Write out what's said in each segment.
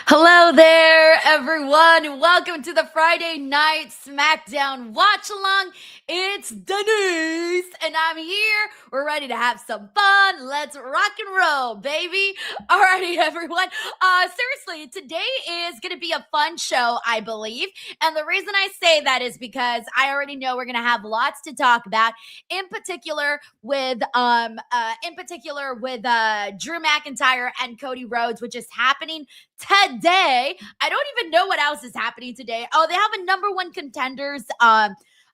Hello there, everyone. Welcome to the Friday Night Smackdown Watch Along. It's Denise, and I'm here. We're ready to have some fun. Let's rock and roll, baby. Alrighty, everyone. Seriously, today is going to be a fun show, I believe. And the reason I say that is because I already know we're going to have lots to talk about, in particular with Drew McIntyre and Cody Rhodes, which is happening today. I don't even know what else is happening today. Oh, they have a number one contenders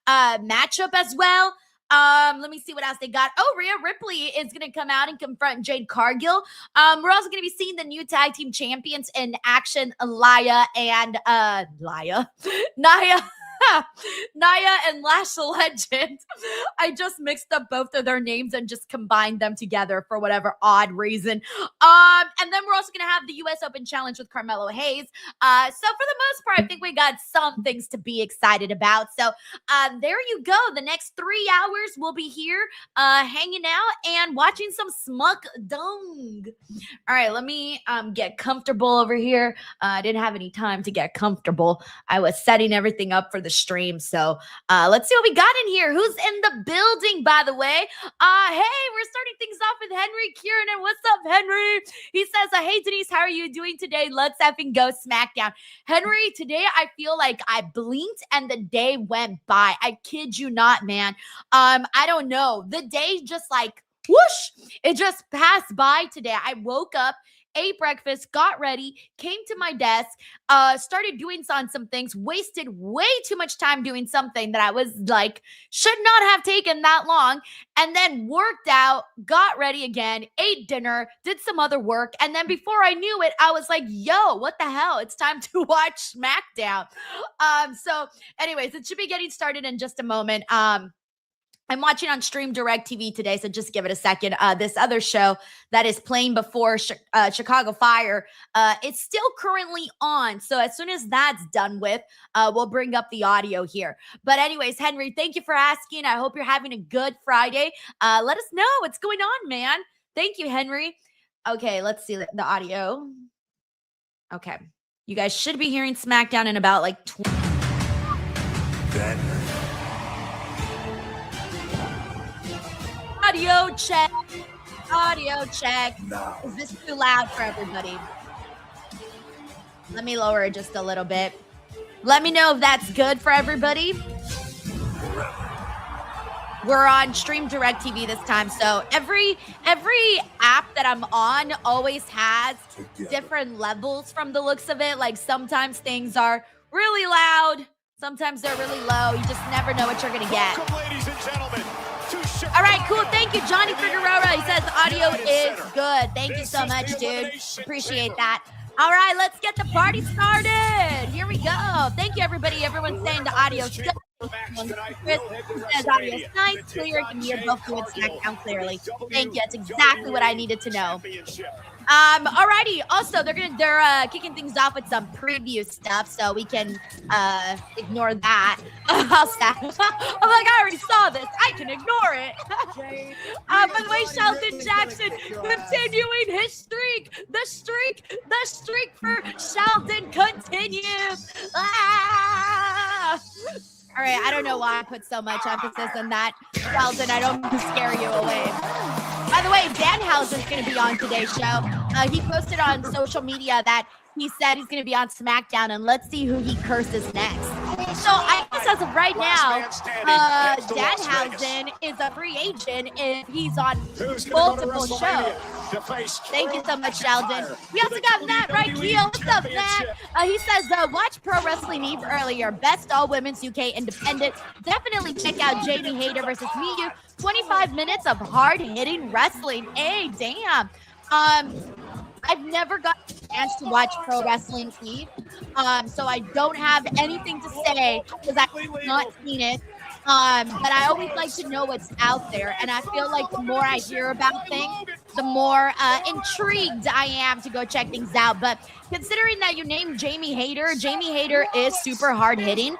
matchup as well. Let me see what else they got. Oh, Rhea Ripley is going to come out and confront Jade Cargill. We're also going to be seeing the new tag team champions in action, Nia and Nia and Lash Legend. I just mixed up both of their names and just combined them together for whatever odd reason. And then we're also going to have the U.S. Open Challenge with Carmelo Hayes. So for the most part, I think we got some things to be excited about. So there you go. The next 3 hours we'll be here hanging out and watching some Smackdown. All right, let me get comfortable over here. I didn't have any time to get comfortable. I was setting everything up for the stream. So let's see what we got in here. Who's in the building, by the way? Hey, we're starting things off with Henry Kieran. What's up, Henry? He says, hey, Denise, how are you doing today? Let's effing go Smackdown. Henry, today I feel like I blinked and the day went by. I kid you not, man. I don't know. The day just like whoosh, it just passed by today. I woke up, ate breakfast, got ready, came to my desk, started doing some things, wasted way too much time doing something that I was like, should not have taken that long, and then worked out, got ready again, ate dinner, did some other work, and then before I knew it, I was like, yo, what the hell? It's time to watch SmackDown. So anyways, it should be getting started in just a moment. I'm watching on Stream Direct TV today, so just give it a second. This other show that is playing before Chicago Fire, it's still currently on. So as soon as that's done with, we'll bring up the audio here. But anyways, Henry, thank you for asking. I hope you're having a good Friday. Let us know what's going on, man. Thank you, Henry. Okay, let's see the audio. Okay. You guys should be hearing SmackDown in about like 20. Audio check. Audio check. Is this too loud for everybody? Let me lower it just a little bit. Let me know if that's good for everybody. We're on Stream Direct TV this time, so every app that I'm on always has different levels from the looks of it. Like sometimes things are really loud, sometimes they're really low. You just never know what you're gonna get. Welcome, ladies and gentlemen. All right, cool. Thank you, Johnny Figueroa. He says the audio is good. Thank you so much, dude. Appreciate that. All right, let's get the party started. Here we go. Thank you, everybody. Everyone's saying the audio's good. Says audio's nice, clear. You can hear both good SmackDown clearly. Thank you. That's exactly what I needed to know. Alrighty. Also, they're kicking things off with some preview stuff, so we can ignore that. I'll stop. I'm like, I already saw this. I can ignore it. By the way, Sheldon Jackson continuing his streak. The streak for Sheldon continues. All right, I don't know why I put so much emphasis on that. Sheldon, I don't want to scare you away. By the way, Danhausen's going to be on today's show. He posted on social media that he said he's going to be on SmackDown, and let's see who he curses next. So I guess as of right now, Danhausen is a free agent if he's on multiple shows. Thank you so much, Sheldon. We also got Matt right here. What's up, Matt? He says, watch Pro Wrestling Eve earlier. Best all-women's UK independent. Definitely check out Jamie Hayter versus Miyu. 25 minutes of hard-hitting wrestling. Hey, damn. I've never gotten a chance to watch Pro Wrestling Eve, so I don't have anything to say because I've not seen it. But I always like to know what's out there, and I feel like the more I hear about things, the more intrigued I am to go check things out. But considering that you named Jamie Hayter is super hard hitting.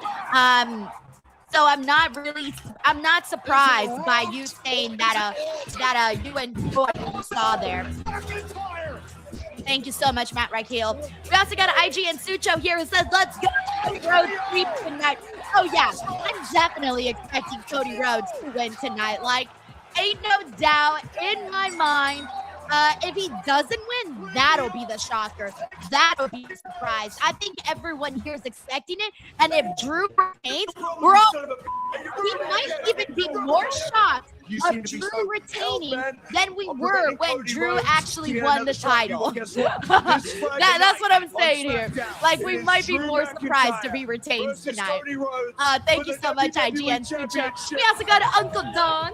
So I'm not surprised by you saying that you enjoyed what you saw there. Thank you so much, Matt Reichel. We also got an IG and Sucho here who says, let's go Cody Rhodes sweep tonight. Oh, yeah. I'm definitely expecting Cody Rhodes to win tonight. Like, ain't no doubt in my mind. If he doesn't win, that'll be the shocker. That'll be the surprise. I think everyone here is expecting it. And if Drew retains, we might even be more shocked of Drew retaining than we were when Drew actually won the title. That's what I'm saying here. Like, we might be more surprised if he retains tonight. Thank you so much, IGN. We also got Uncle Don.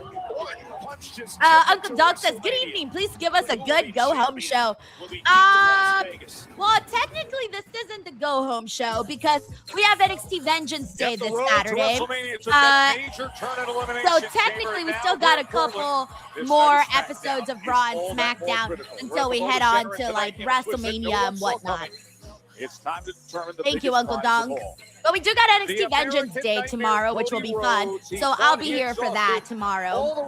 Uncle Doug says, good evening. Please give us a good go-home show. Well, technically, this isn't the go-home show because we have NXT Vengeance Day this Saturday. So technically, we still got a couple more episodes of Raw and SmackDown until we head on to, like, WrestleMania and whatnot. It's time to determine the Thank you, Uncle Dunk. But we do got NXT Vengeance Day tomorrow, which will be fun. So I'll be here for that tomorrow.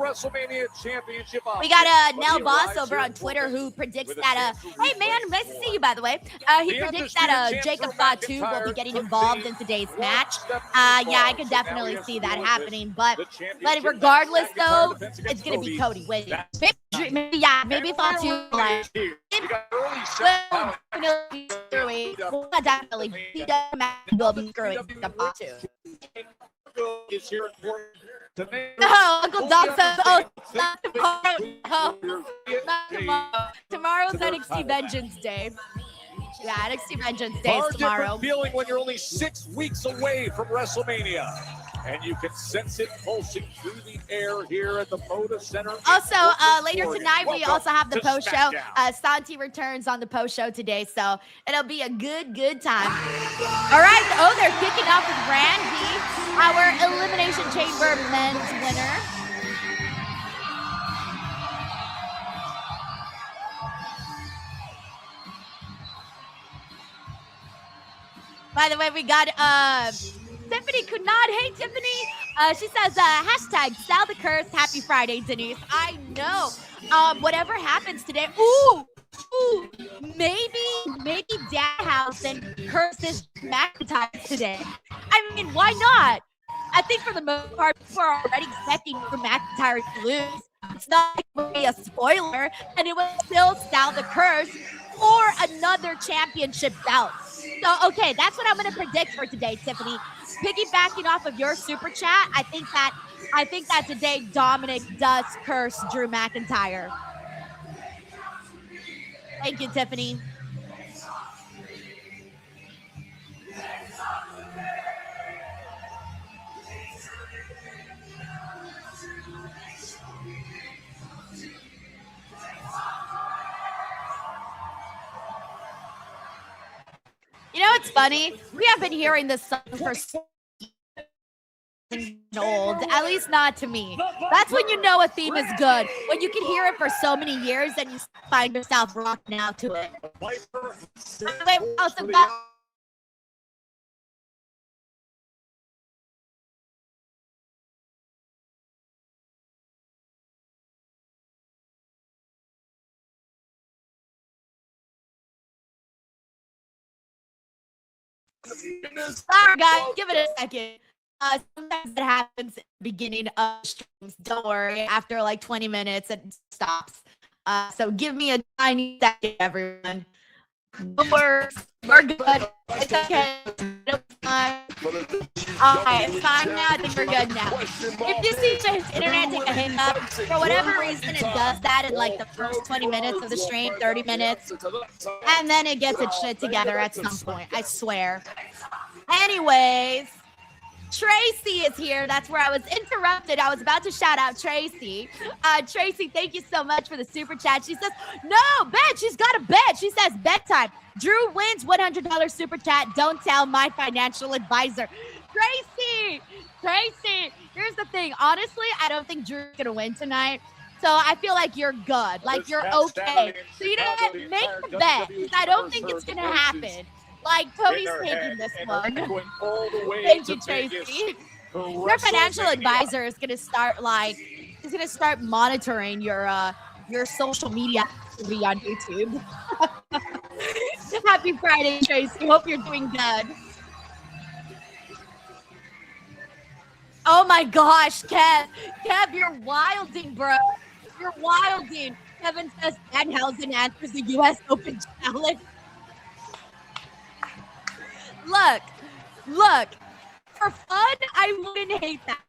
We got Nell Boss over on Twitter who predicts that, hey man, nice to see you, by the way. He predicts that Jacob Fatu will be getting involved in today's match. Yeah, I could definitely see that happening. But regardless, though, it's going to be Cody winning. Maybe Fatu, like, definitely will be screwing the Fatu. No, Uncle Doc says, not tomorrow. Not tomorrow. Tomorrow's NXT Vengeance Day. Yeah, NXT Vengeance Day is tomorrow. Different feeling when you're only 6 weeks away from WrestleMania. And you can sense it pulsing through the air here at the Moda Center. Also, later tonight, we also have the post show. SANTI returns on the post show today, so it'll be a good time. All right. Oh, they're kicking off with Randy, our Elimination Chamber men's winner. By the way, we got Tiffany could not. Hey, Tiffany. She says, hashtag Sal the Curse. Happy Friday, Denise. I know. Whatever happens today. Ooh, maybe Danhausen curses McIntyre today. I mean, why not? I think for the most part, we're already expecting McIntyre to lose. It's not really a spoiler, and it was still Sal the Curse or another championship bout. So, okay, that's what I'm going to predict for today, Tiffany. Piggybacking off of your super chat, I think that today Dominic does curse Drew McIntyre. Thank you, Tiffany. You know what's funny? We have been hearing this song for so old, at least not to me. That's when you know a theme is good. When you can hear it for so many years and you find yourself rocking out to it. Sorry, guys, give it a second. Sometimes it happens at the beginning of streams. Don't worry. After like 20 minutes, it stops. So give me a tiny second, everyone. We're good. It's okay. All right, it's fine now. I think we're good now. If you see the internet take a hiccup, for whatever reason, it does that in like the first 20 minutes of the stream, 30 minutes, and then it gets its shit together at some point. I swear. Anyways, Tracy is here. That's where I was interrupted. I was about to shout out Tracy. Tracy, thank you so much for the super chat. She says, no, bet. She's got a bet. She says, bedtime. Drew wins $100 super chat. Don't tell my financial advisor. Tracy, here's the thing. Honestly, I don't think Drew's going to win tonight. So I feel like you're good. Like, you're okay. So you know what? Make the bet. Because I don't think it's going to happen. Like, Cody's taking this one. Thank you, Tracy. Your financial advisor is gonna start monitoring your social media activity on YouTube. Happy Friday, Tracy. Hope you're doing good. Oh my gosh, Kev. Kev, you're wilding, bro. You're wilding. Kevin says Danhausen answers the U.S. Open Challenge. Look. For fun, I wouldn't hate that.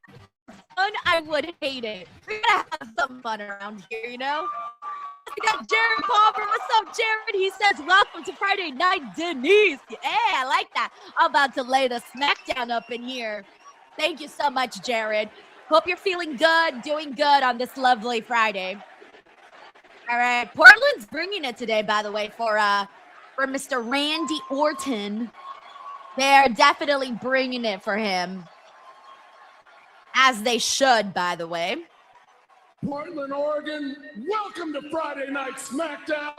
For fun, I would hate it. We're gonna have some fun around here, you know? I got Jared Palmer. What's up, Jared? He says, welcome to Friday Night, Denise. Yeah, I like that. I'm about to lay the smackdown up in here. Thank you so much, Jared. Hope you're feeling good, doing good on this lovely Friday. All right. Portland's bringing it today, by the way, for Mr. Randy Orton. They're definitely bringing it for him. As they should, by the way. Portland, Oregon, welcome to Friday Night Smackdown.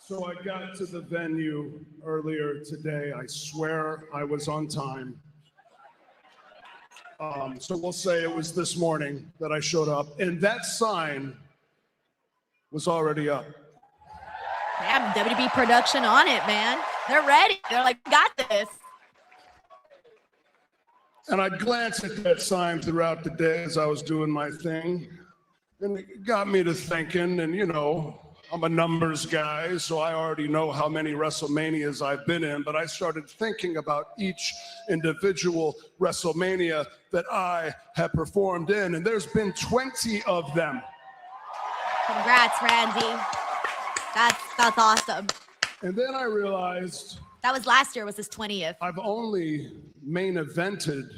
So I got to the venue earlier today. I swear I was on time. So we'll say it was this morning that I showed up, and that sign was already up. Damn, WWE production on it, man. They're ready. They're like, got this. And I glanced at that sign throughout the day as I was doing my thing, and it got me to thinking, and you know, I'm a numbers guy, so I already know how many WrestleManias I've been in, but I started thinking about each individual WrestleMania that I have performed in, and there's been 20 of them. Congrats, Randy. That's awesome. And then I realized that was last year, was his 20th. I've only main evented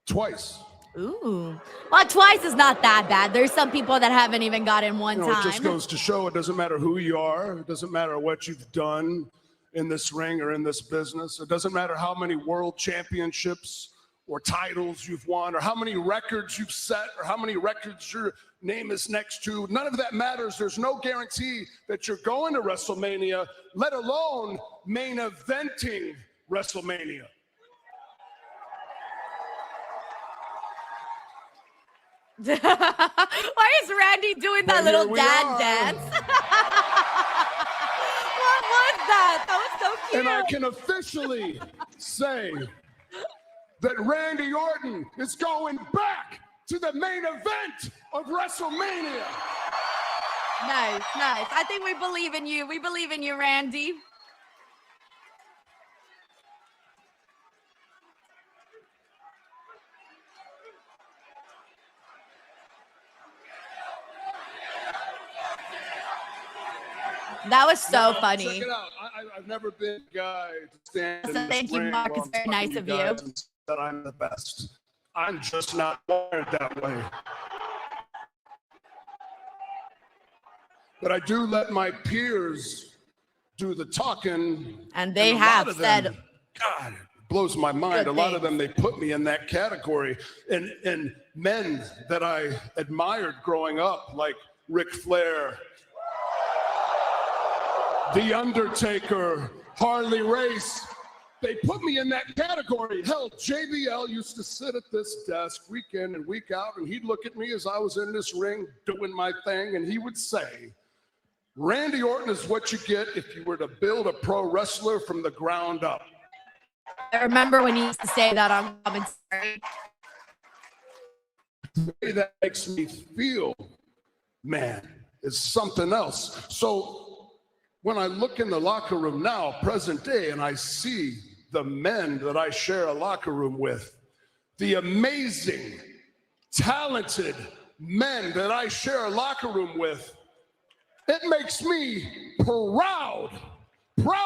twice. Ooh. Well, twice is not that bad. There's some people that haven't even gotten one time. It just goes to show it doesn't matter who you are. It doesn't matter what you've done in this ring or in this business. It doesn't matter how many world championships or titles you've won or how many records you've set or how many records your name is next to. None of that matters. There's no guarantee that you're going to WrestleMania, let alone main eventing WrestleMania. Why is Randy doing that little dad dance? What was that? That was so cute. And I can officially say that Randy Orton is going back to the main event of WrestleMania. Nice. I think we believe in you. We believe in you, Randy. That was so funny. Check it out. I've never been a guy to stand in Thank you, Mark. It's very nice of you. That I'm the best. I'm just not wired that way. But I do let my peers do the talking. And they have said, God, it blows my mind. A lot of them, they put me in that category. And men that I admired growing up, like Ric Flair, The Undertaker, Harley Race, they put me in that category. Hell, JBL used to sit at this desk week in and week out, and he'd look at me as I was in this ring doing my thing, and he would say, Randy Orton is what you get if you were to build a pro wrestler from the ground up. I remember when he used to say that on commentary. The way that makes me feel, man, is something else. So when I look in the locker room now, present day, and I see the men that I share a locker room with, the amazing, talented men that I share a locker room with, it makes me proud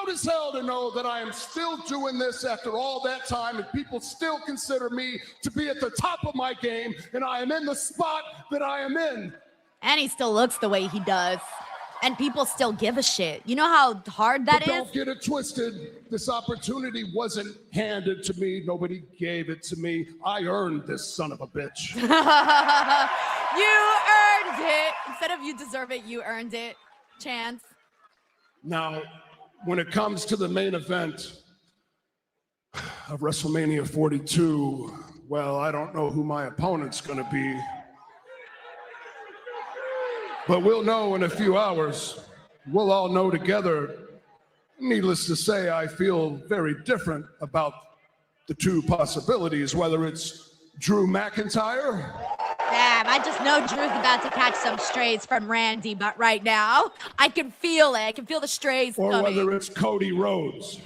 as hell to know that I am still doing this after all that time, and people still consider me to be at the top of my game, and I am in the spot that I am in. And he still looks the way he does. And people still give a shit. You know how hard that is? Don't get it twisted. This opportunity wasn't handed to me. Nobody gave it to me. I earned this son of a bitch. You earned it. Instead of you deserve it, you earned it. Chance. Now, when it comes to the main event of WrestleMania 42, well, I don't know who my opponent's going to be. But we'll know in a few hours. We'll all know together. Needless to say, I feel very different about the two possibilities, whether it's Drew McIntyre. Damn, I just know Drew's about to catch some strays from Randy, but right now, I can feel it. I can feel the strays Or coming. whether it's Cody Rhodes.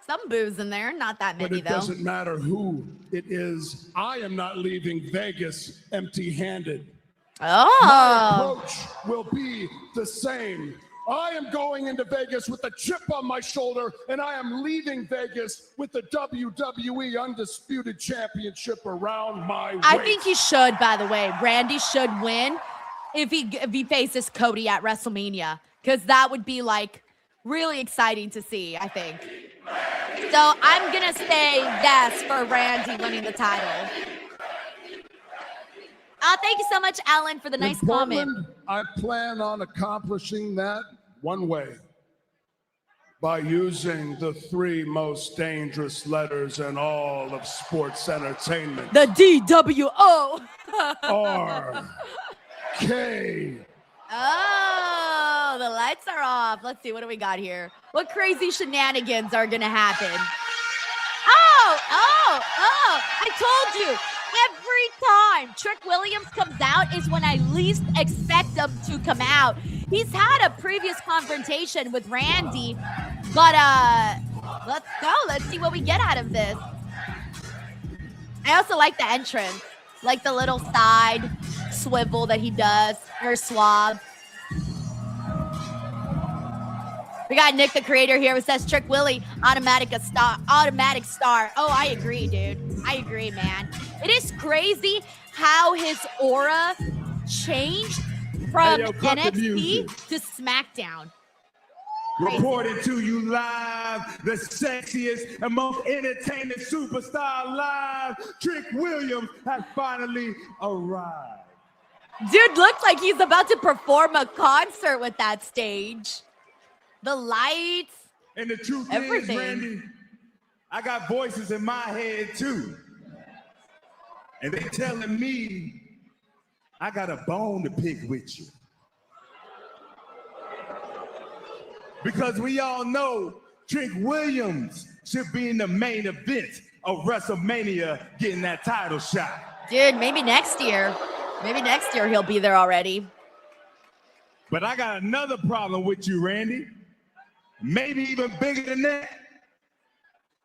Some boos in there, not that But many, it though. doesn't matter who it is. I am not leaving Vegas empty-handed. My Oh. approach will be the same. I am going into Vegas with a chip on my shoulder, and I am leaving Vegas with the WWE Undisputed Championship around my waist. I think he should, by the way. Randy should win if he faces Cody at WrestleMania, because that would be like really exciting to see, I think. So I'm gonna say yes for Randy winning the title. Thank you so much, Alan, for the nice In comment. Portland, I plan on accomplishing that one way, by using the three most dangerous letters in all of sports entertainment. The DWO. R-K. Oh, the lights are off. Let's see, what do we got here? What crazy shenanigans are gonna happen? Oh, I told you. Every time Trick Williams comes out is when I least expect him to come out. He's had a previous confrontation with Randy, but let's go. Let's see what we get out of this. I also like the entrance, like the little side swivel that he does, or swab. We got Nick the Creator here who says Trick Willie, automatic star. Oh, I agree, dude. I agree, man. It is crazy how his aura changed from NXT to SmackDown. Reporting to you live, the sexiest and most entertaining superstar alive, Trick Williams has finally arrived. Dude looks like he's about to perform a concert with that stage. The lights. And the truth everything. is, Randy, I got voices in my head too. And they telling me I got a bone to pick with you. Because we all know Trick Williams should be in the main event of WrestleMania getting that title shot. Dude, maybe next year. Maybe next year he'll be there already. But I got another problem with you, Randy. Maybe even bigger than that.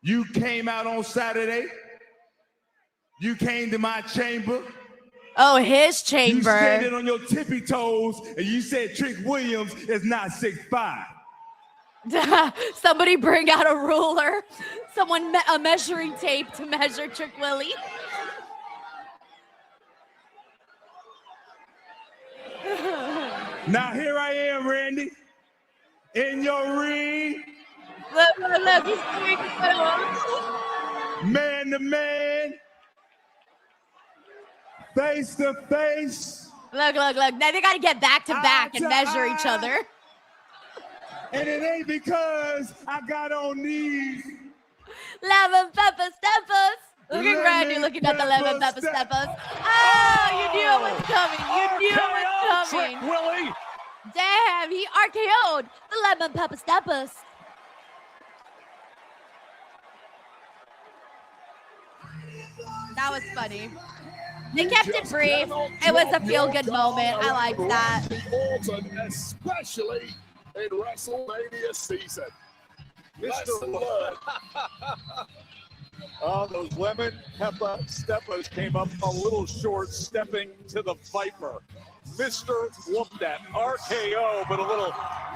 You came out on Saturday. You came to my chamber. Oh, his chamber. You standing on your tippy toes and you said Trick Williams is not 6'5". Somebody bring out a ruler. Someone a measuring tape to measure Trick Willie. Now here I am, Randy, in your ring. Look, he's doing Man to man. Face to face. Look. Now they got to get back to back and measure each other. And it ain't because I got on these. Lemon pepper steppers. Look at Randy looking at the lemon pepper steppers. Oh, you knew it was coming. You knew it was coming. Trick Willie. Damn, he RKO'd the lemon pepper steppers. That was funny. They kept it brief. It was a feel-good moment. I like that. Orton, especially in WrestleMania season. Mr. Blood. Oh, those lemon pepper steppers came up a little short, stepping to the Viper. Mr. Whoop that RKO, but a little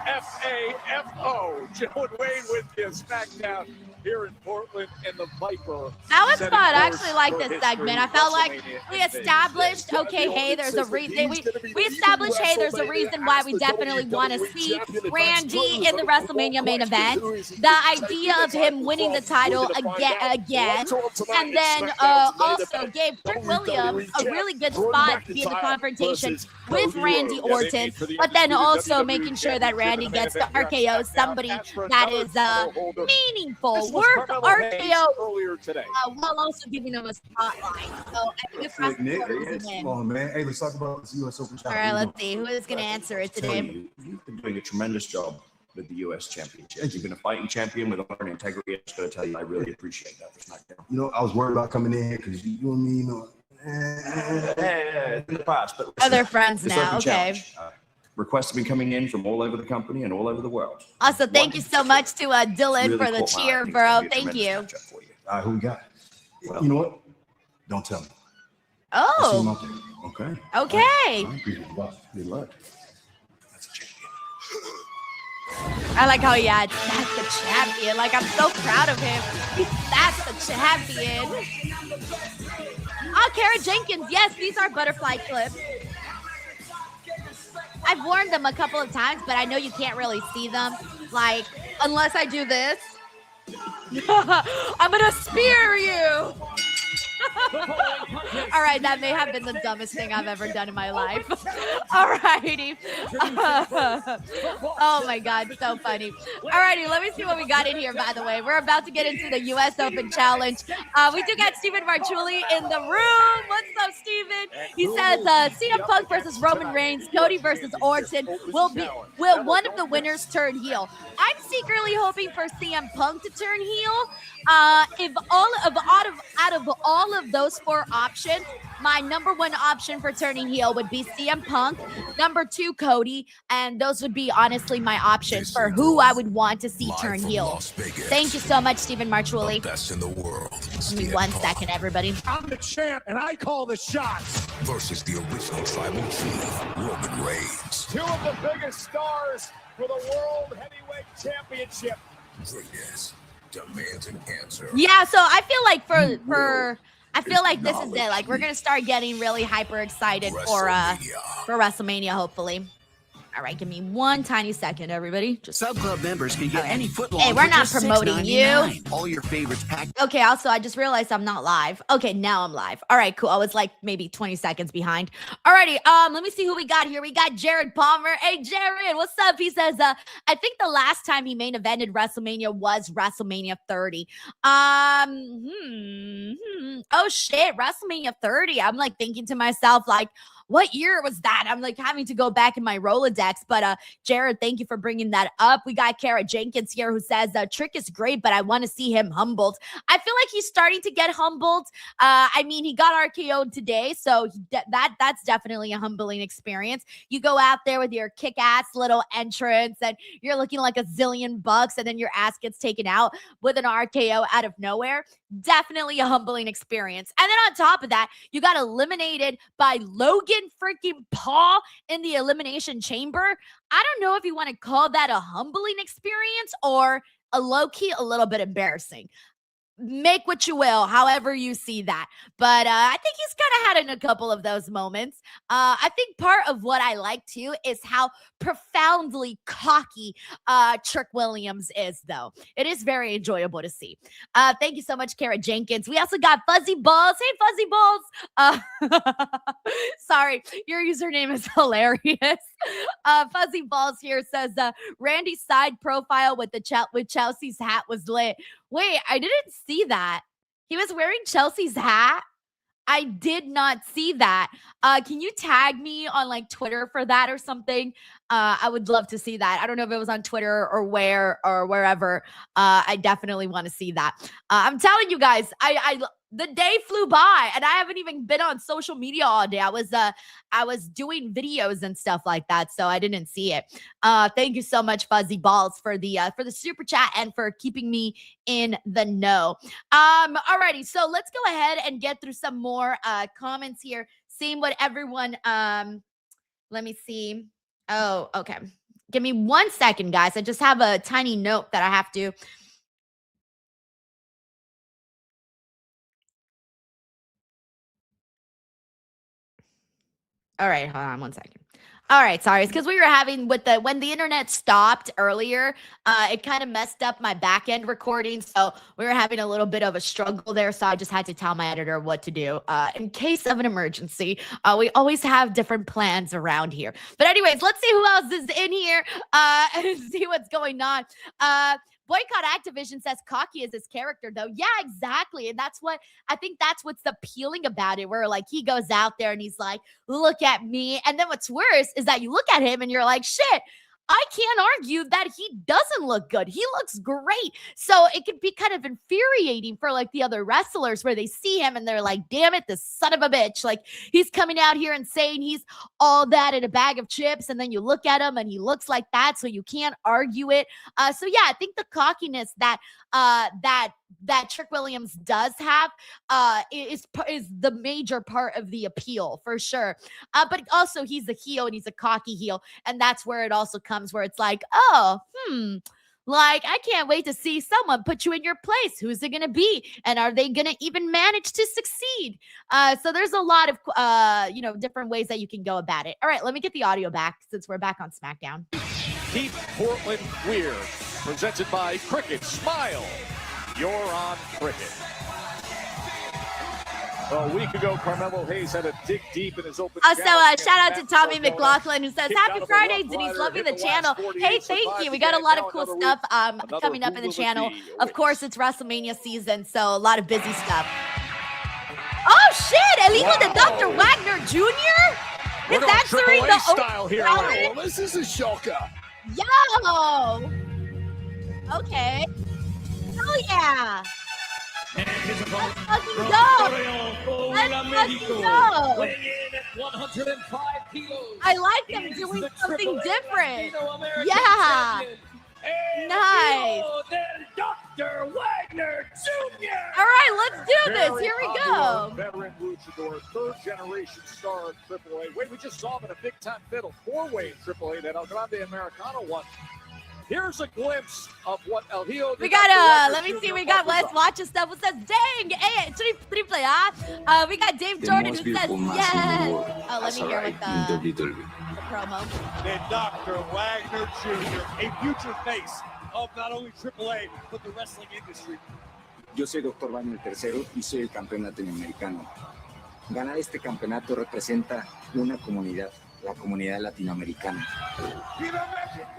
FAFO. Joe and Wayne with you, SmackDown. here in Portland, and the Viper. That was setting fun. I course actually like for this history, segment. I felt like WrestleMania we in Vegas. established, okay, hey, there's a reason. We established, hey, there's a reason why we definitely want to see Randy in the WrestleMania main event. The idea of him winning the title again, and then also gave Trick Williams a really good spot to be in the confrontation with Randy Orton, but then also making sure that Randy gets the RKO, somebody that is meaningful, worth RKO, earlier today. while also giving him a spotlight. So I think it's Nick, Nick, come on, man. Hey, let's talk about this U.S. Open all right, let's see who is going to answer it today. You've been doing a tremendous job with the U.S. Championship. You've been a fighting champion with honor and integrity. I'm just going to tell you, I really appreciate that for SmackDown. You know, I was worried about coming in because you and me, you know. Yeah, in the past, but Oh, they're friends this now. open Okay. challenge, requests have been coming in from all over the company and all over the world. Also, thank you so much to Dylan Really for the caught my eye. I cheer, think it's bro. gonna be a Thank tremendous you. matchup for you. All right, who we got? Well, You know what? Don't tell me. I see him Oh, out there. Okay. okay. I appreciate it. Wow. Good luck. That's a champion. I like how he adds, that's the champion. Like, I'm so proud of him. That's the champion. Oh, Kara Jenkins. Yes, these are butterfly clips. I've worn them a couple of times, but I know you can't really see them. Like, unless I do this. I'm going to spear you. All right, that may have been the dumbest thing I've ever done in my life. All righty. Oh my God, so funny. All righty, let me see what we got in here, by the way. We're about to get into the U.S. Open Challenge. We do got Stephen Marchuli in the room. What's up, Stephen? He says CM Punk versus Roman Reigns, Cody versus Orton will one of the winners turn heel. I'm secretly hoping for CM Punk to turn heel. If out of all of those four options, my number one option for turning heel would be CM Punk, number two, Cody, and those would be honestly my options for who I would want to see turn heel. Thank you so much, Stephen Marchuli. Best in the world. Give me 1 second, everybody. I'm the champ, and I call the shots. Versus the original tribal chief, Roman Reigns. Two of the biggest stars for the World Heavyweight Championship. Greatness demands an answer. Yeah, so I feel like I feel like this is it. Like, we're gonna start getting really hyper excited for WrestleMania, hopefully. All right, give me 1 tiny second, everybody. Just Sub Club members can get any foot long. Hey, we're for not just promoting you. $6.99. All your favorites packed. okay. Also, I just realized I'm not live. Okay, now I'm live. All right, cool. I was like maybe 20 seconds behind. Alrighty, let me see who we got here. We got Jared Palmer. Hey, Jared, what's up? He says, I think the last time he main evented WrestleMania was WrestleMania 30. Oh shit, WrestleMania 30. I'm like thinking to myself, like, what year was that? I'm like having to go back in my Rolodex. But Jared, thank you for bringing that up. We got Kara Jenkins here who says Trick is great, but I want to see him humbled. I feel like he's starting to get humbled. I mean, he got RKO'd today, so that's definitely a humbling experience. You go out there with your kick-ass little entrance and you're looking like $1 zillion, and then your ass gets taken out with an RKO out of nowhere. Definitely a humbling experience. And then on top of that, you got eliminated by Logan freaking Paul in the Elimination Chamber. I don't know if you want to call that a humbling experience or a low-key a little bit embarrassing. Make what you will, however you see that. But I think he's kind of had in a couple of those moments. I think part of what I like too is how profoundly cocky Trick Williams is, though. It is very enjoyable to see. Thank you so much, Kara Jenkins. We also got Fuzzy Balls. Hey, Fuzzy Balls. Sorry, your username is hilarious. Fuzzy Balls here says Randy's side profile with Chelsea's hat was lit. Wait, I didn't see that. He was wearing Chelsea's hat. I did not see that. Can you tag me on like Twitter for that or something? I would love to see that. I don't know if it was on Twitter or where or wherever. I definitely want to see that. I'm telling you guys, the day flew by and I haven't even been on social media all day. I was doing videos and stuff like that, so I didn't see it. Thank you so much, Fuzzy Balls, for the super chat and for keeping me in the know. Alrighty, so let's go ahead and get through some more comments here. Seeing what everyone let me see. Oh, okay. Give me 1 second, guys. I just have a tiny note that I have to All right, hold on 1 second. All right, sorry. It's because we were having when the internet stopped earlier, it kind of messed up my back end recording. So we were having a little bit of a struggle there. So I just had to tell my editor what to do in case of an emergency. We always have different plans around here. But anyways, let's see who else is in here and see what's going on. Boycott Activision says cocky is his character, though. Yeah, exactly. And that's what's appealing about it, where like he goes out there and he's like, look at me. And then what's worse is that you look at him and you're like, shit, I can't argue that he doesn't look good. He looks great. So it could be kind of infuriating for like the other wrestlers where they see him and they're like, damn it, this son of a bitch. Like he's coming out here and saying he's all that in a bag of chips. And then you look at him and he looks like that. So you can't argue it. So yeah, I think the cockiness that Trick Williams does have is the major part of the appeal for sure. But also he's a heel and he's a cocky heel. And that's where it also comes where it's like, oh, like I can't wait to see someone put you in your place. Who's it going to be? And are they going to even manage to succeed? So there's a lot of, different ways that you can go about it. All right, let me get the audio back since we're back on SmackDown. Keep Portland Weird, presented by Cricket. Smile. You're on Cricket. A week ago, Carmelo Hayes had a dig deep in his open. Also, shout out to Tommy McLaughlin who says, happy Friday, Denise, loving the channel. Hey, thank you. We got a lot of cool stuff coming up in the channel. Of course, it's WrestleMania season, so a lot of busy stuff. Oh, shit! El hijo de Dr. Wagner Jr.? Is that during the style here? Well, this is a shocker. Yo! Okay. Oh, yeah. And his opponent, Let's fucking go! Let's fucking go! weighing in at 105 kilos. I like them He's doing the something AAA different. Latino-American Yeah. champion, El Nice. hijo del Dr. Wagner Jr. All right, let's do this. Very Here we popular go. Veteran luchador, third-generation star in AAA. Wait, we just saw him in a big-time fiddle, four-way in AAA that El Grande Americano won. Here's a glimpse of what El Hijo. We got let me see. We got Wes watching stuff. Who says, "Dang, hey, triple A." We got Dave Jordan who says, "Yes." Oh, let me hear what the promo. And Dr. Wagner Jr., a future face of not only AAA but the wrestling industry. Yo soy Dr. Wagner III y soy el campeón latinoamericano. Ganar este campeonato representa una comunidad, la comunidad latinoamericana. ¡Viva México!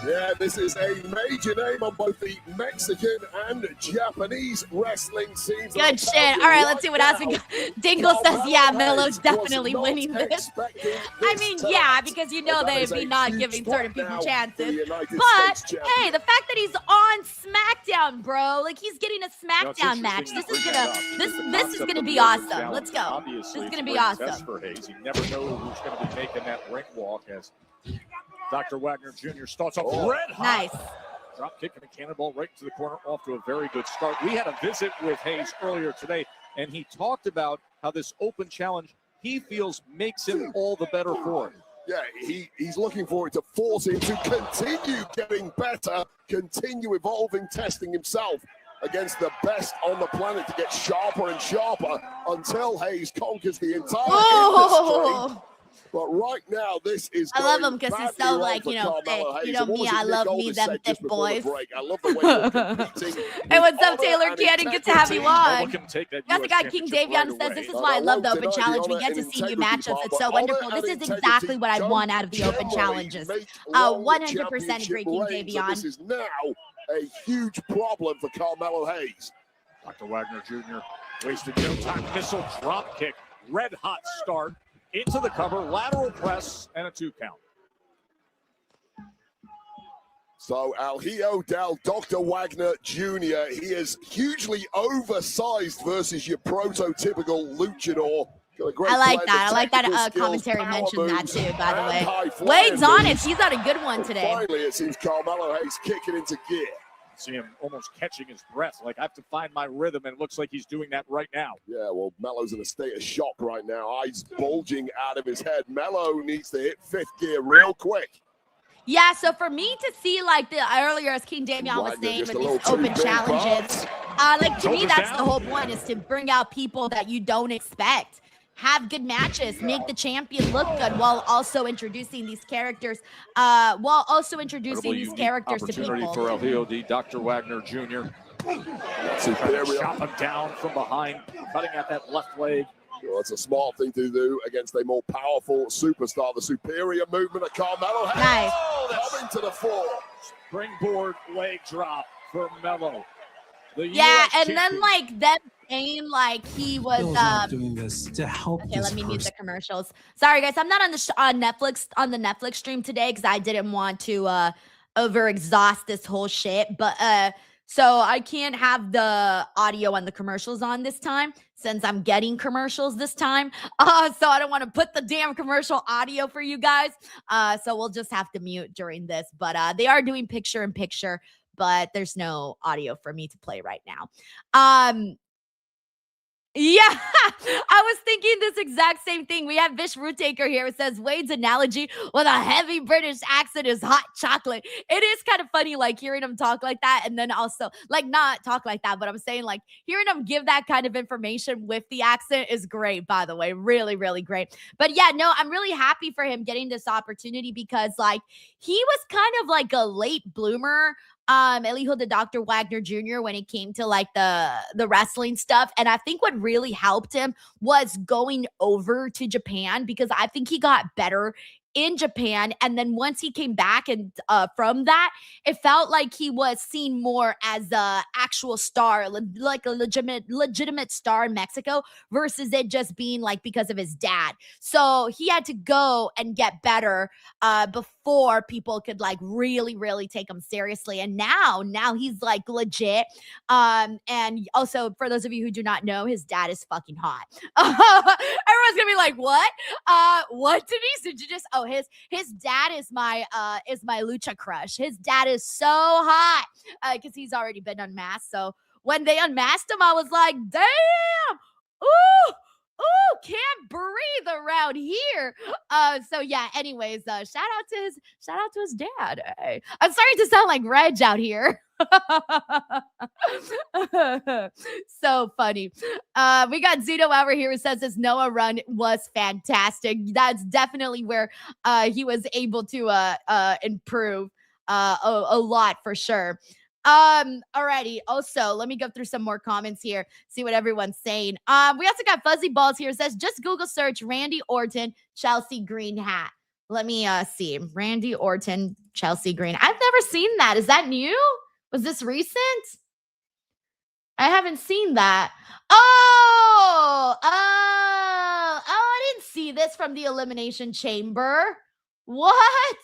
Yeah, this is a major name on both the Mexican and Japanese wrestling scenes. Good shit. All right, let's see what else we got. Dingle says, "Yeah, Melo's definitely winning this." I mean, yeah, because they'd be not giving certain people chances. But hey, the fact that he's on SmackDown, bro, like he's getting a SmackDown match. This is gonna be awesome. Let's go. This is gonna be awesome. For Hayes. You never know who's gonna be making that ring walk as Dr. Wagner Jr. starts off red hot. Nice. Drop kick and a cannonball right into the corner, off to a very good start. We had a visit with Hayes earlier today, and he talked about how this open challenge he feels makes him all the better for it. Yeah, he's looking for it to force him to continue getting better, continue evolving, testing himself against the best on the planet to get sharper and sharper until Hayes conquers the entire industry. But right now, this is. I love him because he's so thick. Me, I love me, them thick boys. I love the way you're competing. Hey, what's up, Taylor Cannon? Good to have you on. We got the guy King Davion says, "This is why I love the open challenge. We get to see new matchups. It's so wonderful. This is exactly what I want out of the open challenges." 100% agree, King Davion. This is now a huge problem for Carmelo Hayes. Dr. Wagner Jr. wasted no time. Missile drop kick. Red hot start. Into the cover, lateral press, and a 2 count. So El Hijo del Dr. Wagner Jr., he is hugely oversized versus your prototypical luchador. I like that. I like that commentary mentioned that too, by the way. Wade's on it. He's on a good one today. Finally, it seems Carmelo Hayes kicking into gear. See him almost catching his breath. Like, I have to find my rhythm, and it looks like he's doing that right now. Yeah, well, Melo's in a state of shock right now. Eyes bulging out of his head. Melo needs to hit 5th gear real quick. Yeah, so for me to see, like, the earlier, as King Damian was saying, with these open challenges, Like, to me, that's the whole point, is to bring out people that you don't expect. Have good matches, make the champion look good, while also introducing these characters. To Opportunity people. for El Hijo Dr. Wagner Jr. Chop him down from behind, cutting at that left leg. Well, it's a smart thing to do against a more powerful superstar. The superior movement of Carmelo. Nice. Coming to the fore. Springboard leg drop for Melo. Yeah, and then like them saying like he was doing this to help. Okay, let me mute the commercials. Sorry guys, I'm not on the on the Netflix stream today because I didn't want to over exhaust this whole shit. But so I can't have the audio on the commercials on this time since I'm getting commercials this time. So I don't want to put the damn commercial audio for you guys. So we'll just have to mute during this. But they are doing picture in picture, but there's no audio for me to play right now. Yeah, I was thinking this exact same thing. We have Vish Root-Taker here. It says Wade's analogy with a heavy British accent is hot chocolate. It is kind of funny, like hearing him talk like that, and then also like not talk like that, but I'm saying like hearing him give that kind of information with the accent is great, by the way. Really, really great. But yeah, no, I'm really happy for him getting this opportunity because like he was kind of like a late bloomer. El Hijo de Dr. Wagner Jr. when it came to like the wrestling stuff. And I think what really helped him was going over to Japan, because I think he got better in Japan. And then once he came back and from that, it felt like he was seen more as a actual star, like a legitimate star in Mexico, versus it just being like because of his dad. So he had to go and get better before people could like really, really take him seriously. And now he's like legit. And also for those of you who do not know, his dad is fucking hot. Everyone's gonna be like, what? What, Denise? Did you just his dad is my lucha crush. His dad is so hot because he's already been unmasked. So when they unmasked him, I was like, damn, ooh, can't breathe around here. So yeah, anyways, shout out to his dad. Hey. I'm starting to sound like Reg out here. So funny. We got Zito over here who says his Noah run was fantastic. That's definitely where he was able to improve a lot for sure. Alrighty. Also, let me go through some more comments here, see what everyone's saying. We also got Fuzzy Balls here. It says just Google search Randy Orton, Chelsea green hat. Let me see. Randy Orton, Chelsea green. I've never seen that. Is that new? Was this recent? I haven't seen that. I didn't see this from the Elimination Chamber. What?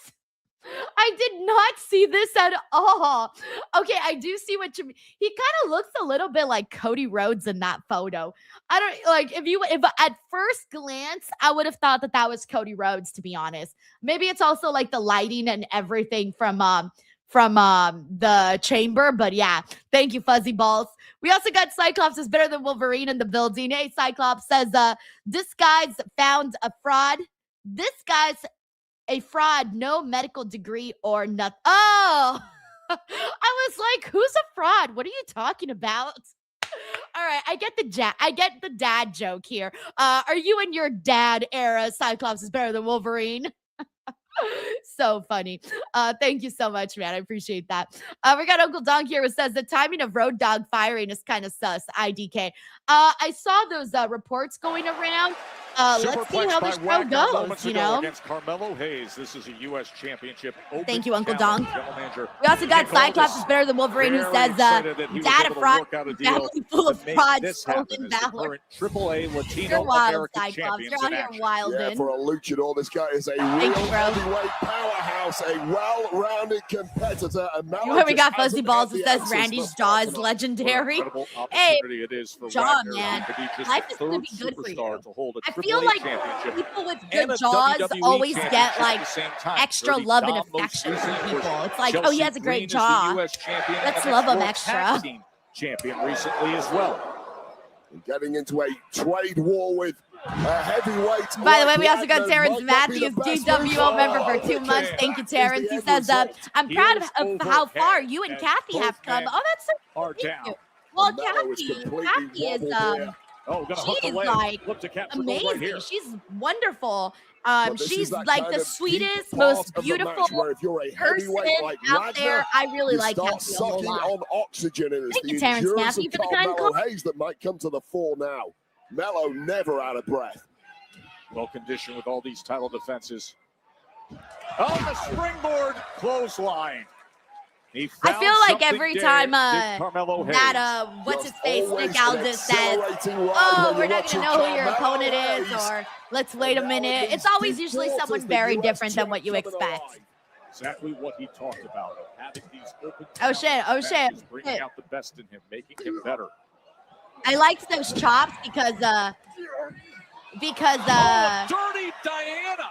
I did not see this at all. Okay, I do see what you mean. He kind of looks a little bit like Cody Rhodes in that photo. I don't like if at first glance I would have thought that was Cody Rhodes, to be honest. Maybe it's also like the lighting and everything from the chamber, but yeah, thank you, Fuzzy Balls. We also got Cyclops is better than Wolverine in the building. Hey, Cyclops says this guy's found a fraud. This guy's a fraud, no medical degree or nothing. Oh, I was like, who's a fraud? What are you talking about? All right, I get the dad joke here. Are you in your dad era? Cyclops is better than Wolverine. So funny. Thank you so much, man. I appreciate that. We got Uncle Donk here who says the timing of Road Dogg firing is kind of sus. IDK. I saw those reports going around. Let's see how this show goes, you know. Against Carmelo Hayes. This is a U.S. Championship. Thank you, Uncle Donk. We also got Cyclops is better than Wolverine who says data fraud, family full of frauds, stolen valor. AAA Latino You're wild, American Cyclops. You're out here wilding. Yeah, for a luchador, this guy is a real heavyweight powerhouse, a well-rounded competitor. We got Fuzzy Balls who says Randy's jaw is legendary. Hey, jaw, man. Life is going to be good for you. I feel like people with good jaws always get like extra love and affection from people. It's like, oh, he has a great jaw. Let's love him extra. Champion recently as well. Getting into a trade war with a heavyweight. By the way, we also got Terrence Matthews, DWO member for 2 months. Thank you, Terrence. He says, I'm proud of how far you and Kathy have come. Oh, that's so cool. Thank you. Well, Mello is completely Kathy is wobbled here. Oh, gonna hook the she's leg. like Look to capture amazing. right here. She's wonderful. But this She's is that like kind the of deep sweetest, part most of the beautiful match where if you're a person heavyweight like out Wagner, there. I really you like start Kathy a whole sucking lot. on oxygen, and it's Thank the you, Terrence endurance Matthew, of for the kind Carmelo call. Hayes that might come to the fore now. Mello never out of breath. Well conditioned with all these title defenses. Oh, the springboard clothesline. I feel like every time Carmelo Hayes. that what's his face Nick Aldis says, "Oh, we're not gonna know who your opponent is," or "Let's wait a minute." It's always usually someone very different than what you expect. Exactly what he talked about. Having these open Oh shit! Oh shit! matches, bringing out the best in him, making him better. I liked those chops because Dirty Diana.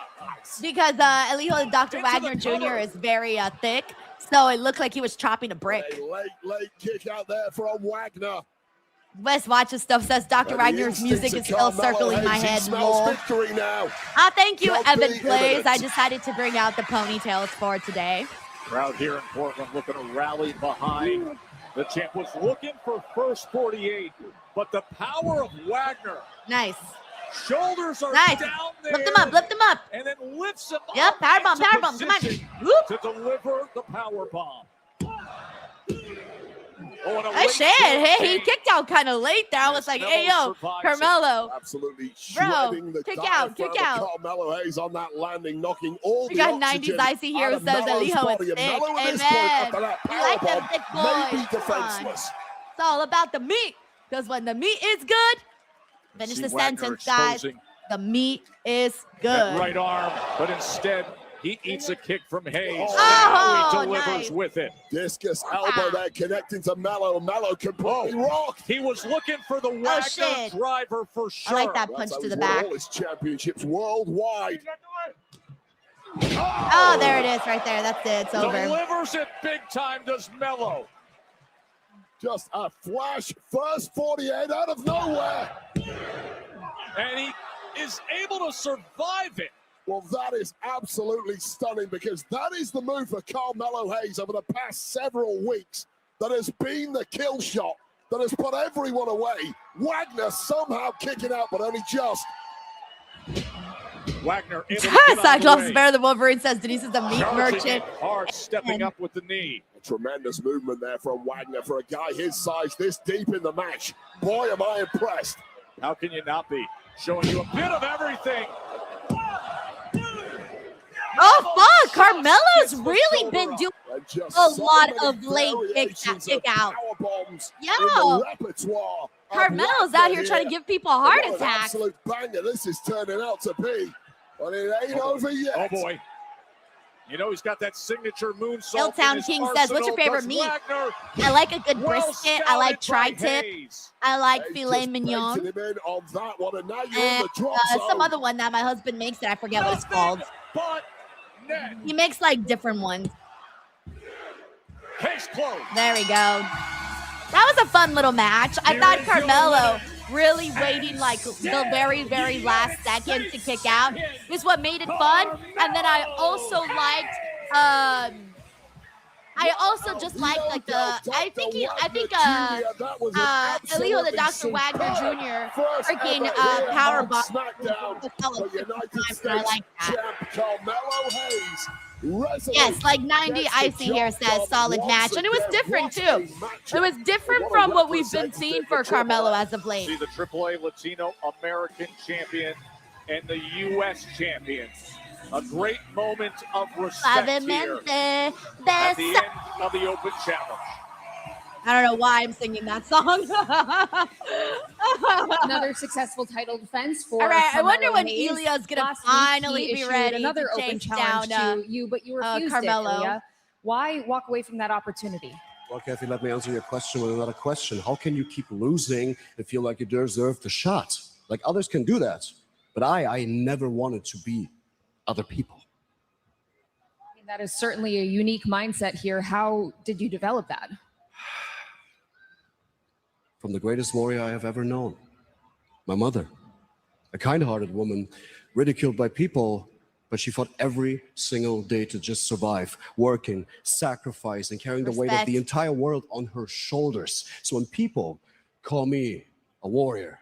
El Hijo de Dr. Wagner Jr. is very thick, so it looked like he was chopping a brick. A late kick out there from Wagner. Wes watches stuff, says Dr. Wagner's music is still circling my head. Lol. Victory now. Thank you, Don't Evan be Plays. imminent. I decided to bring out the ponytails for today. Crowd here in Portland looking to rally behind. The champ was looking for first 48, but the power of Wagner. Nice. Shoulders are Nice. down there. Lift them up. And then lifts him Yep, up powerbomb, into come on. position Whoop. to deliver the power bomb. Oh, Oh shit! Hey, he kicked out kind of late there. I was like, "Hey yo, Carmelo, Absolutely bro, shredding the kick out." diaphragm of Carmelo Hayes on that landing, knocking all We the got oxygen 90s Icy here out who of says Melo's Elijo body. is And thick. Mello at this point, Amen. after that We like them powerbomb, thick may be boys. Come on. defenseless. It's all about the meat. Because when the meat is good, finish See the Wagner sentence, guys. exposing The meat is that good. right arm, but instead he eats a kick from Hayes. Oh, Now he delivers nice. with it. Discus elbow there connecting to Mello. Mello completely rocked. He was looking for the Wagner shit. driver for I sure. like that punch That's how to the he's won back. all his championships worldwide. Oh, there it is right there. That's it. It's over. Delivers it big time, does Mello. Just a flash first 48 out of nowhere. And he is able to survive it. Well, that is absolutely stunning because that is the move for Carmelo Hayes over the past several weeks that has been the kill shot that has put everyone away. Wagner somehow kicking out, but only just. Wagner able to get out of the Cyclops way. is better than Wolverine, says Denise is the meat Charging merchant. it hard, stepping up with the knee. A tremendous movement there from Wagner for a guy his size this deep in the match. Boy, am I impressed. How can you not be? Showing you a bit of everything. Oh, fuck. Carmelo's really been doing And just a so lot many of late variations kick of out. power bombs Yo. in the repertoire of Carmelo's Wagner out here trying to give people a heart What an attack. absolute banger this is turning out to be. But it ain't over yet. Oh boy. You know he's got that signature moonsault. Hilltown in his King says, "What's your arsenal. favorite Does meat?" Wagner. I like a good Well brisket. I like scouted by tri-tip. Hayes. I like They filet just mignon. baited him in on that one, and now you're in And the drop some zone. other one that my husband makes that I forget what it's called. But net. He makes like different ones. Case closed. There we go. That was a fun little match. I thought Carmelo really waiting like the very, very last second to kick out is what made it fun. And then I also liked I also just like the I think El Hijo de Dr. Wagner Jr. freaking power bomb. I like that. Yes, like 90 Icy here says solid match. And it was different too. It was different from what we've been seeing for Carmelo as of late. See the AAA Latino American champion and the U.S. champion. A great moment of respect here at the end of the Open Challenge. I don't know why I'm singing that song. Another successful title defense for. All right, I Carmelo wonder when Hayes. Ilya's gonna Last week, finally he be issued ready Another to open chase challenge down, to you, but you refused Carmelo. it, Ilya. Why walk away from that opportunity? Well, Kathy, let me answer your question with another question. How can you keep losing and feel like you deserve the shot? Like others can do that, but I never wanted to be other people. That is certainly a unique mindset here. How did you develop that? From the greatest warrior I have ever known, my mother, a kind-hearted woman, ridiculed by people, But she fought every single day to just survive, working, sacrificing, carrying the weight of the entire world on her shoulders. So when people call me a warrior,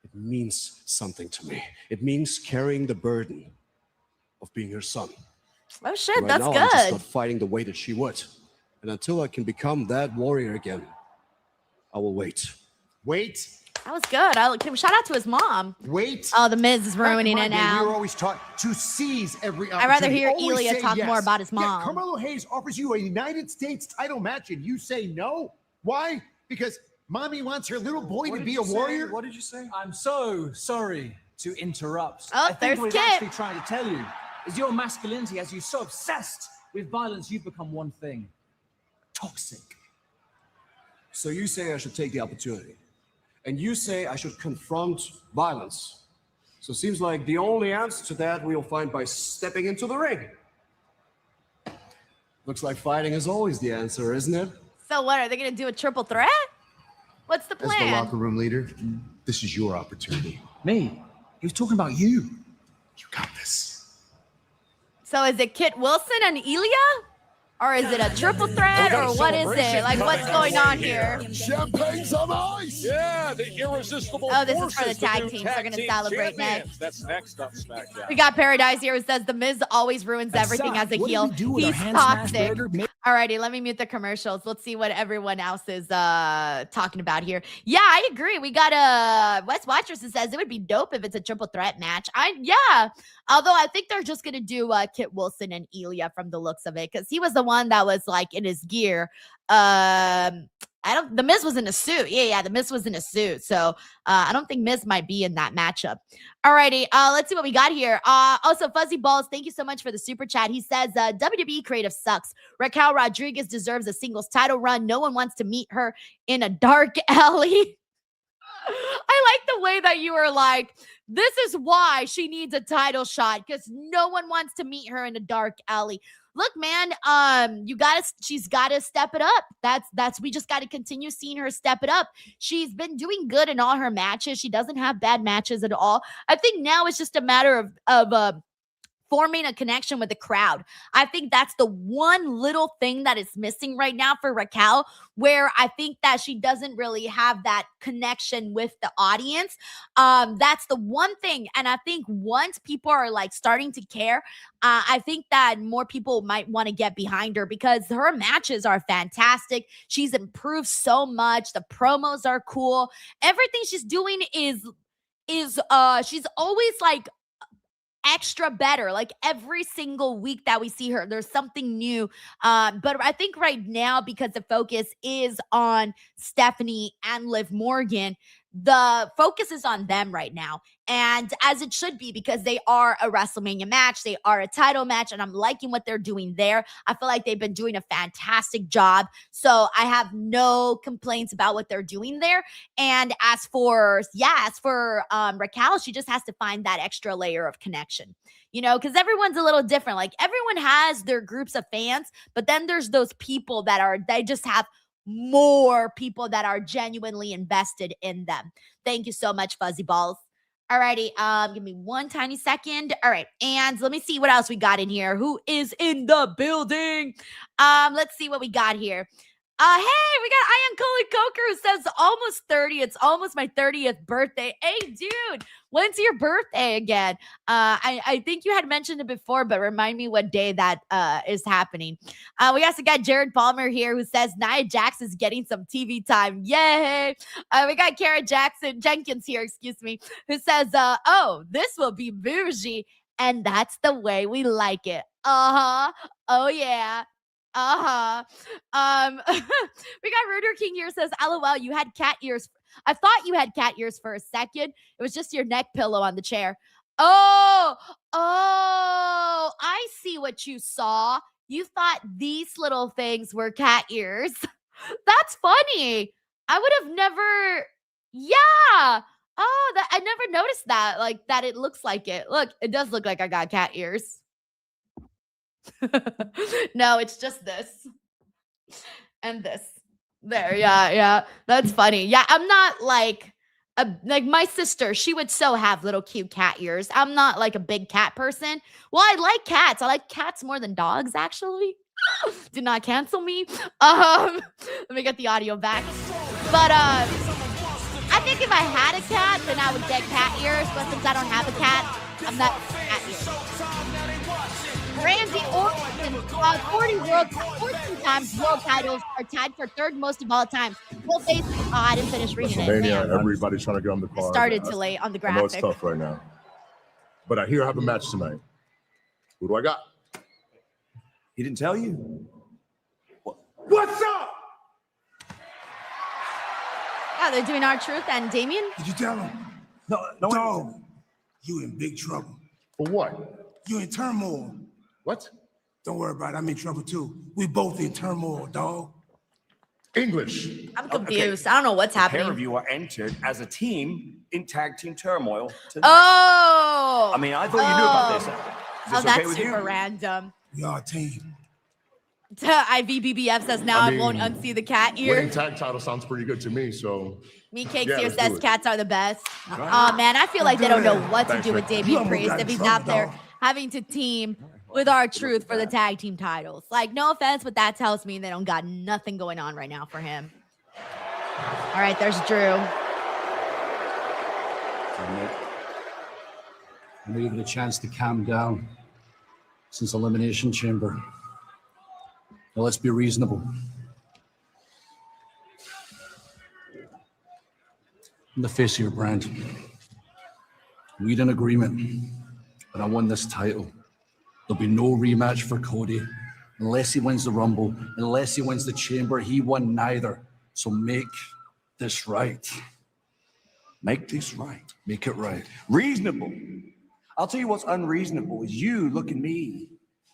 it means something to me. It means carrying the burden of being her son. Oh shit, right that's now, good. I'm just not fighting the way that she would. And until I can become that warrior again, I will wait. Wait. That was good. Shout out to his mom. Wait. Oh, the Miz is ruining it now. We were always taught to seize every opportunity. I'd rather hear Always Ilya say talk yes. more about his Yeah, mom. Carmelo Hayes offers you a United States title match and you say no? Why? Because mommy wants her little boy to be a warrior? What did you say? I'm so sorry to interrupt. Oh, I think there's what Kit. he's actually trying to tell you is your masculinity has you so obsessed with violence, you've become one thing: toxic. So you say I should take the opportunity. And you say I should confront violence. So it seems like the only answer to that we'll find by stepping into the ring. Looks like fighting is always the answer, isn't it? So what, are they going to do a triple threat? What's the As the plan? locker room leader, this is your opportunity. Me? He was talking about you. You got this. So is it Kit Wilson and Ilya? Or is it a triple threat, or what is it? Like, what's going on here? Champagne's on ice. Yeah, the irresistible. Oh, this is for the Forces, tag new teams. They're tag going to team celebrate next. champions. That's next up, SmackDown. We got Paradise here who says the Miz always ruins everything as a what do heel. we do with our He's hand smash toxic. burger? Alrighty, let me mute the commercials. Let's see what everyone else is talking about here. Yeah, I agree. We got Wes Watchers who says it would be dope if it's a triple threat match. Yeah. Although I think they're just gonna do Kit Wilson and Ilya from the looks of it, because he was the one that was like in his gear. The Miz was in a suit. Yeah, the Miz was in a suit. So I don't think Miz might be in that matchup. Alrighty, let's see what we got here. Also, Fuzzy Balls, thank you so much for the super chat. He says, WWE creative sucks. Raquel Rodriguez deserves a singles title run. No one wants to meet her in a dark alley. I like the way that you were like, this is why she needs a title shot, because no one wants to meet her in a dark alley. Look, man, she's gotta step it up. We just gotta continue seeing her step it up. She's been doing good in all her matches. She doesn't have bad matches at all. I think now it's just a matter of forming a connection with the crowd. I think that's the one little thing that is missing right now for Raquel, where I think that she doesn't really have that connection with the audience. That's the one thing. And I think once people are like starting to care, I think that more people might want to get behind her, because her matches are fantastic. She's improved so much. The promos are cool. Everything she's doing is she's always like extra better. Like every single week that we see her, there's something new. But I think right now, because the focus is on Stephanie and Liv Morgan, the focus is on them right now. And as it should be, because they are a WrestleMania match, they are a title match, and I'm liking what they're doing there. I feel like they've been doing a fantastic job. So I have no complaints about what they're doing there. And as for Raquel, she just has to find that extra layer of connection, because everyone's a little different. Like everyone has their groups of fans, but then there's those people they just have more people that are genuinely invested in them. Thank you so much, Fuzzy Balls. Alrighty, give me one tiny second. All right, and let me see what else we got in here. Who is in the building? Let's see what we got here. Hey, we got Ian Coley Coker who says almost 30. It's almost my 30th birthday. Hey, dude, when's your birthday again? I think you had mentioned it before, but remind me what day that is happening. We also got Jared Palmer here who says Nia Jax is getting some TV time. Yay! We got Kara Jenkins here, who says, oh, this will be bougie, and that's the way we like it. Oh yeah. We got Ruder King here says, LOL, you had cat ears. I thought you had cat ears for a second. It was just your neck pillow on the chair. Oh, I see what you saw. You thought these little things were cat ears. That's funny. I would have never, yeah. Oh, I never noticed that, like that it looks like it. Look, it does look like I got cat ears. No, it's just this and this. There, yeah. That's funny. Yeah, I'm not like like my sister, she would so have little cute cat ears. I'm not like a big cat person. Well, I like cats. I like cats more than dogs, actually. Do not cancel me. Let me get the audio back. But I think if I had a cat, then I would get cat ears. But since I don't have a cat, I'm not cat ears. Randy Orton, 14 times world titles are tied for third most of all time. Well, basically, I didn't finish reading it. Mania, everybody's trying to get on the card. Started too late on the I know it's graphic. tough right now. But I hear I have a match tonight. Who do I got? He didn't tell you? What's up? Oh, they're doing R-Truth and Damien? Did you tell him? No, Dog, you in big trouble. For what? You in turmoil. What? Don't worry about it. I'm in trouble too. We both in turmoil, dog. English. I'm confused. I don't know what's A pair of happening. you are entered as a team in tag team turmoil tonight. Oh! I mean, I thought you knew about this. Is Oh, this that's okay with super you? random. We are a team. IVBBF says now I, I won't mean, unsee the cat Winning ear. tag title sounds pretty good to me, so. Me Cakes Yeah, here let's says do it. cats are the best. Oh man, I feel like they don't know what to Thanks, do with man. Damien You almost Priest got if in he's trouble, out there dog. having to team with R-Truth for the tag team titles. Like, no offense, but that tells me they don't got nothing going on right now for him. All right, there's Drew. I'm gonna give it a chance to calm down since Elimination Chamber. Now let's be reasonable. I'm the face of your brand. We had an agreement, but I won this title. There'll be no rematch for Cody unless he wins the Rumble, unless he wins the Chamber. He won neither. So make this right. Make this right. Make it right. Reasonable. I'll tell you what's unreasonable is you looking me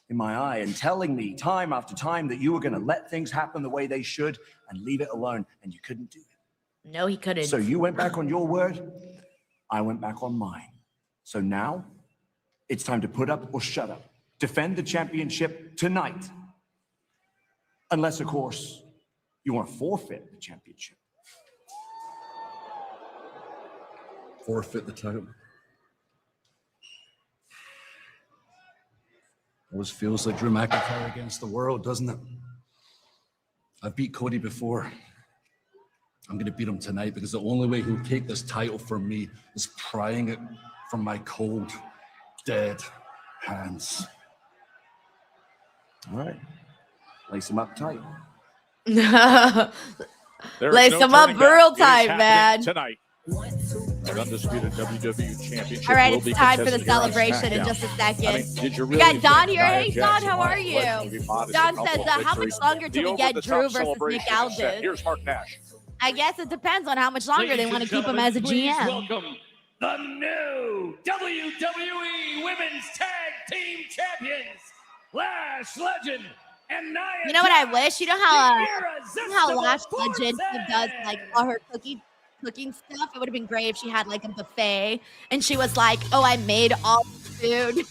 in my eye and telling me time after time that you were going to let things happen the way they should and leave it alone, and you couldn't do it. No, he couldn't. So you went back on your word, I went back on mine. So now it's time to put up or shut up. Defend the championship tonight. Unless, of course, you want to forfeit the championship. Forfeit the title. Always feels like Drew McIntyre against the world, doesn't it? I've beat Cody before. I'm going to beat him tonight because the only way he'll take this title from me is prying it from my cold, dead hands. All right. Lace him up tight. Lace him up real tight, man. Tonight. The undisputed WWE Championship. All right, will it's be time for the contested here on celebration in SmackDown. just a second. I mean, did you We really got Don think here. Nia Hey, Don, Jackson how are might you? let be modest Don in a says, couple of how much victories? longer till The we get over-the-top Drew versus celebration Nick is set. Aldis? Here's Mark Nash. I guess it depends on how much longer they Ladies want to and keep him as a gentlemen, please GM. welcome the new WWE Women's Tag Team Champions, Lash Legend and Nia. You know what I wish? You know how Irresistible Lash Legend Forces. does like all her cooking stuff? It would have been great if she had like a buffet and she was like, "Oh, I made all the food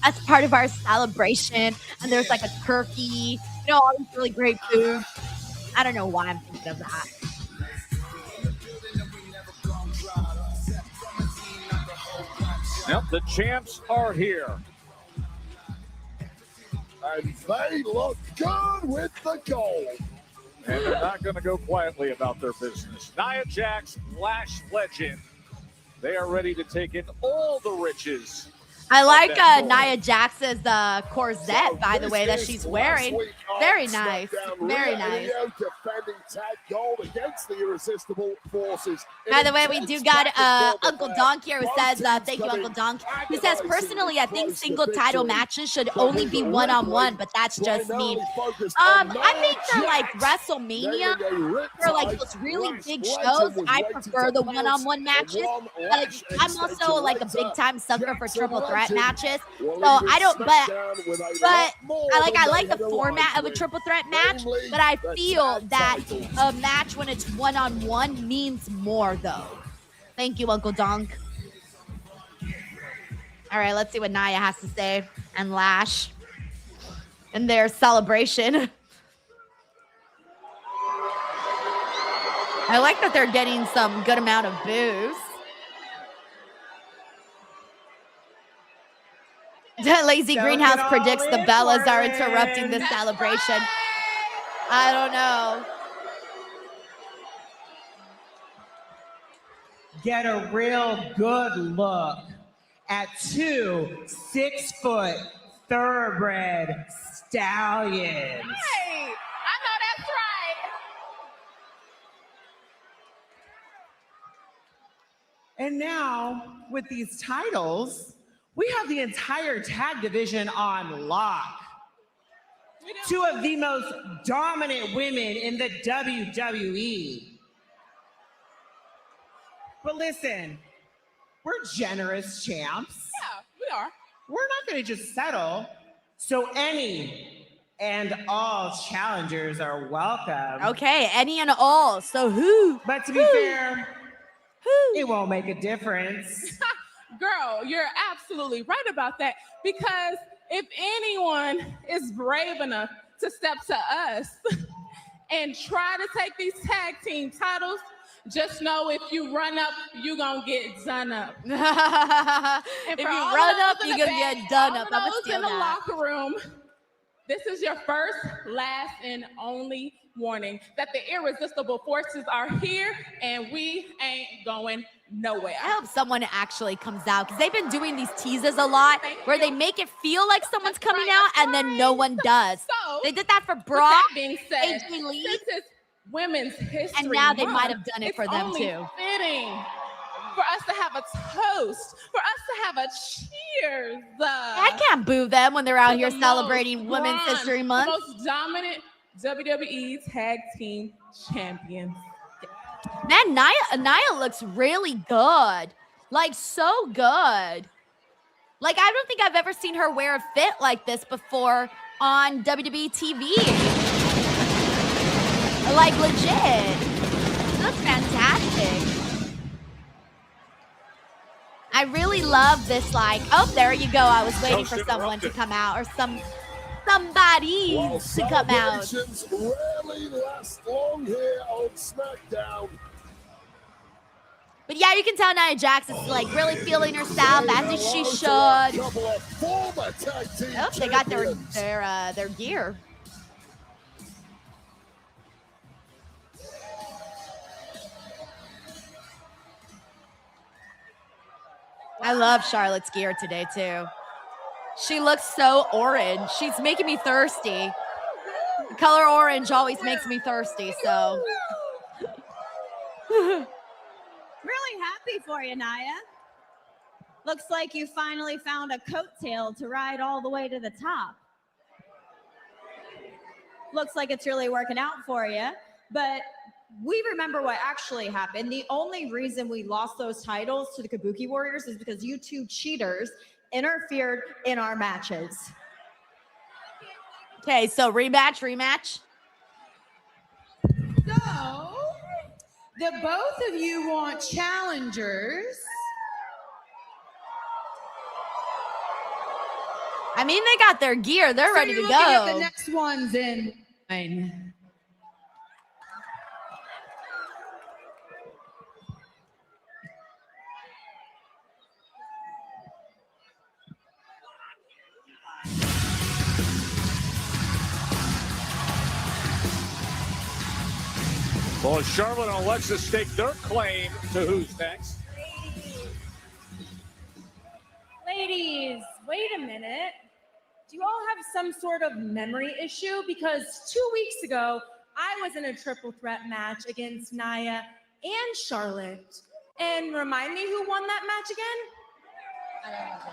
as part of our celebration," and there's like a turkey, you know, all this really great food. I don't know why I'm thinking of that. Yep, the champs are here. And they look good with the gold. And they're not going to go quietly about their business. Nia Jax, Lash Legend. They are ready to take in all the riches. I like that Nia Jax's corset, by the way, that she's wearing. Very nice. Very nice. Defending tag gold against the Irresistible Forces. By the way, we do got Uncle Donk here who says, thank you, Uncle Donk, who says, personally, I think single title matches should only be one-on-one, but that's just me. I think for like WrestleMania, for like those really big shows, I prefer the one-on-one matches. But I'm also like a big-time sucker for triple threat matches. So I don't, but I like the format of a triple threat match, but I feel that a match when it's one-on-one means more though. Thank you, Uncle Donk. All right, let's see what Nia has to say and Lash in their celebration. I like that they're getting some good amount of boos. Lazy Greenhouse predicts the Bellas are interrupting this celebration. I don't know. Get a real good look at 2 6-foot thoroughbred stallions. Hey, I know that's right. And now, with these titles, we have the entire tag division on lock. 2 of the most dominant women in the WWE. But listen, we're generous champs. Yeah, we are. We're not going to just settle. So any and all challengers are welcome. Okay, any and all. So who? But to be fair, it won't make a difference. Girl, you're absolutely right about that. Because if anyone is brave enough to step to us and try to take these tag team titles, just know if you run up, you're going to get done up. If you run up, you're going to get done up. I'm going to steal in the that. locker room, this is your first, last, and only warning that the irresistible forces are here and we ain't going nowhere. I hope someone actually comes out because they've been doing these teases a lot where they make it feel like someone's coming out and then no one does. So, they did that for with Brock, that being said, AJ Lee, since it's Women's History and now they Month, might have done it for them only too. Fitting for us to have a toast, for us to have a cheers. I can't boo them when they're out here the celebrating most Women's fun, History Month. The most dominant WWE Tag Team Champions. Man, Nia looks really good. Like, so good. Like, I don't think I've ever seen her wear a fit like this before on WWE TV. Like, legit. That's fantastic. I really love this, like, oh, there you go. I was waiting for someone to come out or somebody to come out. Celebrations rarely last long here on SmackDown. But yeah, you can tell Nia Jax is like really feeling herself as she should. Oh, they got their gear. I love Charlotte's gear today too. She looks so orange. She's making me thirsty. The color orange always makes me thirsty, so. Really happy for you, Nia. Looks like you finally found a coattail to ride all the way to the top. Looks like it's really working out for you, but we remember what actually happened. The only reason we lost those titles to the Kabuki Warriors is because you 2 cheaters interfered in our matches. Okay, so rematch. So, the both of you want challengers. I mean, they got their gear. They're ready to Looking at the go. next ones in line. Well, Charlotte and Alexa stake their claim to who's next. Ladies, wait a minute. Do you all have some sort of memory issue? Because 2 weeks ago, I was in a triple threat match against Nia and Charlotte. And remind me who won that match again?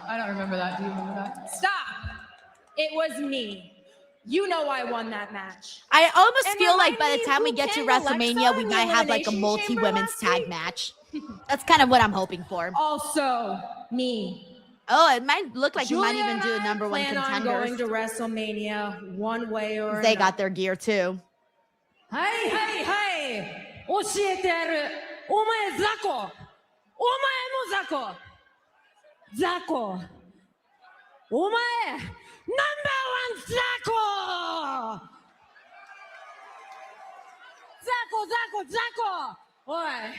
I don't remember that. Do you remember that? Stop. It was me. You know I won that match. I almost And feel like remind by the me time we who get to pinned WrestleMania, Alexa we in might the have like a Elimination multi-women's Chamber last tag match. That's kind of what I'm hoping for. Also, me. Oh, it might look like we might Julia even and do a I number one plan on going contenders. to WrestleMania one way or They another. got their gear too. はいはいはい教えてやるお前雑魚お前も雑魚雑魚お前ナンバーワン雑魚雑魚雑魚雑魚 Why?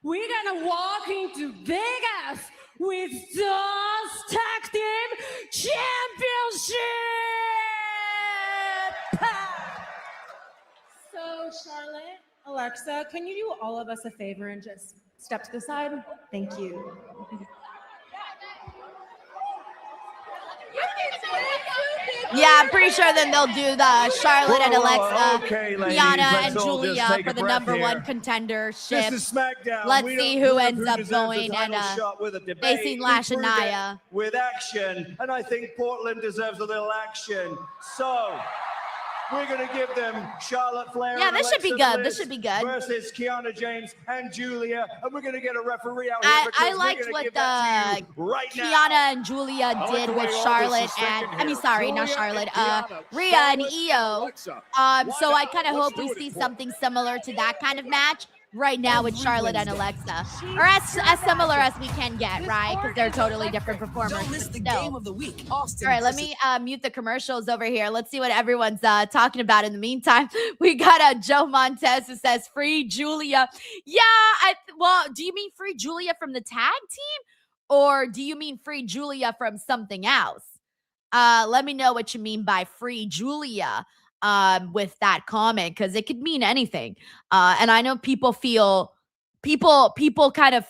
We're gonna walk into Vegas with Stars Tag Team Championship! So, Charlotte, Alexa, can you do all of us a favor and just step to the side? Thank you. Yeah, I'm pretty sure then they'll do the Charlotte and Alexa, okay, ladies, Kiana let's and all just Julia take a for the breath number one here. contendership. This is SmackDown. Let's We see don't who prove ends up deserves going the and title shot with a debate. facing We Lash and prove it Nia. with action, and I think Portland deserves a little action. So we're going to give them Charlotte Flair. Yeah, and this should be Alexa good. This Bliss should be good. versus Kiana James and Julia, and we're going to get a referee out here. I because liked we're gonna what give that to you right Kiana now. and Julia like did the with way all this Charlotte is and thinking I mean here. sorry, not Julia Charlotte, and Kiana, Rhea and Charlotte Io. Alexa. So I kind of Let's hope do we it, see Paul. something similar to that kind of match right now with Charlotte and Alexa, or as your similar magic. as we can get, This right? Because art they're is totally electric. different performers. Don't miss but the still. game of the week. Austin. All right, let me mute the commercials over here. Let's see what everyone's talking about in the meantime. We got Joe Montez who says free Julia. Yeah, well, do you mean free Julia from the tag team, or do you mean free Julia from something else? Let me know what you mean by free Julia with that comment, because it could mean anything. And I know people kind of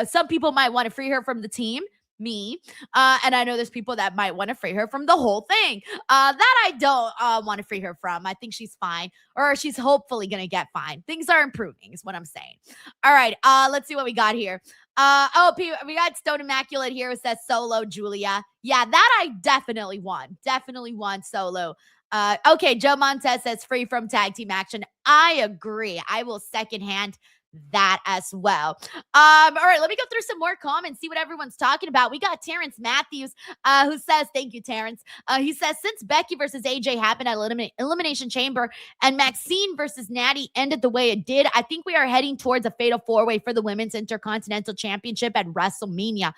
some people might want to free her from the team, me, and I know there's people that might want to free her from the whole thing. That I don't want to free her from. I think she's fine, or she's hopefully gonna get fine. Things are improving is what I'm saying. All right, let's see what we got here. We got Stone Immaculate here who says solo Julia. Yeah, that I definitely won solo. Okay, Joe Montez says free from tag team action. I agree. I will secondhand that as well. All right, let me go through some more comments, see what everyone's talking about. We got Terrence Matthews who says, thank you, Terrence. He says, since Becky versus AJ happened at Elimination Chamber and Maxine versus Natty ended the way it did, I think we are heading towards a fatal four-way for the Women's Intercontinental Championship at WrestleMania.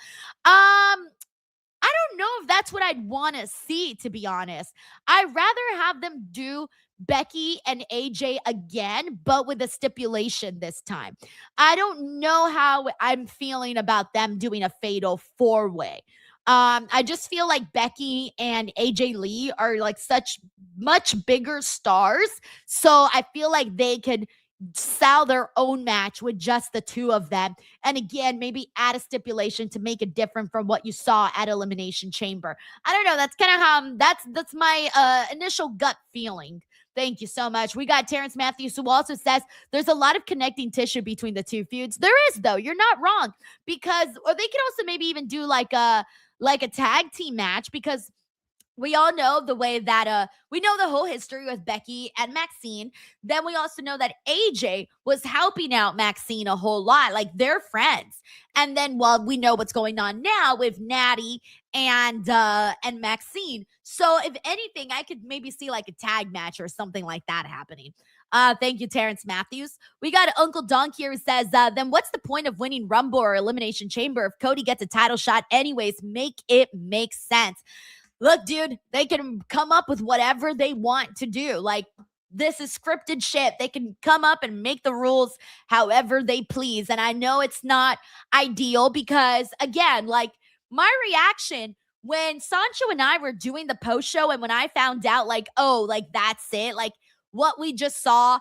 I don't know if that's what I'd want to see, to be honest. I'd rather have them do Becky and AJ again, but with a stipulation this time. I don't know how I'm feeling about them doing a fatal four-way. I just feel like Becky and AJ Lee are like such much bigger stars. So I feel like they could sell their own match with just the two of them. And again, maybe add a stipulation to make it different from what you saw at Elimination Chamber. I don't know. That's kind of how that's my initial gut feeling. Thank you so much. We got Terrence Matthews who also says there's a lot of connecting tissue between the two feuds. There is, though. You're not wrong, because or they could also maybe even do like a tag team match, because we all know the way that we know the whole history with Becky and Maxine. Then we also know that AJ was helping out Maxine a whole lot. Like, they're friends. And then, well, we know what's going on now with Natty and Maxine. So if anything, I could maybe see like a tag match or something like that happening. Thank you, Terrence Matthews. We got Uncle Dunk here who says, then what's the point of winning Rumble or Elimination Chamber if Cody gets a title shot anyways? Make it make sense. Look, dude, they can come up with whatever they want to do. Like, this is scripted shit. They can come up and make the rules however they please. And I know it's not ideal because, again, like, my reaction when Sancho and I were doing the post show and when I found out, like, oh, like, that's it, like, what we just saw,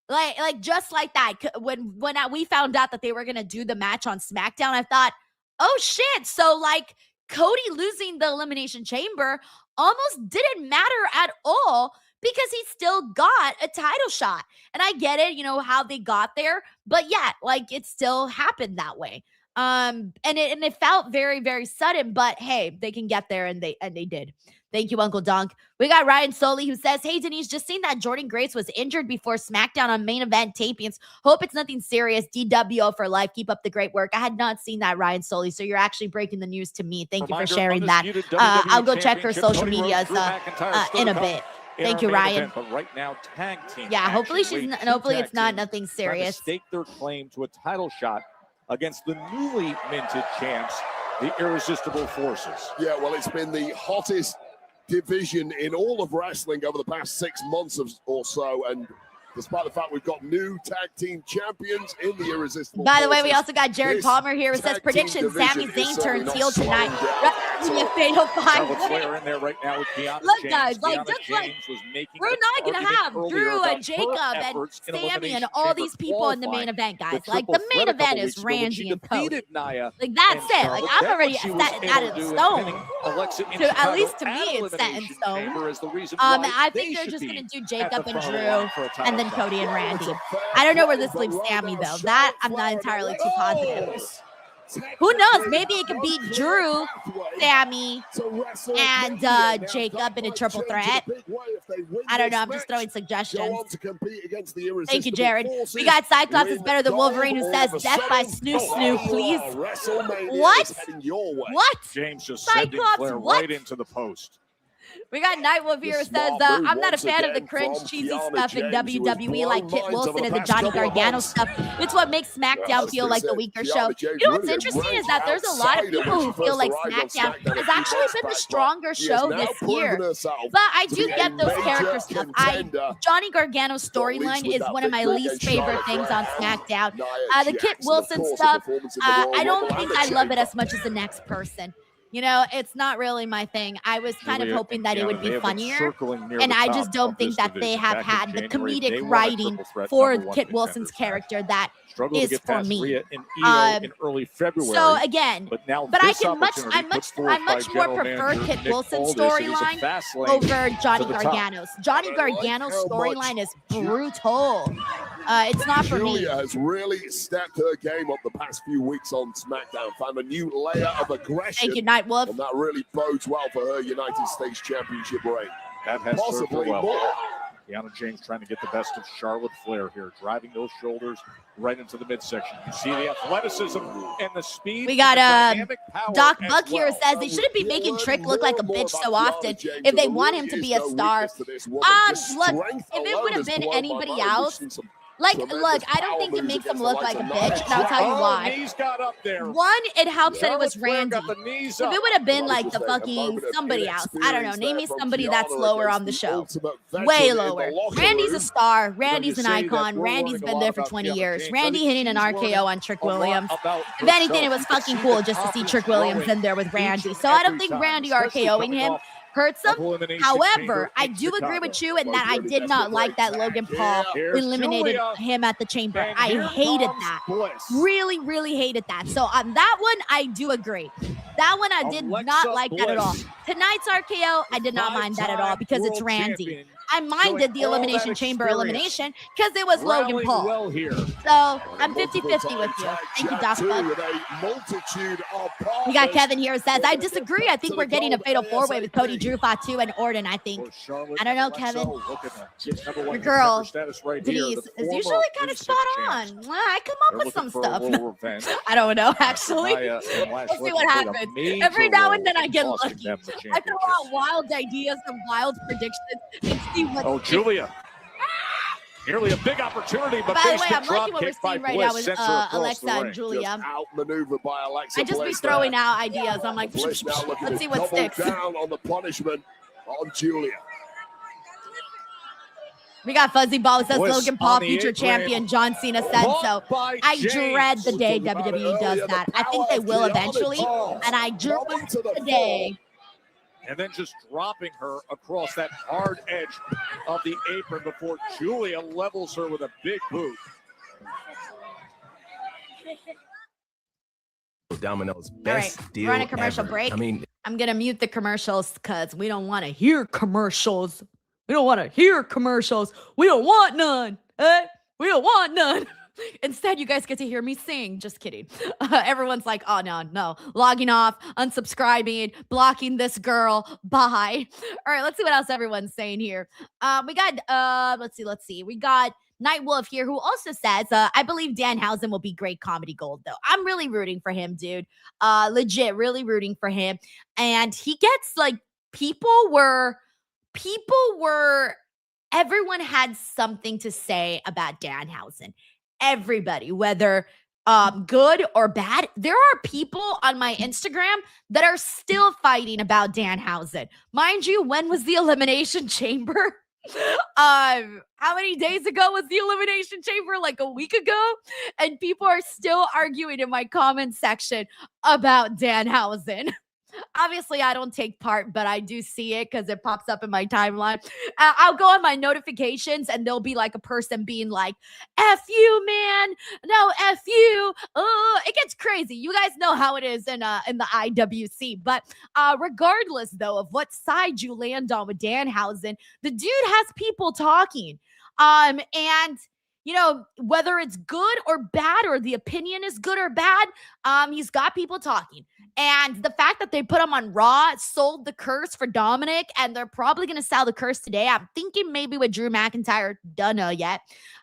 like just like that, when we found out that they were going to do the match on SmackDown, I thought, oh, shit. So, like, Cody losing the Elimination Chamber almost didn't matter at all because he still got a title shot. And I get it, you know, how they got there, but yeah, like, it still happened that way. And it felt very, very sudden, but hey, they can get there, and they did. Thank you, Uncle Dunk. We got Ryan Soley who says, hey, Denise, just seen that Jordan Grace was injured before SmackDown on main event tapings. Hope it's nothing serious. DWO for life. Keep up the great work. I had not seen that, Ryan Soley, so you're actually breaking the news to me. Thank you for sharing that. I'll go check her social medias in a bit. Thank you, Ryan. Event, but right now, tag team. Yeah, hopefully hopefully it's not nothing serious. Stake their claim to a title shot against the newly minted champs, the Irresistible Forces. Yeah, well, it's been the hottest division in all of wrestling over the past 6 months or so, and despite the fact we've got new tag team champions in the Irresistible By the way, we Forces. also got Jared This Palmer here who says tag team predictions: Sami division is Zayn certainly turns not heel slowing tonight. down. WrestleMania Fatal Charlotte 5. Flair in there right now with Kiana Look, James. guys, like Kiana just James like was making we're an not gonna argument have earlier Drew about and Jacob her and efforts in Sammy and Elimination all Chamber these people in the main qualifying event, guys. the Like triple the main threat a couple event is weeks ago when Randy she and Cody. defeated Nia Like that's and it. Like Charlotte. I'm Then already what she set was that able in to do stone. pinning Alexa in So at Chicago least to me, at it's set in Elimination stone. Chamber is the reason I why think they they're should just be gonna do at Jacob the and front of the line Drew, for a title and then shot. Cody and Randy. I don't know where this leaves Sammy though. That I'm not entirely too positive. Who knows? Maybe it could be Drew, Sammy, and Jacob in a triple threat. I don't know. I'm just throwing suggestions. Thank you, Jared. We got Cyclops is better than Wolverine, who says death by Snoo Snoo, please. What? What? James just sending Cyclops, Flair what? right into the post. We got Nightwolf here who says, I'm not a fan of the cringe, cheesy stuff in WWE like Kit Wilson and the Johnny Gargano stuff. It's what makes SmackDown feel like the weaker show. You know what's interesting is that there's a lot of people who feel like SmackDown has actually been the stronger show this year. But I do get those character stuff. Johnny Gargano's storyline is one of my least favorite things on SmackDown. The Kit Wilson stuff, I don't think I love it as much as the next person. You know, it's not really my thing. I was kind of hoping that it would be funnier, and I just don't think that they have had the comedic writing for Kit Wilson's character that is for me. In early February. So again, but I much more prefer Kit Wilson's storyline over Johnny Gargano's. Johnny Gargano's storyline is brutal. It's not for me. Julia has really stepped her game up the past few weeks on SmackDown, found a new layer of aggression. Thank you, Nightwolf. And that really bodes well for her United States Championship reign. That has served her Possibly well. more. Kiana James trying to get the best of Charlotte Flair here, driving those shoulders right into the midsection. You see the athleticism and the speed. We got dynamic power Doc as Buck here well. says they shouldn't be making Trick look like a bitch so often if they want him to be a star. Look, if it would have been anybody else, look, I don't think it makes him look like a bitch, and I'll tell you why. Knees got up there. One, it helps that it was Randy. Got the knees If up. it would have been like the fucking somebody else, I don't know, name me somebody that's lower on the show. Way lower. Randy's a star. Randy's an icon. Randy's been there for 20 years. Randy hitting an RKO on Trick Williams. If anything, it was fucking cool just to see Trick Williams in there with Randy. So I don't think Randy RKOing him hurts him. However, I do agree with you in that I did not like that Logan Paul eliminated him at the Chamber. I hated that. Really, really hated that. So on that one, I do agree. That one I did not like that at all. Tonight's RKO, I did not mind that at all because it's Randy. I minded the Elimination Chamber elimination because it was Logan Paul. So I'm 50-50 with you. Thank you, Doc Buck. We got Kevin here who says, I disagree. I think we're getting a fatal four-way with Cody, Drew, Fatu, and Orton, I think. I don't know, Kevin. Your girl, Denise, is usually kind of spot on. I come up with some stuff. I don't know, actually. We'll see what happens. Every now and then I get lucky. I throw out wild ideas and wild predictions and see what. Oh, Julia. Nearly a big opportunity, but by the way, based I'm liking what we're seeing right now with Alexa and Julia. Outmaneuvered by Alexa I just be Bliss throwing there. out ideas. I'm like, Bliss now looking let's to see what double sticks. down on the punishment on Julia. We got Fuzzy Ball who says Bliss Logan Paul, on the future apron. champion. John Cena said so. I dread the day WWE does that. I think they will eventually, and I dread the day. And then just dropping her across that hard edge of the apron before Julia levels her with a big boot. Domino's All best right, deal we're on a commercial ever. break. I mean, I'm going to mute the commercials because we don't want to hear commercials. We don't want to hear commercials. We don't want none. We don't want none. Instead, you guys get to hear me sing. Just kidding. Everyone's like, oh, no. Logging off, unsubscribing, blocking this girl. Bye. All right, let's see what else everyone's saying here. We got, let's see. We got Nightwolf here who also says, I believe Danhausen will be great comedy gold, though. I'm really rooting for him, dude. Legit, really rooting for him. And he gets, like, everyone had something to say about Danhausen. Everybody, whether good or bad. There are people on my Instagram that are still fighting about Danhausen. Mind you, when was the Elimination Chamber? How many days ago was the Elimination Chamber? Like a week ago? And people are still arguing in my comment section about Danhausen. Obviously, I don't take part, but I do see it because it pops up in my timeline. I'll go on my notifications and there'll be like a person being like, F you, man. No, F you. It gets crazy. You guys know how it is in the IWC. But regardless, though, of what side you land on with Danhausen, the dude has people talking. And you know, whether it's good or bad, or the opinion is good or bad, he's got people talking. And the fact that they put him on Raw sold the curse for Dominic, and they're probably going to sell the curse today. I'm thinking maybe with Drew McIntyre, don't know yet.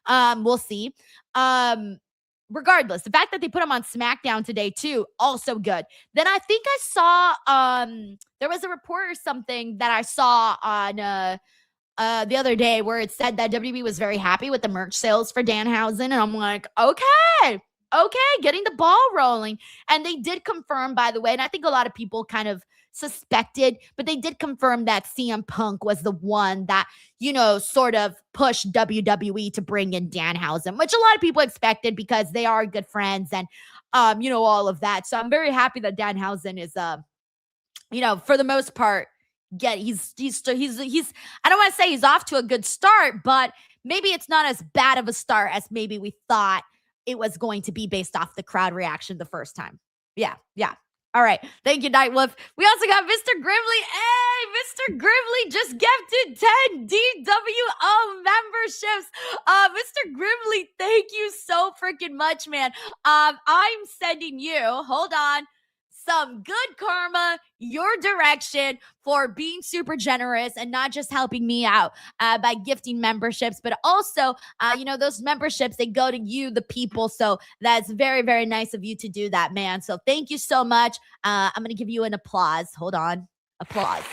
We'll see. Regardless, the fact that they put him on SmackDown today too, also good. Then I think I saw, there was a report or something that I saw on, the other day where it said that WWE was very happy with the merch sales for Danhausen. And I'm like, okay, getting the ball rolling. And they did confirm, by the way, and I think a lot of people kind of suspected, but they did confirm that CM Punk was the one that, you know, sort of pushed WWE to bring in Danhausen, which a lot of people expected because they are good friends and, you know, all of that. So I'm very happy that Danhausen is, you know, for the most part, he's I don't want to say he's off to a good start, but maybe it's not as bad of a start as maybe we thought it was going to be based off the crowd reaction the first time. Yeah. All right. Thank you, Nightwolf. We also got Mr. Grimley. Hey, Mr. Grimley just gifted 10 DWO memberships. Mr. Grimley, thank you so freaking much, man. I'm sending you, hold on, some good karma your direction for being super generous and not just helping me out by gifting memberships, but also, you know, those memberships, they go to you, the people. So that's very, very nice of you to do that, man. So thank you so much. I'm going to give you an applause. Hold on. Applause.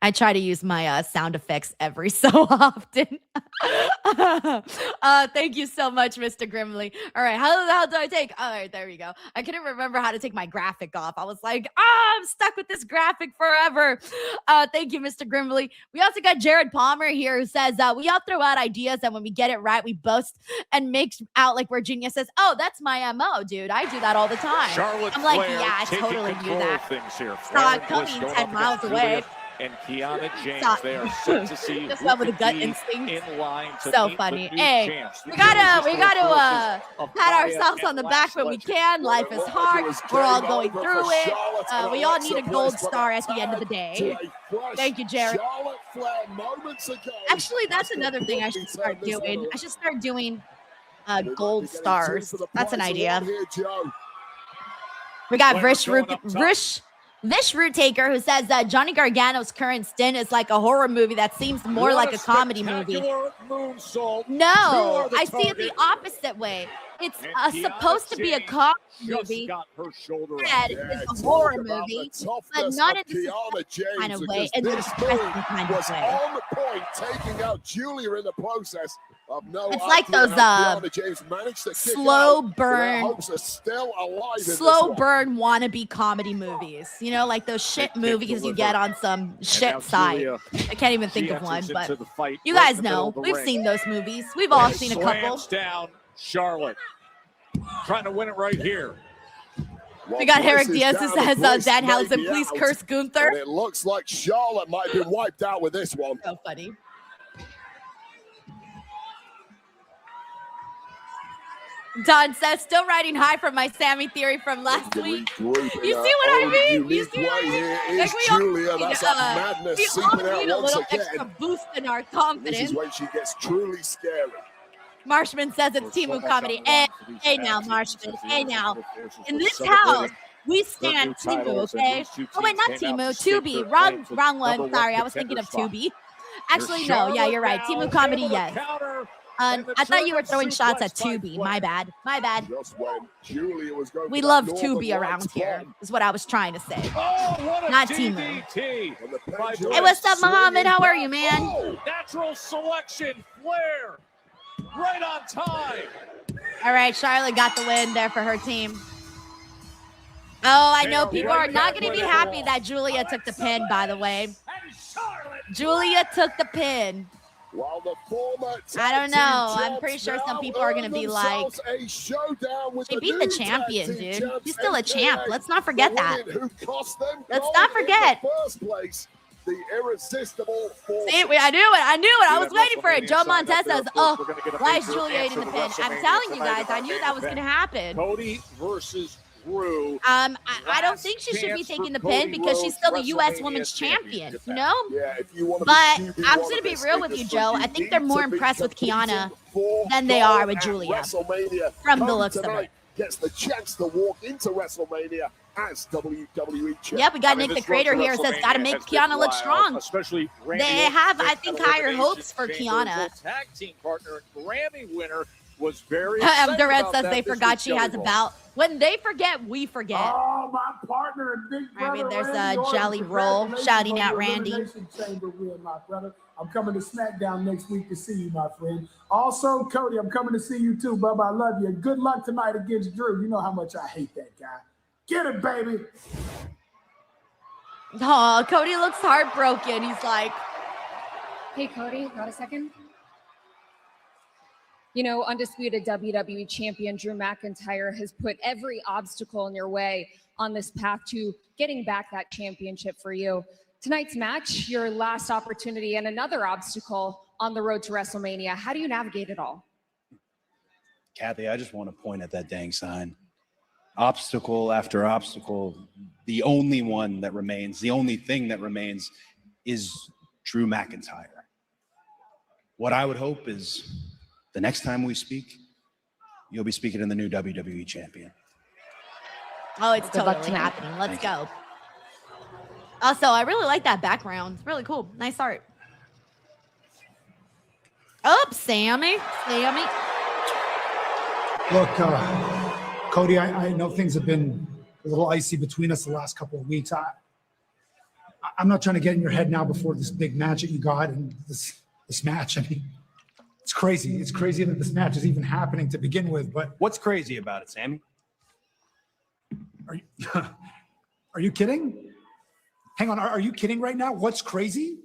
I try to use my sound effects every so often. Thank you so much, Mr. Grimley. All right, how do I take? All right, there we go. I couldn't remember how to take my graphic off. I was like, I'm stuck with this graphic forever. Thank you, Mr. Grimley. We also got Jared Palmer here who says, we all throw out ideas, and when we get it right, we boast and make out like we're geniuses. Oh, that's my MO, dude. I do that all the time. Charlotte I'm like, Flair yeah, I taking totally do control that. of things here. Saw it coming 10 miles away. And Kiana James, they are set to see just who went with a could gut be instinct. in line to So meet funny. the new Hey, champs. we gotta pat ourselves on the back when we can. Life is hard. We're all going through it. We all need a gold star at the end of the day. Thank you, Jared. Actually, that's another thing I should start doing. I should start doing gold stars. That's an idea. We got Vish Root Taker, who says that Johnny Gargano's current stint is like a horror movie that seems more like a comedy movie. No, I see it the opposite way. It's supposed to be a comedy movie, and it's a horror movie, but not in this kind of way, in this kind of way. On the point, taking out Julia in the process. It's like those slow burn wannabe comedy movies. You know, like those shit movies you get on some shit site. I can't even think of one, but you guys know. We've seen those movies. We've all seen a couple. Down Charlotte. Trying to win it right here. We got Eric Diaz who says, Danhausen, please curse Gunther. And it looks like Charlotte might be wiped out with this one. So funny. Don says, still riding high from my Sammy theory from last week. You see what I mean? You see what I mean? Like we all need a little extra boost in our confidence. This is when she gets truly scary. Marshman says it's Timu comedy. Hey now, Marshman. Hey now. In this house, we stand Timu, okay? Oh, wait, not Timu. Tubi. Wrong one. Sorry, I was thinking of Tubi. Actually, no. Yeah, you're right. Timu comedy, yes. I thought you were throwing shots at Tubi. My bad. My bad. We love Tubi around here, is what I was trying to say. Not Timu. Hey, what's up, Muhammad? How are you, man? Natural selection, Flair. Right on time. All right, Charlotte got the win there for her team. Oh, I know people are not going to be happy that Julia took the pin, by the way. Julia took the pin. While the former I don't know. I'm pretty sure champs some now people are going to be like, a showdown with she the beat the new champion, tag team dude. champs, He's still a champ. aka Let's not forget the that. women who cost them Let's gold not in forget. the first place. The irresistible force. See, I knew it. I was waiting for it. Joe Montez says, oh, why is Julia eating the pin? I'm telling you guys, I knew that was going to happen. Cody versus Drew. I don't think she should be taking the pin because she's still the U.S. Women's Champion, you know? Yeah, if you want to But I'm going to be real with you, Joe. I think they're more impressed with Kiana than they are with Julia. From the looks of it. Gets the chance to walk into WrestleMania as WWE champ. Yep, we got Nick the Creator here. Says, got to make Kiana look strong. Especially they have, I think, higher hopes for Kiana. Tag team partner and Grammy winner was very The Red says they forgot she has a belt. When they forget, we forget. Oh, my partner and big brother. I mean, there's Randy a Orton. Jelly Roll shouting out Congratulations on Randy. your Elimination Chamber win, my brother. I'm coming to SmackDown next week to see you, my friend. Also, Cody, I'm coming to see you too, bub. I love you. Good luck tonight against Drew. You know how much I hate that guy. Get it, baby. Oh, Cody looks heartbroken. He's like, hey, Cody, got a second? You know, undisputed WWE champion Drew McIntyre has put every obstacle in your way on this path to getting back that championship for you. Tonight's match, your last opportunity and another obstacle on the road to WrestleMania. How do you navigate it all? Kathy, I just want to point at that dang sign. Obstacle after obstacle, the only one that remains, the only thing that remains is Drew McIntyre. What I would hope is the next time we speak, you'll be speaking to the new WWE champion. oh, it's totally happening. Let's go. Also, I really like that background. It's really cool. Nice art. Oh, Sammy. Look, Cody, I know things have been a little icy between us the last couple of weeks. I'm not trying to get in your head now before this big match that you got and this match. I mean, it's crazy. It's crazy that this match is even happening to begin with. But what's crazy about it, Sammy? Are you kidding? Hang on, are you kidding right now? What's crazy?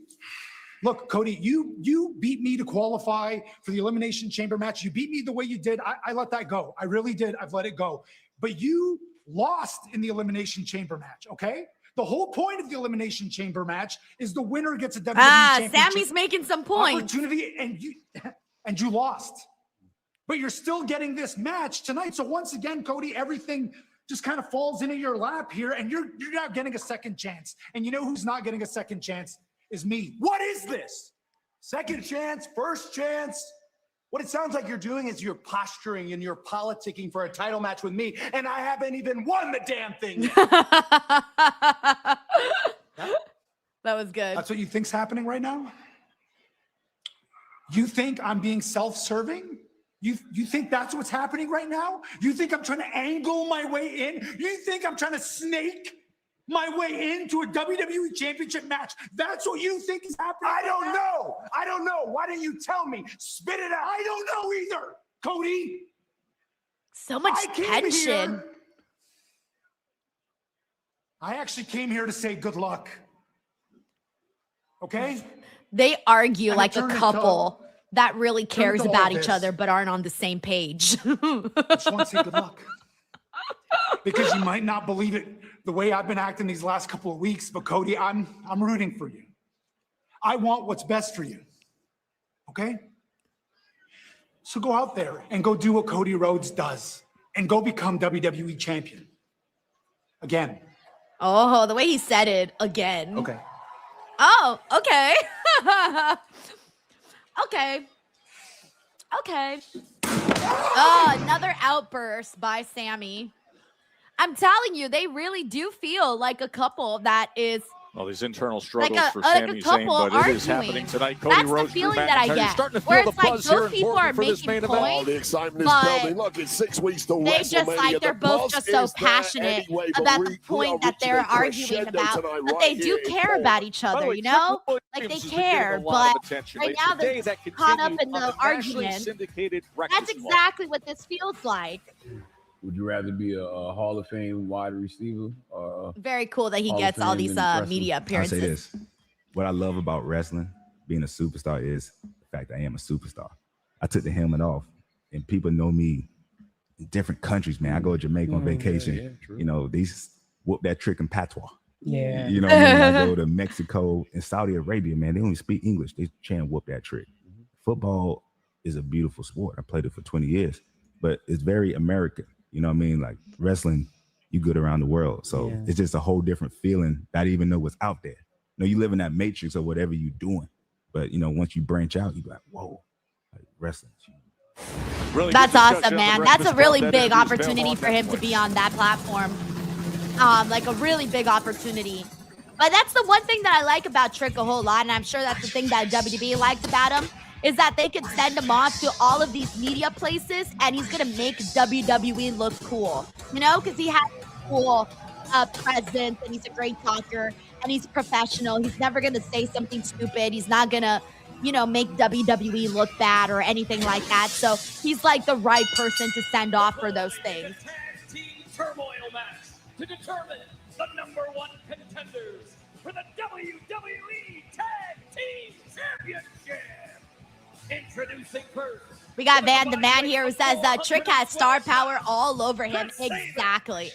Look, Cody, you beat me to qualify for the Elimination Chamber match. You beat me the way you did. I let that go. I really did. I've let it go. But you lost in the Elimination Chamber match, okay? The whole point of the Elimination Chamber match is the winner gets a WWE championship Sammy's making some points. opportunity, and you lost. But you're still getting this match tonight. So once again, Cody, everything just kind of falls into your lap here, and you're not getting a second chance. And you know who's not getting a second chance? Is me. What is this? Second chance, first chance. What it sounds like you're doing is you're posturing and you're politicking for a title match with me, and I haven't even won the damn thing yet. That was good. That's what you think's happening right now? You think I'm being self-serving? You think that's what's happening right now? You think I'm trying to angle my way in? You think I'm trying to snake my way into a WWE Championship match? That's what you think is happening? I don't know. I don't know. Why don't you tell me? Spit it out. I don't know either, Cody. So much tension. I actually came here to say good luck. Okay? They argue And like a turn it couple that really cares to all about this. each other but aren't on the same page. I just want to say good luck. Because you might not believe it the way I've been acting these last couple of weeks, but Cody, I'm rooting for you. I want what's best for you. Okay? So go out there and go do what Cody Rhodes does and go become WWE champion. Again. Oh, the way he said it again. Okay. Oh, okay. Okay. Oh, another outburst by Sammy. I'm telling you, they really do feel like a couple that is Well, these internal struggles like for a Sami Zayn, couple but it is arguing. happening tonight. Cody That's Rhodes, the feeling that I You're get. starting to Where feel it's the like buzz here both people are for this making main event. points, The excitement is but building. Look, it's 6 weeks to they just WrestleMania. like they're The both buzz just so is there passionate anyway, but about we the are point that reaching they're a arguing crescendo about. tonight But right they here do in care Poland. about each By the other, way, you know? Triple Like they Williams has been getting care, a lot of but attention right lately. now Today, they're that caught up continued in on the nationally argument. syndicated That's Breakfast Club. exactly what this feels like. Would you rather be a Hall of Fame wide receiver or Very cool that he Hall of gets all Fame these in wrestling? media I'll say appearances. this. what I love about wrestling, being a superstar, is the fact that I am a superstar. I took the helmet off, and people know me in different countries, man. I go to Jamaica on vacation. You know, they whoop that trick in patois. Yeah. You know what I mean? I go to Mexico and Saudi Arabia, man. They only speak English. They try and whoop that trick. Football is a beautiful sport. I played it for 20 years, but it's very American. You know what I mean? Like wrestling, you good around the world. So it's just a whole different feeling that I didn't even know what's out there. You know, you live in that matrix of whatever you're doing. But, you know, once you branch out, you be like, whoa, like wrestling. Really That's good awesome, discussion on man. the That's a Breakfast really Club. big That interview's opportunity available for on him to Netflix. be on that platform. Like a really big opportunity. But that's the one thing that I like about Trick a whole lot, and I'm sure that's the thing that WWE likes about him, is that they can send him off to all of these media places, and he's gonna make WWE look cool. You know, because he has a cool presence, and he's a great talker, and he's professional. He's never gonna say something stupid. He's not gonna, you know, make WWE look bad or anything like that. So he's like the right person to send off for those things. Tag team turmoil match to determine the #1 contenders for the WWE Tag Team Championship. Introducing first. We got Van the Man here who says Trick has star power all over him. Exactly,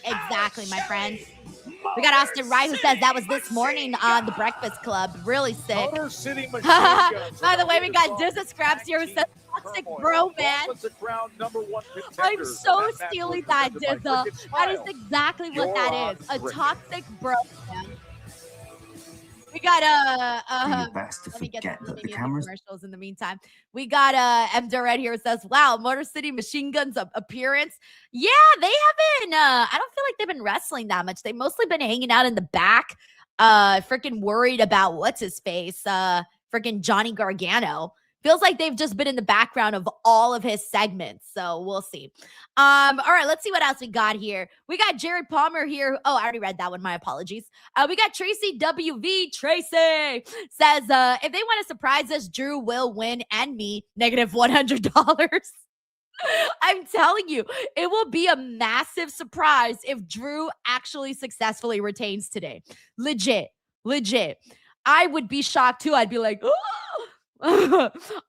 my friends. We got Austin Wright who says that was this morning on the Breakfast Club. Really sick. Motor City Machine Guns. By the way, we got Dizza Scraps here who says toxic bro, man. I'm so stealing that, Dizza. That is exactly what that is. A toxic bro, man. We got let me get the commercials in the meantime. We got M Durant here says, wow, Motor City Machine Guns appearance. Yeah, they haven't I don't feel like they've been wrestling that much. They've mostly been hanging out in the back, freaking worried about what's his face, freaking Johnny Gargano. Feels like they've just been in the background of all of his segments. So we'll see. All right, let's see what else we got here. We got Jared Palmer here. Oh, I already read that one. My apologies. We got Tracy WV. Tracy says, if they want to surprise us, Drew will win and me -$100. I'm telling you, it will be a massive surprise if Drew actually successfully retains today. Legit. I would be shocked too. I'd be like, oh.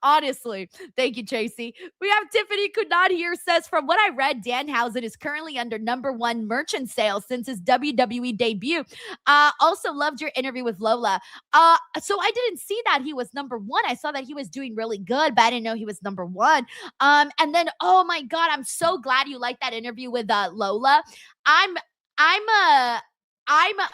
Honestly, thank you, Tracy. We have Tiffany Kunad here says, from what I read, Danhausen is currently under #1 merchant sales since his WWE debut. Also loved your interview with Lola. So I didn't see that he was #1. I saw that he was doing really good, but I didn't know he was #1. And then, oh my God, I'm so glad you liked that interview with Lola. I'm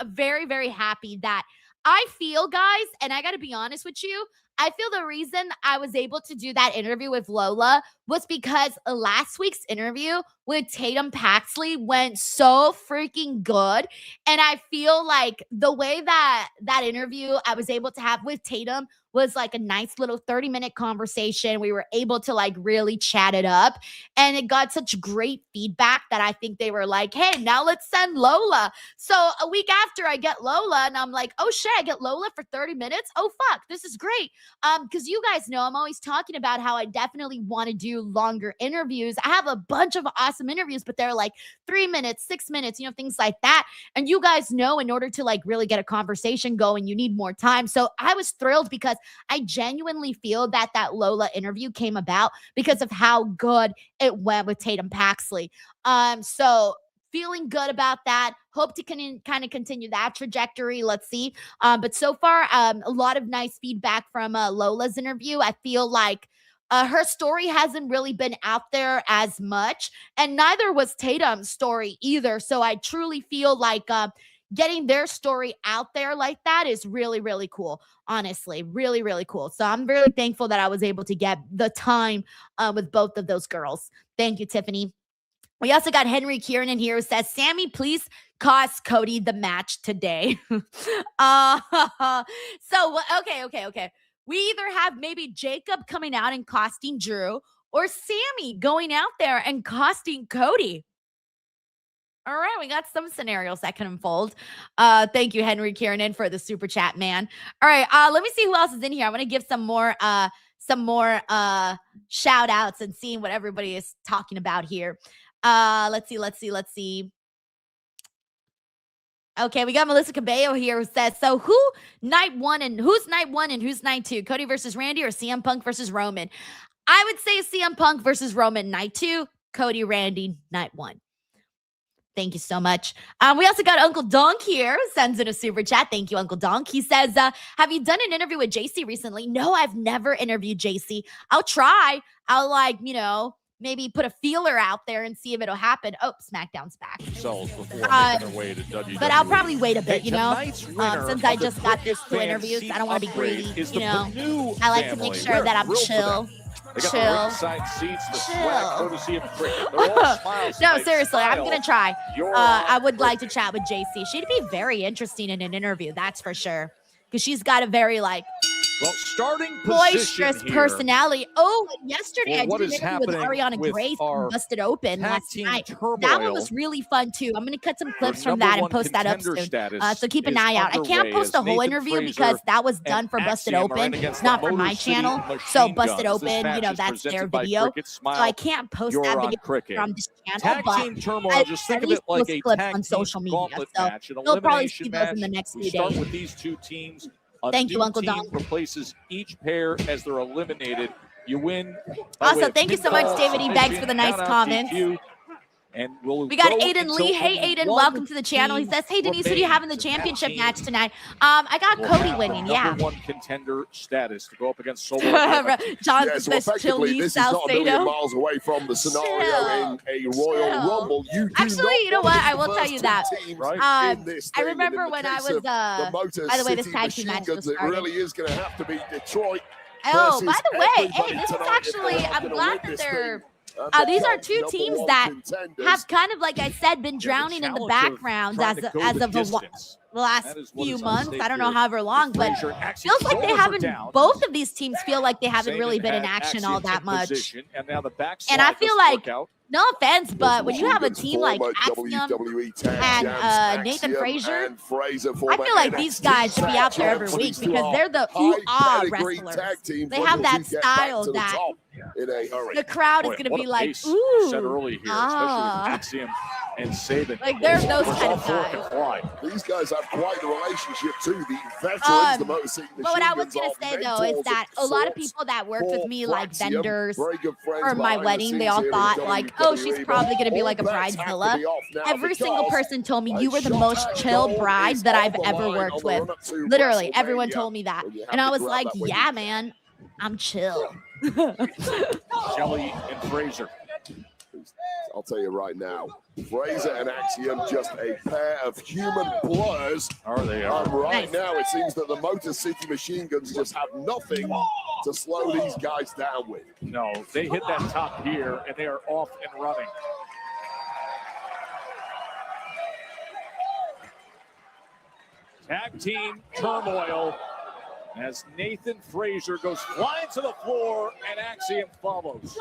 very, very happy that I feel, guys, and I got to be honest with you, I feel the reason I was able to do that interview with Lola was because last week's interview with Tatum Paxley went so freaking good. And I feel like the way that interview I was able to have with Tatum was like a nice little 30-minute conversation. We were able to like really chat it up, and it got such great feedback that I think they were like, hey, now let's send Lola. So a week after I get Lola, and I'm like, oh shit, I get Lola for 30 minutes. Oh fuck, this is great. Because you guys know I'm always talking about how I definitely want to do longer interviews. I have a bunch of awesome interviews, but they're like 3 minutes, 6 minutes, you know, things like that. And you guys know in order to like really get a conversation going, you need more time. So I was thrilled because I genuinely feel that Lola interview came about because of how good it went with Tatum Paxley. So feeling good about that. Hope to kind of continue that trajectory. Let's see. But so far, a lot of nice feedback from Lola's interview. I feel like her story hasn't really been out there as much, and neither was Tatum's story either. So I truly feel like getting their story out there like that is really, really cool. Honestly, really, really cool. So I'm really thankful that I was able to get the time with both of those girls. Thank you, Tiffany. We also got Henry Kieran here who says, Sammy, please cost Cody the match today. Okay. We either have maybe Jacob coming out and costing Drew, or Sammy going out there and costing Cody. All right, we got some scenarios that can unfold. Thank you, Henry Kieran, for the super chat, man. All right, let me see who else is in here. I want to give some more shout outs and seeing what everybody is talking about here. Let's see. Okay, we got Melissa Cabello here who says, so who's night one and who's night 2? Cody versus Randy or CM Punk versus Roman? I would say CM Punk versus Roman night 2, Cody Randy night 1. Thank you so much. We also got Uncle Donk here who sends in a super chat. Thank you, Uncle Donk. He says, have you done an interview with JC recently? No, I've never interviewed JC. I'll try. I'll maybe put a feeler out there and see if it'll happen. Oh, SmackDown's back. Before making their way to WWE. But I'll probably wait a bit, Tonight's winner since I of the just got quickest two fan interviews. seat I don't want to be upgrade greedy, is the Panu I like to make family. sure We're that I'm thrilled for chill. them. They got the ringside seats, the swag courtesy of Cricket. They're all smiles No, tonight. seriously, I'm Smile. going to try. You're I would like to chat with JC. She'd be very interesting in an interview, that's for sure. Because she's got a very, well, starting boisterous position here personality. Oh, yesterday for I what did an is interview with happening Ariana with Grace our from Busted Open tag last team night. turmoil. That one was really fun too. I'm going to cut some clips Their from that number and one post that up contender soon. status So keep an is eye out. I can't underway post as the whole Nathan interview Fraser because that was and done for Busted Axiom are Open, in against not the for my Motor City channel. Machine So Busted Guns. This Open, match is that's presented their by video. Cricket. So Smile. I can't post You're that on video Cricket. from this channel. Tag but team turmoil, I just think at of least it like post a clips tag on team social media. gauntlet So match, an you'll probably see elimination those match. in the next We few start days. with these two teams. A Thank you, new Uncle team Don. replaces each pair as they're eliminated. You win. Also, thank you so much, David E. Beggs, for the nice comments. And we'll We got go Aiden until Lee. Hey, only Aiden, one welcome to the channel. He team says, hey, Denise, who do you have in the remains, and that championship team match tonight? I got will Cody have winning, the yeah. number one contender status to go up against Solo. Sikoa. John Yeah, so says, chill, effectively, Denise this is not a million Salcedo. miles away from the scenario in a Royal Rumble. You do Actually, not you know want what? to be I will the tell first you two that. teams in this I thing. remember And in when the I case was, of the Motor by the way, this City tag team Machine match Guns, just it started. really is going to have to be Detroit. Oh, versus by the way, hey, everybody this is tonight if actually, they're I'm gonna glad win that this they're, thing. these are two Number teams one that contenders. have kind of, like I said, been drowning in the background as of the last few months. I don't know however long, but feels like they haven't, both of these teams feel like they haven't really been in action all that much. And now the And I feel like, no offense, but when you have a team like WWE Axiom Tag and Champs, Nathan Axiom Fraser, and Fraser, I former feel like these NXT guys should be out there Tag every week Champs, because they're the high ooh-ah pedigree wrestlers. tag teams They looking have that to get back style to the that top in a hurry. the crowd is Boy, going to what be a like, pace ooh, set early here, ah. especially with Axiom and Saban. Like, they're those kind of Four guys. can fly. These guys have quite the relationship too. The veterans, the Motor City But what I was Machine going to Guns say, are though, is mentors that of a lot of sorts people that worked with for me, like Axiom. vendors, Very good friends for my behind the wedding, they scenes all here in thought, like, oh, she's WWE, probably going to be all like a bets have to bridezilla. be off now Every single because person told me a you were the shot most at chill gold bride is that on I've the ever line worked on the with. run-up to Literally, everyone WrestleMania, told me that. when you have And I to was grab like, that win. yeah, man, I'm chill. Shelley and Fraser. I'll tell you right now, Fraser and Axiom just a pair of human blurs. They are. Right now, it seems that the Motor City Machine Guns just have nothing to slow these guys down with. No, they hit that top gear and they are off and running. Tag team turmoil as Nathan Fraser goes flying to the floor and Axiom follows.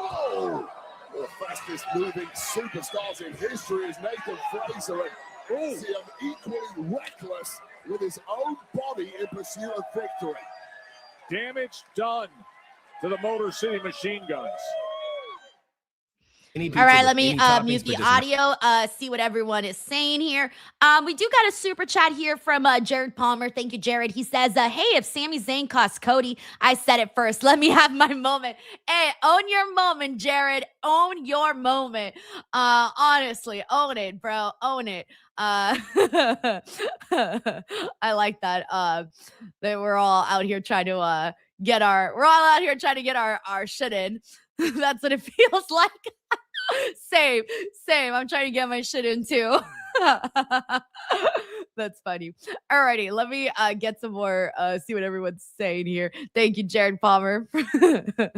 Oh, one of the fastest moving superstars in history is Nathan Fraser, and Axiom equally reckless with his own body in pursuit of victory. Damage done to the Motor City Machine Guns. All right, let me mute the audio, see what everyone is saying here. We do got a super chat here from Jared Palmer. Thank you, Jared. He says, hey, if Sami Zayn costs Cody, I said it first. Let me have my moment. Hey, own your moment, Jared. Own your moment. Honestly, own it, bro. Own it. I like that. They were all out here trying to get our shit in. That's what it feels like. Same. I'm trying to get my shit in too. That's funny. Alrighty, let me get some more, see what everyone's saying here. Thank you, Jared Palmer. That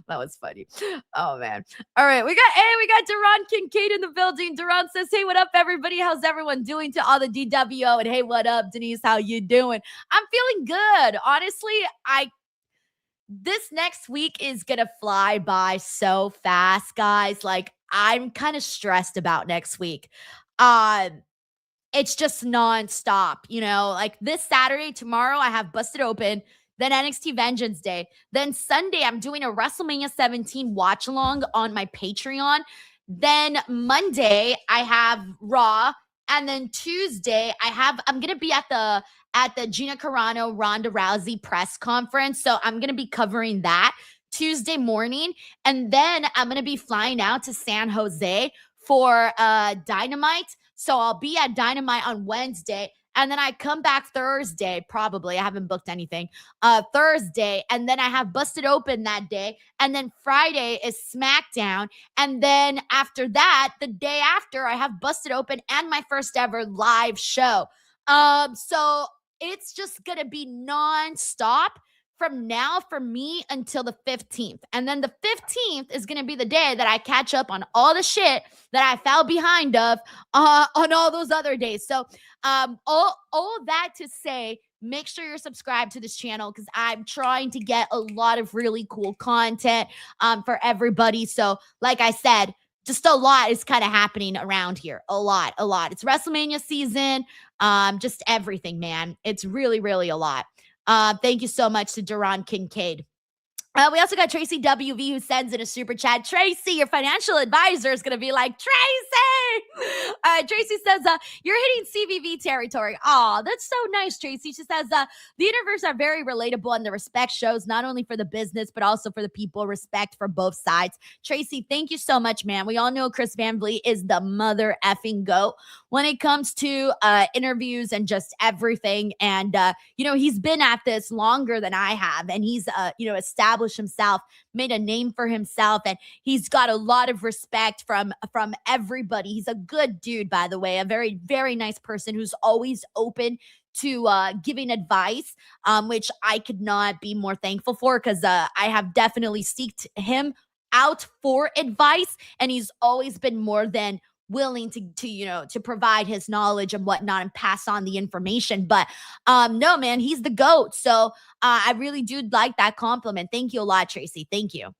was funny. Oh man. All right, we got Duran Kincaid in the building. Duran says, hey, what up, everybody? How's everyone doing? To all the DWO, and hey, what up, Denise? How you doing? I'm feeling good. Honestly, this next week is gonna fly by so fast, guys. Like, I'm kind of stressed about next week. It's just nonstop, you know, like this Saturday, tomorrow, I have Busted Open, then NXT Vengeance Day. Then Sunday, I'm doing a WrestleMania 17 watch along on my Patreon. Then Monday, I have Raw And then Tuesday, I'm gonna be at the Gina Carano Ronda Rousey press conference. So I'm gonna be covering that Tuesday morning. And then I'm gonna be flying out to San Jose for Dynamite. So I'll be at Dynamite on Wednesday. And then I come back Thursday, probably. I haven't booked anything. Thursday. And then I have Busted Open that day. And then Friday is SmackDown. And then after that, the day after, I have Busted Open and my first ever live show. So it's just going to be nonstop from now for me until the 15th. And then the 15th is going to be the day that I catch up on all the shit that I fell behind of on all those other days. So all that to say, make sure you're subscribed to this channel because I'm trying to get a lot of really cool content for everybody. So like I said, just a lot is kind of happening around here. A lot. It's WrestleMania season. Just everything, man. It's really, really a lot. Thank you so much to Duran Kincaid. We also got Tracy WV who sends in a super chat. Tracy, your financial advisor is going to be like, Tracy! Tracy says, you're hitting CVV territory. Oh, that's so nice, Tracy. She says, the universe are very relatable and the respect shows not only for the business, but also for the people. Respect for both sides. Tracy, thank you so much, man. We all know Chris Van Vliet is the mother effing GOAT when it comes to interviews and just everything. And, he's been at this longer than I have. And he's, established himself, made a name for himself, and he's got a lot of respect from everybody. He's a good dude, by the way, a very, very nice person who's always open to giving advice, which I could not be more thankful for because I have definitely seeked him out for advice, and he's always been more than willing to provide his knowledge and whatnot and pass on the information. But no, man, he's the GOAT. So I really do like that compliment. Thank you a lot, Tracy. Thank you.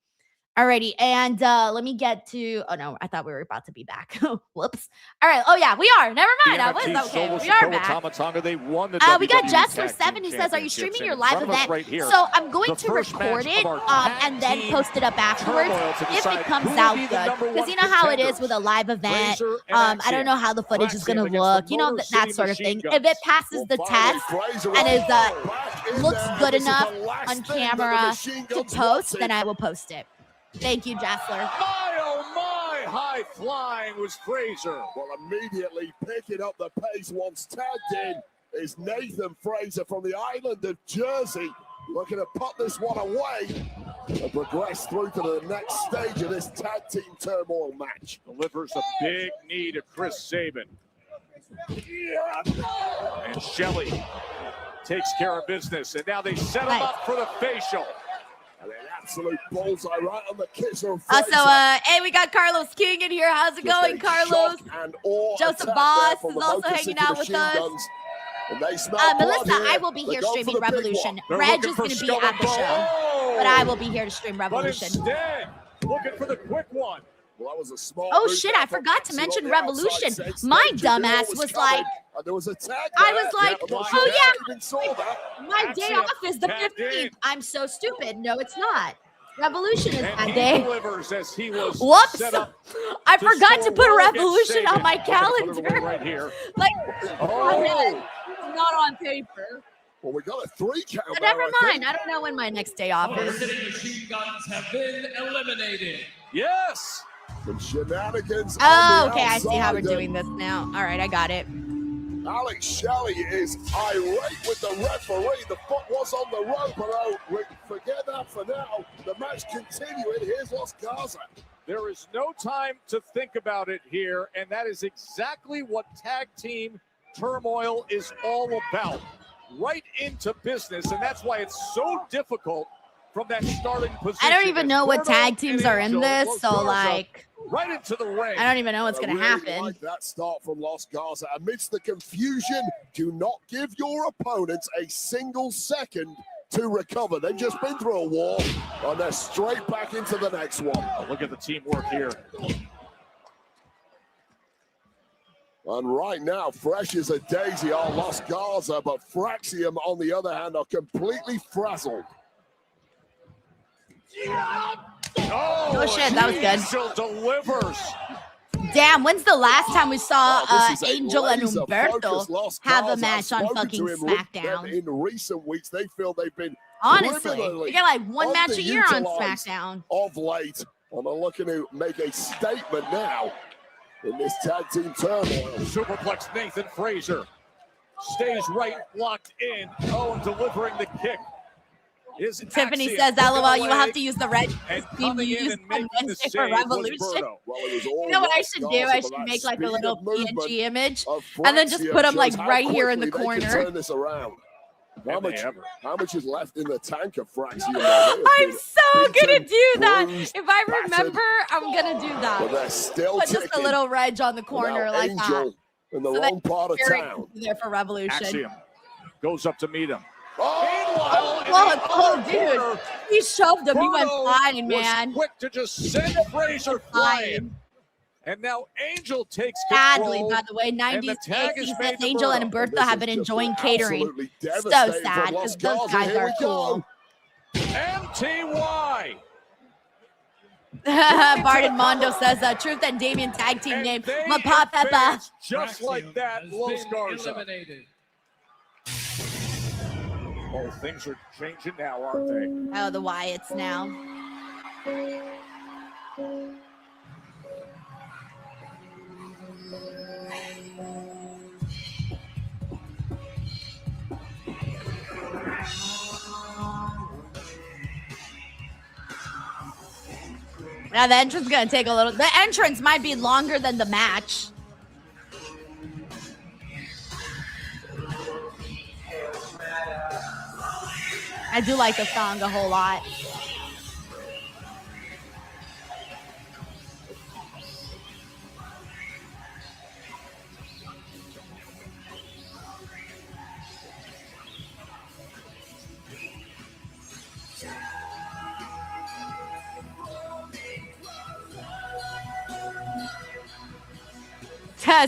Alrighty, and let me get to. Oh no, I thought we were about to be back. Whoops. All right. Oh yeah, we are. Never mind. I was okay. We are back. They won the we got WWE Jasper Tag 7 Team who says, "Are you streaming Championships your in live front of us event?" right here. So I'm going The to first record match it of our tag and then team post it up afterwards turmoil to if decide it comes who will out be the good. number Because one you know how it is contenders. with a live event. Fraser and I don't know how the footage is going to Axiom look. against You the know Motor that City sort of Machine thing. Guns. If it passes the test and is looks good enough on camera to post, then I will post it. Thank you, Jassler. My, oh my, high flying was Fraser. Well, immediately picking up the pace once tagged in is Nathan Fraser from the island of Jersey, looking to put this one away and progress through to the next stage of this tag team turmoil match. Delivers a big knee to Chris Sabin. And Shelley takes care of business, and now they set him up for the facial. And an absolute bullseye right on the kisser of Also, Fraser. hey, we got Carlos King in here. How's it going, Carlos? Joseph Boss is also hanging out with us. Melissa, I will be here streaming Revolution. Reg is going to be at the show, but I will be here to stream Revolution. But instead, looking for the quick one. Well, that was a small Oh shit, I forgot to mention Revolution. My dumbass was like, there was a tag I was like, oh yeah, my day off is the 15th. I'm so stupid. No, it's not. Revolution is that And he day. delivers as he was Whoops! set up I to forgot to score put well against Revolution on Sabin. my We're gonna put it away calendar. right here. Like, Oh. it's not on paper. Well, we got a 3 count. But never mind. I don't know when my next day off Motor is. City Machine Guns have been eliminated. Yes. Some shenanigans. Oh, on the okay. I see how we're outside, doing this now. All right, I got it. Alex Shelley is irate with the referee. The foot was on the rope, but forget that for now. The match continuing. Here's Los Garza. There is no time to think about it here, and that is exactly what tag team turmoil is all about. Right into business, and that's why it's so difficult from that starting position. I don't even know what tag teams are in this, so like, right into the ring. I don't even know what's gonna happen. Like that start from Los Garza. Amidst the confusion, do not give your opponents a single second to recover. They've just been through a war, and they're straight back into the next one. Oh, look at the teamwork here. And right now, fresh as a daisy are Los Garza, but Fraxium, on the other hand, are completely frazzled. Oh, shit, that was good. Still delivers. Damn, when's the last time we saw Oh, this is a Angel and laser-focused Umberto Los have a Cars. I've match on spoken fucking to him SmackDown? In recent weeks, they feel they've been Honestly, criminally we get like one match a year on underutilized SmackDown. of late. And they're looking to make a statement now in this tag team turmoil. Superplex Nathan Fraser stays right, locked in. Oh, and delivering the kick. Tiffany says, LOL, you will have to use the red team you used on Wednesday for Revolution. You know what I should do? I should make like a little PNG image and then just put them like right here in the corner. Turn this around. How much is left in the tank of Fraxia? I'm so gonna do that. If I remember, I'm gonna do that. But they're still Put just a little reg on the corner like that. In the wrong part of town. There for Revolution. Axiom goes up to meet him. Oh, dude. He shoved him. He went flying, man. Quick to just send Fraser flying. And now Angel takes Sadly, control. by the way, 90s tag he is says made to Angel and Bruno. Umberto have been enjoying catering. So sad because those guys are cool. MTY. Barden Mondo says Truth and Damien tag team name. Ma Papa. Just like that, Los Garza. Oh, things are changing now, aren't they? Oh, the Wyatts now. Now the entrance is gonna take a little. The entrance might be longer than the match. I do like the song a whole lot.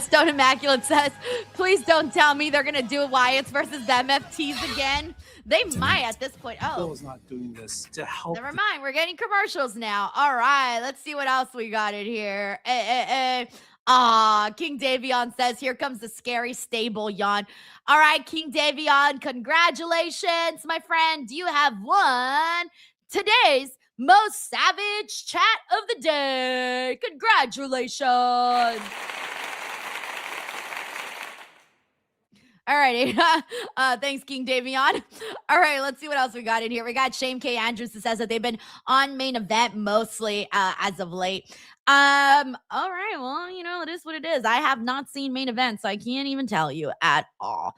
Stone Immaculate says, please don't tell me they're going to do Wyatts versus the MFTs again. They might at this point. Oh, Bill's not doing this to help. never mind. We're getting commercials now. All right. Let's see what else we got in here. King Davion says, here comes the scary stable yawn. All right, King Davion, congratulations, my friend. You have won today's most savage chat of the day. Congratulations. All righty. Thanks, King Davion. All right, let's see what else we got in here. We got Shane K. Andrews that says that they've been on main event mostly as of late. All right, well, you know, it is what it is. I have not seen main event, so I can't even tell you at all.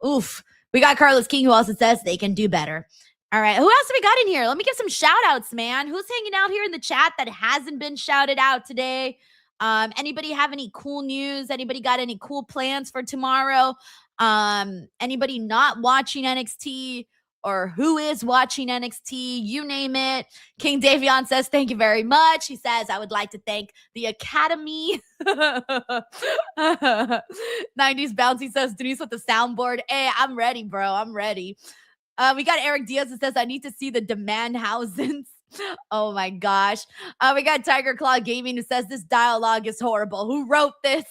Oof. We got Carlos King, who also says they can do better. All right, who else have we got in here? Let me get some shout outs, man. Who's hanging out here in the chat that hasn't been shouted out today? Anybody have any cool news? Anybody got any cool plans for tomorrow? Anybody not watching NXT or who is watching NXT, you name it. King Davion says, thank you very much. He says, I would like to thank the Academy. 90s Bouncy says, Denise with the soundboard. Hey, I'm ready, bro. I'm ready. We got Eric Diaz that says, I need to see the demand housings. Oh my gosh. We got Tiger Claw Gaming who says this dialogue is horrible. Who wrote this?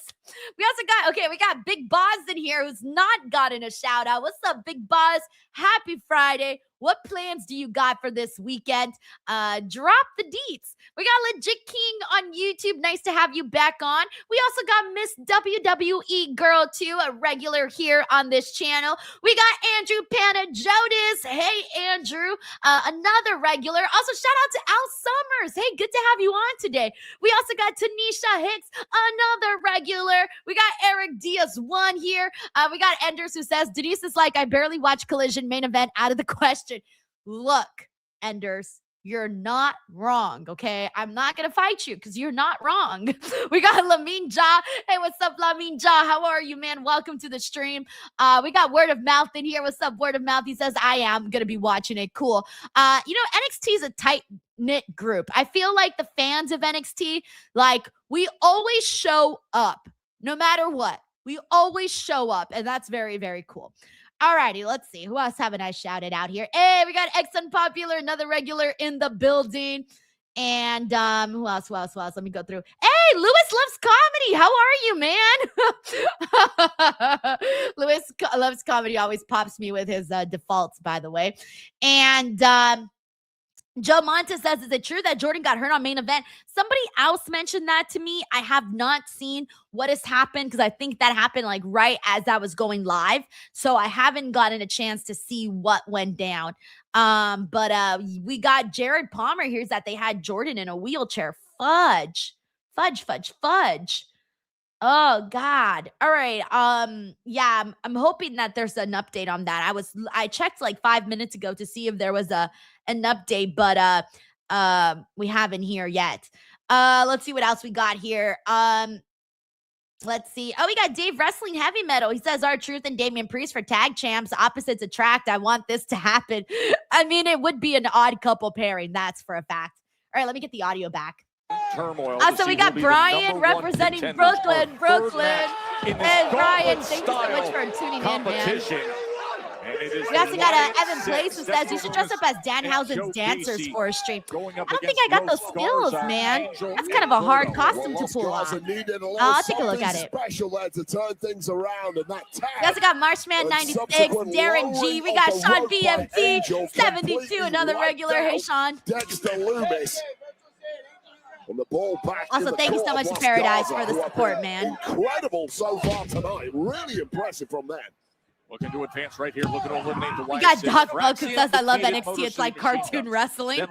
We also got, we got Big Boss in here who's not gotten a shout out. What's up, Big Boss? Happy Friday. What plans do you got for this weekend? Drop the deets. We got Legit King on YouTube. Nice to have you back on. We also got Miss WWE Girl too, a regular here on this channel. We got Andrew Panagiotis. Hey, Andrew, another regular. Also, shout out to Al Summers. Hey, good to have you on today. We also got Tanisha Hicks, another regular. We got Eric Diaz1 here. We got Enders who says, Denise is like, I barely watch Collision main event, out of the question. Look, Enders, you're not wrong, okay? I'm not going to fight you because you're not wrong. We got Lamin Ja. Hey, what's up, Lamin Ja? How are you, man? Welcome to the stream. We got Word of Mouth in here. What's up, Word of Mouth? He says, I am going to be watching it. Cool. You know, NXT is a tight-knit group. I feel like the fans of NXT, like, we always show up no matter what. We always show up, and that's very, very cool. All righty, let's see. Who else haven't I shouted out here? Hey, we got X Unpopular, another regular in the building. And who else? Let me go through. Hey, Lewis Loves Comedy. How are you, man? Lewis Loves Comedy always pops me with his defaults, by the way. And Joe Montes says, is it true that Jordan got hurt on main event? Somebody else mentioned that to me. I have not seen what has happened because I think that happened like right as I was going live. So I haven't gotten a chance to see what went down. But we got Jared Palmer here's that they had Jordan in a wheelchair. Fudge. Oh God. All right. Yeah, I'm hoping that there's an update on that. I checked like 5 minutes ago to see if there was an update, but we haven't here yet. Let's see what else we got here. Let's see. Oh, we got Dave Wrestling Heavy Metal. He says R-Truth and Damian Priest for tag champs. Opposites attract. I want this to happen. I mean, it would be an odd couple pairing. That's for a fact. All right, let me get the audio back. Turmoil. So we got Brian representing Brooklyn. And Brian, thank you so much for tuning in, man. We also got Evan Place who says you should dress up as Danhausen's dancers for a stream. I don't think I got those skills, man. That's kind of a hard costume to pull off. I'll take a look at it. We also got Marshman 96, Darren G. We got Sean BMT 72, another regular. Hey, Sean. Dexter Loomis. And the ball back also, thank you so much to Paradise for the support, man. Incredible so far tonight. Really impressive from them. Looking to advance right here, looking to eliminate the We got Doc Buck who says, I love NXT. It's like cartoon wrestling.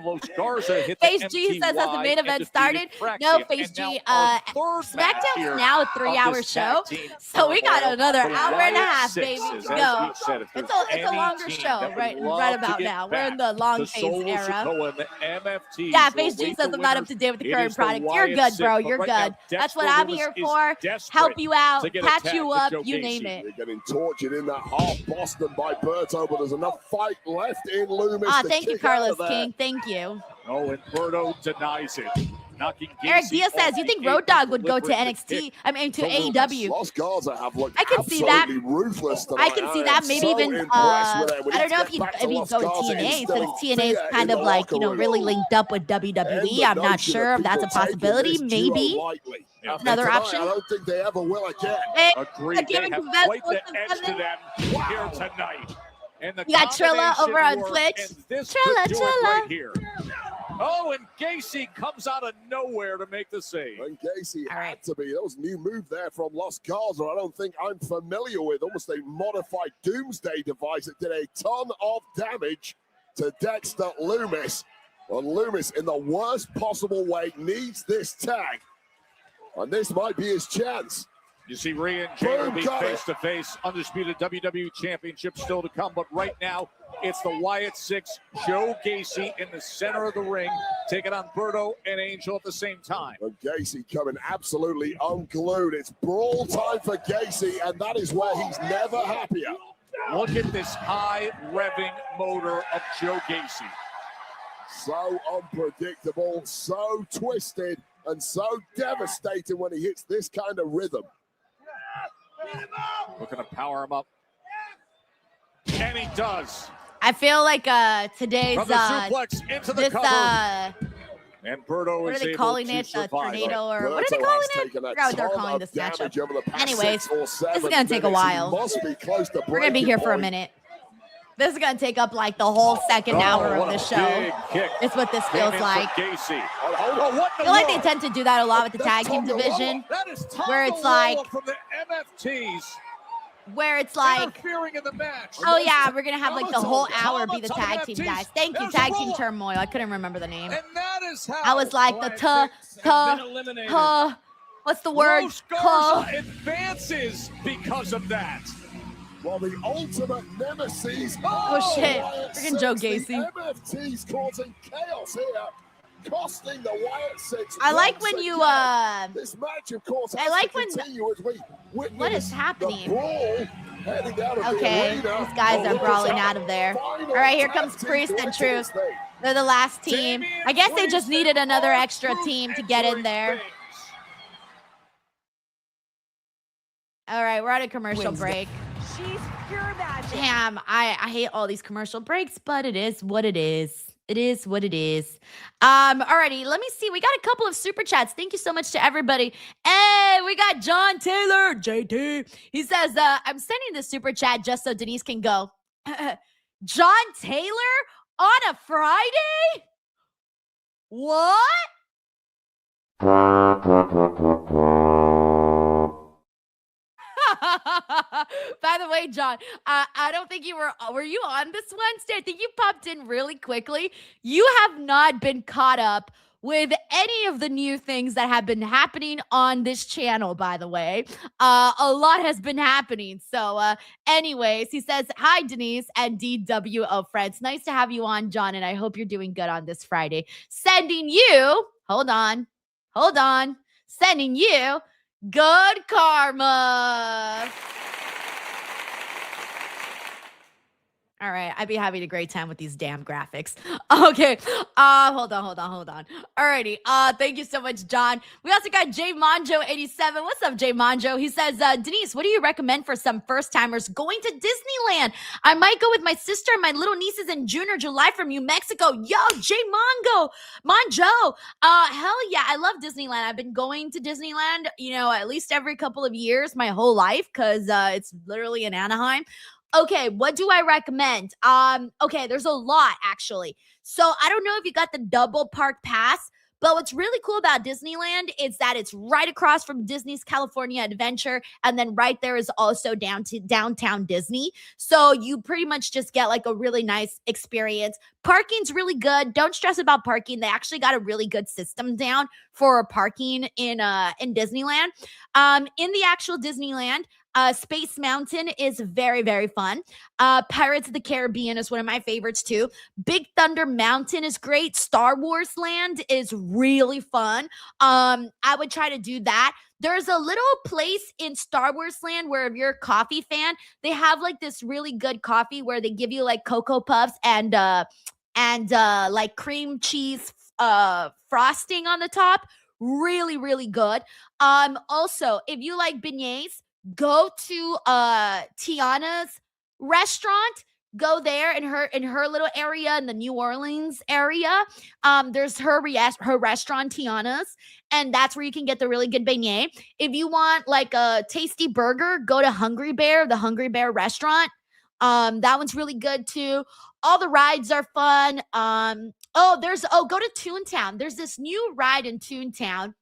Face G says, has the main event started? No, Face G. SmackDown is now a 3-hour show. So we got another hour and a half, baby, to go. It's a longer show right about now. We're in the long phase era. Yeah, Face G says, I'm not up to date with the current product. You're good, bro. You're good. That's what I'm here for. Help you out, patch you up, you name it. You're getting tortured in that half Boston by Berto, but there's enough fight left in Loomis. Thank you, Carlos King. Thank you. Oh, and Berto denies it. Eric Diaz says, you think Road Dogg would go to NXT? I mean, to AEW. Los Garza have looked I can see that. Ruthless tonight. I can see that. Maybe even, I don't know if he'd go to TNA, since TNA is kind of like, really linked up with WWE. I'm not sure if that's a possibility. Maybe. Another option. I don't think they ever will again. Agreed. They have quite the edge to them here tonight. And the you got Trilla over on Twitch. Trilla. Right here. Oh, and Gacy comes out of nowhere to make the save. And Gacy had to be. That was a new move there from Los Garza. I don't think I'm familiar with. Almost a modified doomsday device that did a ton of damage to Dexter Loomis. And Loomis, in the worst possible way, needs this tag. And this might be his chance. You see Rhea and Jay will be face-to-face. Undisputed WWE Championship still to come. But right now, it's the Wyatt Six, Joe Gacy in the center of the ring, taking on Berto and Angel at the same time. And Gacy coming absolutely unglued. It's brawl time for Gacy, and that is where he's never happier. Look at this high revving motor of Joe Gacy. So unpredictable, so twisted, and so devastating when he hits this kind of rhythm. Looking to power him up. And he does. I feel like today's from the suplex into the cover. And Berto what is are they able calling to it? A survive. tornado or what are they calling it? I forgot what they're calling this matchup. Anyways, this is gonna take a while. We're gonna be here for a minute. This is gonna take up like the whole second hour of the show. It's what this feels like. I feel like they tend to do that a lot with the tag team division, where it's like, from the MFTs. Where it's like, in the match. Oh yeah, we're gonna have like the whole hour be the tag team guys. Thank you, Tag Team Turmoil. I couldn't remember the name. And that is how I was like what's the word? Advances because of that. Well, the ultimate nemesis. Oh shit! Freaking Joe Gacy. MFT's causing chaos here, costing the Wyatt Six. I like when you This match, of course, I like when. What is happening? Okay, these guys are brawling out of there. All right, here comes Priest and Truth. They're the last team. I guess they just needed another extra team to get in there. All right, we're at a commercial break. She's pure magic. Damn, I hate all these commercial breaks, but it is what it is. It is what it is. Alrighty, let me see. We got a couple of super chats. Thank you so much to everybody. Hey, we got John Taylor, JT. He says, I'm sending the super chat just so Denise can go. John Taylor on a Friday? What? By the way, John, I don't think you were you on this Wednesday? I think you popped in really quickly. You have not been caught up with any of the new things that have been happening on this channel, by the way. A lot has been happening. So anyways, he says, hi, Denise and DWO friends. Nice to have you on, John, and I hope you're doing good on this Friday. Sending you, hold on, sending you good karma. All right, I'd be having a great time with these damn graphics. Okay, hold on. Alrighty, thank you so much, John. We also got Jay Monjo 87. What's up, Jay Monjo? He says, Denise, what do you recommend for some first timers going to Disneyland? I might go with my sister and my little nieces in June or July from New Mexico. Yo, Jay Monjo, hell yeah, I love Disneyland. I've been going to Disneyland, at least every couple of years, my whole life, because it's literally in Anaheim. Okay, what do I recommend? Okay, there's a lot, actually. So I don't know if you got the double park pass, but what's really cool about Disneyland is that it's right across from Disney's California Adventure, and then right there is also downtown Disney. So you pretty much just get like a really nice experience. Parking's really good. Don't stress about parking. They actually got a really good system down for parking in Disneyland. In the actual Disneyland, Space Mountain is very, very fun. Pirates of the Caribbean is one of my favorites too. Big Thunder Mountain is great. Star Wars Land is really fun. I would try to do that. There's a little place in Star Wars Land where if you're a coffee fan, they have like this really good coffee where they give you like Cocoa Puffs and like cream cheese frosting on the top. Really, really good. Also, if you like beignets, go to Tiana's restaurant. Go there in her little area in the New Orleans area. There's her restaurant, Tiana's, and that's where you can get the really good beignet. If you want like a tasty burger, go to Hungry Bear, the Hungry Bear restaurant. That one's really good too. All the rides are fun. Go to Toontown. There's this new ride in Toontown.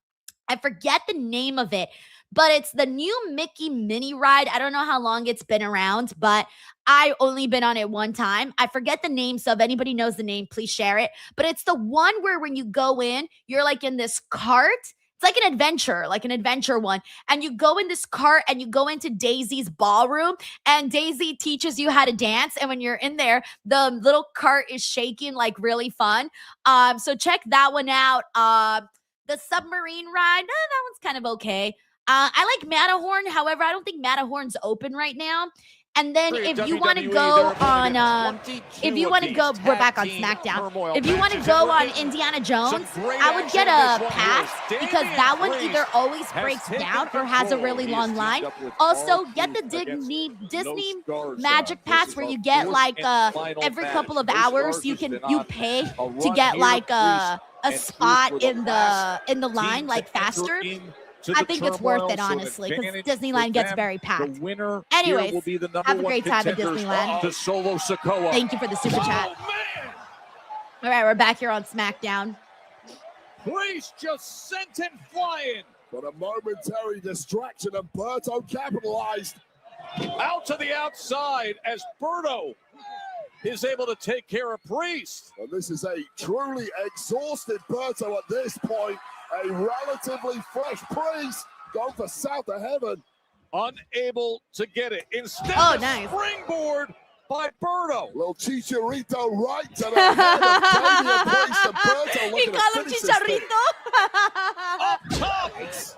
I forget the name of it, but it's the new Mickey mini ride. I don't know how long it's been around, but I only been on it one time. I forget the name, so if anybody knows the name, please share it. But it's the one where when you go in, you're like in this cart. It's like an adventure one. And you go in this cart and you go into Daisy's ballroom, and Daisy teaches you how to dance. And when you're in there, the little cart is shaking like really fun. So check that one out. The submarine ride, that one's kind of okay. I like Matterhorn. However, I don't think Matterhorn's open right now. And then if you want to go on, we're back on SmackDown. If you want to go on Indiana Jones, I would get a pass because that one either always breaks down or has a really long line. Also, get the Disney Magic Pass where you get like every couple of hours you pay to get like a spot in the line like faster. I think it's worth it, honestly, because Disneyland gets very packed. Anyways, have a great time at Disneyland. Thank you for the super chat. All right, we're back here on SmackDown. Priest just sent him flying. But a momentary distraction, and Berto capitalized. Out to the outside as Berto is able to take care of Priest. And this is a truly exhausted Berto at this point. A relatively fresh Priest going for South of Heaven. Unable to get it. Instead, nice springboard by Berto. Little Chicharito right to the head of Damian Priest, and Berto looking to finish this thing. Up top.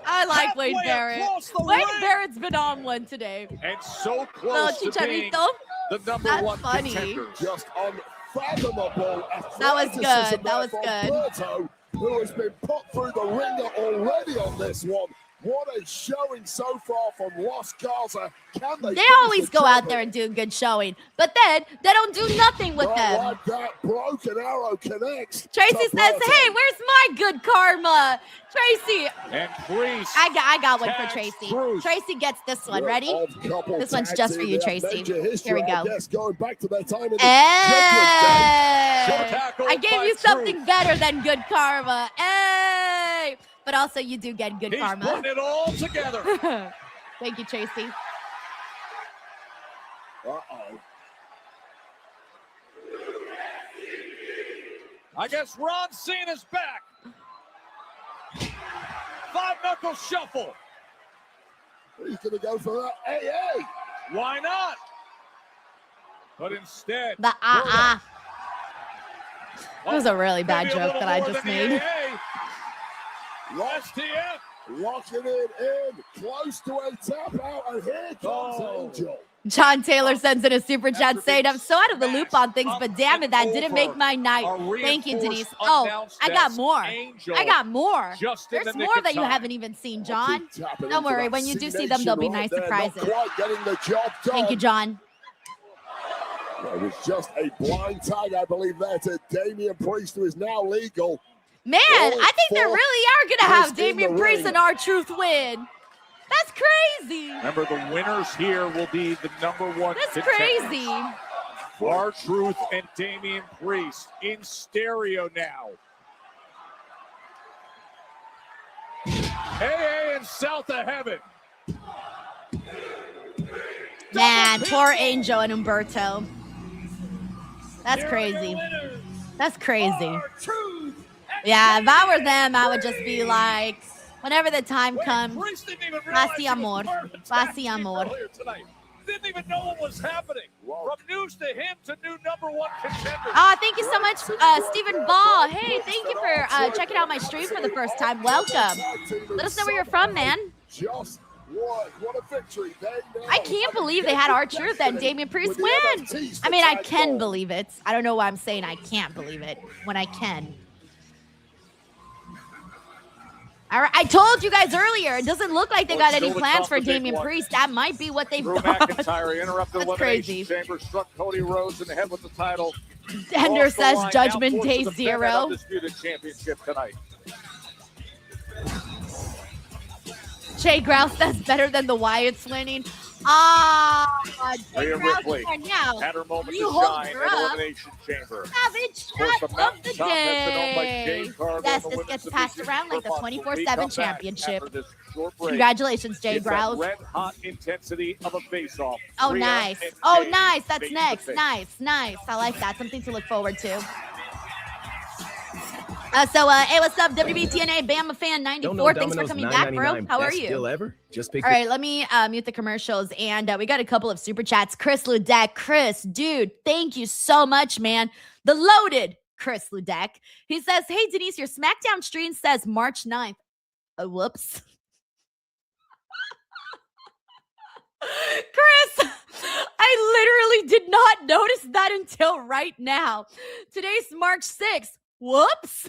I like Wade Barrett. Wade Barrett's been on one today. And so close to being the number one contender. Just unfathomable That was good. Berto, who has been put through the ringer already on this one. What a showing so far from Los Garza. Can they They finish always the go out job? there and do a good showing, but then they don't do nothing with Not them. like that. Broken arrow connects. Tracy to says, Burton. "Hey, where's my good karma?" Tracy, And Priest. I got one for tags Tracy. Cruz. Tracy gets this one. Ready? Couple This one's tag just for team. you, They have Tracy. major history, Here we I go. guess, going back to their time in the Hey! Judgment Day. tackle I gave by you something Cruz. better than good karma. Hey! But also, you do get good He's karma. putting it all together. Thank you, Tracy. Uh-oh. I guess Ron Cena's back. Five knuckle shuffle. He's going to go for that. Hey. Why not? But instead, The That was a really bad maybe a joke little that I more just than the made. AA. STF. Locking it in. Close to a tap out. And here comes Angel. John Taylor sends in a super chat saying, "I'm so out of the loop on things, but damn it, that didn't make my night." Thank you, Denise. Oh, I got more. I got more. There's more that you haven't even seen, John. Don't worry. When you do see them, they'll be nice surprises. Getting the job done. Thank you, John. It was just a blind tag, I believe, there to Damian Priest, who is now legal. Man, I think they for really are going to have Priest in Damian the Priest ring. and R-Truth win. That's crazy. Remember, the winners here will be the #1 That's contenders. crazy. R-Truth and Damian Priest in stereo now. AA and South of Heaven. Man, poor Angel and Umberto. That's crazy. That's crazy. Yeah, if I were them, I would just be like, whenever the time comes, pasi amor, pasi amor. Didn't even know what was happening. From news to him to new #1 contender. Oh, thank you so much, Stephen Ball. Hey, thank you for checking out my stream for the first time. Welcome. Let us know where you're from, man. Just what a victory. I can't believe they had R-Truth and Damian Priest win. I mean, I can believe it. I don't know why I'm saying I can't believe it when I can. I told you guys earlier, it doesn't look like they got any plans for Damian Priest. That might be what they've Drew done. McIntyre interrupted That's elimination crazy. chamber, struck Cody Rhodes in the head with the title. Ender Lost the says line, Judgment now Day forces the men at 0. Undisputed Championship tonight. Jay Grouse, that's better than the Wyatts winning. Ah, Jay Rhea Grouse Ripley is there now. had her moment You to hold shine her at up. Elimination Chamber. Savage Of course, shot the of the mountaintop has been owned by day. Jade Cargill Yes, in the this women's gets passed division around like the for months. When we 24/7 come back championship. after this short break, Congratulations, Jay it's that Grouse. red-hot intensity of a face-off. Oh, Rhea nice. and Oh, Jade nice. That's face to next. face. Nice. I like that. Something to look forward to. Hey, what's up, WBTNA Bama fan 94? Thanks for coming back, bro. How are you? Deal ever? Just pick All right, let me mute the commercials. And we got a couple of super chats. Chris Ludek. Chris, dude, thank you so much, man. The loaded Chris Ludek. He says, "Hey, Denise, your SmackDown stream says March 9th. Whoops. Chris, I literally did not notice that until right now. Today's March 6th. Whoops.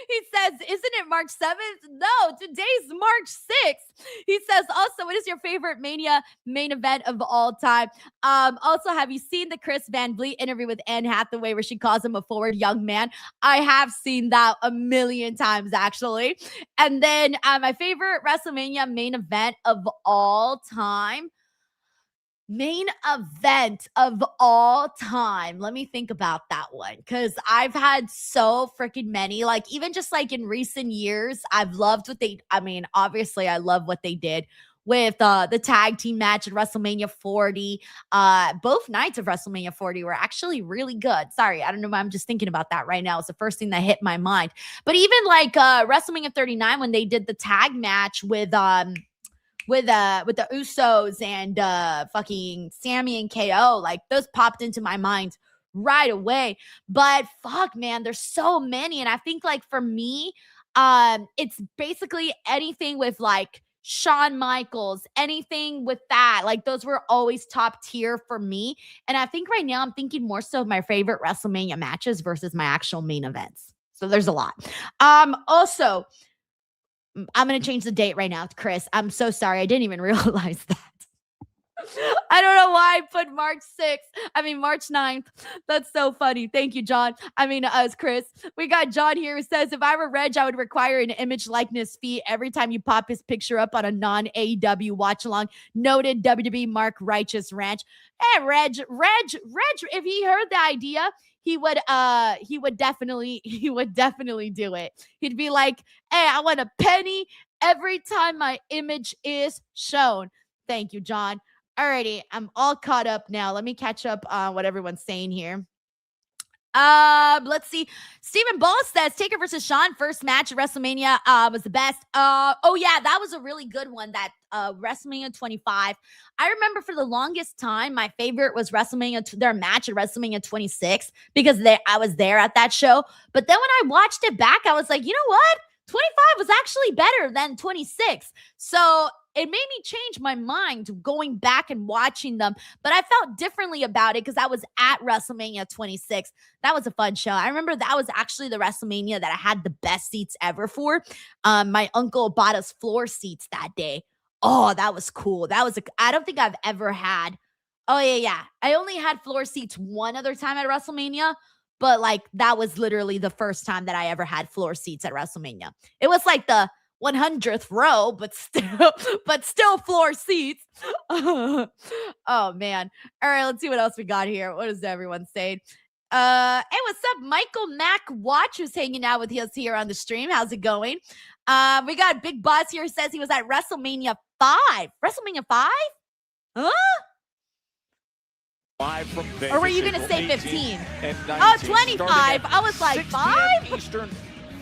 He says, isn't it March 7th? No, today's March 6th. He says, also, what is your favorite Mania main event of all time? Also, have you seen the Chris Van Vliet interview with Anne Hathaway where she calls him a forward young man? I have seen that a million times, actually. And then my favorite WrestleMania main event of all time. Main event of all time. Let me think about that one because I've had so freaking many. Like, even just like in recent years, I've loved what obviously, I love what they did with the tag team match at WrestleMania 40. Both nights of WrestleMania 40 were actually really good. Sorry, I don't know why I'm just thinking about that right now. It's the first thing that hit my mind. But even like WrestleMania 39 when they did the tag match with the Usos and fucking Sammy and KO, like those popped into my mind right away. But fuck, man, there's so many. And I think like for me, it's basically anything with like Shawn Michaels, anything with that. Like those were always top tier for me. And I think right now I'm thinking more so of my favorite WrestleMania matches versus my actual main events. So there's a lot. Also, I'm going to change the date right now, Chris. I'm so sorry. I didn't even realize that. I don't know why I put March 9th. That's so funny. Thank you, John. Chris. We got John here who says, if I were Reg, I would require an image likeness fee every time you pop his picture up on a non-AEW watch along. Noted WWE Mark Righteous Ranch. Hey, Reg, if he heard the idea, he would definitely do it. He'd be like, hey, I want a penny every time my image is shown. Thank you, John. Alrighty, I'm all caught up now. Let me catch up on what everyone's saying here. Let's see. Stephen Ball says Taker versus Shawn first match at WrestleMania was the best. Oh yeah, that was a really good one. That WrestleMania 25. I remember for the longest time, my favorite was their match at WrestleMania 26 because I was there at that show. But then when I watched it back, I was like, you know what? 25 was actually better than 26. So it made me change my mind going back and watching them, but I felt differently about it because I was at WrestleMania 26. That was a fun show. I remember that was actually the WrestleMania that I had the best seats ever for. My uncle bought us floor seats that day. Oh, that was cool. I don't think I've ever had. Oh, yeah. I only had floor seats one other time at WrestleMania, but that was literally the first time that I ever had floor seats at WrestleMania. It was like the 100th row, but still floor seats. Oh man. All right, let's see what else we got here. What is everyone saying? Hey, what's up, Michael Mack Watch, who's hanging out with us here on the stream? How's it going? We got Big Boss here, says he was at WrestleMania 5. WrestleMania 5? Huh? 5 from Vegas. Or were you gonna say 15? Oh, 25. I was like 5 Eastern,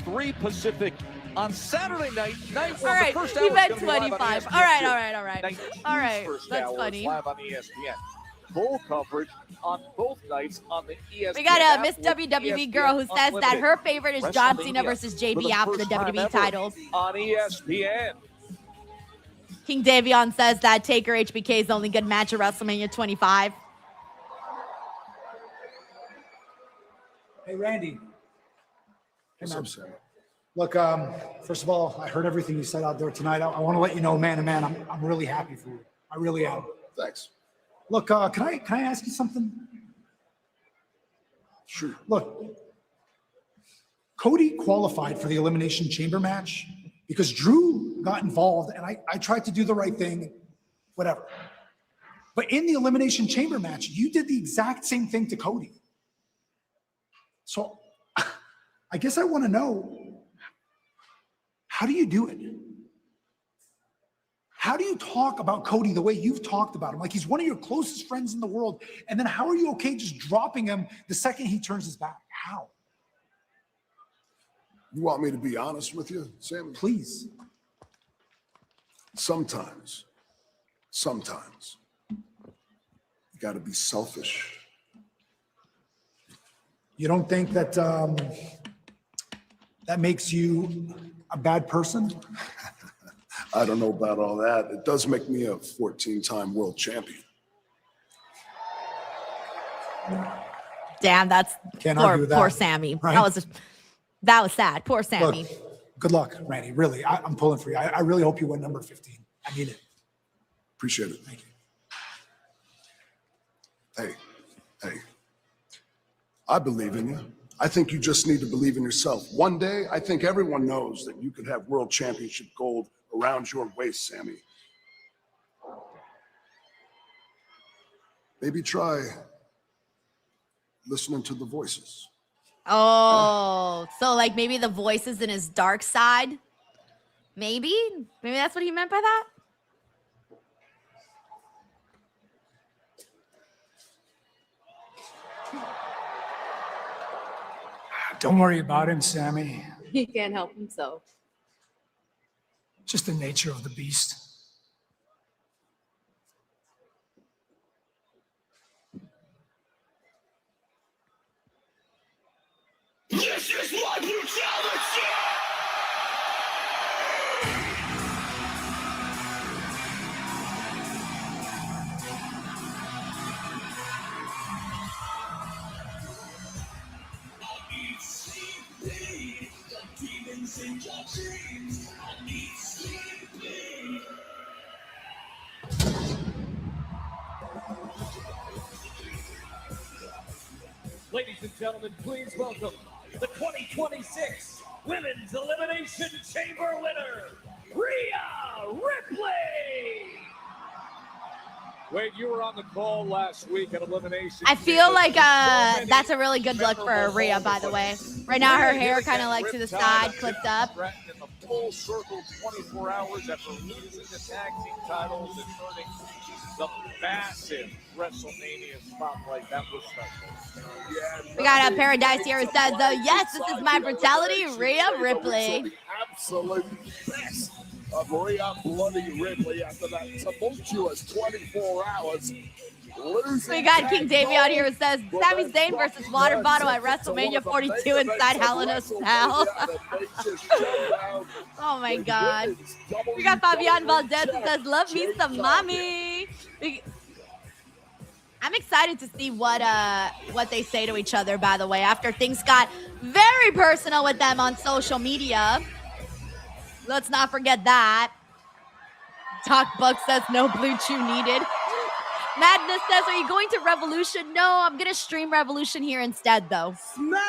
3 Pacific. On Saturday night, all right, he meant 25. All right. All right, that's funny. Live on ESPN. Full coverage on both nights on the ESPN. We got a Miss WWE girl who says that her favorite is John Cena versus JBL after the WWE titles. On ESPN. King Davion says that Taker HBK's only good match at WrestleMania 25. Hey, Randy. Hey, man. Look, first of all, I heard everything you said out there tonight. I want to let you know, man to man, I'm really happy for you. I really am. Thanks. Look, can I ask you something? Sure. Look, Cody qualified for the Elimination Chamber match because Drew got involved, and I tried to do the right thing, whatever. But in the Elimination Chamber match, you did the exact same thing to Cody. So I guess I want to know, how do you do it? How do you talk about Cody the way you've talked about him? Like he's one of your closest friends in the world. And then how are you okay just dropping him the second he turns his back? How? You want me to be honest with you, Sammy? Please. Sometimes, you got to be selfish. You don't think that that makes you a bad person? I don't know about all that. It does make me a 14-time world champion. Damn, that's poor Sammy. Right? That was sad. Poor Sammy. Look, good luck, Randy. Really, I'm pulling for you. I really hope you win number 15. I need it. Appreciate it. Thank you. Hey. I believe in you. I think you just need to believe in yourself. One day, I think everyone knows that you could have world championship gold around your waist, Sammy. Maybe try listening to the voices. Oh, so like maybe the voices in his dark side? Maybe that's what he meant by that? Don't worry about him, Sammy. He can't help himself. Just the nature of the beast. This is my brutality! In your dreams, I need Ladies and gentlemen, please welcome the 2026 Women's Elimination Chamber winner, Rhea Ripley. Wade, you were on the call last week at Elimination. I feel like that's a really good look for Rhea, by the way. Right now, her hair kind of like to the side, clipped up. In the full circle 24 hours after losing the tag team titles and earning the massive WrestleMania spotlight. That was special. We got a Paradise here who says, yes, this is my brutality, Rhea Ripley. The absolute best of Rhea bloody Ripley after that tumultuous 24 hours. We got King Davion here who says, Sami Zayn versus Water Bottle at WrestleMania 42 inside Hell in a Cell. Oh my God. We got Fabian Valdez who says, love me some mommy. I'm excited to see what they say to each other, by the way, after things got very personal with them on social media. Let's not forget that. Talk Buck says no Blue Chew needed. Madness says, are you going to Revolution? No, I'm going to stream Revolution here instead, though. Smackdown!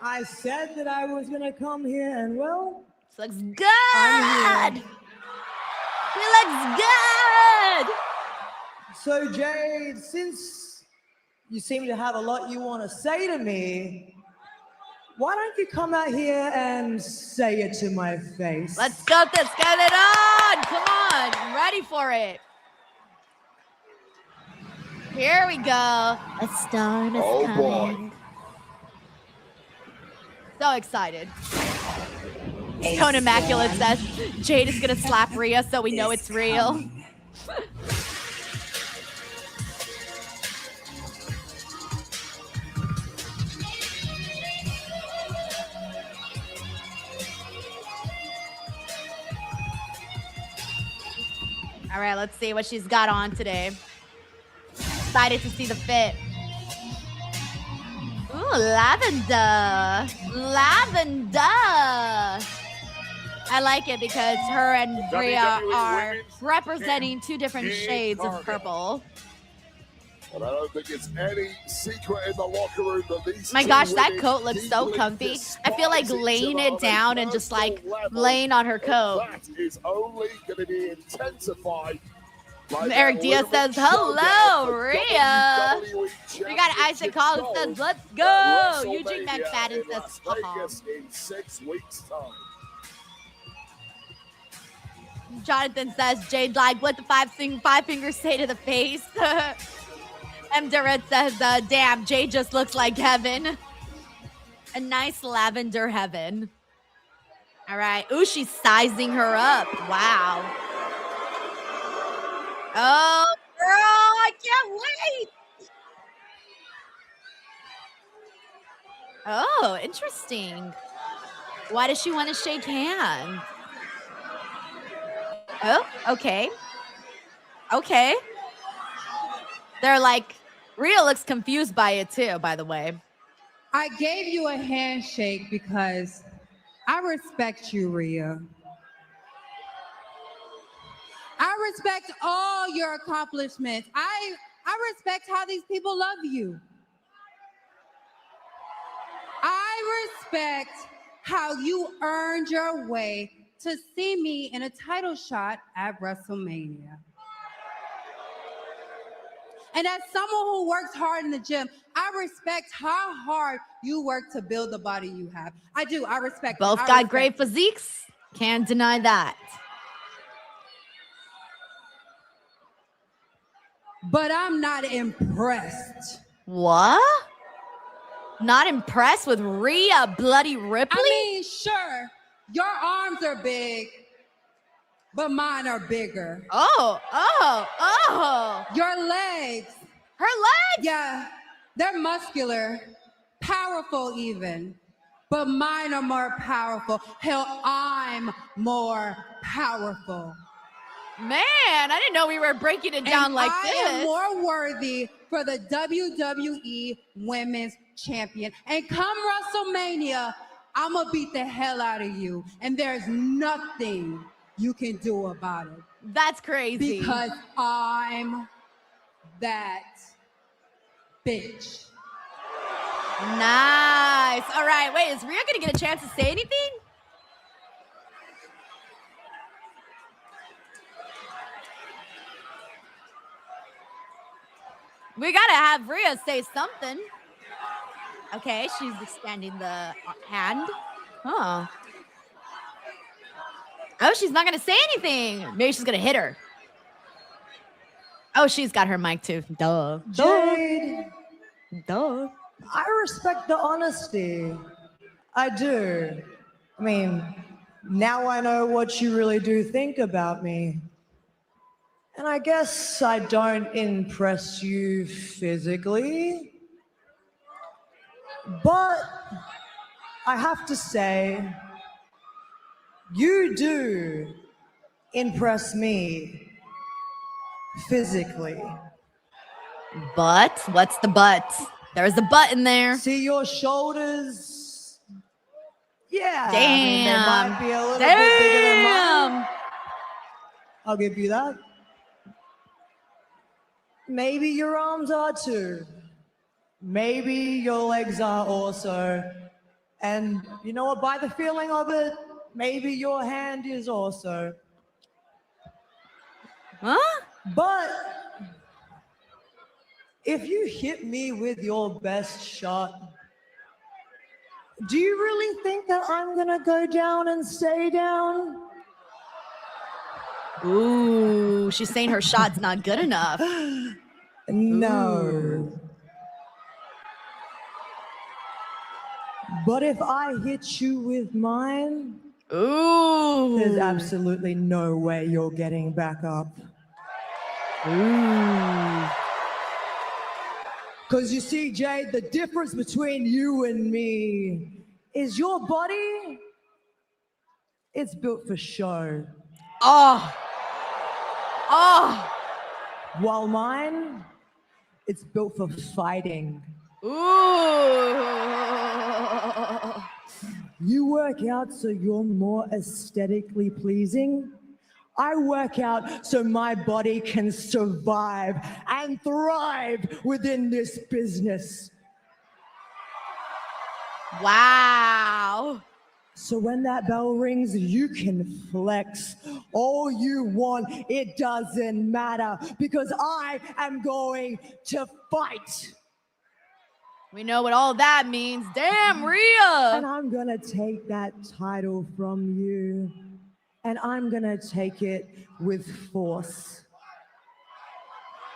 I said that I was going to come here, and well... This looks good! He looks good! So, Jade, since you seem to have a lot you want to say to me, why don't you come out here and say it to my face? Let's go. Let's get it on. Come on. I'm ready for it. Here we go. A storm is coming. Boy. So excited. Stone Immaculate says Jade is going to slap Rhea so we know it's real. All right, let's see what she's got on today. Excited to see the fit. Ooh, lavender. Lavender. I like it because her and Rhea are representing two different shades of purple. And I don't think it's any secret in the locker room that these My gosh, that coat looks so comfy. I feel like laying it down and just like laying on her coat. That is only going to be intensified. Eric Diaz says, hello, Rhea. We got Isaac Hall who says, let's go. Eugene McFadden says, in 6 weeks' time. Jonathan says, Jade like, what the five fingers say to the face? M. Durrett says, damn, Jade just looks like heaven. A nice lavender heaven. All right. Ooh, she's sizing her up. Wow. Oh, girl, I can't wait. Oh, interesting. Why does she want to shake hands? Oh, okay. Okay. They're like, Rhea looks confused by it too, by the way. I gave you a handshake because I respect you, Rhea. I respect all your accomplishments. I respect how these people love you. I respect how you earned your way to see me in a title shot at WrestleMania. And as someone who works hard in the gym, I respect how hard you work to build the body you have. I do. I respect Both it. got great physiques. Can't deny that. But I'm not impressed. What? Not impressed with Rhea Bloody Ripley? I mean, sure, your arms are big, but mine are bigger. Oh. Your legs. Her legs? Yeah, they're muscular, powerful even, but mine are more powerful. Hell, I'm more powerful. Man, I didn't know we were breaking it down and like I this. am more worthy for the WWE Women's Champion. And come WrestleMania, I'm going to beat the hell out of you. And there's nothing you can do about it. That's crazy. Because I'm that bitch. Nice. All right. Wait, is Rhea going to get a chance to say anything? We got to have Rhea say something. Okay, she's extending the hand. Oh. Oh, she's not going to say anything. Maybe she's going to hit her. Oh, she's got her mic too. Duh. Jade. Duh. I respect the honesty. I do. I mean, now I know what you really do think about me. And I guess I don't impress you physically. But I have to say, you do impress me physically. But? What's the but? There's a but in there. See your shoulders? Yeah. Damn. I mean, they might be a little bit bigger than mine. I'll give you that. Maybe your arms are too. Maybe your legs are also. And you know what? By the feeling of it, maybe your hand is also. Huh? But if you hit me with your best shot, do you really think that I'm gonna go down and stay down? Ooh, she's saying her shot's not good enough. No. Ooh. But if I hit you with mine, ooh, there's absolutely no way you're getting back up. Ooh. Because you see, Jade, the difference between you and me is your body, it's built for show. Oh. Oh. While mine, it's built for fighting. Ooh. You work out so you're more aesthetically pleasing. I work out so my body can survive and thrive within this business. Wow. So when that bell rings, you can flex all you want. It doesn't matter because I am going to fight. We know what all that means. Damn, Rhea. And I'm gonna take that title from you. And I'm gonna take it with force.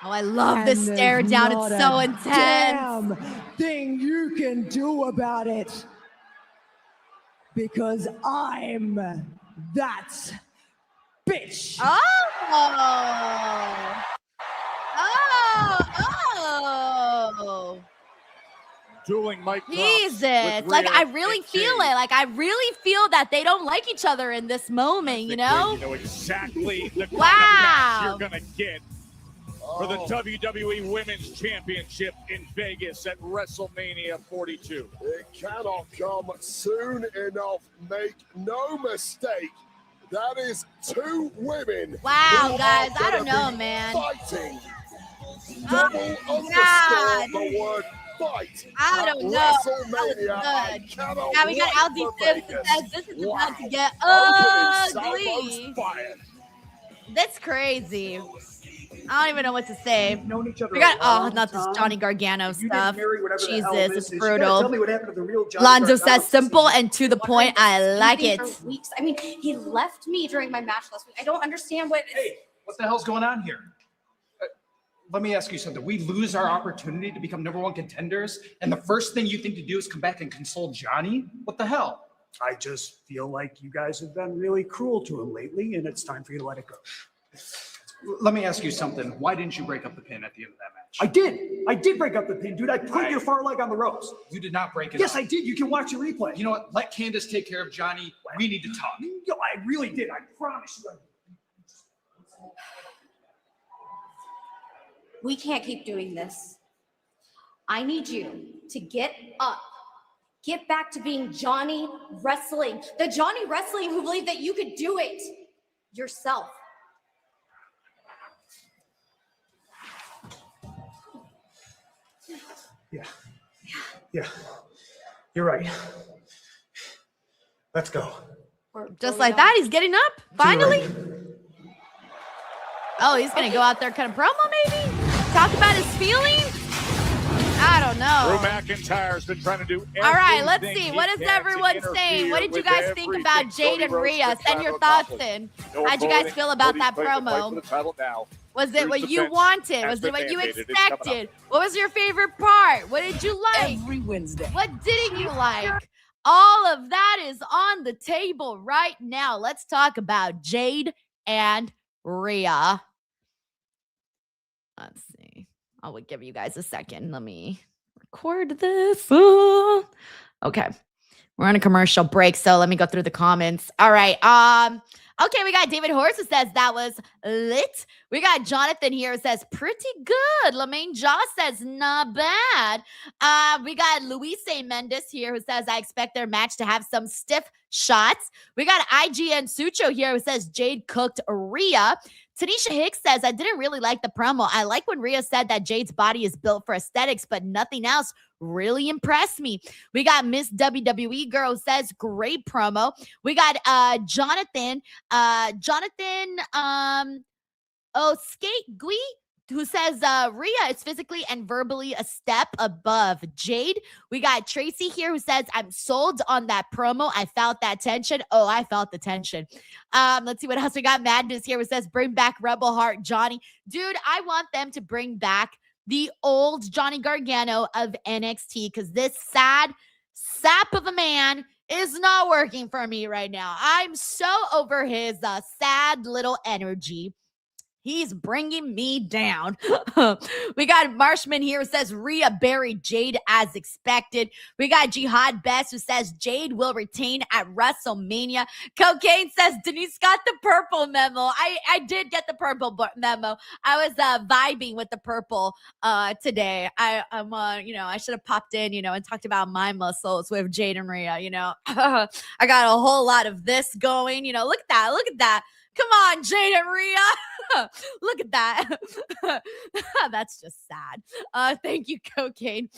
Oh, I love this stare down. It's so intense. Damn thing you can do about it. Because I'm that bitch. Oh. Oh. Dueling mic drops Jesus. with Like, Rhea I really and feel Jade. it. Like, I really feel that they don't like each other in this moment, you know? You know exactly the kind of Wow. match you're going to get for the WWE Women's Championship in Vegas at WrestleMania 42. It cannot come soon enough. Make no mistake. That is two women. Wow, who guys, are I don't gonna know, be man. Fighting. Oh, Double God. underscore the word fight. I at don't know. That was WrestleMania. I good. cannot Now we got wait Aldi for Sims Vegas. that says this is about to get Opening ugly. salvos fired. That's crazy. I don't even know what to say. Known each other We got a long not this time. Johnny Gargano You didn't stuff. marry whatever the hell Jesus, this it's is. You gotta brutal. tell me what happened to the real Johnny Lonzo Gargano. says simple and to the point. I like it. For weeks. I mean, he left me during my match last week. I don't understand what. Hey, what the hell's going on here? Let me ask you something. We lose our opportunity to become #1 contenders, and the first thing you think to do is come back and console Johnny? What the hell? I just feel like you guys have been really cruel to him lately, and it's time for you to let it go. Let me ask you something. Why didn't you break up the pin at the end of that match? I did break up the pin, dude. I put your far leg on the ropes. You did not break it Yes, up. I did. You can watch the replay. You know what? Let Candace take care of Johnny. We need to talk. Yo, I really did. I promise you. We can't keep doing this. I need you to get up. Get back to being Johnny Wrestling. The Johnny Wrestling who believed that you could do it. yourself. Yeah. You're right. Let's go. Just like that, he's getting up, finally. Oh, he's going to go out there kind of promo, maybe? Talk about his feelings? I don't know. Drew McIntyre's been trying to do everything. All right, let's see. What is everyone saying? What did you guys think about Jade and Rhea? Send your thoughts in. How'd you guys feel about that promo? Was it what you wanted? Was it what you expected? What was your favorite part? What did you like? Every Wednesday. What didn't you like? All of that is on the table right now. Let's talk about Jade and Rhea. Let's see. I will give you guys a second. Let me record this. Okay. We're on a commercial break, so let me go through the comments. All right. Okay, we got David Horse who says that was lit. We got Jonathan here who says pretty good. Lamaine Jaw says not bad. We got Luis Mendes here who says I expect their match to have some stiff shots. We got IGN Sucho here who says Jade cooked Rhea. Tanisha Hicks says, I didn't really like the promo. I like when Rhea said that Jade's body is built for aesthetics, but nothing else really impressed me. We got Miss WWE Girl who says, great promo. We got Jonathan Skate Gui, who says Rhea is physically and verbally a step above Jade. We got Tracy here who says, I'm sold on that promo. I felt that tension. Oh, I felt the tension. Let's see what else we got. Madness here who says, bring back Rebel Heart Johnny. Dude, I want them to bring back the old Johnny Gargano of NXT because this sad sap of a man is not working for me right now. I'm so over his sad little energy. He's bringing me down. We got Marshman here who says Rhea buried Jade as expected. We got Jihad Best who says Jade will retain at WrestleMania. Cocaine says Denise got the purple memo. I did get the purple memo. I was vibing with the purple today. I'm I should have popped in, and talked about my muscles with Jade and Rhea. I got a whole lot of this going. Look at that. Look at that. Come on, Jade and Rhea. Look at that. That's just sad. Thank you, Cocaine.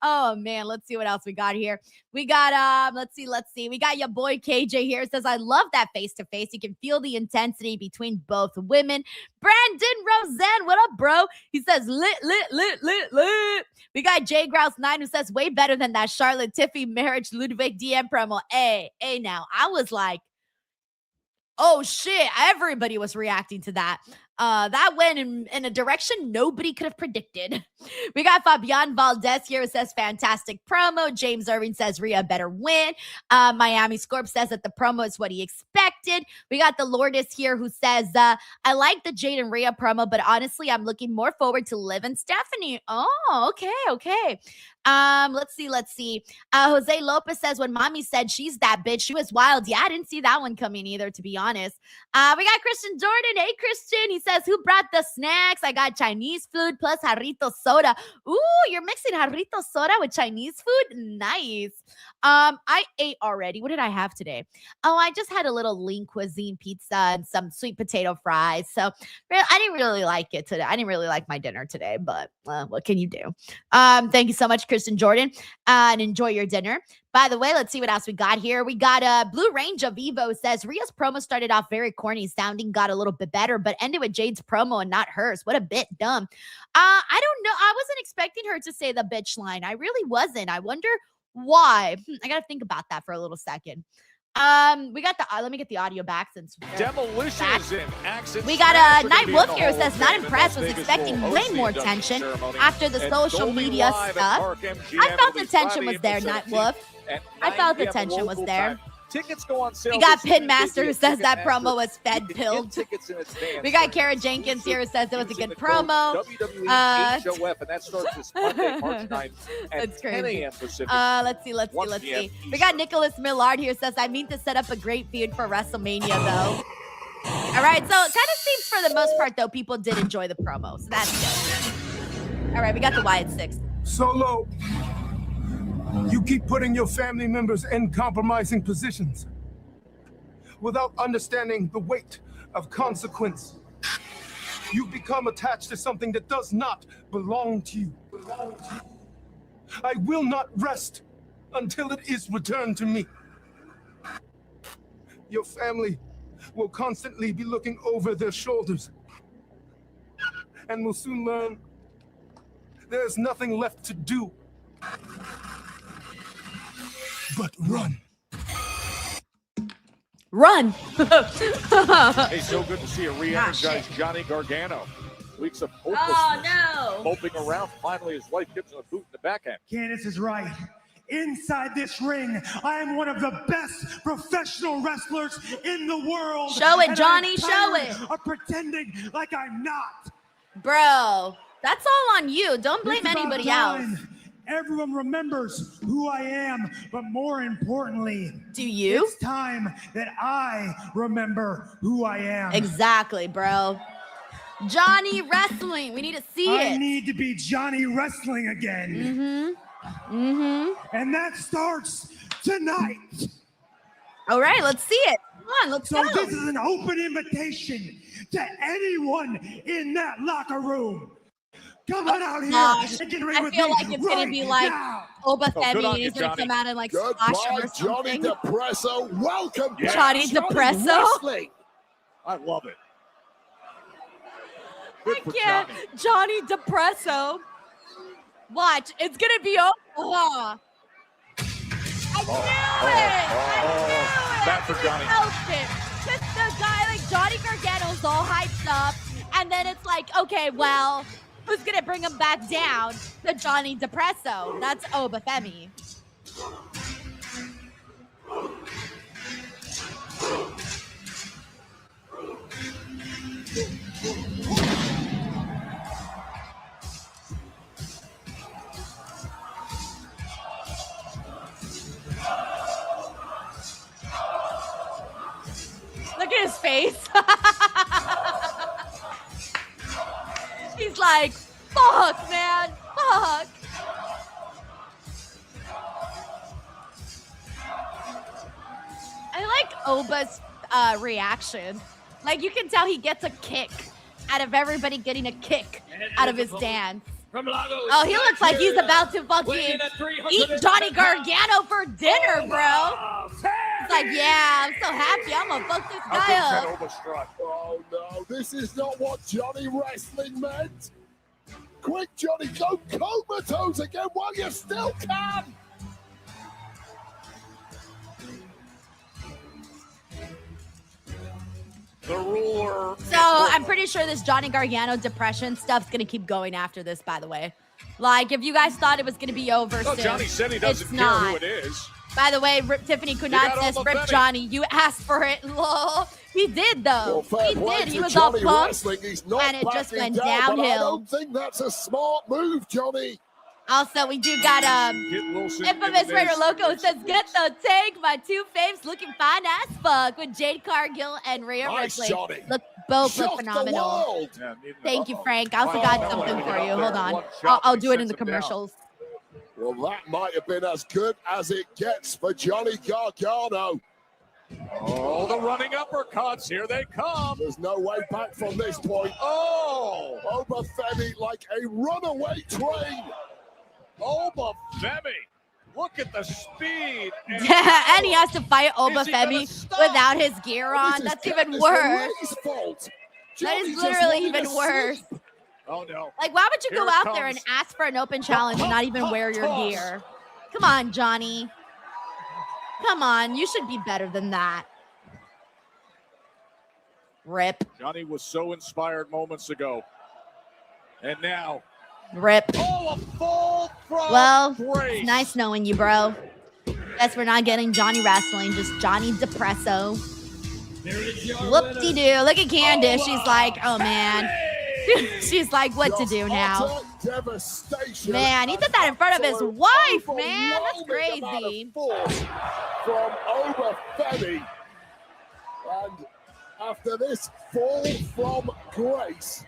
Oh, man. Let's see what else we got here. We got, let's see. We got your boy KJ here. It says, I love that face-to-face. You can feel the intensity between both women. Brandon Roseanne, what up, bro? He says, lit. We got J Grouse 9 who says, way better than that Charlotte Tiffy marriage Ludwig DM promo. Hey, now. I was like, oh shit, everybody was reacting to that. That went in a direction nobody could have predicted. We got Fabian Valdez here who says, fantastic promo. James Irving says, Rhea better win. Miami Scorp says that the promo is what he expected. We got the Lourdes here who says, I like the Jade and Rhea promo, but honestly, I'm looking more forward to Liv and Stephanie. Oh, okay. Let's see. Jose Lopez says, when mommy said she's that bitch, she was wild. Yeah, I didn't see that one coming either, to be honest. We got Christian Jordan. Hey, Christian. He says, who brought the snacks? I got Chinese food plus jarrito soda. Ooh, you're mixing jarrito soda with Chinese food? Nice. I ate already. What did I have today? Oh, I just had a little lean cuisine pizza and some sweet potato fries. So I didn't really like it today. I didn't really like my dinner today, but what can you do? Thank you so much, Kristen Jordan, and enjoy your dinner. By the way, let's see what else we got here. We got Blue Range of Evo says, Rhea's promo started off very corny sounding, got a little bit better, but ended with Jade's promo and not hers. What a bit dumb. I don't know. I wasn't expecting her to say the bitch line. I really wasn't. I wonder why. I got to think about that for a little second. We got the let me get the audio back since Demolition is in action. We got Night Wolf here who says not impressed, was expecting way more tension after the social media stuff. I felt the tension was there, Night Wolf. I felt the tension was there. Tickets go on sale. We got Pinmaster who says that promo was fed-pilled. We got Kara Jenkins here who says it was a good promo. WWE HOF, and that starts this Monday, March 9th at 10 a.m. Pacific. Let's see. We got Nicholas Millard here who says, I mean to set up a great feud for WrestleMania, though. All right, so it kind of seems for the most part, though, people did enjoy the promo, so that's good. All right, we got the Wyatt 6. Solo. You keep putting your family members in compromising positions. without understanding the weight of consequence. You've become attached to something that does not belong to you. I will not rest until it is returned to me. Your family will constantly be looking over their shoulders and will soon learn there's nothing left to do but run. Run. Hey, so good to see a re-energized Johnny Gargano. Weeks of hopelessness, Oh, no. moping around. Finally, his wife gives him a boot in the backhand. Candace is right. Inside this ring, I am one of the best professional wrestlers in the world. Show it, and Johnny, I'm show tired it. Of pretending like I'm not. Bro, that's all on you. Don't blame It's about anybody time else. Everyone remembers who I am, but more importantly, do you? It's time that I remember who I am. Exactly, bro. Johnny Wrestling. We need to see I it. need to be Johnny Wrestling again. And that starts tonight. All right, let's see it. Come on, let's So go. this is an open invitation to anyone in that locker room. Come on out here Gosh, and get ready I with feel me like it's gonna right be like now. Oba Oh, good Femi, on and you, he's gonna Johnny. come out and like squash him Goodbye, or Johnny something. Depresso. Welcome Yeah. back, Johnny Depresso? Wrestling. I love it. I can't. Johnny Depresso. Watch, it's gonna be over. I knew it. Bad for Johnny. Just the guy like Johnny Gargano's all hyped up, and then it's like, okay, well, who's gonna bring him back down? The Johnny Depresso. That's Oba Femi. Look at his face. He's like, fuck, man, fuck. I like Oba's reaction. Like, you can tell he gets a kick out of everybody getting a kick out of his dance. Oh, he looks like he's about to fucking eat Johnny Gargano for dinner, bro. He's like, yeah, I'm so happy. I'm gonna fuck this guy up. Oh no, this is not what Johnny Wrestling meant. Quick, Johnny, go comatose again while you still can. The ruler. So I'm pretty sure this Johnny Gargano depression stuff's gonna keep going after this, by the way. Like, if you guys thought it was gonna be over No, soon, Johnny said he doesn't it's care not. who it is. By the way, Tiffany got Kunat says, Oba "Rip Femi." Johnny, you asked for it." Lol. He did though. Well, fair He play did. to He was all Johnny pumped, Wrestling. He's not and it just backing went down, but I downhill. don't think that's a smart move, Johnny. Also, we do got Get Wilson. Infamous in the Raider Miz. Loco says, "Get the tank, my two faves looking fine as fuck with Jade Cargill and Rhea Nice, Ripley. Johnny. Both Shocked look the phenomenal." world. Yeah, Thank you, Frank. I also Oh, got no, something no, for no, you. no, Hold on. one shot, I'll he do it in sets the him down. commercials. Well, that might have been as good as it gets for Johnny Gargano. Oh, the running uppercuts. Here they come. There's no way back from this point. Oh, Oba Femi like a runaway train. Oba Femi. Look at the speed. And he has to fight Oba Is he gonna Femi stop? without his gear This on. is That's even Candice worse. LeRae's fault. That Johnny is just literally wanted even to worse. sleep. Oh, no. Like, why would you Here go it out there and comes. ask for an open challenge and not even wear your Toss. gear? Come on, Johnny. Come on, you should be better than that. Rip. Johnny was so inspired moments ago. And now, Rip. oh, a fall from Well, grace. it's nice knowing you, bro. Guess we're not getting Johnny Wrestling, just Johnny Depresso. Whoop-de-doo. Look at Candace. She's like, oh, man. She's like, what to do now? Utter devastation. Man, he did that in front of his Absolute wife, man. That's overwhelming amount of crazy. force from Oba Femi. And after this fall from grace,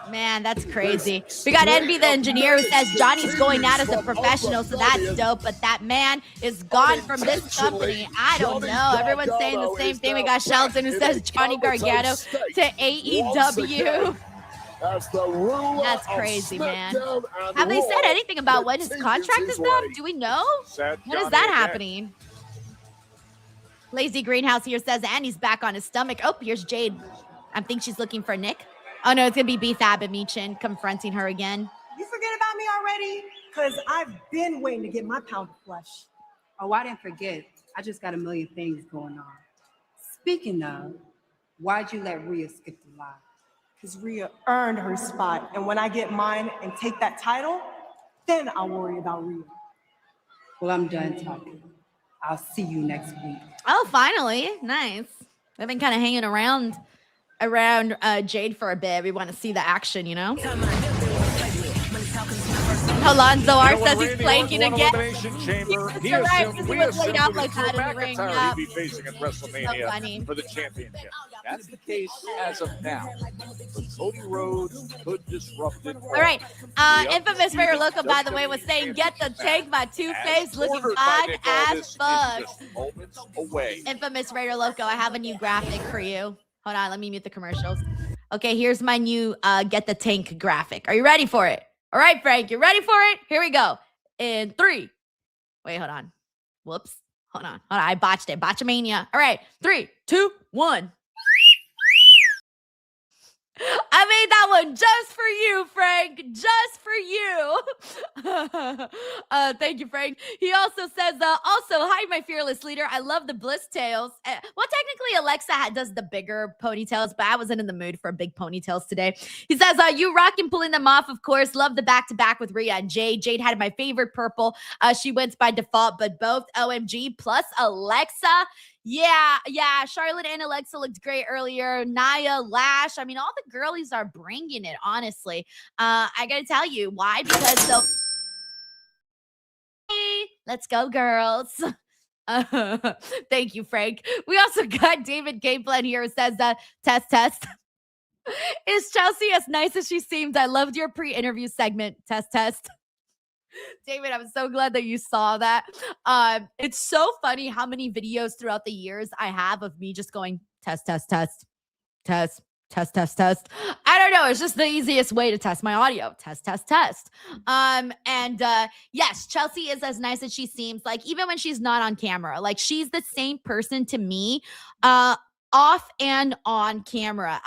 Man, that's crazy. We got Envy the Engineer who says Johnny's going out as a professional, so that's dope. But that man is gone from this company. I don't know. Everyone's saying the same thing. We got Shelton who says Johnny Gargano to AEW. That's crazy, man. Have they said anything about when his contract is up? Do we know? When is that happening? Lazy Greenhouse here says Andy's back on his stomach. Oh, here's Jade. I think she's looking for Nick. Oh, no, it's going to be B-Fab and Michin confronting her again. You forget about me already? Because I've been waiting to get my pound of flesh. Oh, I didn't forget. I just got a million things going on. Speaking of, why'd you let Rhea skip the line? Because Rhea earned her spot. And when I get mine and take that title, then I'll worry about Rhea. Well, I'm done talking. I'll see you next week. Oh, finally. Nice. I've been kind of hanging around Jade for a bit. We want to see the action, you know? Alonzo R says he's planking again. He assumed we assumed it was Drew McIntyre he'd be facing at WrestleMania for the championship. That's the case as of now. But Cody Rhodes could disrupt it. All right. Infamous Rare Loco, by the way, was saying, get the tank, my two-face looking fine as fuck. Moments away. Infamous Raider Loco, I have a new graphic for you. Hold on, let me mute the commercials. Okay, here's my new Get the Tank graphic. Are you ready for it? All right, Frank, you ready for it? Here we go. In 3. Wait, hold on. Whoops. Hold on. I botched it. Botchamania. All right, 3, 2, 1. I made that one just for you, Frank. Just for you. Thank you, Frank. He also says, also, hi, my fearless leader. I love the bliss tails. Well, technically, Alexa does the bigger ponytails, but I wasn't in the mood for big ponytails today. He says, you rocking pulling them off, of course. Love the back-to-back with Rhea and Jade. Jade had my favorite purple. She wins by default, but both OMG plus Alexa. Yeah. Charlotte and Alexa looked great earlier. Nia, Lash. I mean, all the girlies are bringing it, honestly. I got to tell you why, because hey, let's go, girls. Thank you, Frank. We also got David Gameplan here who says, test. Is Chelsea as nice as she seems? I loved your pre-interview segment. Test. David, I'm so glad that you saw that. It's so funny how many videos throughout the years I have of me just going test. I don't know. It's just the easiest way to test my audio. Test. Yes, Chelsea is as nice as she seems. Like, even when she's not on camera, like, she's the same person to me, off and on camera.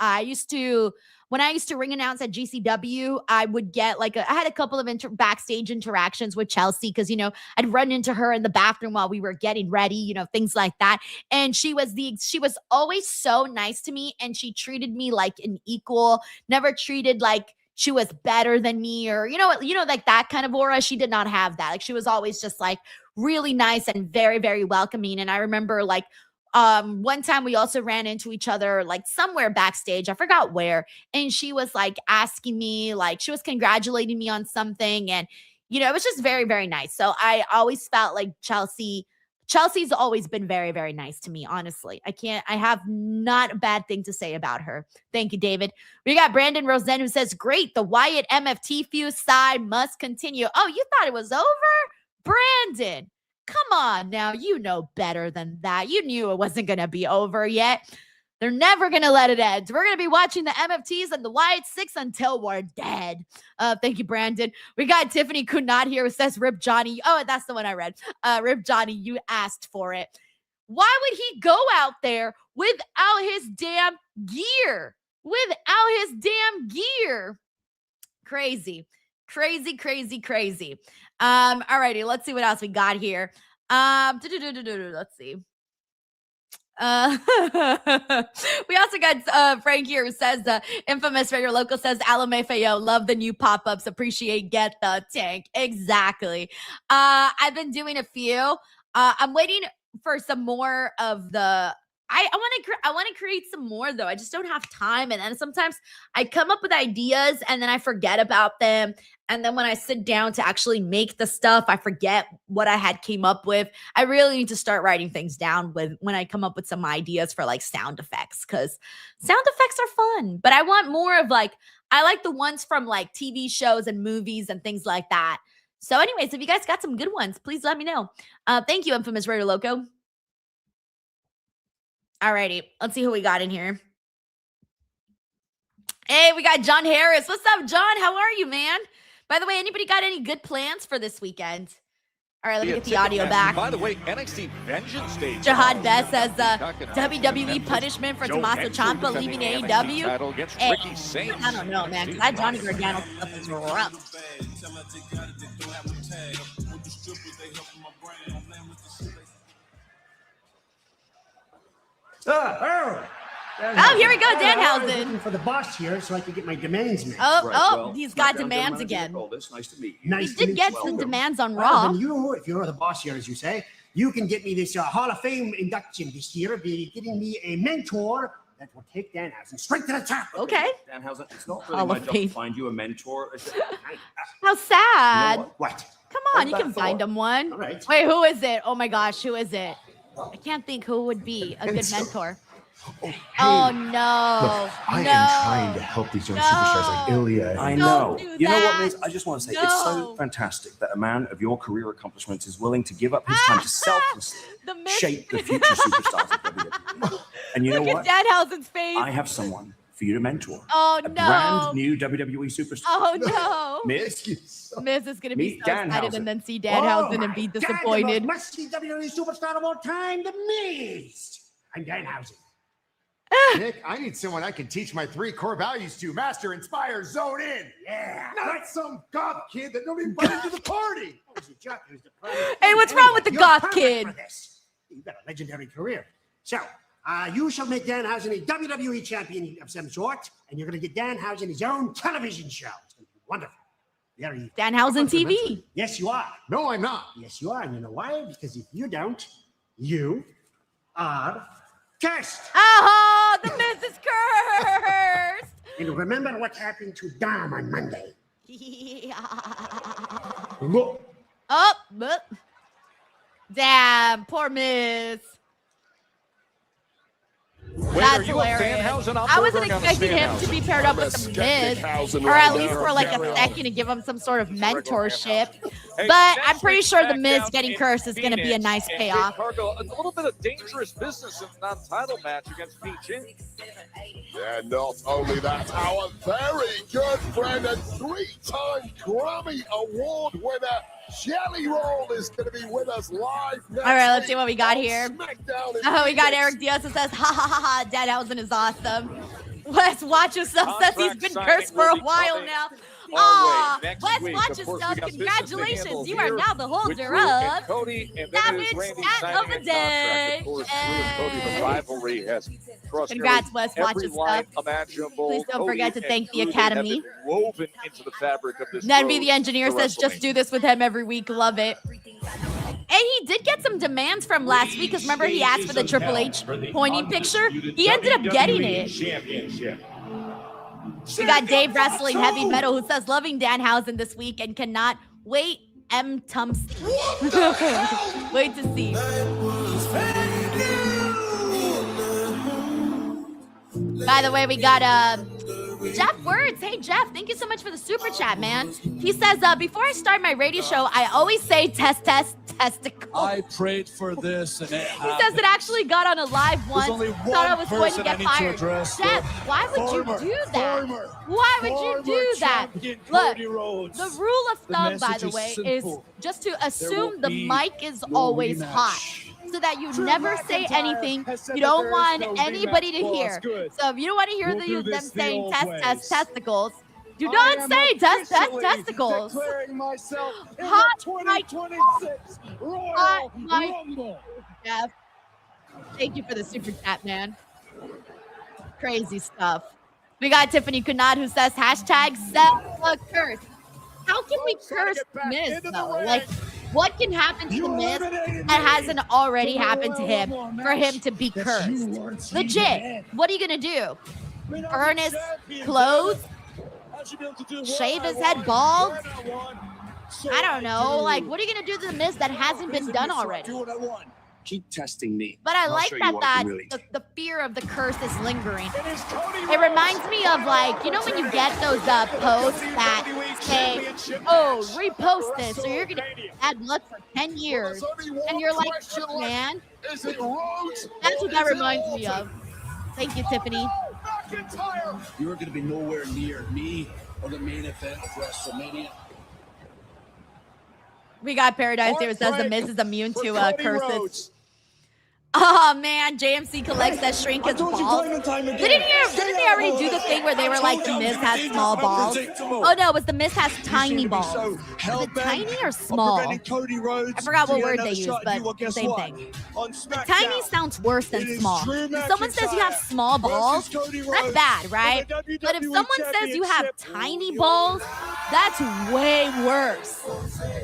When I used to ring announce at GCW, I would get I had a couple of backstage interactions with Chelsea because, I'd run into her in the bathroom while we were getting ready, things like that. And she was always so nice to me, and she treated me like an equal, never treated like she was better than me or, like that kind of aura. She did not have that. Like, she was always just really nice and very, very welcoming. And I remember one time we also ran into each other somewhere backstage. I forgot where. And she was asking me, she was congratulating me on something. And, it was just very, very nice. So I always felt like Chelsea's always been very, very nice to me, honestly. I have not a bad thing to say about her. Thank you, David. We got Brandon Rosen who says, great, the Wyatt MFT feud side must continue. Oh, you thought it was over? Brandon. Come on now, you know better than that. You knew it wasn't going to be over yet. They're never going to let it end. We're going to be watching the MFTs and the Wyatt 6 until we're dead. Thank you, Brandon. We got Tiffany Kunat here who says, Rip Johnny. Oh, that's the one I read. Rip Johnny, you asked for it. Why would he go out there without his damn gear? Crazy. Alrighty, let's see what else we got here. Let's see. We also got Frank here who says infamous Radio Local says Alame Feo, love the new pop-ups, appreciate Get the Tank. Exactly. I've been doing a few. I'm waiting for some more of the I want to create some more though. I just don't have time, and then sometimes I come up with ideas and then I forget about them. And then when I sit down to actually make the stuff, I forget what I had came up with. I really need to start writing things down when I come up with some ideas for like sound effects, because sound effects are fun. But I want more of like, I like the ones from like TV shows and movies and things like that. So anyways, if you guys got some good ones, please let me know. Thank you, Infamous Raider Loco. Alrighty, let's see who we got in here. Hey, we got John Harris. What's up, John? How are you, man? By the way, anybody got any good plans for this weekend? All right, let me get the audio back. By the way, NXT Vengeance Day. Jihad Best says WWE punishment for Tommaso Ciampa leaving AEW. Hey, I don't know, man, because that Johnny Gargano stuff is rough. Oh, here we go, Danhausen. Looking for the boss here so I can get my demands met. He's got demands again. Nice to meet you. He did get some demands on Well, Raw. then you, if you're the boss here, as you say, you can get me this Hall of Fame induction this year, be getting me a mentor that will take Danhausen straight to the top. Okay. Danhausen, it's not really my job to find you a mentor. How sad. You know what? Come on, you can find him one. All right. Wait, who is it? Oh my gosh, who is it? I can't think who would be a good mentor. Oh no! Look, I am trying to help these young superstars like Ilya. I know. You know what, Miz? I just want to say it's so fantastic that a man of your career accomplishments is willing to give up his time to selflessly shape the future superstars of WWE. And you know Look what? at Danhausen's face. I have someone for you to mentor. Oh a no! brand new WWE superstar. Oh no! Miz? Miz is gonna be Meet so excited Danhausen. and then see Danhausen and be disappointed. The most must-see WWE superstar of all time, The Miz. I'm Danhausen. Nick, I need someone I can teach my 3 core values to: master, inspire, zone in. Yeah. Not some goth kid that nobody invited to the party. Hey, what's wrong with the You're goth perfect kid? for this. You've got a legendary career. So, you shall make Danhausen a WWE champion of some sort, and you're going to get Danhausen his own television show. It's going to be wonderful. Very Danhausen TV. Yes, you are. No, I'm not. Yes, you are. And you know why? Because if you don't, you are cursed. Oh, the Miz is cursed. And remember what happened to Dom on Monday. Oh, but damn, poor Miz. That's hilarious. I wasn't expecting him to be paired up with the Miz, or at least for like a second to give him some sort of mentorship. But I'm pretty sure the Miz getting cursed is going to be a nice payoff. A little bit of dangerous business in the non-title match against Peach. And not only that, our very good friend and 3-time Grammy Award winner, Jelly Roll, is going to be with us live next All right, let's week see what we got on here. SmackDown in Oh, we got Phoenix. Eric Diaz that says, ha ha ha ha, Danhausen is awesome. Wes Watch Yourself says he's been cursed for a while now. Aw, Wes Watch Yourself, congratulations. You are now the holder of Cody, and Savage Chat of the Day. The rivalry has crossed Congrats, Wes Watch every Yourself. line imaginable. Please don't Cody forget to and thank the Ruben have Academy. been woven into the fabric of this Nenby road the engineer to says, just do this with him every week. Love it. And he did get some demands from last week, because remember he asked for the Triple H pointing picture? He ended up getting it. We got Dave Wrestling Heavy Metal who says, loving Danhausen this week and cannot wait. M. Tumsy. Wait to see. By the way, we got Jeff Words. Hey, Jeff, thank you so much for the super chat, man. He says, before I start my radio show, I always say testicles. I prayed for this and it He happened. says it actually got on a live once. only Thought I one was going to person get I need to fired. address, Jeff, why would you do that? Why would you do that? Look, Cody Rhodes. the rule of The thumb, by message the is way, simple. is just to assume won't the be mic is no always rematch. hot, so that you Drew never say McIntyre anything has said you that don't there is want no anybody to rematch hear. clause. Good. So if you don't want to hear We'll do them this the saying old ways. testicles, do I not am say officially testicles. declaring myself in Hot the mic. 2026 Royal Hot mic. Rumble. Jeff, thank you for the super chat, man. Crazy stuff. We got Tiffany Kunad who says, hashtag set a curse. How can we curse Miz, though? Like, What can happen to The Miz that hasn't already happened to him for him to be cursed? Legit. What are you going to do? Burn his clothes? Shave his head bald? I don't know. Like, what are you going to do to The Miz that hasn't been done already? Keep testing me. But I like that the fear of the curse is lingering. It reminds me of, like, you know when you get those posts that say, oh, repost this or you're going to add luck for 10 years. And you're like, oh, man. That's what that reminds me of. Thank you, Tiffany. You're going to be nowhere near me or the main event of WrestleMania. We got Paradise here. It says The Miz is immune to curses. Oh man, JMC collects that shrink his balls. Didn't they already do the thing where they were like The Miz has small balls? Oh no, it was The Miz has tiny balls. Was it tiny or small? I forgot what word they used, but same thing. Tiny sounds worse than small. If someone says you have small balls, that's bad, right? But if someone says you have tiny balls, that's way worse.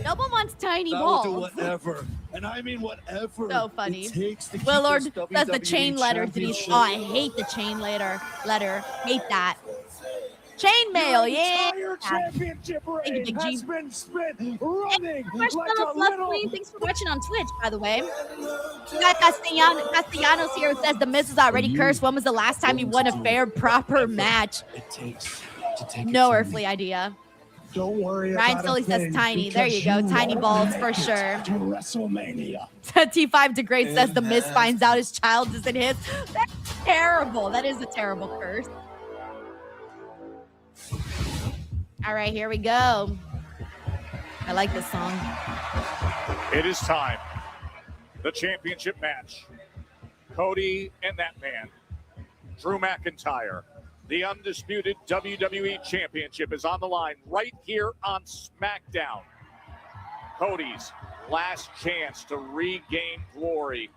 No one wants tiny balls. I'll do whatever. And I mean whatever. So funny. It takes to Will keep Lord this says the WWE chain letter, Denise. Championship. Oh, I hate the chain letter. Hate that. Chain mail, yeah. Championship Thank you, Big G. has been spent running Thanks for watching on Twitch, by the way. We got Castellanos here who says The Miz is already cursed. When was the last time you won a fair, proper match? It takes to take No earthly idea. Don't worry Ryan about Sully a says thing, tiny. There you go. because Tiny you balls are for sure. to WrestleMania. T5 Degrade says The Miz finds out his child isn't his. That's terrible. That is a terrible curse. All right, here we go. I like this song. It is time. The championship match. Cody and that man, Drew McIntyre. The undisputed WWE Championship is on the line right here on SmackDown. Cody's last chance to regain glory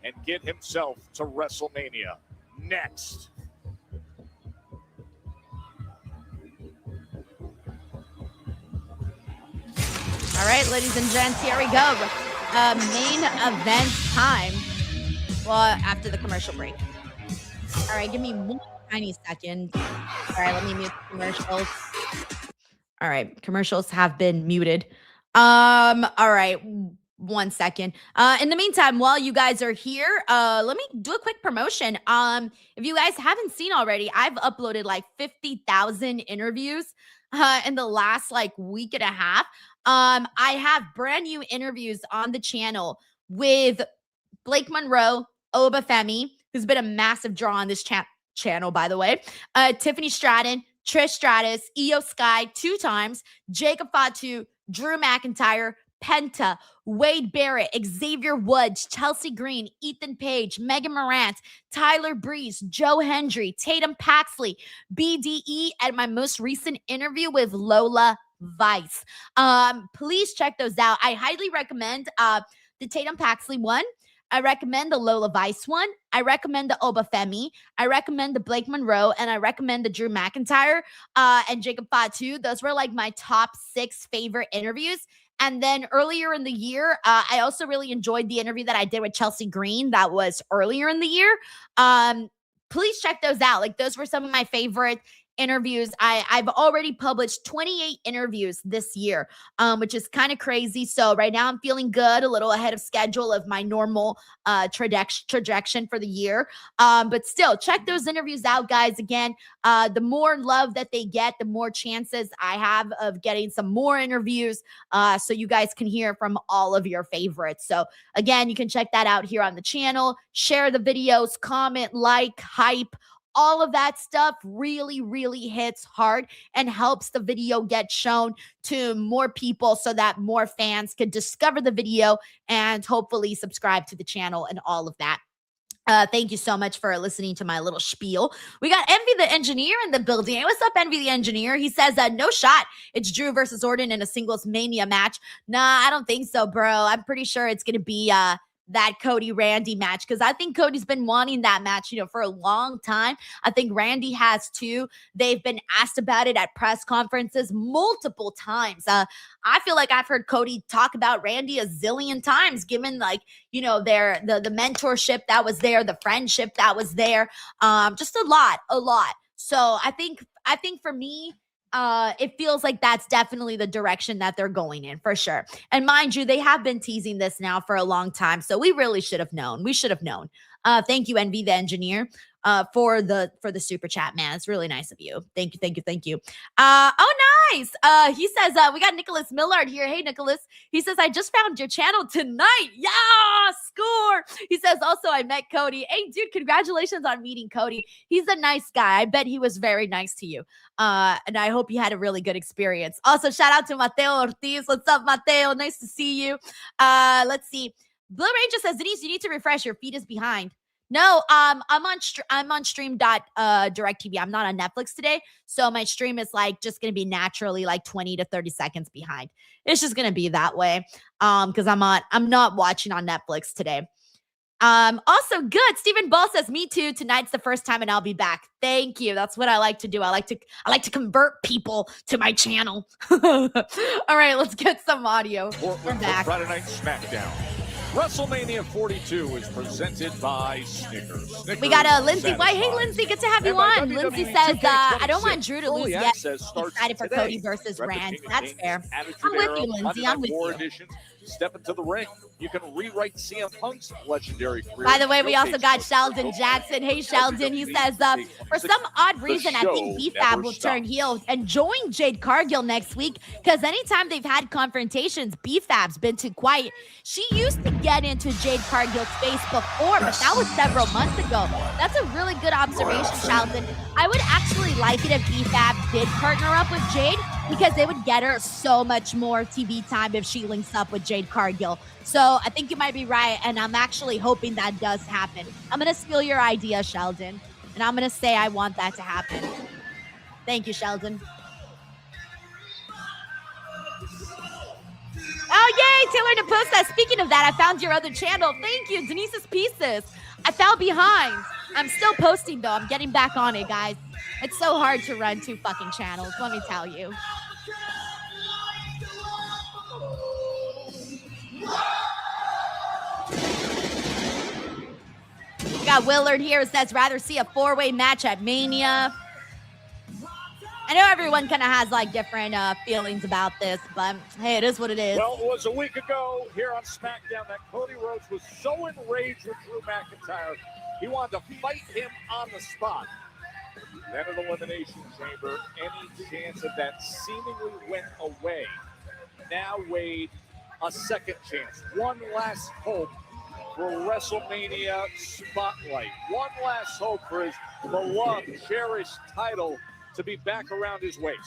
and get himself to WrestleMania. Next. All right, ladies and gents, here we go. Main event time. Well, after the commercial break. All right, give me one tiny second. All right, let me mute the commercials. All right, commercials have been muted. All right, 1 second. In the meantime, while you guys are here, let me do a quick promotion. If you guys haven't seen already, I've uploaded like 50,000 interviews in the last like week and a half. I have brand new interviews on the channel with Blake Monroe, Oba Femi, who's been a massive draw on this channel, by the way. Tiffany Stratton, Trish Stratus, Io Sky 2 times, Jacob Fatu, Drew McIntyre, Penta, Wade Barrett, Xavier Woods, Chelsea Green, Ethan Page, Megan Morant, Tyler Breeze, Joe Hendry, Tatum Paxley, BDE, and my most recent interview with Lola Vice. Please check those out. I highly recommend the Tatum Paxley one. I recommend the Lola Vice one. I recommend the Oba Femi. I recommend the Blake Monroe, and I recommend the Drew McIntyre and Jacob Fatu. Those were like my top 6 favorite interviews. And then earlier in the year, I also really enjoyed the interview that I did with Chelsea Green. That was earlier in the year. Please check those out. Like, those were some of my favorite interviews. I've already published 28 interviews this year, which is kind of crazy. So right now I'm feeling good, a little ahead of schedule of my normal trajectory for the year. But still, check those interviews out, guys. Again, the more love that they get, the more chances I have of getting some more interviews, so you guys can hear from all of your favorites. So again, you can check that out here on the channel. Share the videos, comment, like, hype. All of that stuff really, really hits hard and helps the video get shown to more people so that more fans can discover the video and hopefully subscribe to the channel and all of that. Thank you so much for listening to my little spiel. We got Envy the Engineer in the building. Hey, what's up, Envy the Engineer? He says, no shot. It's Drew versus Orton in a singles Mania match. Nah, I don't think so, bro. I'm pretty sure it's going to be that Cody Randy match, because I think Cody's been wanting that match, for a long time. I think Randy has too. They've been asked about it at press conferences multiple times. I feel like I've heard Cody talk about Randy a zillion times, given the mentorship that was there, the friendship that was there, just a lot. So I think for me, it feels like that's definitely the direction that they're going in for sure. And mind you, they have been teasing this now for a long time. So we really should have known. We should have known. Thank you, Envy the Engineer, for the super chat, man. It's really nice of you. Thank you. Oh, nice. He says, we got Nicholas Millard here. Hey, Nicholas. He says, I just found your channel tonight. Yeah, score. He says, also, I met Cody. Hey, dude, congratulations on meeting Cody. He's a nice guy. I bet he was very nice to you. And I hope you had a really good experience. Also, shout out to Mateo Ortiz. What's up, Mateo? Nice to see you. Let's see. Blue Ranger says, Denise, you need to refresh. Your feed is behind. No, I'm on stream.directv. I'm not on Netflix today, so my stream is just gonna be naturally 20 to 30 seconds behind. It's just gonna be that way. Because I'm not watching on Netflix today. Also good. Stephen Ball says, me too. Tonight's the first time and I'll be back. Thank you. That's what I like to do. I like to convert people to my channel. All right, let's get some audio. We're back. Friday Night Smackdown. WrestleMania 42 is presented by Snickers. We got Lindsay White. Hey, Lindsay, good to have you on. Lindsay says, I don't want Drew to lose yet. Excited for Cody versus Rand. That's fair. I'm with you, Lindsay. I'm with you. Step into the ring. You can rewrite CM Punk's legendary career. By the way, we also got Sheldon Jackson. Hey, Sheldon. He says, for some odd reason, I think BFAB will turn heel and join Jade Cargill next week, because anytime they've had confrontations, BFAB's been too quiet. She used to get into Jade Cargill's face before, but that was several months ago. That's a really good observation, Sheldon. I would actually like it if BFAB did partner up with Jade, because they would get her so much more TV time if she links up with Jade Cargill. So I think you might be right, and I'm actually hoping that does happen. I'm going to steal your idea, Sheldon, and I'm going to say I want that to happen. Thank you, Sheldon. Oh, yay! Taylor DePost says, speaking of that, I found your other channel. Thank you, Denise's Pieces. I fell behind. I'm still posting, though. I'm getting back on it, guys. It's so hard to run 2 fucking channels, let me tell you. We got Willard here who says, rather see a 4-way match at Mania. I know everyone kind of has different feelings about this, but hey, it is what it is. Well, it was a week ago here on SmackDown that Cody Rhodes was so enraged with Drew McIntyre, he wanted to fight him on the spot. Then at Elimination Chamber, any chance of that seemingly went away. Now Wade, a second chance. One last hope for WrestleMania Spotlight. One last hope for his beloved, cherished title to be back around his waist.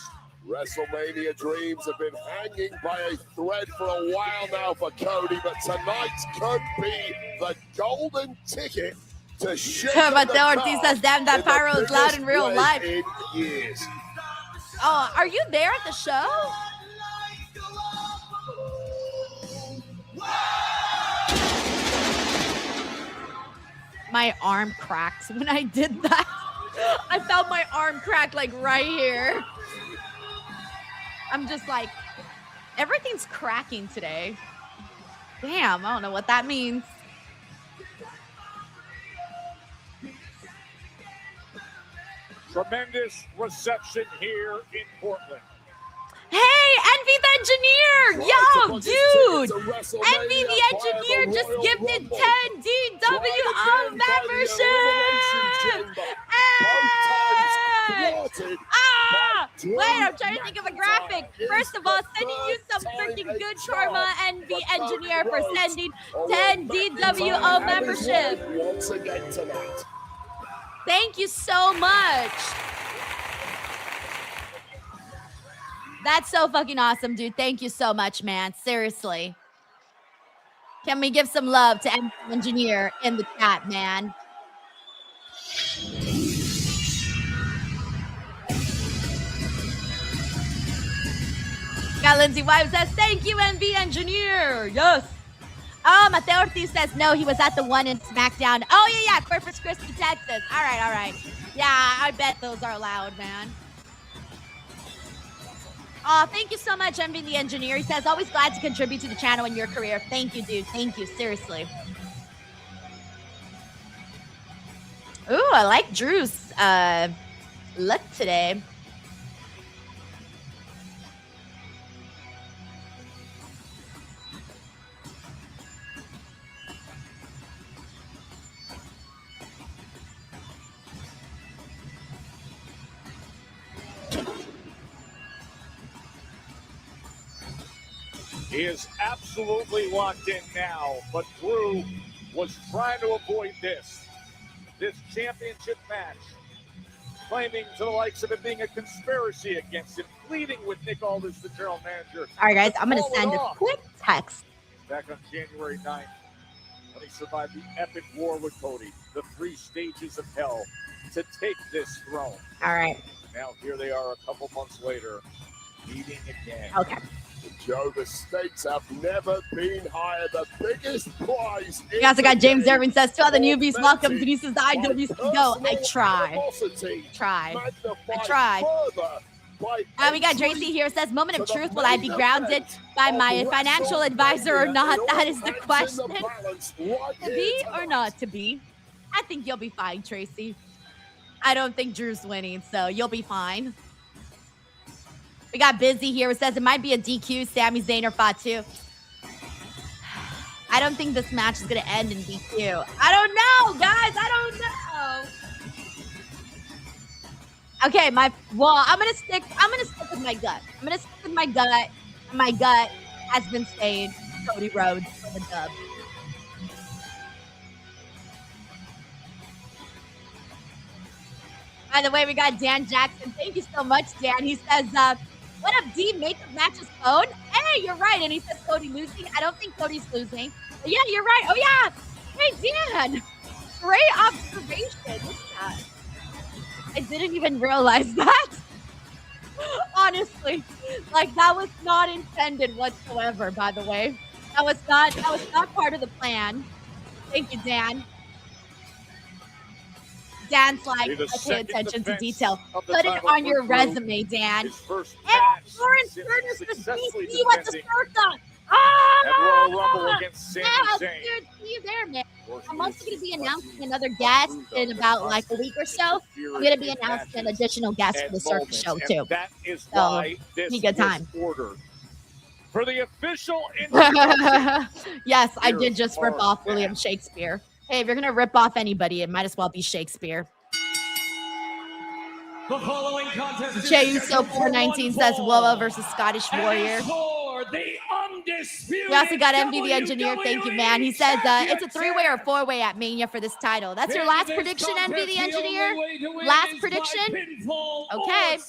WrestleMania dreams have been hanging by a thread for a while now for Cody, but tonight could be the golden ticket to shake Mateo Ortiz says, damn, that pyro is loud in real life. Oh, are you there at the show? My arm cracked when I did that. I felt my arm crack right here. I'm just everything's cracking today. Damn, I don't know what that means. Tremendous reception here in Portland. Hey, Envy the Engineer! Yo, dude! Envy the Engineer just gifted 10 DWO membership! Hey! Wait, I'm trying to think of a graphic. First of all, sending you some freaking good karma, Envy Engineer, for sending 10 DWO membership. Once again tonight. Thank you so much. That's so fucking awesome, dude. Thank you so much, man. Seriously. Can we give some love to Engineer in the chat, man? Got Lindsay White says, thank you, NV Engineer. Yes. Mateo Ortiz says no, he was at the one in SmackDown. Oh, yeah, Corpus Christi, Texas. All right. Yeah, I bet those are loud, man. Thank you so much, Envy the Engineer. He says, always glad to contribute to the channel in your career. Thank you, dude. Thank you, seriously. Ooh, I like Drew's look today. He is absolutely locked in now, but Drew was trying to avoid this championship match, claiming to the likes of it being a conspiracy against him, pleading with Nick Aldis, the general manager. All right, guys, I'm going to send a quick text. Back on January 9th, when he survived the epic war with Cody, the 3 stages of hell to take this throne. All right. Now here they are a couple months later, meeting again. Okay. Joe, the stakes have never been higher. The biggest prize. We also got James Irvin says, to all the newbies, welcome. Denise is the IWC Go. I try. We got Tracy here. Says, moment of truth. Will I be grounded by my financial advisor or not? That is the question. To be or not to be? I think you'll be fine, Tracy. I don't think Drew's winning, so you'll be fine. We got Busy here. It says it might be a DQ. Sami Zayn or Fatu. I don't think this match is going to end in DQ. I don't know, guys. I don't know. Okay, I'm going to stick with my gut. I'm going to stick with my gut. My gut has been saying Cody Rhodes for the dub. By the way, we got Dan Jackson. Thank you so much, Dan. He says, what up, D? Makeup matches phone? Hey, you're right. And he says Cody losing. I don't think Cody's losing. But yeah, you're right. Oh, yeah. Hey, Dan. Great observation. Look at that. I didn't even realize that. Honestly. Like, that was not intended whatsoever, by the way. That was not part of the plan. Thank you, Dan. Dan's like, I pay attention to detail. Put it on your resume, Dan. And Lawrence Turner's the DC with the circle. Royal Rumble against Sami Zayn. Dude, see you there, man. I'm also going to be announcing another guest in about like a week or so. I'm going to be announcing an additional guest for the circus show, too. That is so, why this be good time. Ordered. For the official introduction. Yes, I did just rip off William Shakespeare. Hey, if you're going to rip off anybody, it might as well be Shakespeare. The following contest is Che Uso 419 says Willow versus Scottish Warrior. We also got MV the Engineer. Thank you, man. He says it's a 3-way or 4-way at Mania for this title. That's your last prediction, MV the Engineer? Last prediction? Okay.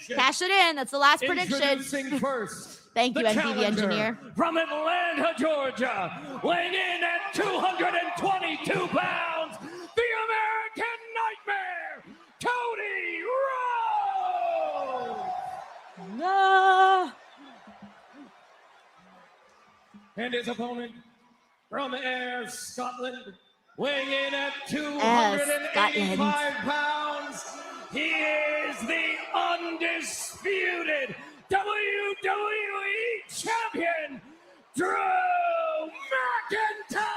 Cash it in. That's the last prediction. Thank you, MV the Engineer. From Atlanta, Georgia, weighing in at 222 pounds, the American Nightmare, Cody Rhodes! No. And his opponent from Ayr, Scotland, weighing in at 285 pounds, he is the undisputed WWE Champion, Drew McIntyre!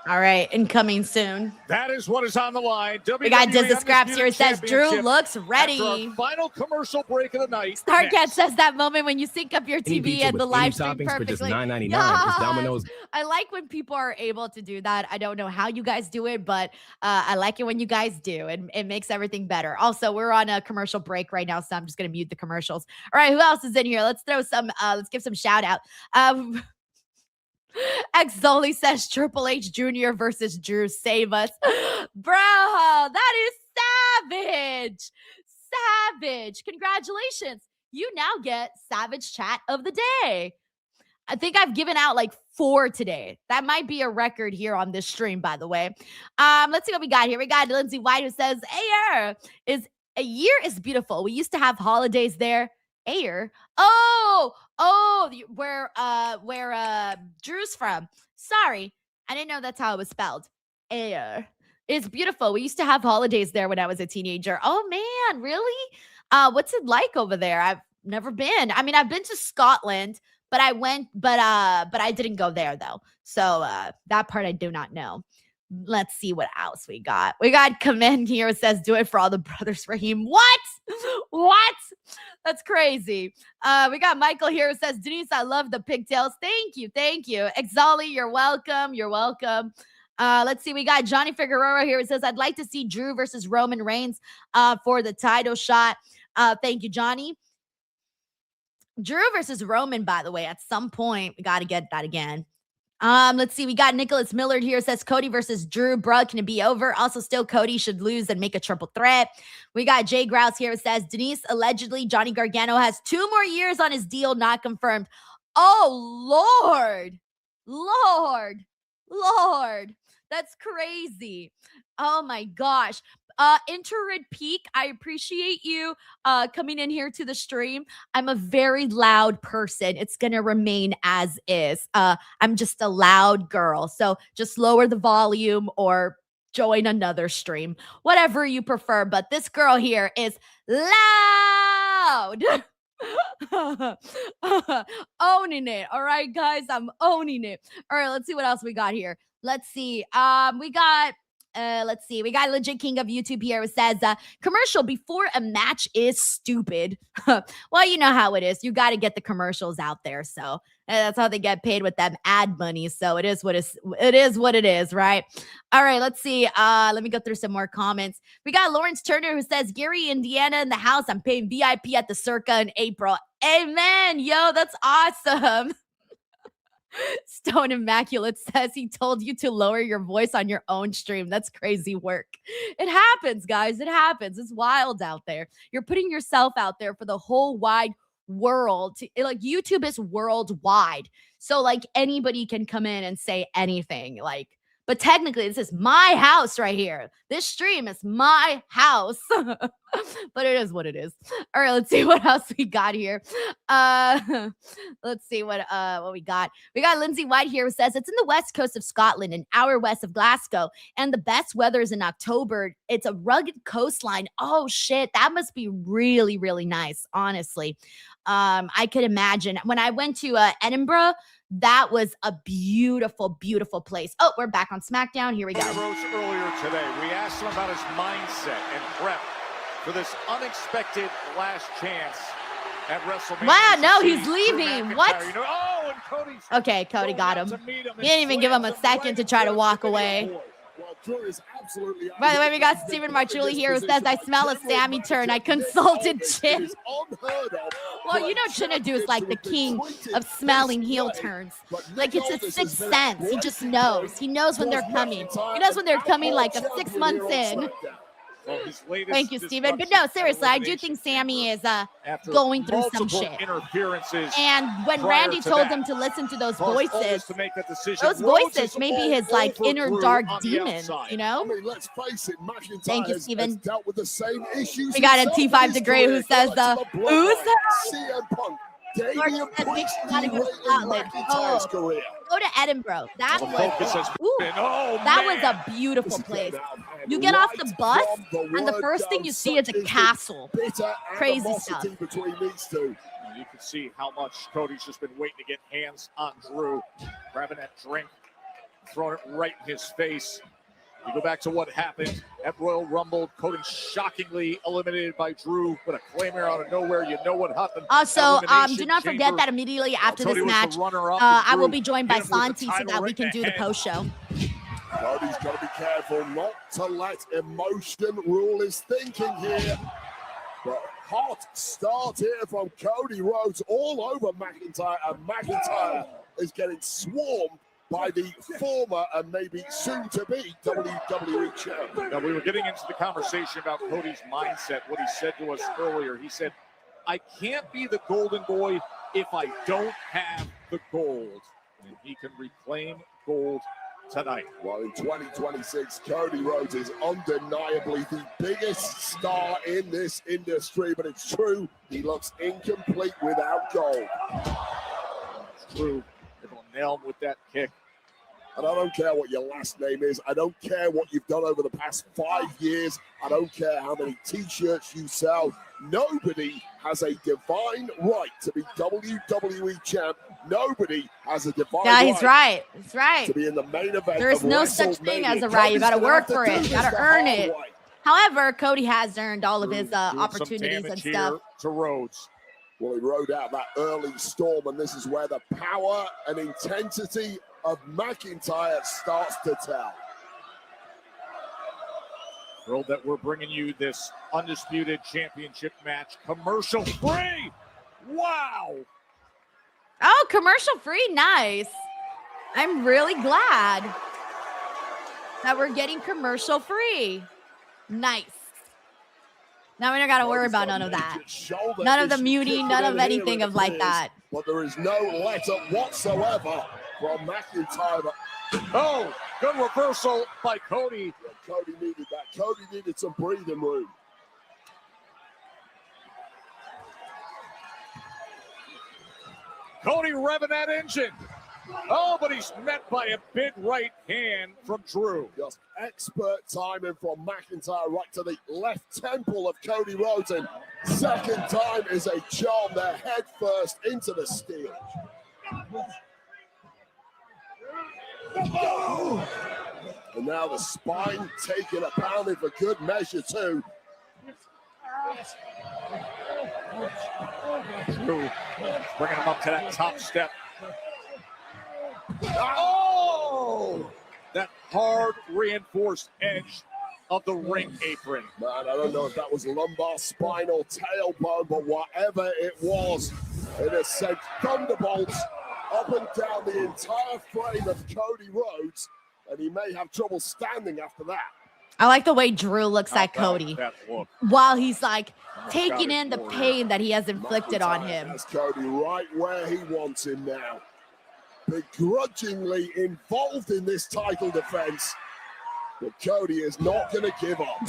All right, incoming soon. That is what is on the line. We got Diz the Scraps here. It says Drew looks ready. Final commercial break of the night. Starcat says that moment when you sync up your TV and the live stream perfectly. For just $9.99. Yes. Domino's. I like when people are able to do that. I don't know how you guys do it, but I like it when you guys do. And it makes everything better. Also, we're on a commercial break right now, so I'm just going to mute the commercials. All right, who else is in here? Let's throw some, let's give some shout out. X Zoli says Triple H Jr. versus Drew. Save us. Bro, that is Savage. Savage. Congratulations. You now get Savage Chat of the Day. I think I've given out like 4 today. That might be a record here on this stream, by the way. Let's see what we got here. We got Lindsay White who says, Ayer a year is beautiful. We used to have holidays there. Ayer. Oh, where Drew's from. Sorry. I didn't know that's how it was spelled. Ayer. It's beautiful. We used to have holidays there when I was a teenager. Oh man, really? What's it like over there? I've never been. I mean, I've been to Scotland. But I went, but I didn't go there though. So that part I do not know. Let's see what else we got. We got Command here says, do it for all the brothers, Raheem. What? What? That's crazy. We got Michael here who says, Denise, I love the pigtails. Thank you. Thank you. Exali, you're welcome. You're welcome. Let's see. We got Johnny Figueroa here who says, I'd like to see Drew versus Roman Reigns for the title shot. Thank you, Johnny. Drew versus Roman, by the way, at some point, we got to get that again. Let's see. We got Nicholas Millard here says Cody versus Drew. Bruh, can it be over? Also, still Cody should lose and make a triple threat. We got Jay Grouse here says Denise, allegedly Johnny Gargano has 2 more years on his deal, not confirmed. Oh, Lord. Lord. Lord. That's crazy. Oh, my gosh. Interred Peak, I appreciate you coming in here to the stream. I'm a very loud person. It's going to remain as is. I'm just a loud girl. So just lower the volume or join another stream, whatever you prefer. But this girl here is loud. Owning it. All right, guys, I'm owning it. All right, let's see what else we got here. Let's see. We got Legit King of YouTube here who says, commercial before a match is stupid. Well, you know how it is. You got to get the commercials out there. So that's how they get paid with them ad money. So it is what it is, right? All right, let's see. Let me go through some more comments. We got Lawrence Turner who says, Gary, Indiana in the house. I'm paying VIP at the Circa in April. Amen. Yo, that's awesome. Stone Immaculate says he told you to lower your voice on your own stream. That's crazy work. It happens, guys. It happens. It's wild out there. You're putting yourself out there for the whole wide world. Like YouTube is worldwide. So like anybody can come in and say anything. But technically this is my house right here. This stream is my house. But it is what it is. All right, let's see what else we got here. Let's see what we got. We got Lindsay White here who says it's in the west coast of Scotland, an hour west of Glasgow, and the best weather is in October. It's a rugged coastline. Oh shit, that must be really, really nice, honestly. I could imagine. When I went to Edinburgh, that was a beautiful, beautiful place. Oh, we're back on SmackDown. Here we go. Cody Rhodes earlier today, we asked him about his mindset and prep for this unexpected last chance at WrestleMania. Wow, no, he's leaving. What? You know, oh, and Cody's okay, Cody got him. He didn't even give him a second to try to walk away. By the way, we got Stephen Marchuli here who says, I smell a Sammy turn. I consulted Chin. Well, you know Chinadu is like the king of smelling heel turns. Like it's a sixth sense. He just knows. He knows when they're coming. He knows when they're coming like 6 months in. Thank you, Steven. But no, seriously, I do think Sammy is going through some shit. And when Randy told him to listen to those voices may be his like inner dark demon, you know? I mean, let's face it, McIntyre Thank you, Steven. has dealt with the same issues. We got a T5 Degree who says, who's CM Punk. Damian Priest McIntyre's career. Go to Edinburgh. That was a beautiful place. You get off the bus, and the first thing you see is a castle. Crazy stuff. Between these two. You can see how much Cody's just been waiting to get hands on Drew. Grabbing that drink, throwing it right in his face. You go back to what happened at Royal Rumble. Cody shockingly eliminated by Drew with a claymore out of nowhere. You know what happened. Also, do not forget that immediately after this match, I will be joined by Santi so that we can do the post show. Cody's got to be careful not to let emotion rule his thinking here. But hot start here from Cody Rhodes all over McIntyre, and McIntyre is getting swarmed by the former and maybe soon-to-be WWE champ. Now, we were getting into the conversation about Cody's mindset, what he said to us earlier. He said, I can't be the golden boy if I don't have the gold. And he can reclaim gold tonight. Well, in 2026, Cody Rhodes is undeniably the biggest star in this industry, but it's true, he looks incomplete without gold. It's true. They're going to nail him with that kick. And I don't care what your last name is. I don't care what you've done over the past 5 years. I don't care how many t-shirts you sell. Nobody has a divine right to be WWE champ. Nobody has a divine Yeah, he's right. He's right. to be in the main event. There is no such thing as a right. You got to work for it. You got to earn it. However, Cody has earned all of his opportunities and stuff. To Rhodes. Well, he rode out that early storm, and this is where the power and intensity of McIntyre starts to tell. Thrilled that we're bringing you this undisputed championship match, commercial free. Wow. Oh, commercial free. Nice. I'm really glad that we're getting commercial free. Nice. Now we don't got to worry about none of that. None of the muting, none of anything of like that. But there is no let up whatsoever from McIntyre. Oh, good reversal by Cody. Yeah, Cody needed that. Cody needed some breathing room. Cody revving that engine. Oh, but he's met by a big right hand from Drew. Just expert timing from McIntyre right to the left temple of Cody Rhodes. And second time is a charm there, head first into the steel. And now the spine taking a pounding for good measure too. Drew bringing him up to that top step. Oh! That hard reinforced edge of the ring apron. Man, I don't know if that was lumbar, spine, or tailbone, but whatever it was, it has sent thunderbolts up and down the entire frame of Cody Rhodes, and he may have trouble standing after that. I like the way Drew looks at Cody while he's like taking in the pain that he has inflicted on him. That's Cody right where he wants him now. Begrudgingly involved in this title defense, but Cody is not going to give up.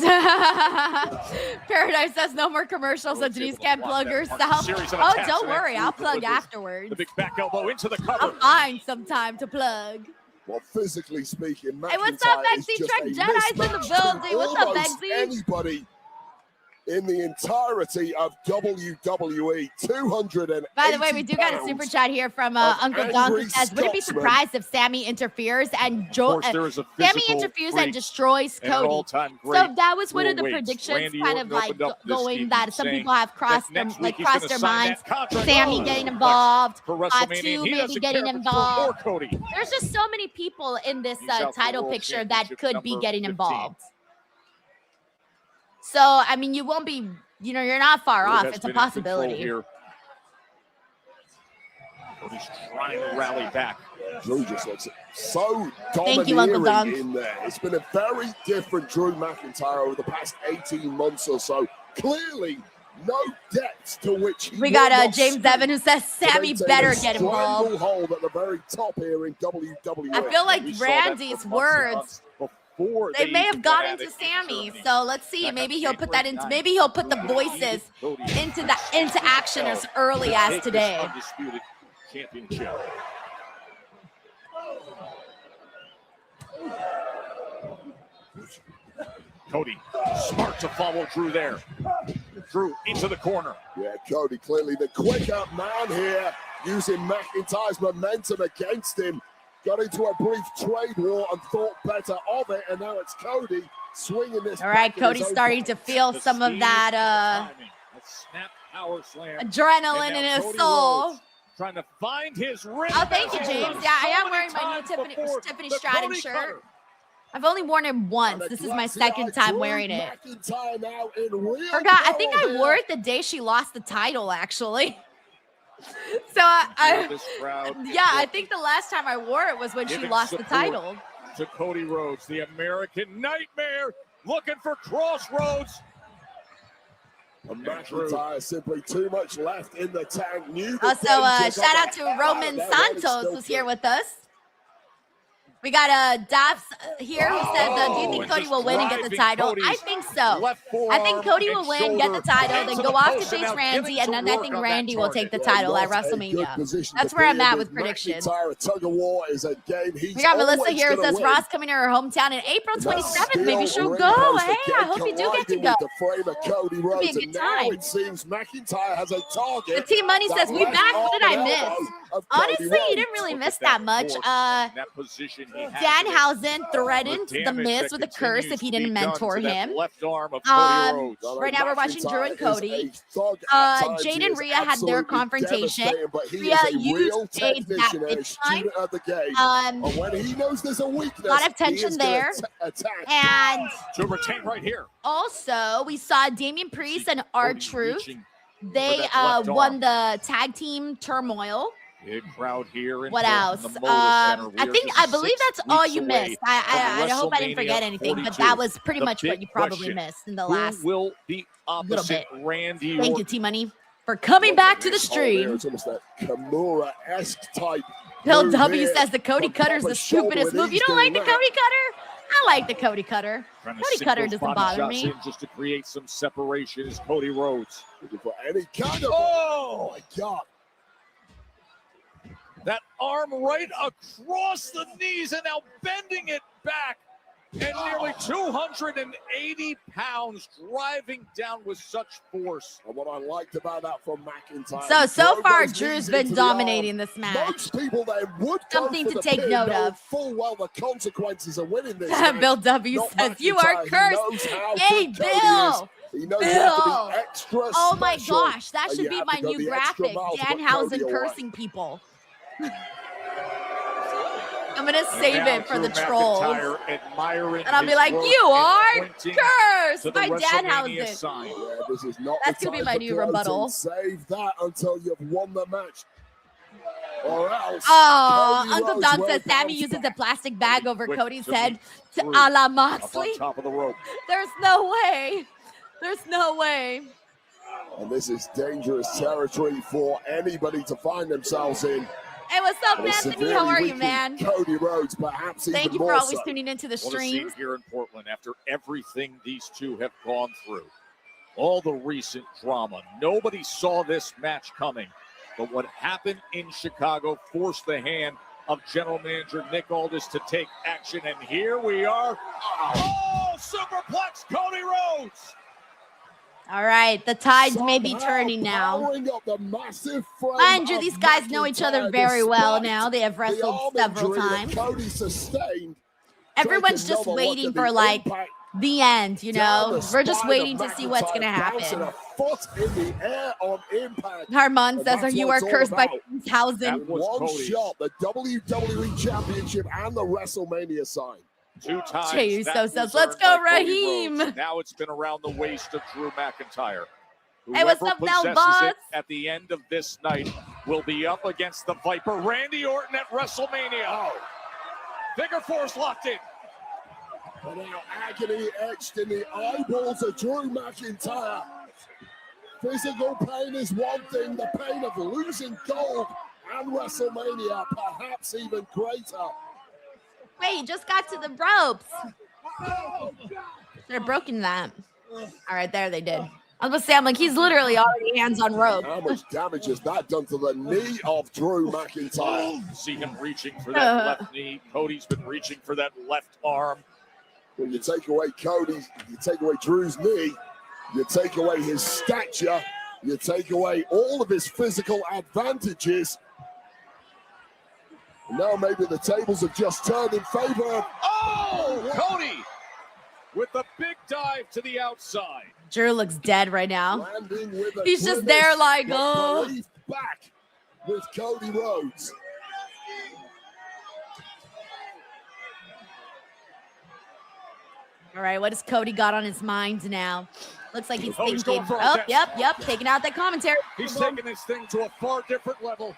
Paradise says no more commercials, so Denise can't plug herself. Oh, don't worry, I'll plug afterwards. The big back elbow into the cover. I'll find some time to plug. Well, physically speaking, hey, what's up, Bexy? Trek Jedi's in the building. What's up, Bexy? Anybody in the entirety of WWE, 280 By the way, we do got a super chat here from Uncle Don who says, would it be surprised if Sammy interferes and Sammy interferes and destroys Cody? So that was one of the predictions, kind of like going that some people have crossed their minds. Sammy getting involved, two maybe getting involved. There's just so many people in this title picture that could be getting involved. So, I mean, you won't be, you're not far off. It's a possibility. He's trying to rally back. Drew just looks so Thank you, Uncle domineering Dunk. in there. It's been a very different Drew McIntyre over the past 18 months or so. Clearly, no depth to which he we got James Evan who says Sammy better get involved. Hold at the very top here in WWE. I feel like Randy's words. They may have got into Sammy, so let's see. Maybe he'll put that into. Maybe he'll put the voices into action as early as today. Undisputed championship. Cody, smart to follow Drew there. Drew into the corner. Yeah, Cody clearly the quicker man here, using McIntyre's momentum against him. Got into a brief trade war and thought better of it, and now it's Cody swinging this. All right, Cody's starting to feel some of that adrenaline in his soul. Trying to find his ring. Oh, thank you, James. Yeah, I am wearing my new Tiffany Stratton shirt. I've only worn it once. This is my second time wearing it. McIntyre now in real Forgot. I think power I wore it the day she lost the title, actually. So This crowd I think the last time I wore it was when she giving lost the support title. to Cody Rhodes, the American Nightmare, looking for Crossroads. And McIntyre simply too much left in the tank. Also, shout out to Roman Santos who's here with us. We got Daphs here who says, do you think Cody will win and get the title? I think so. I think Cody will win, get the title, then go off to face Randy, and then I think Randy will take the title at WrestleMania. That's where I'm at with predictions. Tug of war is a game We got Melissa here who says Ross coming to her hometown in April 27th. Maybe she'll go. Hey, I hope you do get to go. It'll be a good time. It seems McIntyre has a target. The Team Money says, we back. What did I miss? Honestly, you didn't really miss that much. Danhausen threatened The Miz with a curse if he didn't mentor him. Right now we're watching Drew and Cody. Jade and Rhea had their confrontation. Rhea used Jade's that bitch time. When he knows there's a weakness, a lot of tension there. And to retain right here. Also, we saw Damian Priest and R-Truth. They won the tag team turmoil. Big crowd here. What else? I believe that's all you missed. I hope I didn't forget anything, but that was pretty much what you probably missed in the last will be little bit. Randy Thank you, Orton. T-Money, for coming back to the stream. It's almost that Kimura-esque type. Bill W says the Cody Cutter's the stupidest move. You don't like the Cody Cutter? I like the Cody Cutter. Cody Cutter doesn't bother me. Just to create some separation is Cody Rhodes. Looking for any kind of. Oh my God. That arm right across the knees and now bending it back. And nearly 280 pounds driving down with such force. And what I liked about that from McIntyre. So far, Drew's been dominating this match. Most people then would something to take note of. Full well the consequences of winning this. Bill W says, you are cursed. Hey, Bill. Bill. Oh my gosh, that should be my new graphic. Danhausen cursing people. I'm gonna save it for the trolls, and I'll be like, "You are cursed by Danhausen." This is not That's gonna be my new rebuttal. Save that until you've won the match, or else. Oh, Uncle Doug says Sammy uses a plastic bag over Cody's head to a la Moxley. Top of the rope. There's no way. There's no way. And this is dangerous territory for anybody to find themselves in. Hey, what's up, Anthony? How are you, man? Cody Rhodes, perhaps. Thank you for always tuning into the streams. Here in Portland, after everything these two have gone through, all the recent drama, nobody saw this match coming. But what happened in Chicago forced the hand of General Manager Nick Aldis to take action, and here we are. Oh, superplex, Cody Rhodes. All right, the tides may be turning now. Andrew, these guys know each other very well now. They have wrestled several times. Everyone's just waiting for, like, the end, you know? We're just waiting to see what's going to happen. Harmon says, you are cursed by Danhausen. One shot, the WWE Championship and the WrestleMania sign. 2 times. Jesus says, let's go, Raheem. Now it's been around the waist of Drew McIntyre. Hey, what's up, now, boss? At the end of this night will be up against the Viper, Randy Orton at WrestleMania. Figure four's locked in. And now agony etched in the eyeballs of Drew McIntyre. Physical pain is one thing, the pain of losing gold and WrestleMania, perhaps even greater. Wait, you just got to the ropes. They're broken that. All right, there they did. I was going to say, I'm like, he's literally already hands on rope. How much damage has that done to the knee of Drew McIntyre? See him reaching for that left knee. Cody's been reaching for that left arm. When you take away Cody's, you take away Drew's knee, you take away his stature, you take away all of his physical advantages. Now maybe the tables have just turned in favor of... Oh, Cody with the big dive to the outside. Drew looks dead right now. He's just there like, oh. Back with Cody Rhodes. All right, what has Cody got on his mind now? Looks like he's Oh, he's thinking. going for a Oh, test. yep, taking out that commentary. He's taking this thing to a far different level.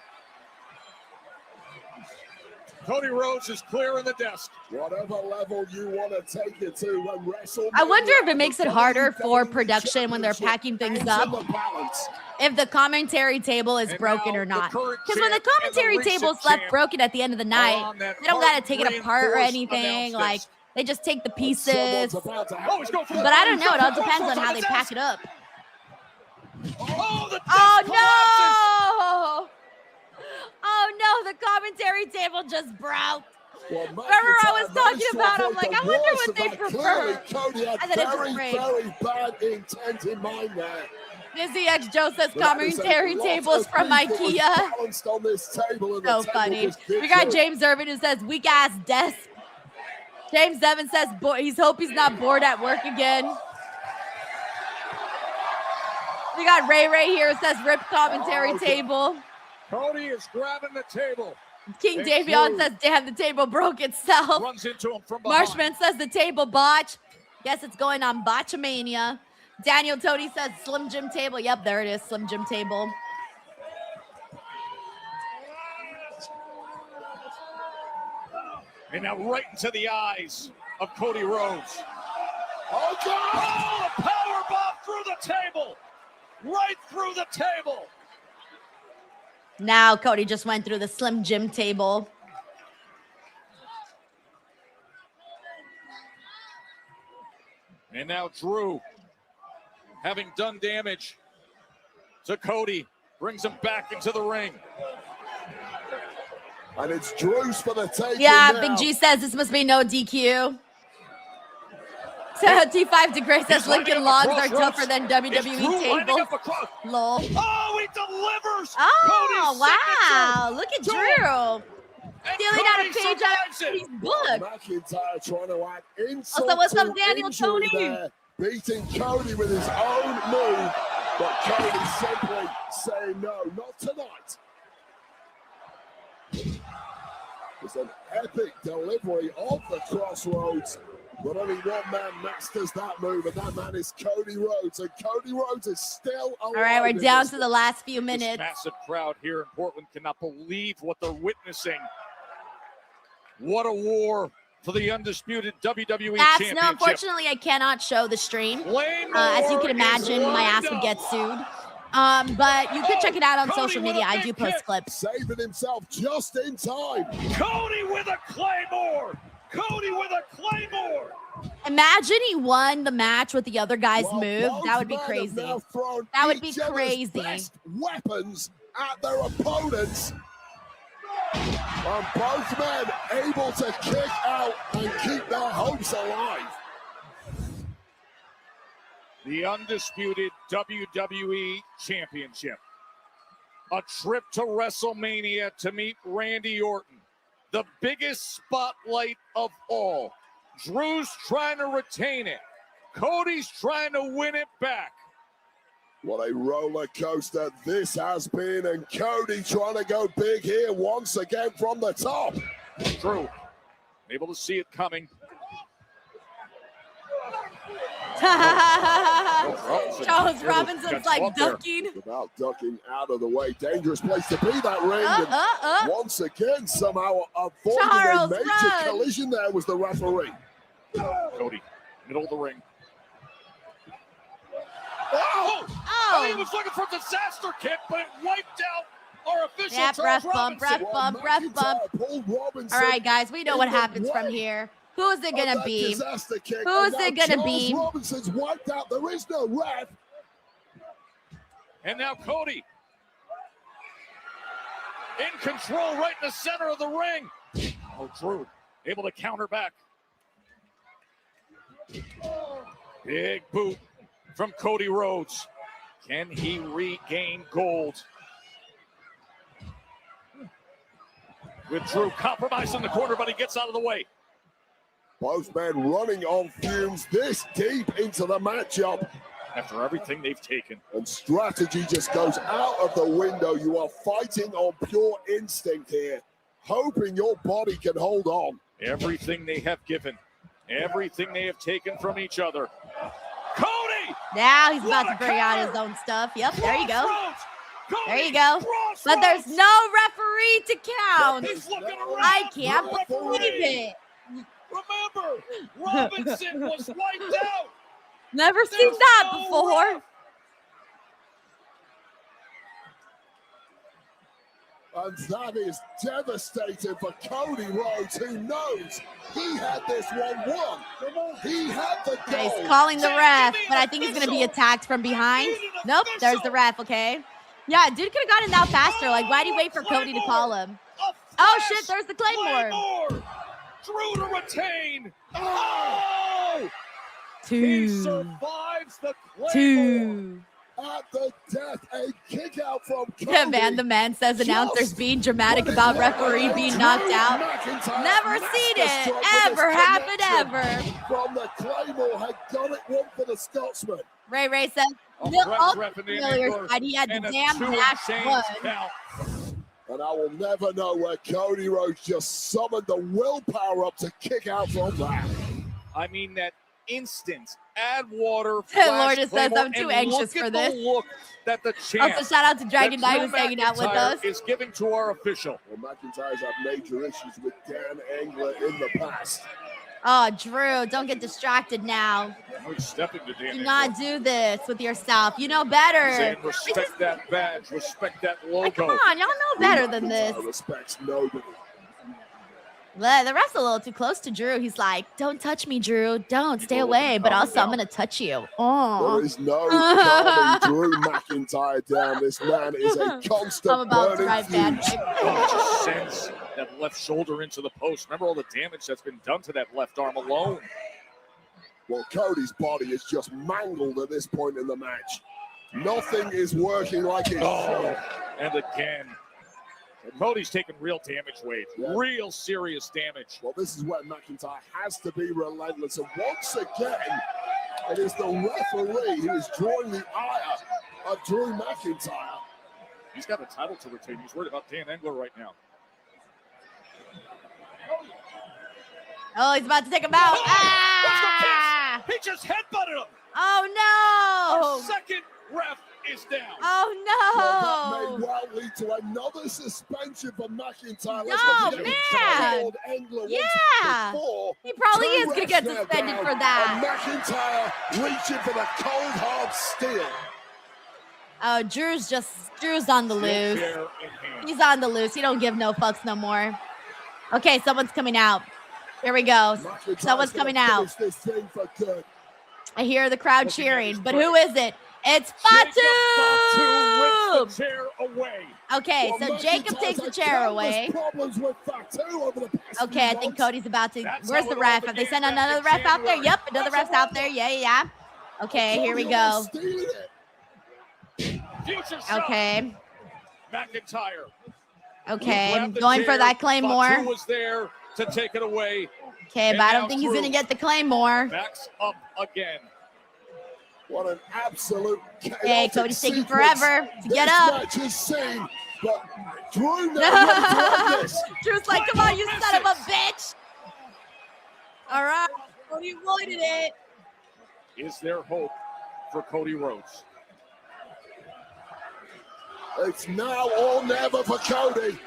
Cody Rhodes is clearing the desk. Whatever level you want to take it to when WrestleMania. I wonder if it makes it harder for production when they're packing things up, if the commentary table is broken or not. Because when the commentary table's left broken at the end of the night, they don't got to take it apart or anything. Like, they just take the pieces. But I don't know. It all depends on how they pack it up. Oh, no! Oh, no, the commentary table just broke. Remember I was talking about, I'm like, I wonder what they prefer. And then it just breaks. Very bad intent in mind there. Dizzy X Joe says commentary tables from IKEA. So funny. We got James Irvin who says weak ass desk. James Devin says he's hope he's not bored at work again. We got Ray here who says rip commentary table. Cody is grabbing the table. King Davion says, damn, the table broke itself. Runs into him from behind. Marshman says the table botch. Guess it's going on Botchamania. Daniel Tony says Slim Jim table. Yep, there it is, Slim Jim table. And now right into the eyes of Cody Rhodes. Oh, God! Oh, a power bomb through the table. Right through the table. Now Cody just went through the Slim Jim table. And now Drew, having done damage to Cody, brings him back into the ring. And it's Drew's for the taking Yeah, now. Big G says this must be no DQ. So T5 DeGray says Lincoln Logs are tougher than WWE tables. Lol. Oh, he delivers! Oh, wow. Look at Drew. Stealing out a page out of Cody's book. McIntyre trying to add insult Also, what's up, to Daniel injury Tony? there, beating Cody with his own move, but Cody simply saying no, not tonight. It's an epic delivery of the Crossroads, but only one man masters that move, and that man is Cody Rhodes, and Cody Rhodes is still alive. All right, we're down to the last few This minutes. massive crowd here in Portland cannot believe what they're witnessing. What a war for the undisputed WWE Championship. No, unfortunately, I cannot show the stream. As you can imagine, my ass would get sued. But you can check it out on social media. I do post clips. Saving himself just in time. Cody with a Claymore! Cody with a Claymore! Imagine he won the match with the other guy's move. That would be Both men crazy. have now thrown That would be each other's crazy. best weapons at their opponents. And both men able to kick out and keep their hopes alive. The undisputed WWE Championship. A trip to WrestleMania to meet Randy Orton. The biggest spotlight of all. Drew's trying to retain it. Cody's trying to win it back. What a roller coaster this has been, and Cody trying to go big here once again from the top. Drew, able to see it coming. Charles Robinson's like ducking. About ducking out of the way. Dangerous place to be, that ring. And once again, somehow avoiding Charles, a major run. collision there was the referee. Cody, middle of the ring. Oh! Oh! He was looking for a disaster kick, but it wiped out our official Yep, Charles ref bump, Robinson. ref bump, ref bump. All right, guys, we know what happens from here. Who's it gonna be? Who's it gonna be? Robinson's wiped out. There is no ref. And now Cody in control right in the center of the ring. Oh, Drew able to counter back. Big boot from Cody Rhodes. Can he regain gold? With Drew compromised in the corner, but he gets out of the way. Both men running on fumes this deep into the matchup. After everything they've taken. And strategy just goes out of the window. You are fighting on pure instinct here, hoping your body can hold on. Everything they have given, everything they have taken from each other. Cody Now he's about to bring out his own stuff. Yep, there you go. There you go. But there's no referee to count. I can't believe it. Remember, Robinson was wiped out. Never seen that before. And that is devastating for Cody Rhodes, who knows he had this one won. He had the goal. Okay, he's calling the ref, but I think he's going to be attacked from behind. Nope, there's the ref, okay. Yeah, dude could have gotten out faster. Like, why'd he wait for Cody to call him? Oh, shit, there's the Claymore. Drew to retain. Oh! Two. He survives the Claymore. Two. At the death, a kick out from Cody. Man, the man says announcers being dramatic about referee being knocked out. Never seen it. Ever happen ever. From the Claymore had got it one for the Scotsman. Ray says, familiar side, he had the damn match won. And I will never know where Cody Rhodes just summoned the willpower up to kick out from that. I mean, that instant add water. Lourdes says I'm too anxious for this. Look that the champ, also, shout out to Dragon Knight who's hanging out with us. Is giving to our official. Well, McIntyre's had major issues with Dan Engler in the past. Oh, Drew, don't get distracted now. No stepping to Dan. Do not do this with yourself. You know better. Saying respect that badge, respect that logo. Like, come on, y'all know better than this. Respects nobody. The ref's a little too close to Drew. He's like, don't touch me, Drew. Don't. Stay away. But also, I'm going to touch you. Oh. There is no calming Drew McIntyre down. This man is a constant I'm about to burning drive bad. fuse. Just sends that left shoulder into the post. Remember all the damage that's been done to that left arm alone. Well, Cody's body is just mangled at this point in the match. Nothing is working like it should. And again. Cody's taking real damage, Wade. Yeah. Real serious damage. Well, this is where McIntyre has to be relentless. And once again, it is the referee who is drawing the ire of Drew McIntyre. He's got a title to retain. He's worried about Dan Engler right now. Oh, he's about to take him out. Ah! He just headbutted him. Oh, no. Our second ref is down. Oh, Well, that no. may well lead to another suspension for McIntyre. No, man. Yeah. He probably is going to get suspended for that. And McIntyre reaching for the cold, hard steel. Oh, Drew's on the loose. He's on the loose. He don't give no fucks no more. Okay, someone's coming out. Here we go. Someone's coming out. This thing for good. I hear the crowd cheering, but who is it? It's Fatu! Rips the chair away. Okay, so Jacob takes the chair away. Okay, I think Cody's about to. Where's the ref? Have they sent another ref out there? Yep, another ref's out there. Yeah. Okay, here we go. Okay. McIntyre. Okay, going for that Claymore. Fatu was there to take it away. Okay, but I don't think he's going to get the Claymore. Backs up again. What an absolute chaotic Hey, Cody's taking sequence forever to this get up. match has seen, but Drew now this. Drew's like, come on, you son of a bitch. All right, Cody avoided it. Is there hope for Cody Rhodes? It's now or never for Cody.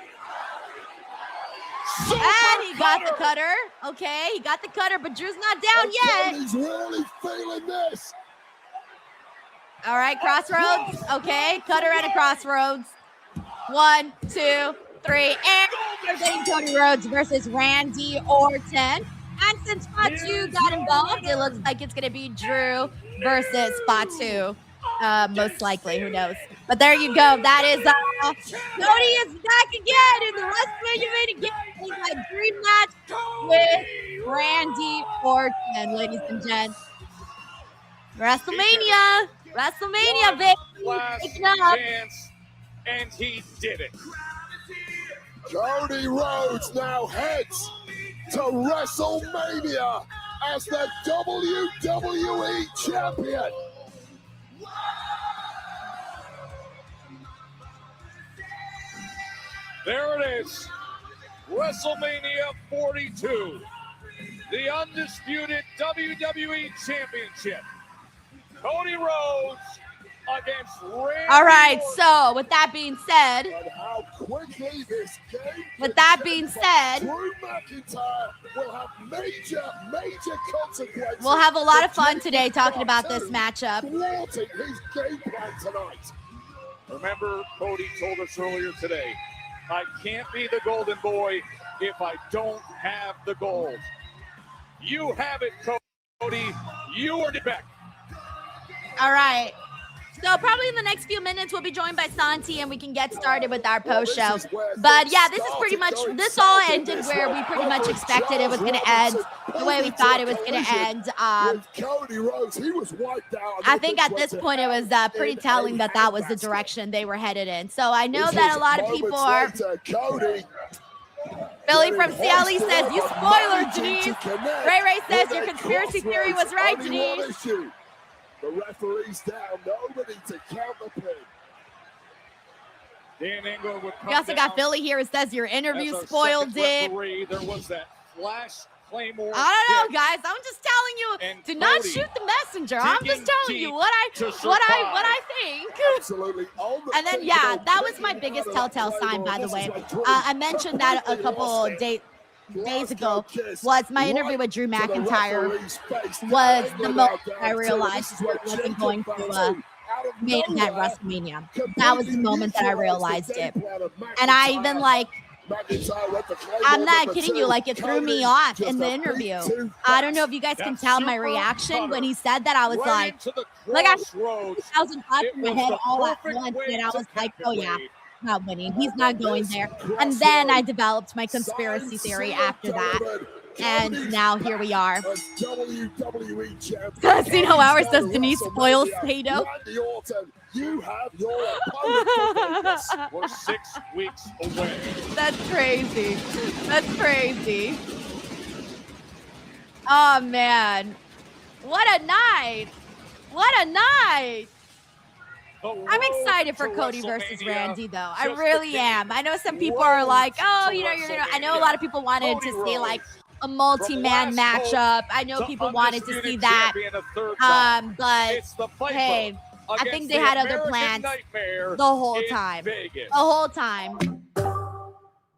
And he got the cutter. Okay, he got the cutter, but Drew's not down yet. Cody's really feeling this. All right, crossroads. Okay, cutter and a crossroads. 1, 2, 3, and we're getting Cody Rhodes versus Randy Orton. And since Fatu got involved, it looks like it's going to be Drew versus Fatu. Most likely, who knows? But there you go. That is Cody is back again in the WrestleMania main event. A dream match with Randy Orton, ladies and gents. WrestleMania, baby. Last Take it up. chance, and he did it. Cody Rhodes now heads to WrestleMania as the WWE Champion. There it is. WrestleMania 42. The undisputed WWE Championship Cody Rhodes against Randy All right, Orton. so with that being said, And how quickly this game with that being said, Drew McIntyre will have major consequences. we'll have a lot of for fun Drew today talking about McIntyre this matchup. thwarting his game plan tonight. Remember, Cody told us earlier today, I can't be the golden boy if I don't have the gold. You have it, Cody. You earned it back. All right. So probably in the next few minutes, we'll be joined by Santi and we can get started with our post show. But yeah, this is pretty much, this all ended where we pretty much expected it was going to end, the way we thought it was going to end. Cody Rhodes, he was wiped out. I think at this point it was pretty telling that that was the direction they were headed in. So I know that a lot of people are... Billy from Seattle says, you spoiler, Denise. Ray says, your conspiracy theory was right, Denise. The referee's down, nobody to count the pin. Dan Engler would come We also got down Billy here who says your interview as our spoiled second it. referee. There was that flash Claymore. I don't kick. know, guys. I'm just telling you, And do not Cody shoot the messenger. I'm just digging telling you deep what I to think. Absolutely. And then yeah, that was my biggest telltale sign, by the way. I mentioned that a couple days ago. Was my interview with Drew McIntyre was the moment I realized I wasn't going to main event WrestleMania. That was the moment that I realized it. And I even like, I'm not kidding you, like it threw me off in the interview. I don't know if you guys can tell my reaction when he said that. I was like I 1,000 thoughts in my head all at once, and I was like, oh yeah, not winning. He's not going there. And then I developed my conspiracy theory after that. And now here we are. Casino Hour says Denise spoils Sato. You have your opponent. We're 6 weeks away. That's crazy. That's crazy. Oh man. What a night. What a night. I'm excited for Cody versus Randy, though. I really am. I know some people are like, oh, you know, I know a lot of people wanted to see like a multi-man matchup. I know people wanted to see that. But hey, I think they had other plans the whole time. The whole time.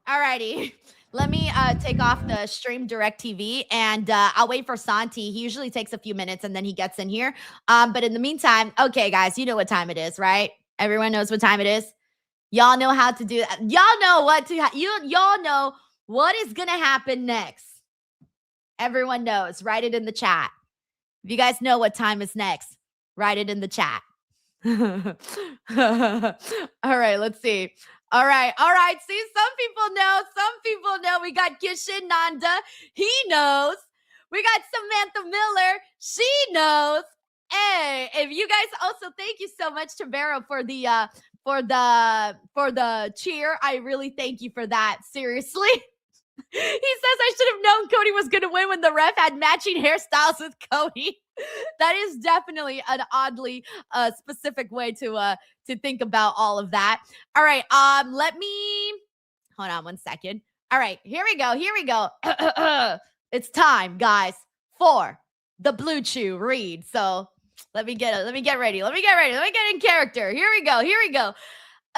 Alrighty. Let me take off the stream direct TV and I'll wait for Santi. He usually takes a few minutes and then he gets in here. But in the meantime, okay, guys, you know what time it is, right? Everyone knows what time it is. Y'all know how to do that. Y'all know what to, y'all know what is going to happen next. Everyone knows. Write it in the chat. If you guys know what time is next, write it in the chat. All right, let's see. All right. See, some people know. Some people know. We got Kishin Nanda. He knows. We got Samantha Miller. She knows. Hey, if you guys also, thank you so much to Vero for the cheer. I really thank you for that. Seriously. He says I should have known Cody was going to win when the ref had matching hairstyles with Cody. That is definitely an oddly specific way to think about all of that. All right, let me hold on one second. All right, here we go. It's time, guys, for the Blue Chew read. So let me get ready. Let me get in character. Here we go.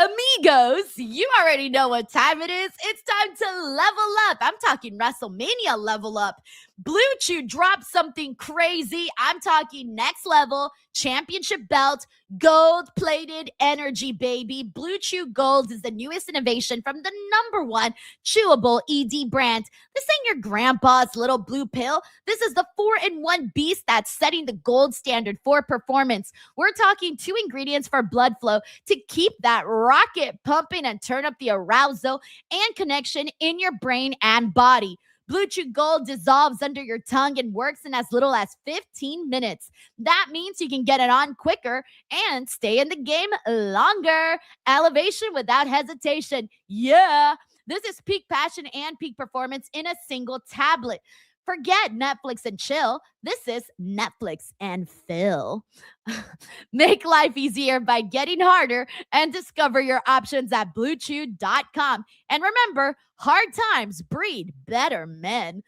Amigos, you already know what time it is. It's time to level up. I'm talking WrestleMania level up. Blue Chew dropped something crazy. I'm talking next level, championship belt, gold-plated energy, baby. Blue Chew Gold is the newest innovation from the #1 chewable ED brand. This ain't your grandpa's little blue pill. This is the 4-in-1 beast that's setting the gold standard for performance. We're talking 2 ingredients for blood flow to keep that rocket pumping and turn up the arousal and connection in your brain and body. Blue Chew Gold dissolves under your tongue and works in as little as 15 minutes. That means you can get it on quicker and stay in the game longer. Elevation without hesitation. Yeah. This is peak passion and peak performance in a single tablet. Forget Netflix and chill. This is Netflix and Phil. Make life easier by getting harder and discover your options at BlueChew.com. And remember, hard times breed better men.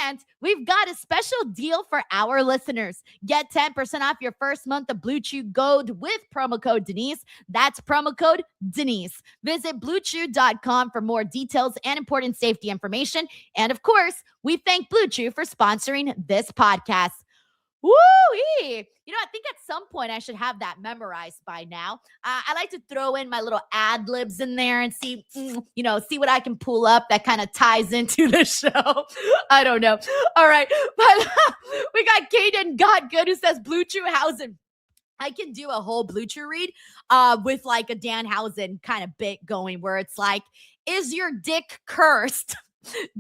And we've got a special deal for our listeners. Get 10% off your first month of Blue Chew Gold with promo code Denise. That's promo code Denise. Visit BlueChew.com for more details and important safety information. And of course, we thank Blue Chew for sponsoring this podcast. Woo-wee! You know, I think at some point I should have that memorized by now. I like to throw in my little ad libs in there and see what I can pull up that kind of ties into the show. I don't know. All right. But we got Kaden Godgood who says Blue Chew Hausen. I can do a whole Blue Chew read with like a Danhausen kind of bit going where it's like, is your dick cursed?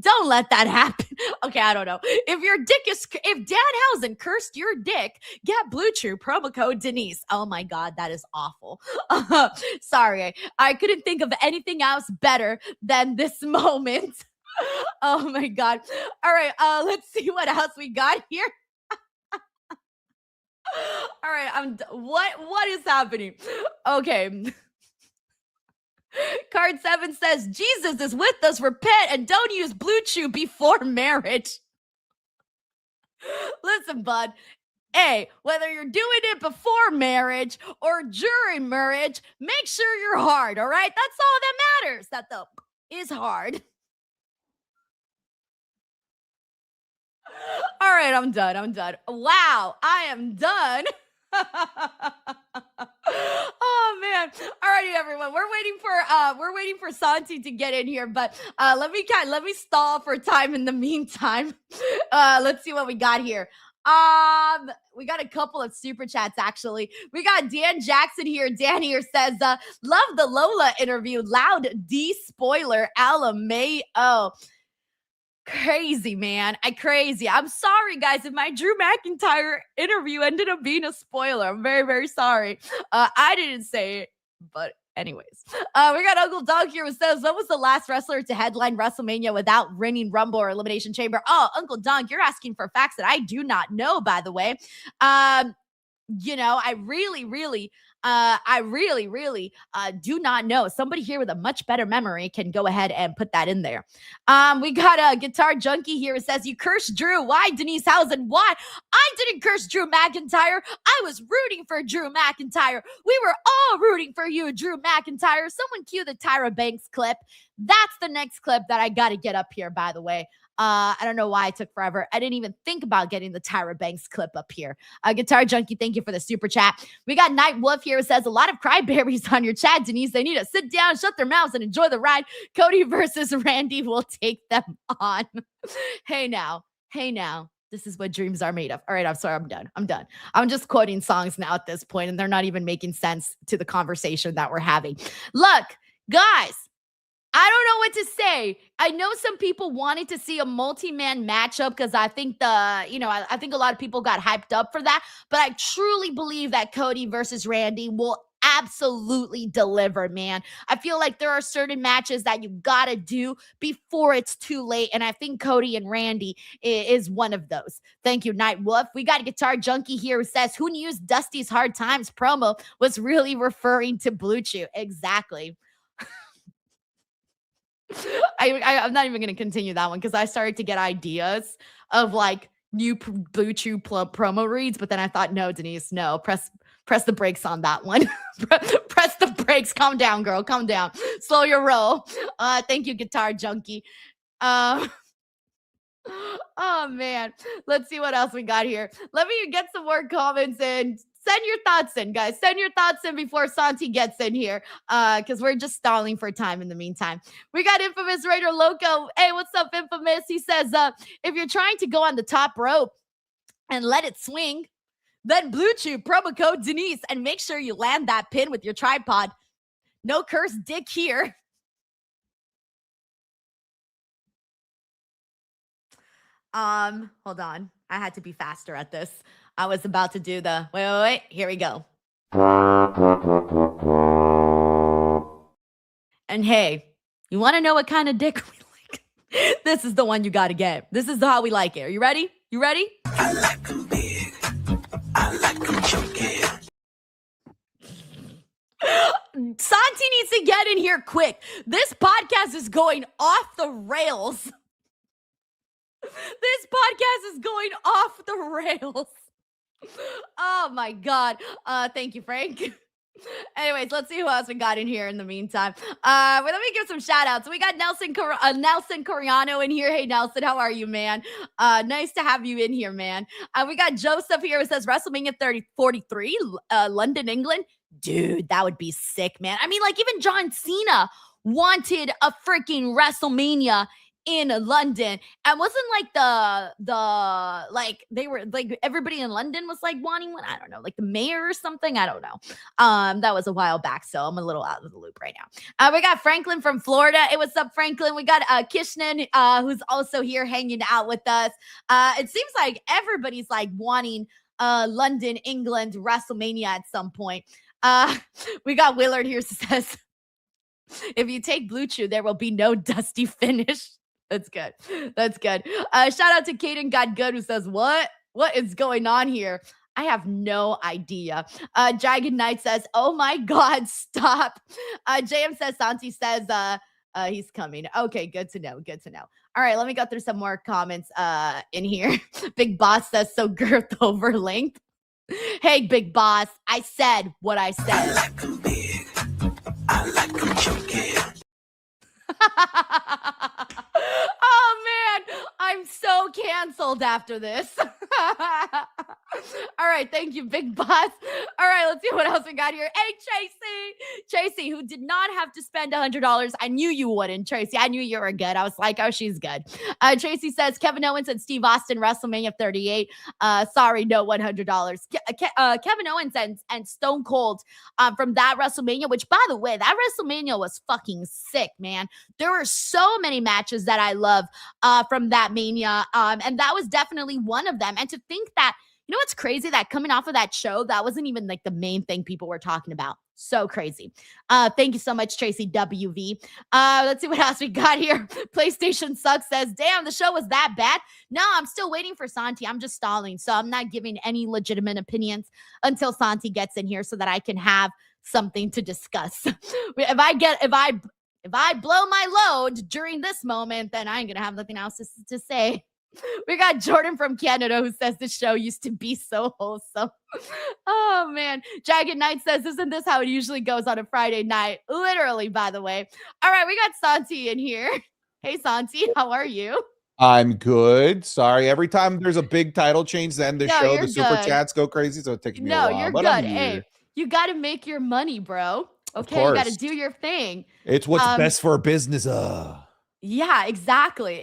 Don't let that happen. Okay, I don't know. If Danhausen cursed your dick, get Blue Chew, promo code Denise. Oh my God, that is awful. Sorry, I couldn't think of anything else better than this moment. Oh my God. All right, let's see what else we got here. All right, what is happening? Okay. Card 7 says, Jesus is with us. Repent and don't use Blue Chew before marriage. Listen, bud. Hey, whether you're doing it before marriage or during marriage, make sure you're hard, all right? That's all that matters. That the is hard. All right, I'm done. Wow, I am done. Oh man. Alrighty, everyone. We're waiting for Santi to get in here, but let me stall for time in the meantime. Let's see what we got here. We got a couple of super chats actually. We got Dan Jackson here. Dan here says, love the Lola interview. Loud D spoiler LMAO. Crazy, man. Crazy. I'm sorry, guys, if my Drew McIntyre interview ended up being a spoiler. I'm very, very sorry. I didn't say it, but anyways. We got Uncle Doug here who says, what was the last wrestler to headline WrestleMania without winning Rumble or Elimination Chamber? Oh, Uncle Doug, you're asking for facts that I do not know, by the way. I really do not know. Somebody here with a much better memory can go ahead and put that in there. We got a Guitar Junkie here who says, you cursed Drew. Why, Denise Hausen? Why? I didn't curse Drew McIntyre. I was rooting for Drew McIntyre. We were all rooting for you, Drew McIntyre. Someone cue the Tyra Banks clip. That's the next clip that I got to get up here, by the way. I don't know why it took forever. I didn't even think about getting the Tyra Banks clip up here. Guitar Junkie, thank you for the super chat. We got Night Wolf here who says, a lot of cryberries on your chat, Denise. They need to sit down, shut their mouths, and enjoy the ride. Cody versus Randy will take them on. Hey now. This is what dreams are made of. All right, I'm sorry. I'm done. I'm just quoting songs now at this point, and they're not even making sense to the conversation that we're having. Look, guys, I don't know what to say. I know some people wanted to see a multi-man matchup because I think I think a lot of people got hyped up for that. But I truly believe that Cody versus Randy will absolutely deliver, man. I feel like there are certain matches that you gotta do before it's too late. And I think Cody and Randy is one of those. Thank you, Night Wolf. We got a Guitar Junkie here who says, who knew Dusty's Hard Times promo was really referring to Blue Chew? Exactly. I'm not even going to continue that one because I started to get ideas of like new Blue Chew promo reads, but then I thought, no, Denise, no, press the brakes on that one. Press the brakes. Calm down, girl. Calm down. Slow your roll. Thank you, Guitar Junkie. Oh man, let's see what else we got here. Let me get some more comments in. Send your thoughts in, guys. Send your thoughts in before Santi gets in here, because we're just stalling for time in the meantime. We got Infamous Raider Loco. Hey, what's up, Infamous? He says, if you're trying to go on the top rope and let it swing, then Blue Chew, promo code Denise, and make sure you land that pin with your tripod. No cursed dick here. Hold on. I had to be faster at this. I was about to do the, wait. Here we go. And hey, you want to know what kind of dick we like? This is the one you got to get. This is how we like it. Are you ready? You ready? I like them big. I like them chunky. Santi needs to get in here quick. This podcast is going off the rails. This podcast is going off the rails. Oh my God. Thank you, Frank. Anyways, let's see who else we got in here in the meantime. Well, let me give some shout outs. We got Nelson Coriano in here. Hey, Nelson, how are you, man? Nice to have you in here, man. We got Joseph here who says WrestleMania 43, London, England. Dude, that would be sick, man. I mean, like, even John Cena wanted a freaking WrestleMania in London, and wasn't like the like they were like everybody in London was like wanting one. I don't know, like the mayor or something. I don't know. That was a while back, so I'm a little out of the loop right now. We got Franklin from Florida. Hey, what's up, Franklin? We got Kishnan, who's also here hanging out with us. It seems like everybody's like wanting London, England WrestleMania at some point. We got Willard here who says, if you take Blue Chew, there will be no dusty finish. That's good. That's good. Shout out to Kaden Got Good who says, what is going on here? I have no idea. Dragon Knight says, oh my God, stop. JM says, Santi says, he's coming. Okay, good to know. Good to know. All right, let me go through some more comments in here. Big Boss says, so girth over length. Hey, Big Boss, I said what I said. I like them big. I like them chunky. Oh man, I'm so canceled after this. All right, thank you, Big Boss. All right, let's see what else we got here. Hey, Tracy, who did not have to spend $100. I knew you wouldn't, Tracy. I knew you were good. I was like, oh, she's good. Tracy says Kevin Owens and Steve Austin WrestleMania 38. Sorry, no $100. Kevin Owens and Stone Cold from that WrestleMania, which, by the way, that WrestleMania was fucking sick, man. There were so many matches that I love from that Mania, and that was definitely one of them. And to think that, you know what's crazy? That coming off of that show, that wasn't even like the main thing people were talking about. So crazy. Thank you so much, Tracy WV. Let's see what else we got here. PlayStation Sucks says, damn, the show was that bad. No, I'm still waiting for Santi. I'm just stalling. So I'm not giving any legitimate opinions until Santi gets in here so that I can have something to discuss. If I blow my load during this moment, then I ain't gonna have nothing else to say. We got Jordan from Canada who says the show used to be so wholesome. Oh, man. Jagged Knight says, isn't this how it usually goes on a Friday night? Literally, by the way. All right, we got Santi in here. Hey, Santi, how are you? I'm good. Sorry. Every time there's a big title change, then the show, the super good. chats go crazy, so it takes me a while. You're but good. I'm here. Hey, you got to make your money, bro. Okay, you got to do your thing. It's what's best for business. Yeah, exactly.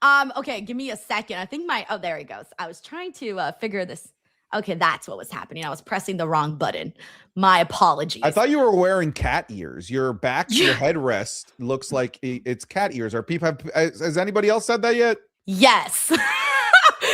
Okay, give me a second. I think there he goes. I was trying to figure this. Okay, that's what was happening. I was pressing the wrong button. My apologies. I thought you were wearing cat ears. Your back, your headrest looks like it's cat ears. Has anybody else said that yet? Yes.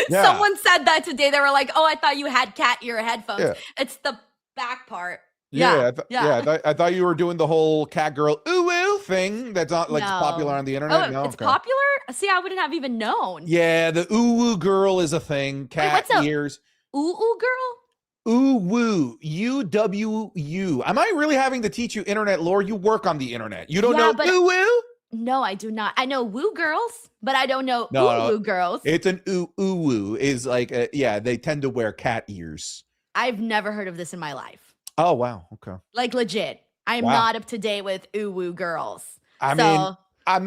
Yeah. Someone said that today. They were like, oh, I thought you had cat ear headphones. Yeah. It's the back part. I thought you were doing the whole cat girl ooh woo thing that's not like No. popular on the internet. No, It's popular? See, I wouldn't have even known. Yeah, the ooh woo girl is a thing. Cat what's up? ears. Ooh girl? Ooh woo. UWU. Am I really having to teach you internet lore? You work on the internet. You don't know ooh woo? No, I do not. I know woo girls, but I don't know woo girls. It's an ooh woo is like they tend to wear cat ears. I've never heard of this in my life. Oh wow, okay. Like legit. I am not up to date with ooh woo girls. I mean, I'm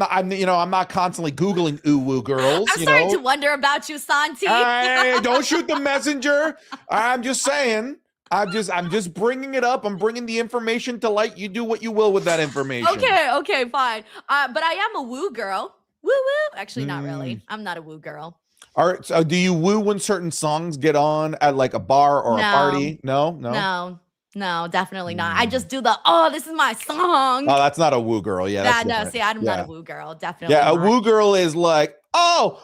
not constantly Googling ooh woo girls. I'm starting to wonder about you, Santi. Hey, don't shoot the messenger. I'm just saying. I'm just bringing it up. I'm bringing the information to light. You do what you will with that information. Okay, fine. But I am a woo girl. Woo woo. Actually, not really. I'm not a woo girl. All right. So do you woo when certain songs get on at like a bar or a party? No, definitely not. I just do this is my song. Oh, that's not a woo girl. Yeah. That's no, different. see, I'm not a woo girl. Definitely. Yeah, not. a woo girl is like, oh,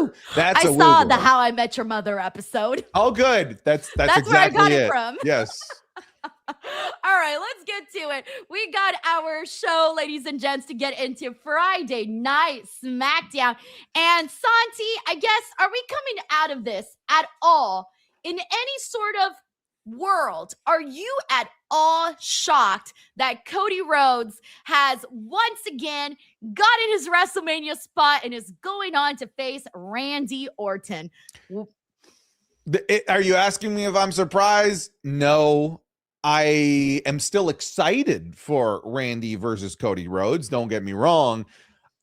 woo! That's I a woo saw girl. the How I Met Your Mother episode. Oh, good. That's where I exactly got it from. Yes. All right, let's get to it. We got our show, ladies and gents, to get into Friday Night Smackdown. And Santi, I guess, are we coming out of this at all in any sort of world? Are you at all shocked that Cody Rhodes has once again gotten his WrestleMania spot and is going on to face Randy Orton? Are you asking me if I'm surprised? No. I am still excited for Randy versus Cody Rhodes. Don't get me wrong.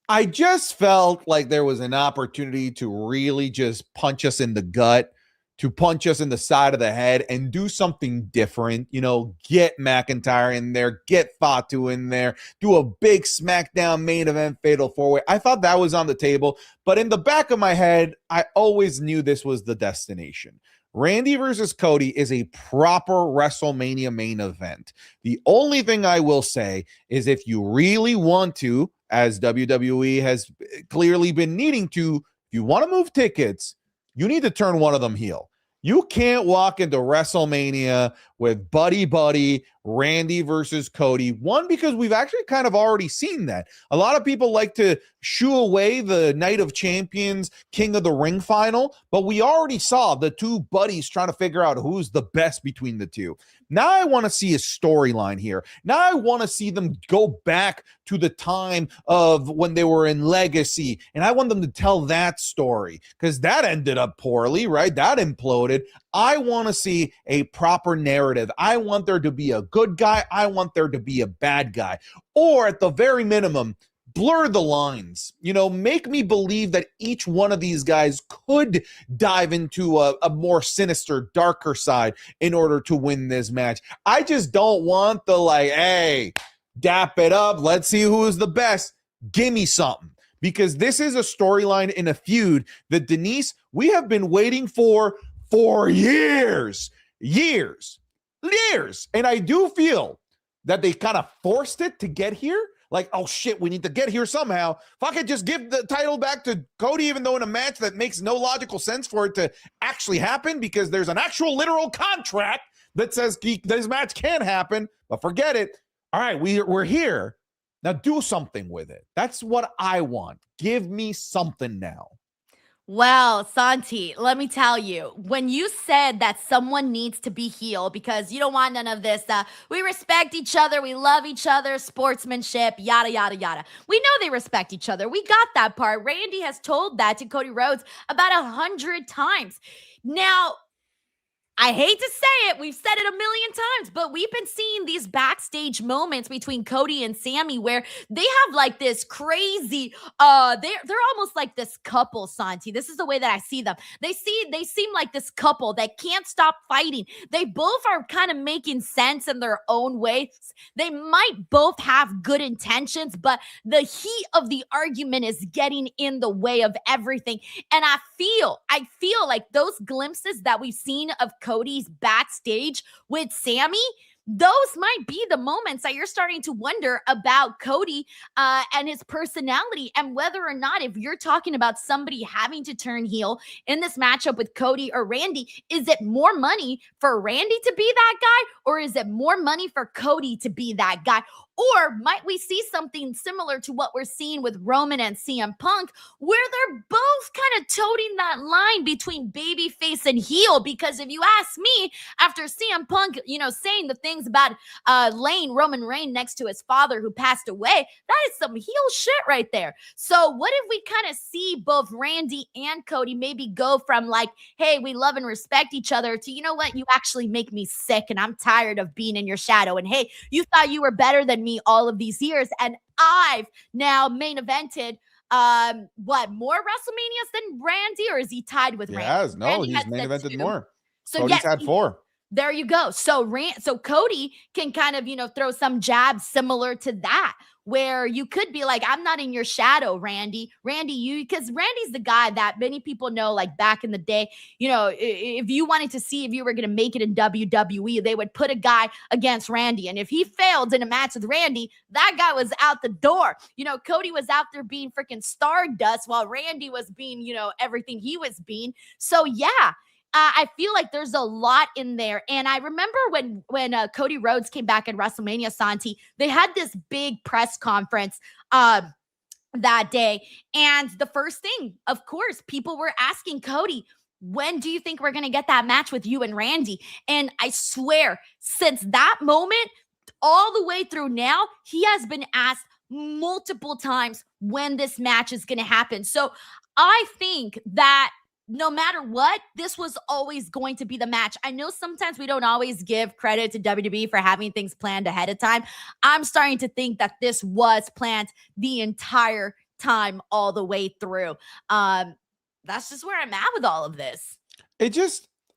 I just felt like there was an opportunity to really just punch us in the gut, to punch us in the side of the head and do something different. You know, get McIntyre in there, get Fatu in there, do a big SmackDown main event fatal four-way. I thought that was on the table, but in the back of my head, I always knew this was the destination. Randy versus Cody is a proper WrestleMania main event. The only thing I will say is if you really want to, as WWE has clearly been needing to, if you want to move tickets, you need to turn one of them heel. You can't walk into WrestleMania with buddy Randy versus Cody. One, because we've actually kind of already seen that. A lot of people like to shoo away the Night of Champions, King of the Ring final, but we already saw the two buddies trying to figure out who's the best between the two. Now I want to see a storyline here. Now I want to see them go back to the time of when they were in Legacy, and I want them to tell that story because that ended up poorly, right? That imploded. I want to see a proper narrative. I want there to be a good guy. I want there to be a bad guy. Or at the very minimum, blur the lines. You know, make me believe that each one of these guys could dive into a more sinister, darker side in order to win this match. I just don't want the hey, dap it up. Let's see who is the best. Give me something. Because this is a storyline in a feud that, Denise, we have been waiting for years. And I do feel that they kind of forced it to get here. Like, oh shit, we need to get here somehow. Fuck it, just give the title back to Cody, even though in a match that makes no logical sense for it to actually happen because there's an actual literal contract that says this match can happen, but forget it. All right, we're here. Now do something with it. That's what I want. Give me something now. Well, Santi, let me tell you, when you said that someone needs to be heel because you don't want none of this, we respect each other, we love each other, sportsmanship, yada, yada, yada. We know they respect each other. We got that part. Randy has told that to Cody Rhodes about 100 times. Now, I hate to say it, we've said it a million times, but we've been seeing these backstage moments between Cody and Sammy where they have like this crazy, they're almost like this couple, Santi. This is the way that I see them. They seem like this couple that can't stop fighting. They both are kind of making sense in their own ways. They might both have good intentions, but the heat of the argument is getting in the way of everything. And I feel like those glimpses that we've seen of Cody's backstage with Sammy, those might be the moments that you're starting to wonder about Cody and his personality and whether or not, if you're talking about somebody having to turn heel in this matchup with Cody or Randy, is it more money for Randy to be that guy or is it more money for Cody to be that guy? Or might we see something similar to what we're seeing with Roman and CM Punk, where they're both kind of toting that line between babyface and heel? Because if you ask me, after CM Punk, saying the things about Roman Reigns next to his father who passed away, that is some heel shit right there. So what if we kind of see both Randy and Cody maybe go from like, hey, we love and respect each other to, you know what, you actually make me sick and I'm tired of being in your shadow. And hey, you thought you were better than me all of these years, and I've now main evented more WrestleManias than Randy, or is he tied with Randy? Yes, no, Randy he's main evented more. So Cody's yes, had 4. There you go. So Cody can kind of, throw some jabs similar to that, where you could be like, I'm not in your shadow, Randy. Because Randy's the guy that many people know, like back in the day, if you wanted to see if you were going to make it in WWE, they would put a guy against Randy. And if he failed in a match with Randy, that guy was out the door. Cody was out there being freaking Stardust while Randy was being, everything he was being. So yeah. I feel like there's a lot in there. And I remember when Cody Rhodes came back at WrestleMania, Santi, they had this big press conference that day. And the first thing, of course, people were asking Cody, when do you think we're going to get that match with you and Randy? And I swear, since that moment, all the way through now, he has been asked multiple times when this match is going to happen. So I think that no matter what, this was always going to be the match. I know sometimes we don't always give credit to WWE for having things planned ahead of time. I'm starting to think that this was planned the entire time, all the way through. That's just where I'm at with all of this.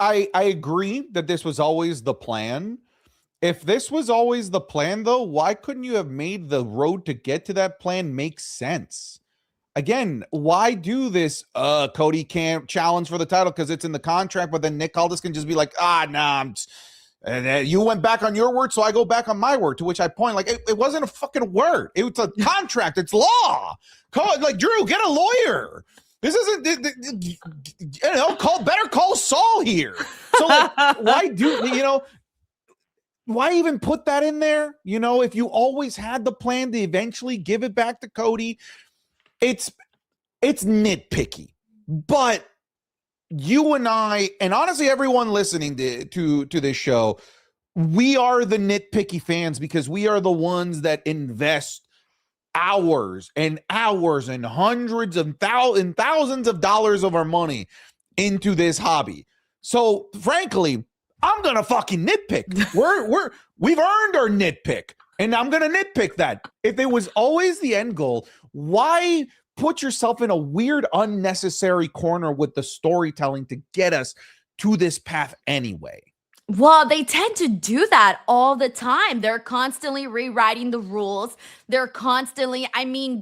I agree that this was always the plan. If this was always the plan, though, why couldn't you have made the road to get to that plan make sense? Again, why do this? Cody can't challenge for the title because it's in the contract, but then Nick Aldis can just be like, nah, you went back on your word, so I go back on my word, to which I point, like, it wasn't a fucking word. It was a contract. It's law. Like, Drew, get a lawyer. This isn't, better call Saul here. So, like, why even put that in there? If you always had the plan to eventually give it back to Cody, it's nitpicky. But you and I, and honestly, everyone listening to this show, we are the nitpicky fans because we are the ones that invest hours and hours and hundreds of thousands of dollars of our money into this hobby. So frankly, I'm gonna fucking nitpick. We've earned our nitpick, and I'm gonna nitpick that. If it was always the end goal, why put yourself in a weird, unnecessary corner with the storytelling to get us to this path anyway? Well, they tend to do that all the time. They're constantly rewriting the rules. They're constantly,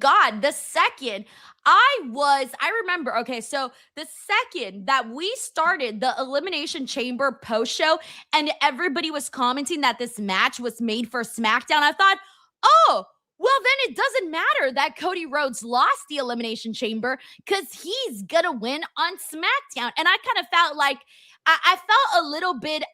God, the second I remember, okay, so the second that we started the Elimination Chamber post show and everybody was commenting that this match was made for SmackDown, I thought, oh, well, then it doesn't matter that Cody Rhodes lost the Elimination Chamber because he's going to win on SmackDown. And I kind of felt like, I felt a little bit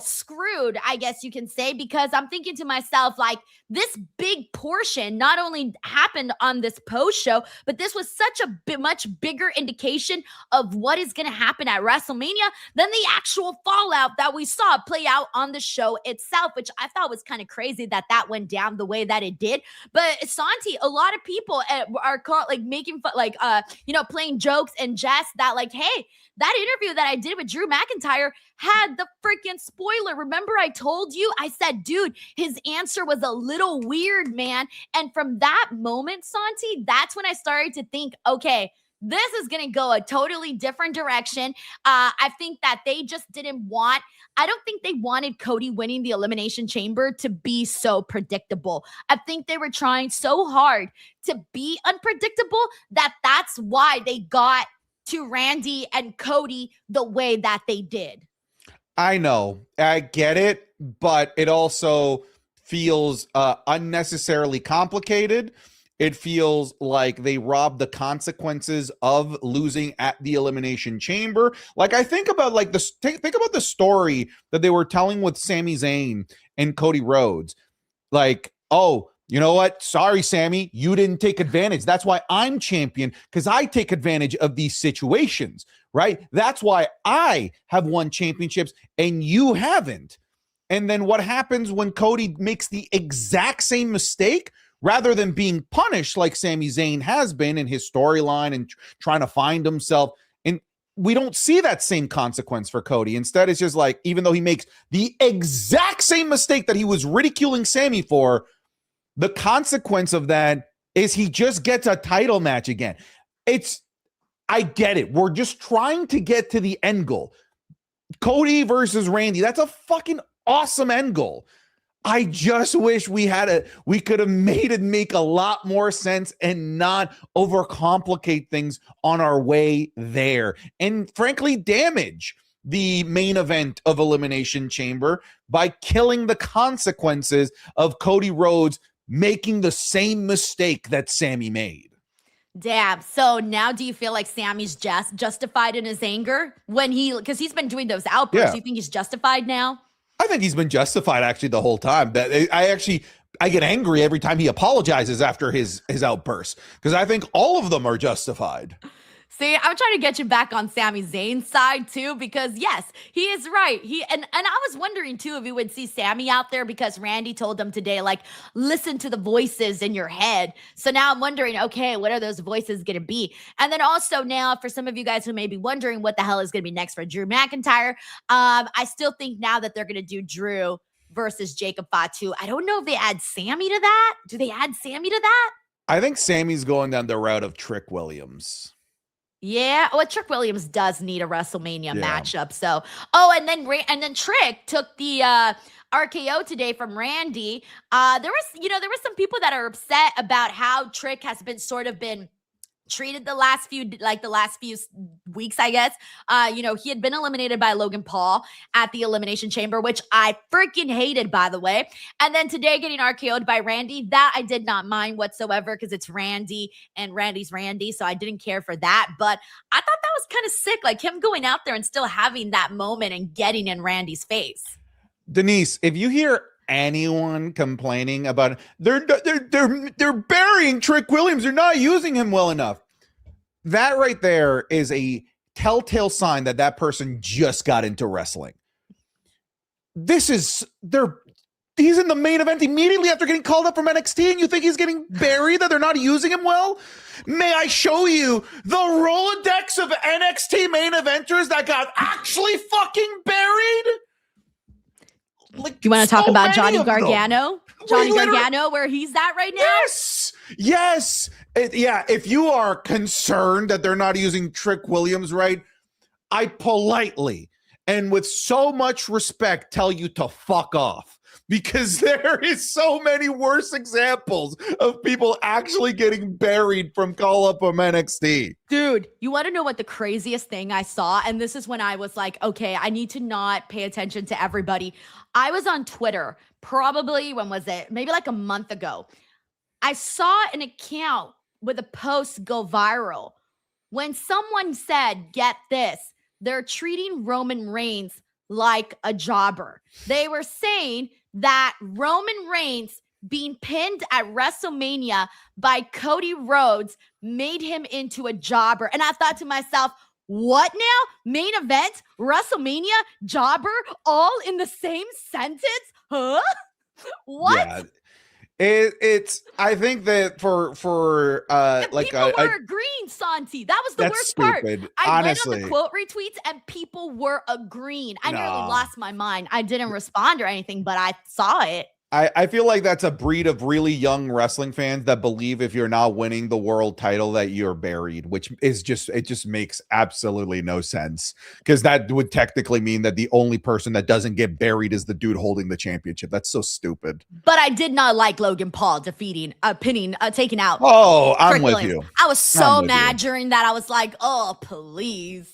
screwed, I guess you can say, because I'm thinking to myself, like, this big portion not only happened on this post show, but this was such a much bigger indication of what is going to happen at WrestleMania than the actual fallout that we saw play out on the show itself, which I thought was kind of crazy that went down the way that it did. But Santi, a lot of people are caught like making fun, like, playing jokes and jest that, like, hey, that interview that I did with Drew McIntyre had the freaking spoiler. Remember I told you? I said, dude, his answer was a little weird, man. And from that moment, Santi, that's when I started to think, okay, this is going to go a totally different direction. I think that they just I don't think they wanted Cody winning the Elimination Chamber to be so predictable. I think they were trying so hard to be unpredictable that's why they got to Randy and Cody the way that they did. I know, I get it, but it also feels unnecessarily complicated. It feels like they robbed the consequences of losing at the Elimination Chamber. Like, I think about think about the story that they were telling with Sami Zayn and Cody Rhodes. Like, oh, you know what? Sorry, Sammy, you didn't take advantage. That's why I'm champion, because I take advantage of these situations, right? That's why I have won championships and you haven't. And then what happens when Cody makes the exact same mistake? Rather than being punished like Sami Zayn has been in his storyline and trying to find himself, and we don't see that same consequence for Cody. Instead, it's just like, even though he makes the exact same mistake that he was ridiculing Sami for, the consequence of that is he just gets a title match again. I get it. We're just trying to get to the end goal. Cody versus Randy. That's a fucking awesome end goal. I just wish we could have made it make a lot more sense and not overcomplicate things on our way there. And frankly, damage the main event of Elimination Chamber by killing the consequences of Cody Rhodes making the same mistake that Sami made. Damn. So now do you feel like Sammy's just justified in his anger because he's been doing those outbursts? Yeah. Do you think he's justified now? I think he's been justified actually the whole time. That I get angry every time he apologizes after his outbursts because I think all of them are justified. See, I'm trying to get you back on Sami Zayn's side too, because yes, he is right. And I was wondering too if you would see Sami out there because Randy told him today, like, listen to the voices in your head. So now I'm wondering, okay, what are those voices going to be? And then also now for some of you guys who may be wondering what the hell is going to be next for Drew McIntyre, I still think now that they're going to do Drew versus Jacob Fatu. I don't know if they add Sami to that. Do they add Sami to that? I think Sammy's going down the route of Trick Williams. Yeah, well, Trick Williams does need a WrestleMania matchup. So, and then Trick took the RKO today from Randy. There was some people that are upset about how Trick has been treated the last few weeks, I guess. He had been eliminated by Logan Paul at the Elimination Chamber, which I freaking hated, by the way. And then today getting RKO'd by Randy, that I did not mind whatsoever because it's Randy and Randy's Randy, so I didn't care for that. But I thought that was kind of sick, like him going out there and still having that moment and getting in Randy's face. Denise, if you hear anyone complaining about they're burying Trick Williams, they're not using him well enough, that right there is a telltale sign that person just got into wrestling. He's in the main event immediately after getting called up from NXT, and you think he's getting buried, that they're not using him well? May I show you the Rolodex of NXT main eventers that got actually fucking buried? Like, you want to talk about Johnny Gargano? Gargano, where he's at right now? Yes. If you are concerned that they're not using Trick Williams right, I politely and with so much respect tell you to fuck off, because there is so many worse examples of people actually getting buried from call up from NXT. Dude, you want to know what the craziest thing I saw? And this is when I was like, okay, I need to not pay attention to everybody. I was on Twitter, probably, when was it? Maybe like a month ago. I saw an account with a post go viral when someone said, get this, they're treating Roman Reigns like a jobber. They were saying that Roman Reigns being pinned at WrestleMania by Cody Rhodes made him into a jobber. And I thought to myself, what now? Main event, WrestleMania, jobber, all in the same sentence? Huh? What? Yeah. It's I think that for people were agreeing, Santi. That was the worst part. I went on the quote retweets and people were agreeing. I nearly lost my mind. I didn't respond or anything, but I saw it. I feel like that's a breed of really young wrestling fans that believe if you're not winning the world title that you're buried, which is it just makes absolutely no sense, because that would technically mean that the only person that doesn't get buried is the dude holding the championship. That's so stupid. But I did not like Logan Paul taking out. Oh, I'm with you. I was so mad during that. I was like, oh, please.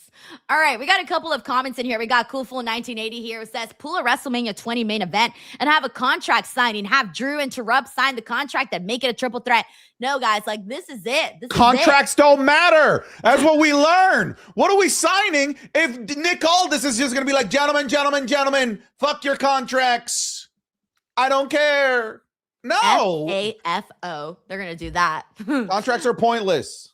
All right, we got a couple of comments in here. We got Coolful1980 here who says, pull a WrestleMania 20 main event and have a contract signing. Have Drew interrupt, sign the contract, and make it a triple threat. No, guys, like, this is it. Contracts don't matter. That's what we learn. What are we signing if Nick Aldis is just going to be like, gentlemen, fuck your contracts. I don't care. No. AFO. They're going to do that. Contracts are pointless.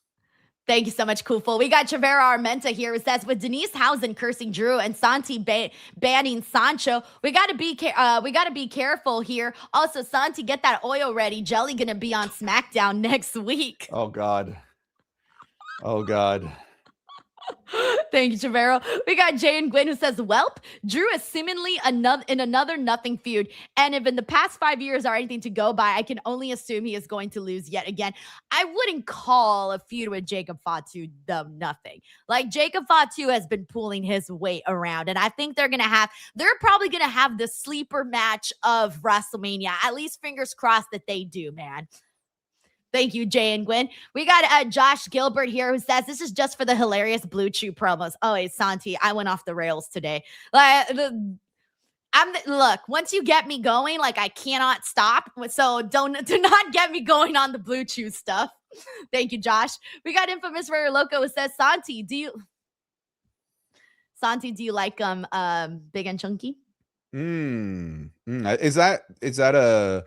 Thank you so much, Kufo. We got Chavera Armenta here who says, with Denise Housen cursing Drew and Santi banning Sancho, we got to be careful here. Also, Santi, get that oil ready. Jelly gonna be on SmackDown next week. Oh God. Thank you, Chavero. We got Jay and Gwen who says, welp, Drew is seemingly in another nothing feud. And if in the past 5 years are anything to go by, I can only assume he is going to lose yet again. I wouldn't call a feud with Jacob Fatu nothing. Like, Jacob Fatu has been pulling his weight around. And I think they're probably going to have the sleeper match of WrestleMania. At least fingers crossed that they do, man. Thank you, Jay and Gwen. We got Josh Gilbert here who says, this is just for the hilarious Blue Chew promos. Oh, hey, Santi, I went off the rails today. Look, once you get me going, like, I cannot stop. So do not get me going on the Blue Chew stuff. Thank you, Josh. We got Infamous Rare Loco who says, Santi, do you like big and chunky? Is that a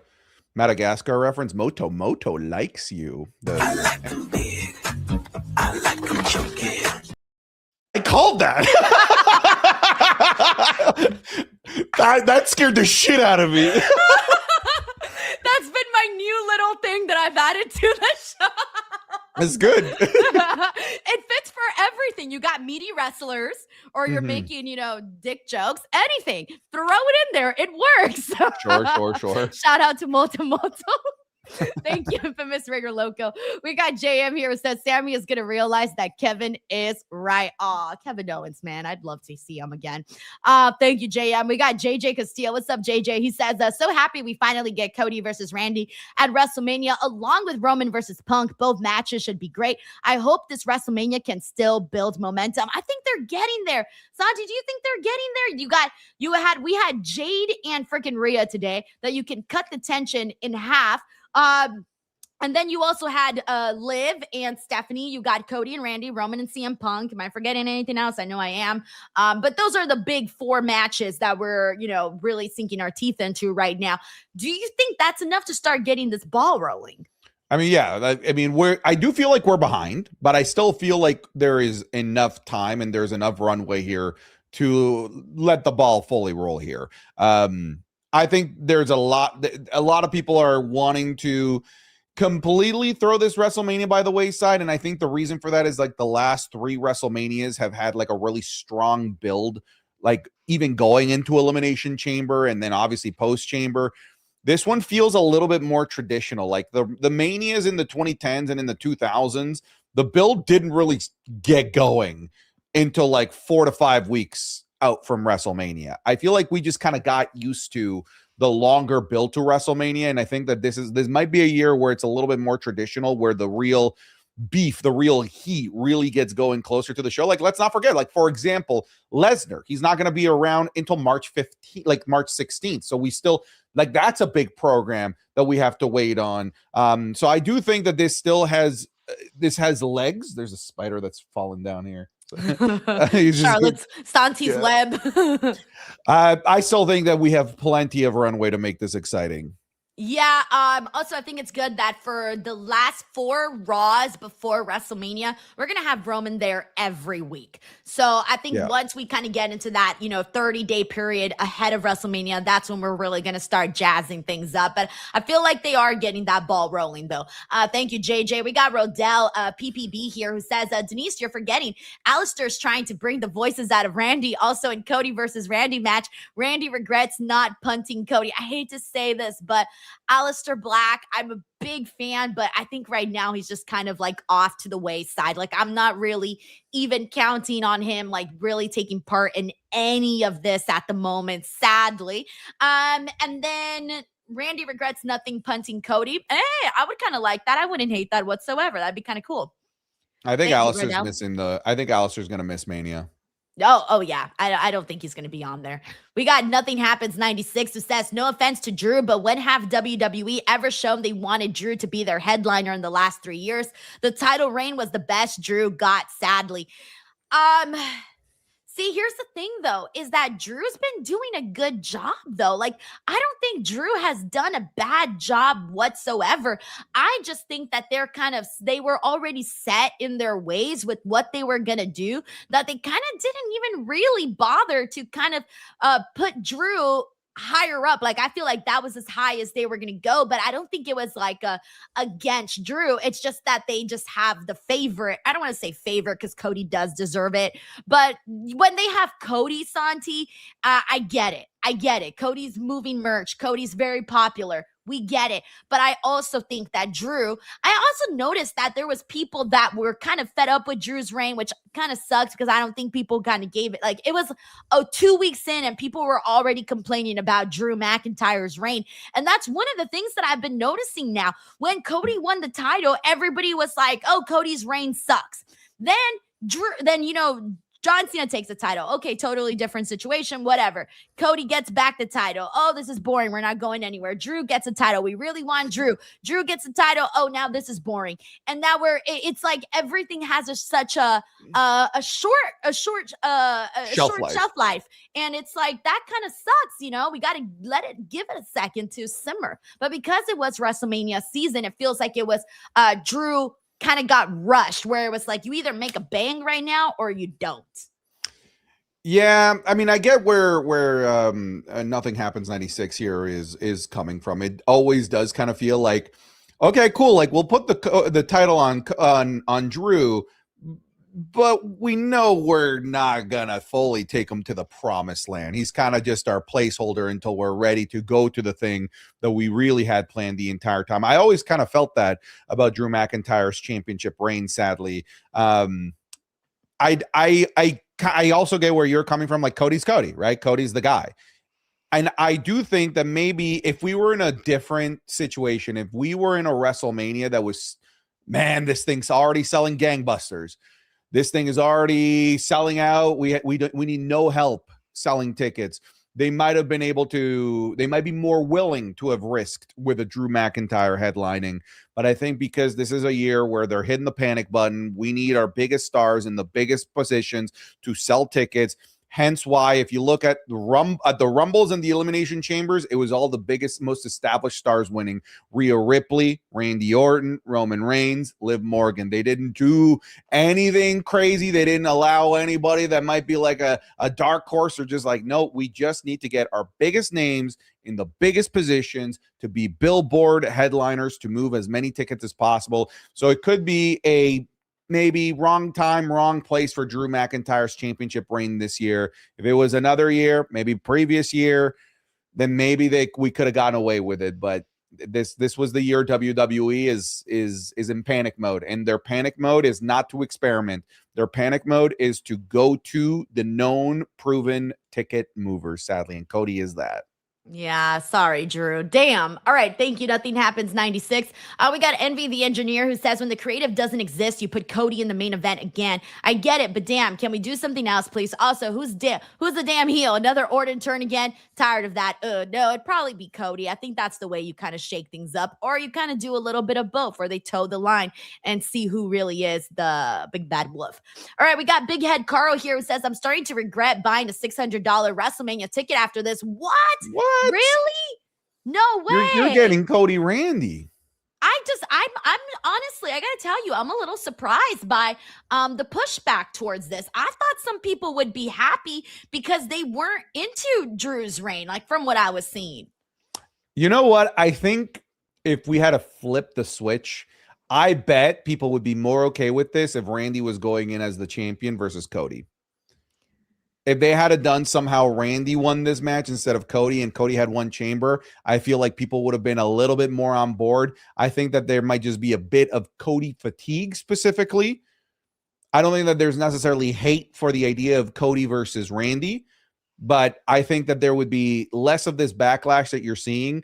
Madagascar reference? Moto likes you. I like them big. I like them chunky. I called that. that scared the shit out of me. That's been my new little thing that I've added to the show. It's good. It fits for everything. You got meaty wrestlers, or you're making, dick jokes, anything. Throw it in there. It works. Sure. Shout out to Moto. Thank you, Infamous Rigger Loco. We got JM here who says Sammy is going to realize that Kevin is right. Aw, Kevin Owens, man. I'd love to see him again. Thank you, JM. We got JJ Castillo. What's up, JJ? He says, so happy we finally get Cody versus Randy at WrestleMania, along with Roman versus Punk. Both matches should be great. I hope this WrestleMania can still build momentum. I think they're getting there. Santi, do you think they're getting there? We had Jade and freaking Rhea today that you can cut the tension in half. And then you also had Liv and Stephanie. You got Cody and Randy, Roman and CM Punk. Am I forgetting anything else? I know I am. But those are the big 4 matches that we're, really sinking our teeth into right now. Do you think that's enough to start getting this ball rolling? I mean, yeah. I mean, I do feel like we're behind, but I still feel like there is enough time and there's enough runway here to let the ball fully roll here. I think there's a lot of people are wanting to completely throw this WrestleMania by the wayside. And I think the reason for that is like the last 3 WrestleManias have had like a really strong build, like even going into Elimination Chamber and then obviously post Chamber. This one feels a little bit more traditional. Like the Manias in the 2010s and in the 2000s, the build didn't really get going until like 4 to 5 weeks out from WrestleMania. I feel like we just kind of got used to the longer build to WrestleMania, and I think that this might be a year where it's a little bit more traditional, where the real beef, the real heat really gets going closer to the show. Like, let's not forget, like, for example, Lesnar, he's not going to be around until March 15th, like March 16th. So we still, like, that's a big program that we have to wait on. So I do think that this has legs. There's a spider that's fallen down here. Charlotte's Santi's web. I still think that we have plenty of runway to make this exciting. Yeah. Also, I think it's good that for the last 4 Raws before WrestleMania, we're gonna have Roman there every week. So I think once we kind of get into that, 30-day period ahead of WrestleMania, that's when we're really gonna start jazzing things up. But I feel like they are getting that ball rolling, though. Thank you, JJ. We got Rodell PPB here who says, Denise, you're forgetting Alistair's trying to bring the voices out of Randy. Also in Cody versus Randy match, Randy regrets not punting Cody. I hate to say this, but Alistair Black, I'm a big fan, but I think right now he's just kind of like off to the wayside. Like, I'm not really even counting on him, like really taking part in any of this at the moment, sadly. And then Randy regrets nothing punting Cody. Hey, I would kind of like that. I wouldn't hate that whatsoever. That'd be kind of cool. I think Alistair's going to miss Mania. Oh yeah. I don't think he's going to be on there. We got Nothing Happens 96 who says, no offense to Drew, but when have WWE ever shown they wanted Drew to be their headliner in the last 3 years? The title reign was the best Drew got, sadly. See, here's the thing, though, is that Drew's been doing a good job, though. Like, I don't think Drew has done a bad job whatsoever. I just think that they were already set in their ways with what they were going to do, that they kind of didn't even really bother to kind of put Drew higher up. Like, I feel like that was as high as they were going to go, but I don't think it was like against Drew. It's just that they just have the favorite. I don't want to say favorite because Cody does deserve it, but when they have Cody, Santi, I get it. Cody's moving merch. Cody's very popular. We get it. But I also think that Drew, I also noticed that there was people that were kind of fed up with Drew's reign, which kind of sucks because I don't think people kind of gave it. Like, it was 2 weeks in and people were already complaining about Drew McIntyre's reign. And that's one of the things that I've been noticing now. When Cody won the title, everybody was like, oh, Cody's reign sucks. Then John Cena takes the title. Okay, totally different situation, whatever. Cody gets back the title. Oh, this is boring. We're not going anywhere. Drew gets a title. We really want Drew. Drew gets the title. Oh, now this is boring. And now it's like everything has such a short shelf life. And it's like, that kind of sucks, you know? We got to give it a second to simmer. But because it was WrestleMania season, it feels like it was Drew kind of got rushed, where it was like, you either make a bang right now or you don't. Yeah, I mean, I get where Nothing Happens 96 here is coming from. It always does kind of feel like, okay, cool, like we'll put the title on Drew, but we know we're not gonna fully take him to the promised land. He's kind of just our placeholder until we're ready to go to the thing that we really had planned the entire time. I always kind of felt that about Drew McIntyre's championship reign, sadly. I also get where you're coming from. Like, Cody's Cody, right? Cody's the guy. And I do think that maybe if we were in a different situation, if we were in a WrestleMania that was, man, this thing's already selling gangbusters. This thing is already selling out. We need no help selling tickets. They might have been able to, they might be more willing to have risked with a Drew McIntyre headlining. But I think because this is a year where they're hitting the panic button, we need our biggest stars in the biggest positions to sell tickets. Hence why, if you look at the Rumbles and the Elimination Chambers, it was all the biggest, most established stars winning. Rhea Ripley, Randy Orton, Roman Reigns, Liv Morgan. They didn't do anything crazy. They didn't allow anybody that might be like a dark horse, or just like, no, we just need to get our biggest names in the biggest positions to be billboard headliners to move as many tickets as possible. So it could be a maybe wrong time, wrong place for Drew McIntyre's championship reign this year. If it was another year, maybe previous year, then maybe we could have gotten away with it. But this was the year WWE is in panic mode, and their panic mode is not to experiment. Their panic mode is to go to the known, proven ticket movers, sadly, and Cody is that. Yeah, sorry, Drew. Damn. All right, thank you. Nothing Happens 96. We got Envy the Engineer, who says, when the creative doesn't exist, you put Cody in the main event again. I get it, but damn, can we do something else, please? Also, who's the damn heel? Another Orton turn again? Tired of that. No, it'd probably be Cody. I think that's the way you kind of shake things up, or you kind of do a little bit of both, where they toe the line and see who really is the big bad wolf. All right, we got Big Head Carl here, who says, I'm starting to regret buying a $600 WrestleMania ticket after this. What? Really? No way. You're getting Cody Randy. I'm honestly, I gotta tell you, I'm a little surprised by the pushback towards this. I thought some people would be happy because they weren't into Drew's reign, like from what I was seeing. You know what? I think if we had to flip the switch, I bet people would be more okay with this if Randy was going in as the champion versus Cody. If they had done somehow Randy won this match instead of Cody, and Cody had one chamber, I feel like people would have been a little bit more on board. I think that there might just be a bit of Cody fatigue specifically. I don't think that there's necessarily hate for the idea of Cody versus Randy, but I think that there would be less of this backlash that you're seeing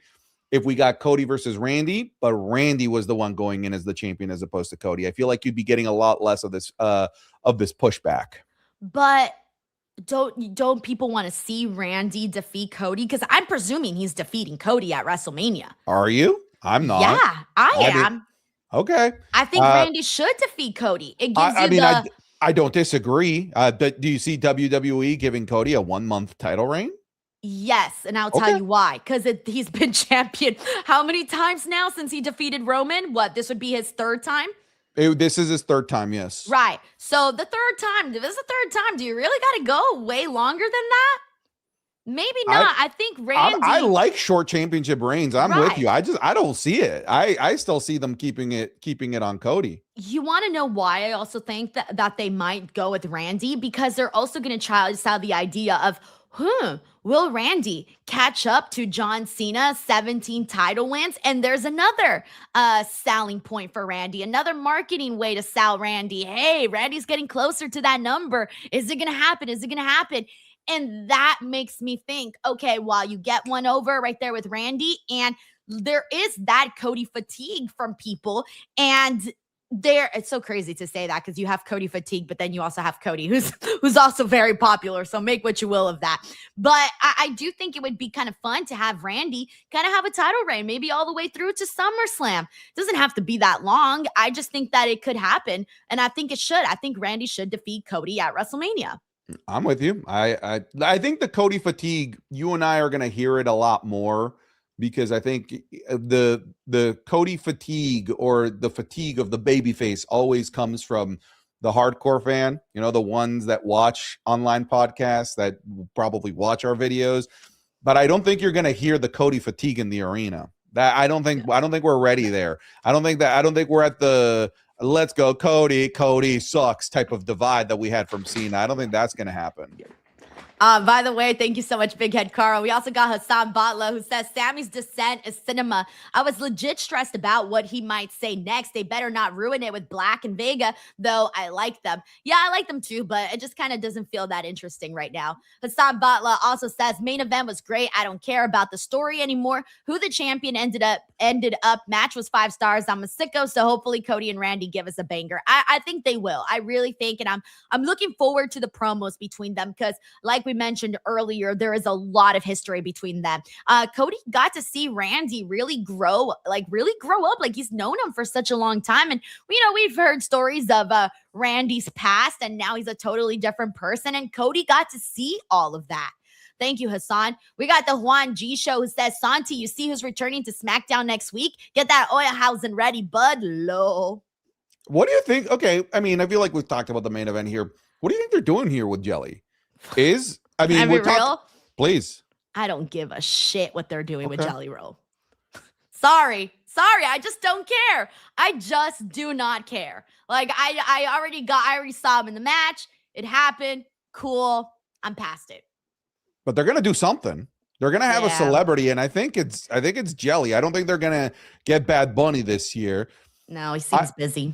if we got Cody versus Randy, but Randy was the one going in as the champion as opposed to Cody. I feel like you'd be getting a lot less of this pushback. But don't people want to see Randy defeat Cody? Because I'm presuming he's defeating Cody at WrestleMania. Are you? I'm not. Yeah, I am. Okay. I think Randy should defeat Cody. It gives I don't disagree. Do you see WWE giving Cody a 1-month title reign? Yes, and I'll tell you why. Because he's been champion how many times now since he defeated Roman? This would be his third time? This is his third time, yes. Right. So the third time, if this is the third time, do you really got to go way longer than that? Maybe not. I think Randy. I like short championship reigns. I'm with you. I don't see it. I still see them keeping it on Cody. You want to know why I also think that they might go with Randy? Because they're also going to try out the idea of, will Randy catch up to John Cena's 17 title wins? And there's another selling point for Randy, another marketing way to sell Randy. Hey, Randy's getting closer to that number. Is it going to happen? Is it going to happen? And that makes me think, okay, while you get one over right there with Randy, and there is that Cody fatigue from people, and it's so crazy to say that because you have Cody fatigue, but then you also have Cody who's also very popular. So make what you will of that. But I do think it would be kind of fun to have Randy kind of have a title reign, maybe all the way through to SummerSlam. It doesn't have to be that long. I just think that it could happen. And I think it should. I think Randy should defeat Cody at WrestleMania. I'm with you. I think the Cody fatigue, you and I are going to hear it a lot more, because I think the Cody fatigue, or the fatigue of the babyface, always comes from the hardcore fan, the ones that watch online podcasts, that probably watch our videos. But I don't think you're going to hear the Cody fatigue in the arena. That I don't think we're ready there. I don't think we're at the let's go Cody sucks type of divide that we had from Cena. I don't think that's going to happen. By the way, thank you so much, Big Head Carl. We also got Hassan Batla, who says Sammy's descent is cinema. I was legit stressed about what he might say next. They better not ruin it with Black and Vega, though I like them. Yeah, I like them too, but it just kind of doesn't feel that interesting right now. Hassan Batla also says main event was great. I don't care about the story anymore. Who the champion ended up. Match was 5 stars. I'm a sicko, so hopefully Cody and Randy give us a banger. I think they will. I really think, and I'm looking forward to the promos between them, because like we mentioned earlier, there is a lot of history between them. Cody got to see Randy really grow up. Like, he's known him for such a long time. And, we've heard stories of Randy's past, and now he's a totally different person. And Cody got to see all of that. Thank you, Hassan. We got the Juan G Show, who says, Santi, you see who's returning to SmackDown next week? Get that Oyahausen ready, bud. Low. What do you think? Okay, I feel like we've talked about the main event here. What do you think they're doing here with Jelly? Please. I don't give a shit what they're doing with Jelly Roll. Sorry, I just don't care. I just do not care. Like, I already saw him in the match. It happened. Cool. I'm past it. But they're gonna do something. They're gonna have a celebrity, and I think it's Jelly. I don't think they're gonna get Bad Bunny this year. No, he seems busy.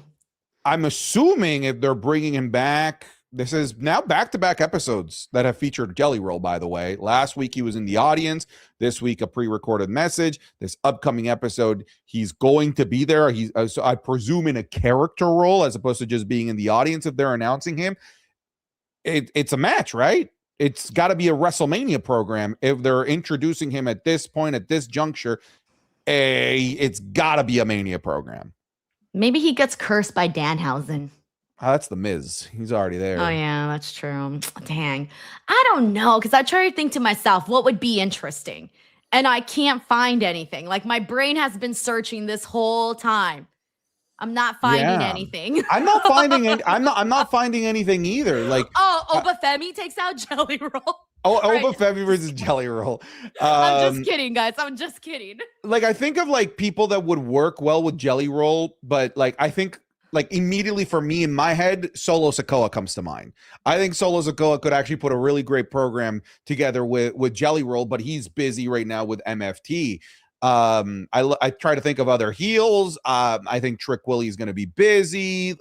I'm assuming if they're bringing him back, this is now back-to-back episodes that have featured Jelly Roll, by the way. Last week, he was in the audience. This week, a pre-recorded message. This upcoming episode, he's going to be there. He's, so I presume, in a character role as opposed to just being in the audience if they're announcing him. It's a match, right? It's got to be a WrestleMania program. If they're introducing him at this point, at this juncture, it's got to be a Mania program. Maybe he gets cursed by Danhausen. Oh, that's the Miz. He's already there. Oh, yeah, that's true. Dang. I don't know, because I try to think to myself, what would be interesting? And I can't find anything. Like, my brain has been searching this whole time. I'm not finding anything. I'm not finding anything either. Like, Obafemi takes out Jelly Roll. Obafemi versus Jelly Roll. I'm just kidding, guys. I'm just kidding. Like, I think of like people that would work well with Jelly Roll, but like I think like immediately for me in my head, Solo Sikoa comes to mind. I think Solo Sikoa could actually put a really great program together with Jelly Roll, but he's busy right now with MFT. I try to think of other heels. I think Trick Willie is going to be busy.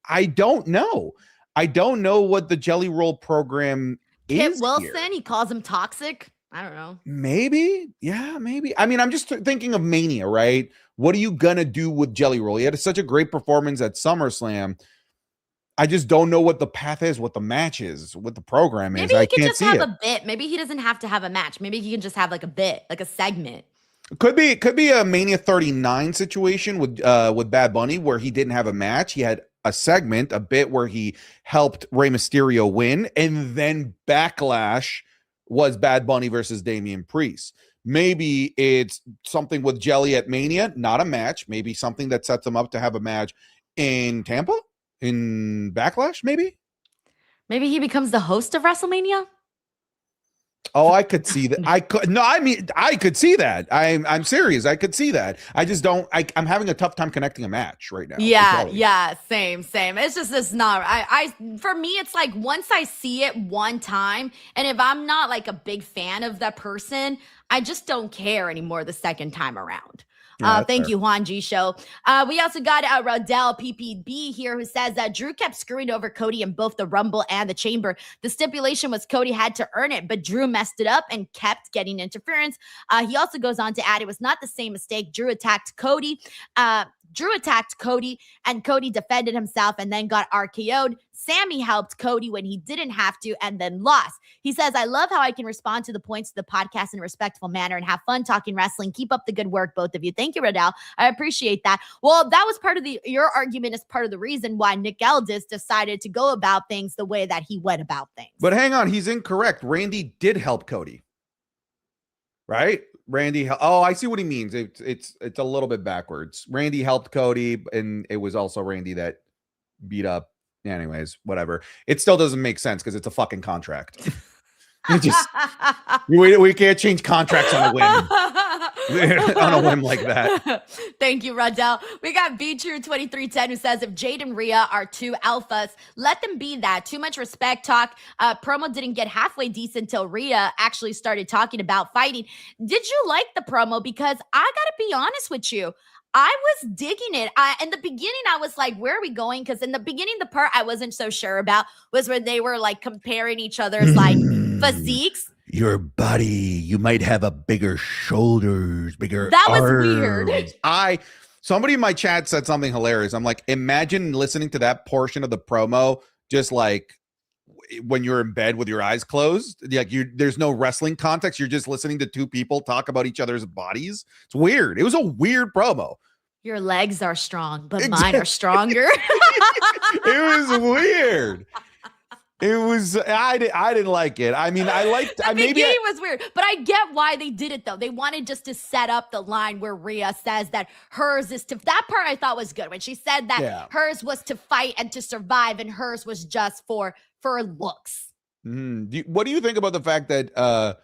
I don't know what the Jelly Roll program Kit is. Wilson, here. he calls him toxic. I don't know. Maybe. Yeah, maybe. I'm just thinking of Mania, right? What are you going to do with Jelly Roll? He had such a great performance at SummerSlam. I just don't know what the path is, what the match is, what the program is. Maybe he I can can't just see have it. a bit. Maybe he doesn't have to have a match. Maybe he can just have like a bit, like a segment. Could be a Mania 39 situation with Bad Bunny where he didn't have a match. He had a segment, a bit where he helped Rey Mysterio win, and then Backlash was Bad Bunny versus Damian Priest. Maybe it's something with Jelly at Mania, not a match. Maybe something that sets him up to have a match in Tampa, in Backlash, maybe? Maybe he becomes the host of WrestleMania? Oh, I could see that. I could see that. I'm serious. I could see that. I just don't. I'm having a tough time connecting a match right now. Yeah, same. It's not. For me, it's like once I see it one time, and if I'm not like a big fan of that person, I just don't care anymore the second time around. Thank you, Juan G Show. We also got Rodell PPB here, who says that Drew kept screwing over Cody in both the Rumble and the Chamber. The stipulation was Cody had to earn it, but Drew messed it up and kept getting interference. He also goes on to add it was not the same mistake. Drew attacked Cody. Drew attacked Cody, and Cody defended himself and then got RKO'd. Sammy helped Cody when he didn't have to and then lost. He says, I love how I can respond to the points of the podcast in a respectful manner and have fun talking wrestling. Keep up the good work, both of you. Thank you, Riddell. I appreciate that. Well, that was part of your argument is part of the reason why Nick Aldis decided to go about things the way that he went about things. But hang on, he's incorrect. Randy did help Cody. Right? Randy, oh, I see what he means. It's a little bit backwards. Randy helped Cody, and it was also Randy that beat up. Anyways, whatever. It still doesn't make sense because it's a fucking contract. We can't change contracts on a whim. On a whim like that. Thank you, Rodell. We got B-True2310 who says, if Jade and Rhea are two alphas, let them be that. Too much respect talk. Promo didn't get halfway decent until Rhea actually started talking about fighting. Did you like the promo? Because I gotta be honest with you, I was digging it. In the beginning, I was like, where are we going? Because in the beginning, the part I wasn't so sure about was where they were like comparing each other's like physiques. Your body, you might have a bigger shoulders, bigger That was arms. weird. Somebody in my chat said something hilarious. I'm like, imagine listening to that portion of the promo just like when you're in bed with your eyes closed. Like there's no wrestling context. You're just listening to two people talk about each other's bodies. It's weird. It was a weird promo. Your legs are strong, but mine are stronger. It was weird. It was, I didn't like it. I mean, I liked, the beginning was weird, but I get why they did it though. They wanted just to set up the line where Rhea says that hers is to, that part I thought was good. When she said that hers was to fight and to survive and hers was just for looks. What do you think about the fact that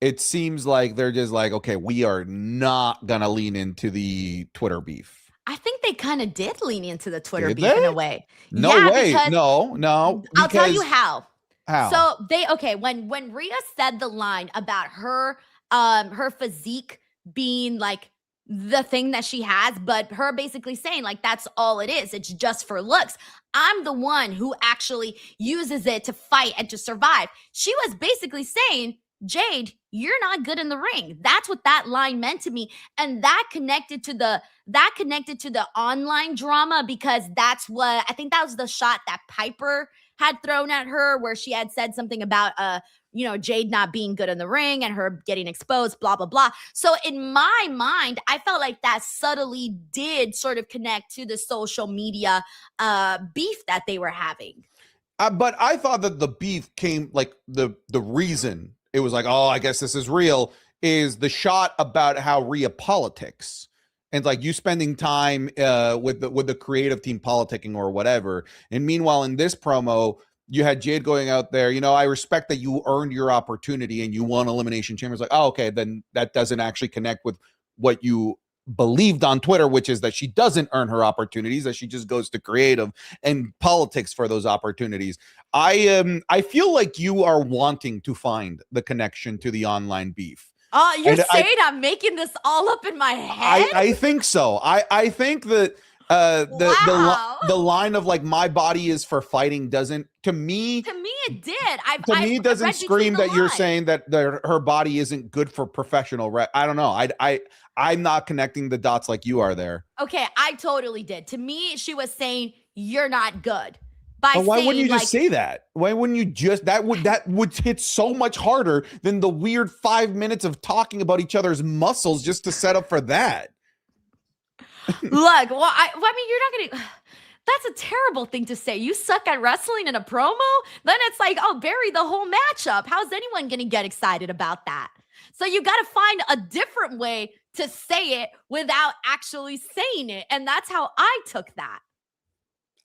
it seems like they're just like, okay, we are not going to lean into the Twitter beef? I think they kind of did lean into the Twitter beef in a way. No way. No. I'll tell you how. How? So when Rhea said the line about her physique being like the thing that she has, but her basically saying like that's all it is. It's just for looks. I'm the one who actually uses it to fight and to survive. She was basically saying, Jade, you're not good in the ring. That's what that line meant to me. And that connected to the online drama, because that's what I think that was the shot that Piper had thrown at her where she had said something about Jade not being good in the ring and her getting exposed, blah, blah, blah. So in my mind, I felt like that subtly did sort of connect to the social media beef that they were having. But I thought that the beef came like the reason it was like, oh, I guess this is real, is the shot about how Rhea politics and like you spending time with the creative team politicking or whatever. And meanwhile, in this promo, you had Jade going out there, I respect that you earned your opportunity and you won Elimination Chamber. It's like, oh, okay, then that doesn't actually connect with what you believed on Twitter, which is that she doesn't earn her opportunities, that she just goes to creative and politics for those opportunities. I feel like you are wanting to find the connection to the online beef. You're saying I'm making this all up in my head? I think so. I think that the line of like my body is for fighting doesn't to me it did. It doesn't scream that you're saying that her body isn't good for professional. I don't know. I'm not connecting the dots like you are there. Okay, I totally did. To me, she was saying you're not good. But why wouldn't you just say that? Why wouldn't you just that would hit so much harder than the weird 5 minutes of talking about each other's muscles just to set up for that? Look, I mean, you're not gonna. That's a terrible thing to say. You suck at wrestling in a promo? Then it's like, oh, bury the whole matchup. How's anyone gonna get excited about that? So you got to find a different way to say it without actually saying it, and that's how I took that.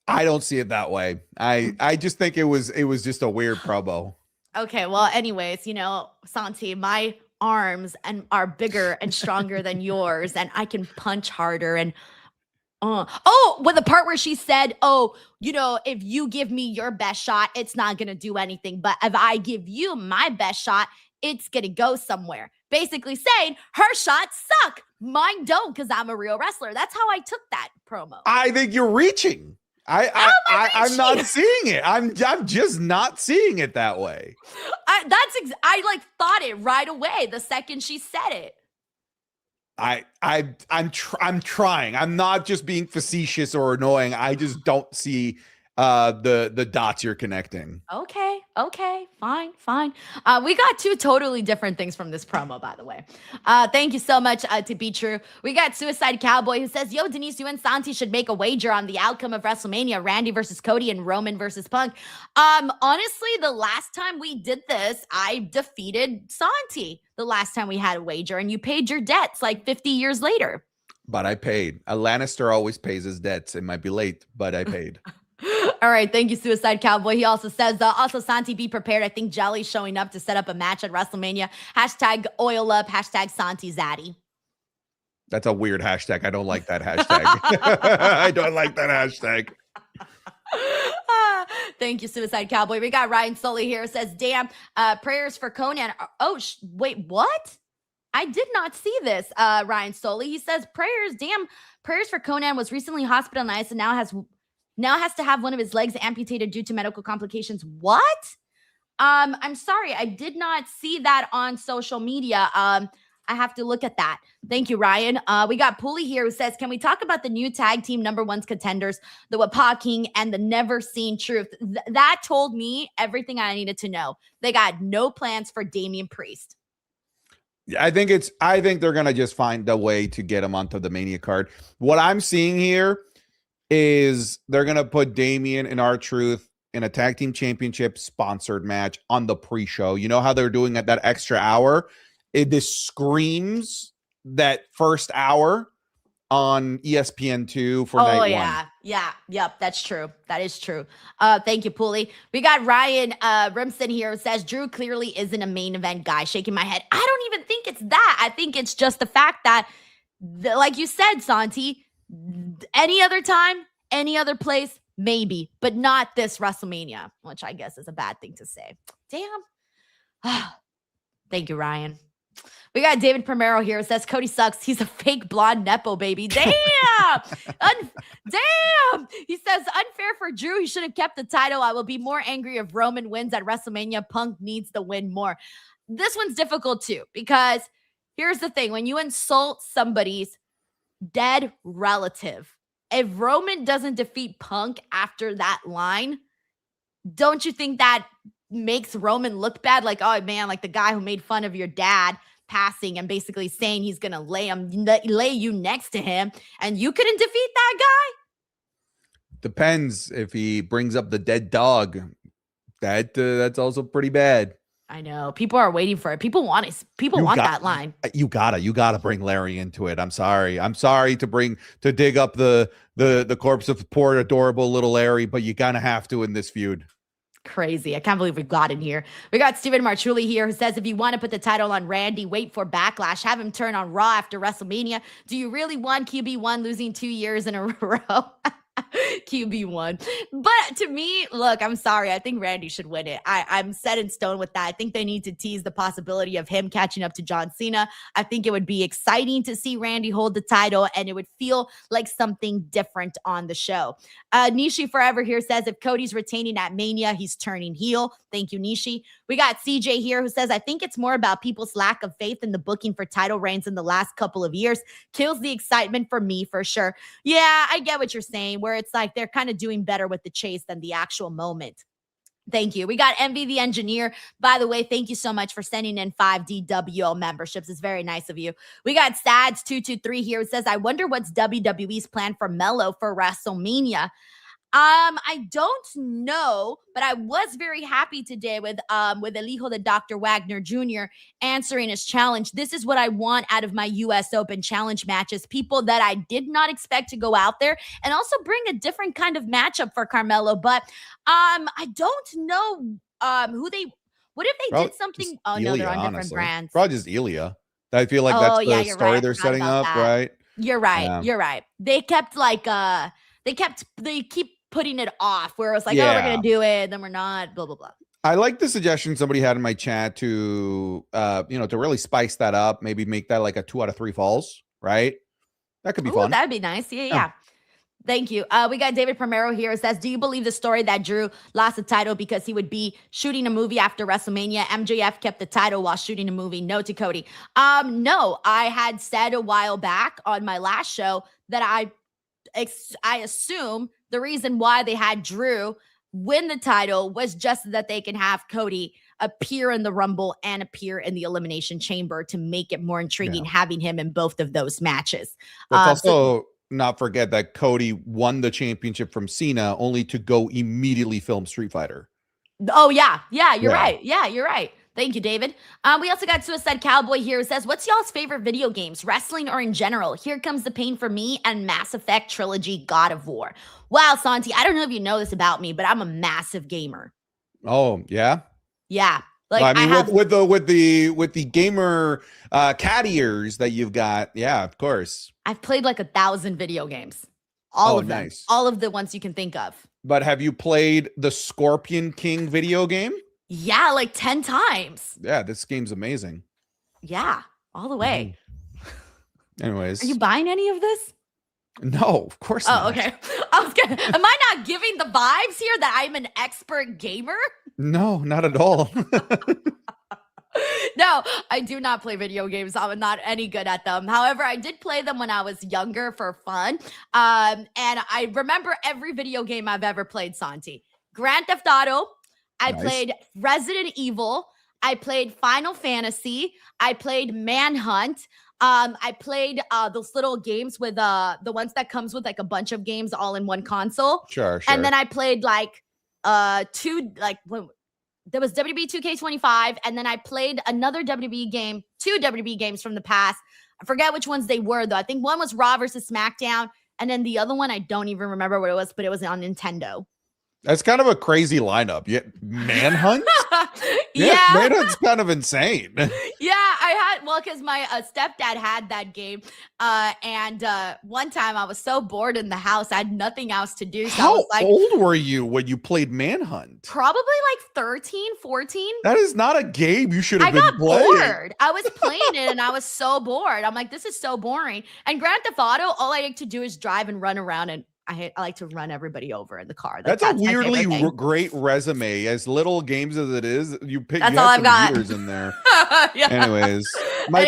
I don't see it that way. I just think it was just a weird promo. Okay, well, anyways, Santi, my arms are bigger and stronger than yours, and I can punch harder. And the part where she said, if you give me your best shot, it's not gonna do anything, but if I give you my best shot, it's gonna go somewhere. Basically saying her shots suck, mine don't, because I'm a real wrestler. That's how I took that promo. I think you're reaching. I'm not seeing it. I'm just not seeing it that way. I thought it right away the second she said it. I'm trying. I'm not just being facetious or annoying. I just don't see the dots you're connecting. Okay, fine. We got two totally different things from this promo, by the way. Thank you so much to be true. We got Suicide Cowboy who says, yo, Denise, you and Santi should make a wager on the outcome of WrestleMania, Randy versus Cody and Roman versus Punk. Honestly, the last time we did this, I defeated Santi the last time we had a wager, and you paid your debts like 50 years later. But I paid. A Lannister always pays his debts. It might be late, but I paid. All right, thank you, Suicide Cowboy. He also says, also, Santi, be prepared. I think Jelly's showing up to set up a match at WrestleMania. Hashtag oil up, hashtag Santi Zaddy. That's a weird hashtag. I don't like that hashtag. I don't like that hashtag. Thank you, Suicide Cowboy. We got Ryan Sully here. Says, damn, prayers for Conan. Oh, wait, what? I did not see this, Ryan Sully. He says, prayers for Conan was recently hospitalized and now has to have one of his legs amputated due to medical complications. What? I'm sorry. I did not see that on social media. I have to look at that. Thank you, Ryan. We got Pulley here who says, can we talk about the new tag team #1 contenders, the Wapa King and the Never Seen Truth? That told me everything I needed to know. They got no plans for Damian Priest. I think they're going to just find a way to get him onto the Mania card. What I'm seeing here is they're going to put Damian and R-Truth in a tag team championship sponsored match on the pre-show. You know how they're doing at that extra hour? This screams that first hour on ESPN2 for night one. Yep, that's true. That is true. Thank you, Pulley. We got Ryan Rimson here who says, Drew clearly isn't a main event guy. Shaking my head. I don't even think it's that. I think it's just the fact that, like you said, Santi, any other time, any other place, maybe, but not this WrestleMania, which I guess is a bad thing to say. Damn. Thank you, Ryan. We got David Primero here who says, Cody sucks. He's a fake blonde Nepo baby. Damn. Damn. He says, unfair for Drew. He should have kept the title. I will be more angry if Roman wins at WrestleMania. Punk needs to win more. This one's difficult too, because here's the thing. When you insult somebody's dead relative, if Roman doesn't defeat Punk after that line, don't you think that makes Roman look bad? Like, oh man, like the guy who made fun of your dad passing and basically saying he's gonna lay you next to him, and you couldn't defeat that guy? Depends if he brings up the dead dog. That's also pretty bad. I know people are waiting for it. People want it. People want that line. You gotta bring Larry into it. I'm sorry to dig up the corpse of poor adorable little Larry, but you're gonna have to in this feud. Crazy. I can't believe we got in here. We got Steven Marchulli here who says, if you want to put the title on Randy, wait for Backlash. Have him turn on Raw after WrestleMania. Do you really want QB1 losing 2 years in a row? QB1. But to me, look, I'm sorry. I think Randy should win it. I'm set in stone with that. I think they need to tease the possibility of him catching up to John Cena. I think it would be exciting to see Randy hold the title, and it would feel like something different on the show. Nishi Forever here says, if Cody's retaining at Mania, he's turning heel. Thank you, Nishi. We got CJ here who says, I think it's more about people's lack of faith in the booking for title reigns in the last couple of years. Kills the excitement for me, for sure. Yeah, I get what you're saying, where it's like they're kind of doing better with the chase than the actual moment. Thank you. We got Envy the Engineer. By the way, thank you so much for sending in 5 DWL memberships. It's very nice of you. We got Sads223 here. It says, I wonder what's WWE's plan for Melo for WrestleMania. I don't know, but I was very happy today with El Hijo de Dr. Wagner Jr. answering his challenge. This is what I want out of my US Open challenge matches. People that I did not expect to go out there and also bring a different kind of matchup for Carmelo. But I don't know what if they did something? Oh, no, they're on different brands. Probably just Ilya. I feel like that's the story right. they're setting up, right? You're right. Yeah. You're right. They kept they keep putting it off where it was like, oh, we're going to do it. Then we're not, blah, blah, blah. I like the suggestion somebody had in my chat to, to really spice that up. Maybe make that like a 2 out of 3 falls, right? That could be fun. That'd be nice. Yeah. Thank you. We got David Primero here. It says, do you believe the story that Drew lost the title because he would be shooting a movie after WrestleMania? MJF kept the title while shooting a movie. No to Cody. No, I had said a while back on my last show that I assume the reason why they had Drew win the title was just that they can have Cody appear in the Rumble and appear in the Elimination Chamber to make it more intriguing, having him in both of those matches. Let's also not forget that Cody won the championship from Cena only to go immediately film Street Fighter. Oh, yeah. Yeah, you're right. Yeah, you're right. Thank you, David. We also got Suicide Cowboy here who says, what's y'all's favorite video games, wrestling or in general? Here Comes the Pain for me and Mass Effect Trilogy God of War. Wow, Santi, I don't know if you know this about me, but I'm a massive gamer. Oh, yeah? Yeah. Like I mean, with the gamer cat ears that you've got, yeah, of course. I've played like 1,000 video games. All of them. Nice. All of the ones you can think of. But have you played the Scorpion King video game? Yeah, like 10 times. Yeah, this game's amazing. Yeah, all the way. Anyways. Are you buying any of this? No, of course not. Oh, okay. I was gonna, am I not giving the vibes here that I'm an expert gamer? No, not at all. No, I do not play video games. I'm not any good at them. However, I did play them when I was younger for fun. And I remember every video game I've ever played, Santi. Grand Theft Auto. I played Resident Evil. I played Final Fantasy. I played Manhunt. I played those little games with the ones that comes with like a bunch of games all in one console. Sure. And then I played like there was WWE 2K25, and then I played another WWE game, 2 WWE games from the past. I forget which ones they were though. I think one was Raw versus SmackDown, and then the other one I don't even remember what it was, but it was on Nintendo. That's kind of a crazy lineup. Yeah, Manhunt? Yeah. Manhunt's kind of insane. Yeah, I had, well, because my stepdad had that game. And one time I was so bored in the house, I had nothing else to do. So I How was like, old were you when you played Manhunt? probably like 13, 14. That is not a game you should have I been got playing. bored. I was playing it and I was so bored. I'm like, this is so boring. And Grand Theft Auto, all I like to do is drive and run around, and I like to run everybody over in the car. That's a my favorite weirdly thing. great resume. As little games as it is, you pick That's you all have I've some got. years in there. Yeah. Anyways, my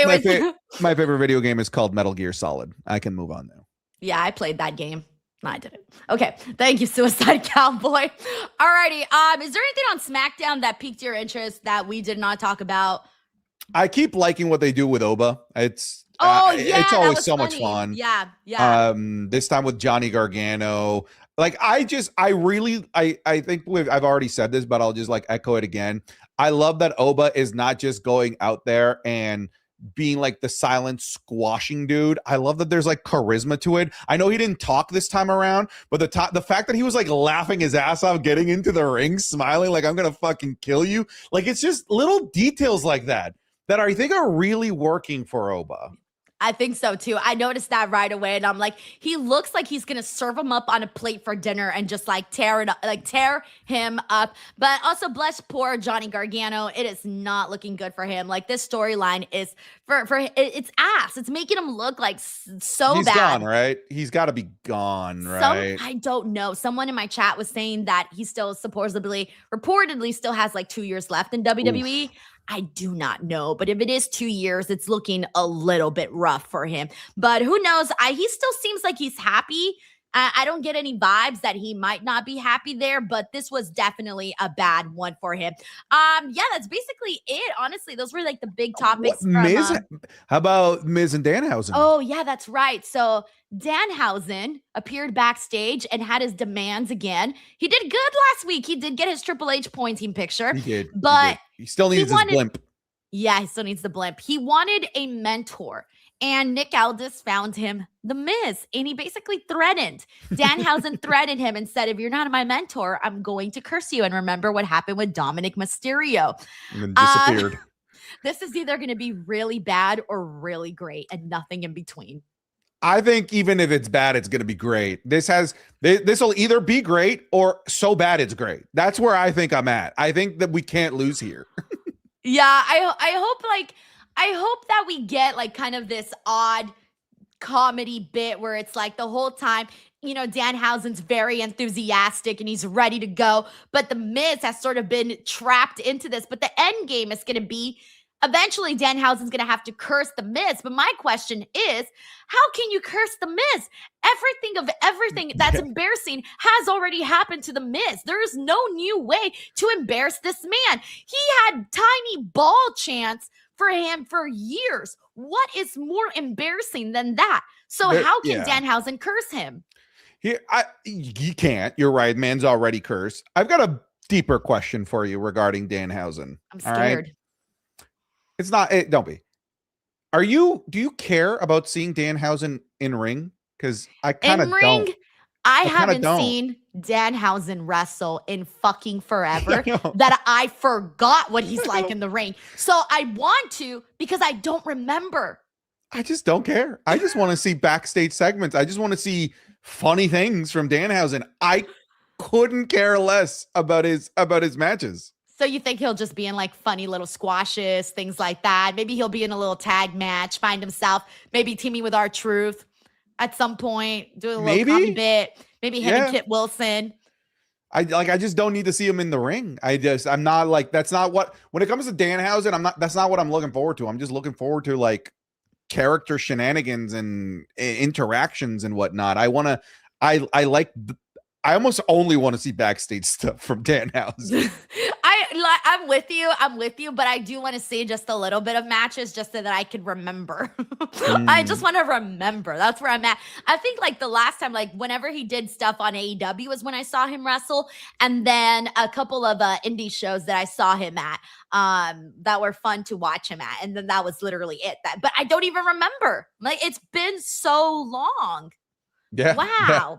favorite video game is called Metal Gear Solid. I can move on now. Yeah, I played that game. No, I didn't. Okay. Thank you, Suicide Cowboy. Alrighty. Is there anything on SmackDown that piqued your interest that we did not talk about? I keep liking what they do with Oba. It's yeah, it's that always was so much funny. fun. Yeah. This time with Johnny Gargano. Like I think I've already said this, but I'll just like echo it again. I love that Oba is not just going out there and being like the silent squashing dude. I love that there's like charisma to it. I know he didn't talk this time around, but the fact that he was like laughing his ass off, getting into the ring, smiling like I'm gonna fucking kill you. Like it's just little details like that I think are really working for Oba. I think so too. I noticed that right away, and I'm like, he looks like he's gonna serve him up on a plate for dinner and just like tear him up. But also, bless poor Johnny Gargano. It is not looking good for him. Like this storyline is for it's ass. It's making him look like so He's bad. gone, right? He's got to be gone, right? I don't know. Someone in my chat was saying that he still reportedly still has like 2 years left in WWE. Oof. I do not know, but if it is 2 years, it's looking a little bit rough for him. But who knows? He still seems like he's happy. I don't get any vibes that he might not be happy there, but this was definitely a bad one for him. Yeah, that's basically it. Honestly, those were like the big topics. How about Miz and Danhausen? Oh, yeah, that's right. So Danhausen appeared backstage and had his demands again. He did good last week. He did get his Triple H pointing picture. He did. But he still needs his blimp. Yeah, he still needs the blimp. He wanted a mentor. And Nick Aldis found him the Miz, and he basically threatened. Danhausen threatened him and said, if you're not my mentor, I'm going to curse you. And remember what happened with Dominic Mysterio. And then disappeared. This is either going to be really bad or really great and nothing in between. I think even if it's bad, it's going to be great. This will either be great or so bad it's great. That's where I think I'm at. I think that we can't lose here. Yeah, I hope that we get like kind of this odd comedy bit where it's like the whole time, Danhausen's very enthusiastic and he's ready to go, but the Miz has sort of been trapped into this. But the end game is going to be eventually Danhausen's going to have to curse the Miz. But my question is, how can you curse the Miz? Everything that's embarrassing has already happened to the Miz. There is no new way to embarrass this man. He had tiny ball chants for him for years. What is more embarrassing than that? So how can Danhausen curse him? You can't. You're right. Man's already cursed. I've got a deeper question for you regarding Danhausen. I'm scared. Right? It's not. Don't be. Do you care about seeing Danhausen in ring? Because I kind of don't. I haven't seen Danhausen wrestle in fucking forever that I forgot what he's like in the ring. So I want to because I don't remember. I just don't care. I just want to see backstage segments. I just want to see funny things from Danhausen. I couldn't care less about his matches. So you think he'll just be in like funny little squashes, things like that? Maybe he'll be in a little tag match, find himself, maybe teaming with R-Truth at some point, doing a little comedy bit. Maybe him and Kit Wilson. I just don't need to see him in the ring. I'm not like, that's not what, when it comes to Danhausen, that's not what I'm looking forward to. I'm just looking forward to like character shenanigans and interactions and whatnot. I almost only want to see backstage stuff from Danhausen. I'm with you, but I do want to see just a little bit of matches just so that I can remember. I just want to remember. That's where I'm at. I think like the last time, like whenever he did stuff on AEW was when I saw him wrestle, and then a couple of indie shows that I saw him at that were fun to watch him at, and then that was literally it. But I don't even remember. Like it's been so long. Yeah. Wow. Yeah.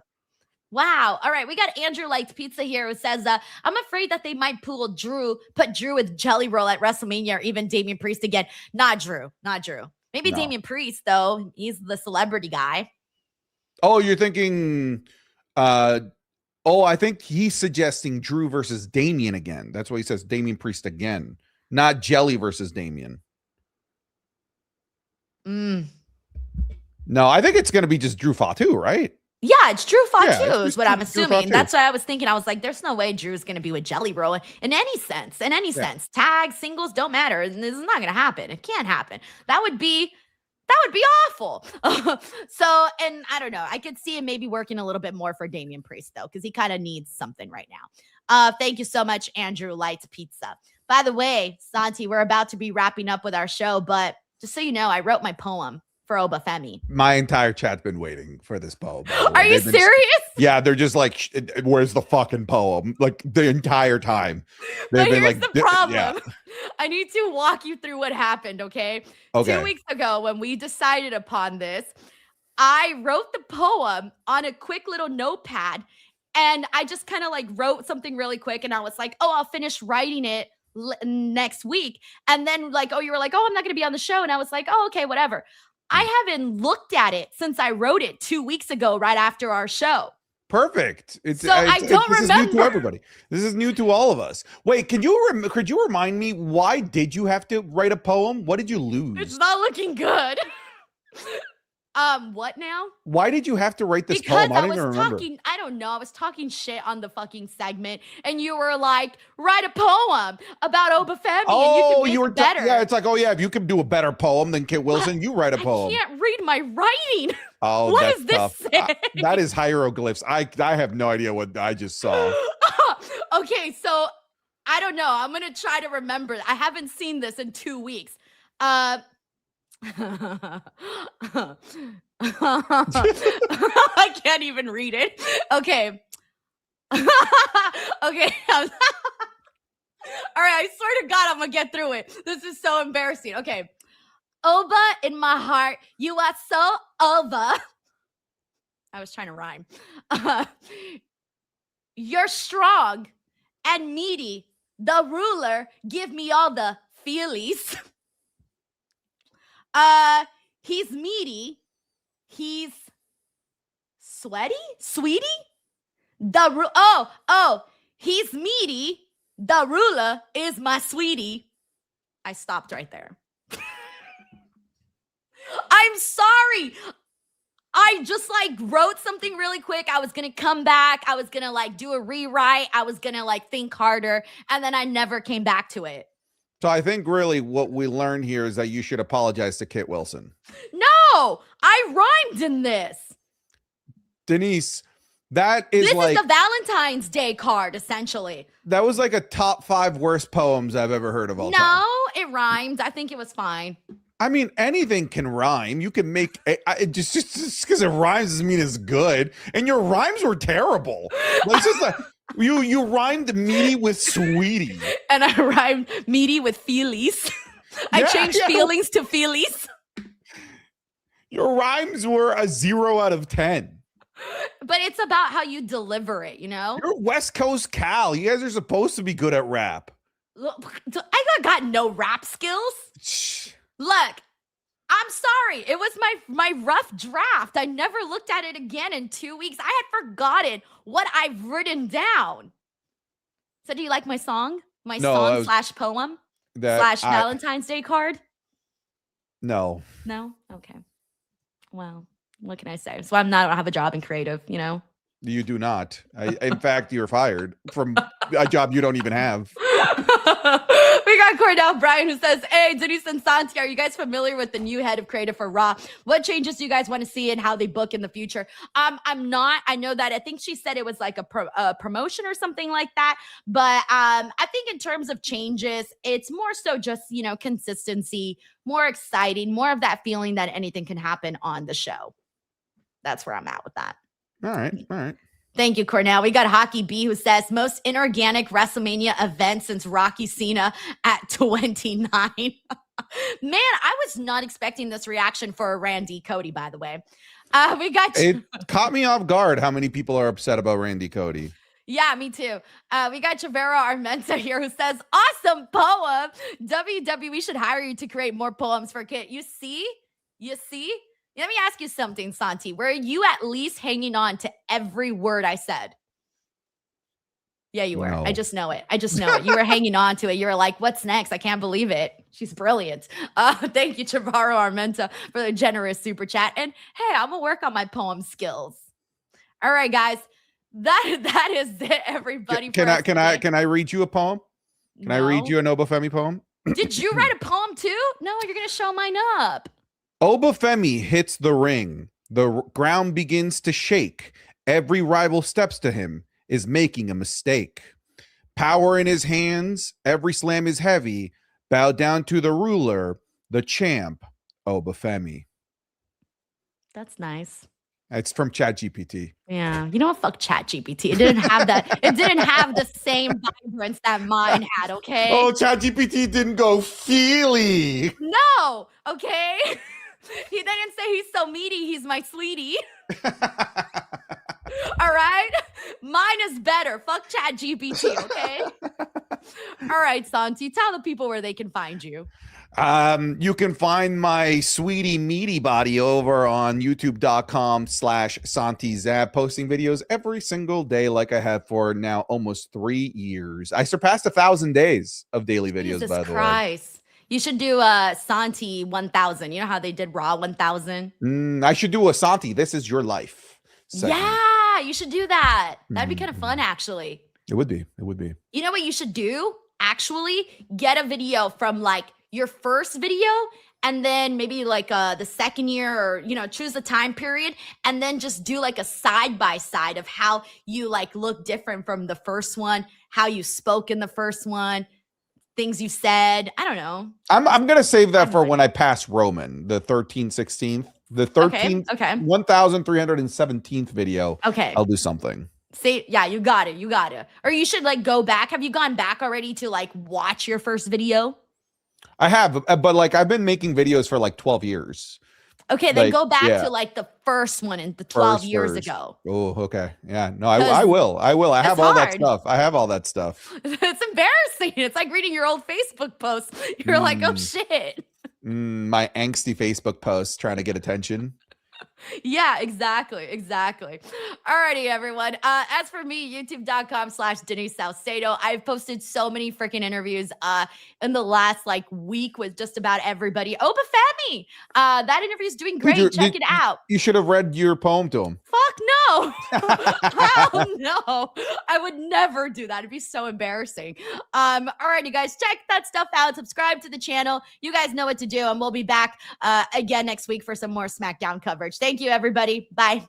Wow. All right. We got Andrew Likes Pizza here who says, I'm afraid that they might put Drew with Jelly Roll at WrestleMania or even Damian Priest again. Not Drew. Maybe Damian Priest, though. He's the celebrity guy. Oh, you're thinking, I think he's suggesting Drew versus Damian again. That's why he says Damian Priest again, not Jelly versus Damian. No, I think it's going to be just Drew Fatu, right? Yeah, it's Drew Fatu it's is what I'm Drew assuming. Fatu. That's what I was thinking. I was like, there's no way Drew's going to be with Jelly Roll in any sense. Tag, singles, don't matter. This is not going to happen. It can't happen. That would be awful. So, and I don't know. I could see him maybe working a little bit more for Damian Priest, though, because he kind of needs something right now. Thank you so much, Andrew Lights Pizza. By the way, Santi, we're about to be wrapping up with our show, but just so you know, I wrote my poem for Obafemi. My entire chat's been waiting for this poem. Are you serious? Yeah, they're just like, where's the fucking poem? Like the entire time. But here's the problem. I need to walk you through what happened, okay? 2 weeks ago when we decided upon this, I wrote the poem on a quick little notepad and I just kind of like wrote something really quick and I was like, I'll finish writing it next week. And then like, you were like, I'm not going to be on the show. And I was like, okay, whatever. I haven't looked at it since I wrote it 2 weeks ago, right after our show. Perfect. I don't remember. This is new to everybody. This is new to all of us. Wait, could you remind me, why did you have to write a poem? What did you lose? It's not looking good. What now? Why did you have to write this because poem? I don't even remember. I don't know. I was talking shit on the fucking segment, and you were like, "Write a poem about Obafemi, and you were better." Yeah, it's like, if you can do a better poem than Kit Wilson, you write a poem. I can't read my writing. Oh, what that's is this tough. That is hieroglyphs. I have no idea what I just saw. Okay, so I don't know. I'm gonna try to remember. I haven't seen this in 2 weeks. I can't even read it. Okay. Okay. All right. I swear to God, I'm gonna get through it. This is so embarrassing. Okay. Oba, in my heart, you are so over. I was trying to rhyme. You're strong and meaty. The ruler give me all the feelies. He's meaty. He's sweaty? Sweetie? He's meaty. The ruler is my sweetie. I stopped right there. I'm sorry. I just like wrote something really quick. I was gonna come back. I was gonna like do a rewrite. I was gonna like think harder, and then I never came back to it. So I think really what we learned here is that you should apologize to Kit Wilson. No, I rhymed in this. Denise, that is This like is the Valentine's Day card, essentially. that was like a top 5 worst poems I've ever heard of all time. No, it rhymed. I think it was fine. I mean, anything can rhyme. You can make just because it rhymes doesn't mean it's good. And your rhymes were terrible. Like, just like, you rhymed meaty with sweetie, And I rhymed meaty with feelies. I changed feelings to feelies. Your rhymes were a 0 out of 10. But it's about how you deliver it, you know? You're West Coast Cal. You guys are supposed to be good at rap. Look, I got no rap skills. Look, I'm sorry. It was my rough draft. I never looked at it again in 2 weeks. I had forgotten what I've written down. So do you like my song? My song / poem / Valentine's Day card? No. No? Okay. Well, what can I say? So I don't have a job in creative, you know? You do not. In fact, you're fired from a job you don't even have. We got Cordell Bryan who says, hey, Denise and Santi, are you guys familiar with the new head of creative for Raw? What changes do you guys want to see and how they book in the future? I'm not. I know that I think she said it was like a promotion or something like that. But I think in terms of changes, it's more so just, you know, consistency, more exciting, more of that feeling that anything can happen on the show. That's where I'm at with that. All right. All right. Thank you, Cornell. We got Hockey B who says most inorganic WrestleMania event since Rocky Cena at 29. Man, I was not expecting this reaction for Randy Cody, by the way. We got It caught me off guard how many people are upset about Randy Cody. Yeah, me too. We got Chavera Armenta here who says, awesome poem. WWE should hire you to create more poems for Kit. You see? You see? Let me ask you something, Santi. Were you at least hanging on to every word I said? Yeah, you were. No. I just know it. I just know it. You were hanging on to it. You were like, what's next? I can't believe it. She's brilliant. Thank you, Chavaro Armenta, for the generous super chat. And hey, I'm going to work on my poem skills. All right, guys. That is it, everybody. Can I read you a poem? Can I read you an Obafemi poem? Did you write a poem too? No, you're going to show mine up. Obafemi hits the ring. The ground begins to shake. Every rival steps to him is making a mistake. Power in his hands. Every slam is heavy. Bow down to the ruler, the champ, Obafemi. That's nice. It's from ChatGPT. Yeah. You know what? Fuck ChatGPT. It didn't have that. It didn't have the same vibrance that mine had, okay? Oh, ChatGPT didn't go feely. No, okay? He didn't say he's so meaty, he's my sweetie. All right? Mine is better. Fuck ChatGPT, okay? All right, Santi, tell the people where they can find you. You can find my sweetie meaty body over on youtube.com/SantiZab, posting videos every single day like I have for now almost 3 years. I surpassed 1,000 days of daily videos, Jesus by the Christ. You should do Santi 1000. You know how they did Raw 1000? way. I should do a Santi, This Is Your Life segment. Yeah, you should do that. That'd be kind of fun, actually. It would be. It would be. You know what you should do? Actually, get a video from like your first video and then maybe like the second year, or, you know, choose a time period and then just do like a side by side of how you like look different from the first one, how you spoke in the first one, things you said. I don't know. I'm going to save that for when I pass Roman, the 16th, the 13th, 1317th video. Okay. I'll do something. Say, yeah, you got it. You got it. Or you should like go back. Have you gone back already to like watch your first video? I have, but like I've been making videos for like 12 years. Okay, then Like, go back yeah. to like the first one in the 12 years ago. Oh, okay. Yeah, no, I will. I it's have all that hard. stuff. I have all that stuff. It's embarrassing. It's like reading your old Facebook posts. You're like, oh shit. My angsty Facebook posts trying to get attention. Yeah, exactly. Alrighty, everyone. As for me, youtube.com/Denise Salcedo. I've posted so many freaking interviews in the last like week with just about everybody. Oba Femi. That interview is doing great. Check it out. You should have read your poem to him. Fuck no. Hell no. I would never do that. It'd be so embarrassing. Alrighty, guys, check that stuff out. Subscribe to the channel. You guys know what to do, and we'll be back again next week for some more SmackDown coverage. Thank you, everybody. Bye.